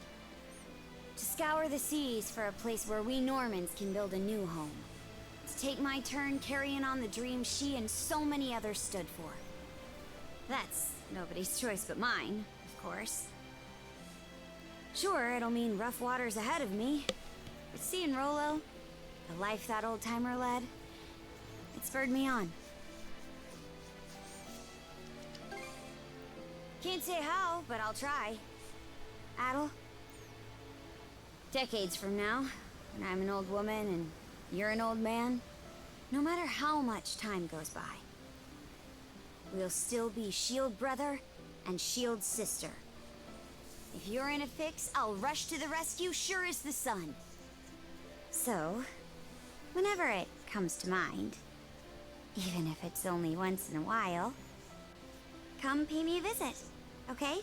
To scour the seas for a place where we Normans can build a new home. To take my turn carrying on the dream she and so many others stood for. That's nobody's choice but mine, of course. Sure, it'll mean rough waters ahead of me, but seeing Rolo, the life that old-timer led, it spurred me on. Can't say how, but I'll try. Adel? Decades from now, when I'm an old woman and you're an old man, no matter how much time goes by, we'll still be Shield brother and Shield sister. If you're in a fix, I'll rush to the rescue sure as the sun. So, whenever it comes to mind, even if it's only once in a while, come pay me a visit, okay?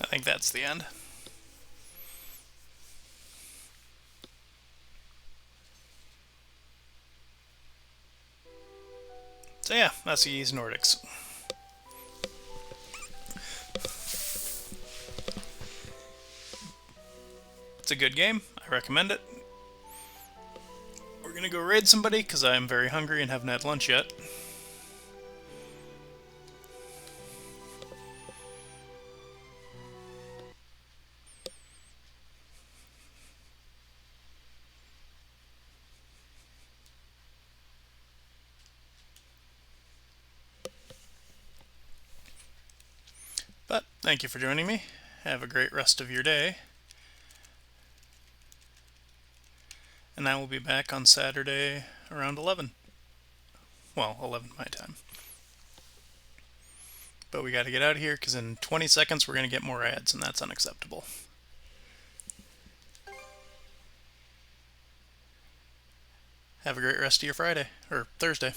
I think that's the end. So yeah, that's these Nordics. It's a good game. I recommend it. We're gonna go raid somebody because I am very hungry and haven't had lunch yet. But thank you for joining me. Have a great rest of your day. And I will be back on Saturday around 11. Well, 11 my time. But we gotta get out of here because in 20 seconds we're gonna get more ads and that's unacceptable. Have a great rest of your Friday, or Thursday.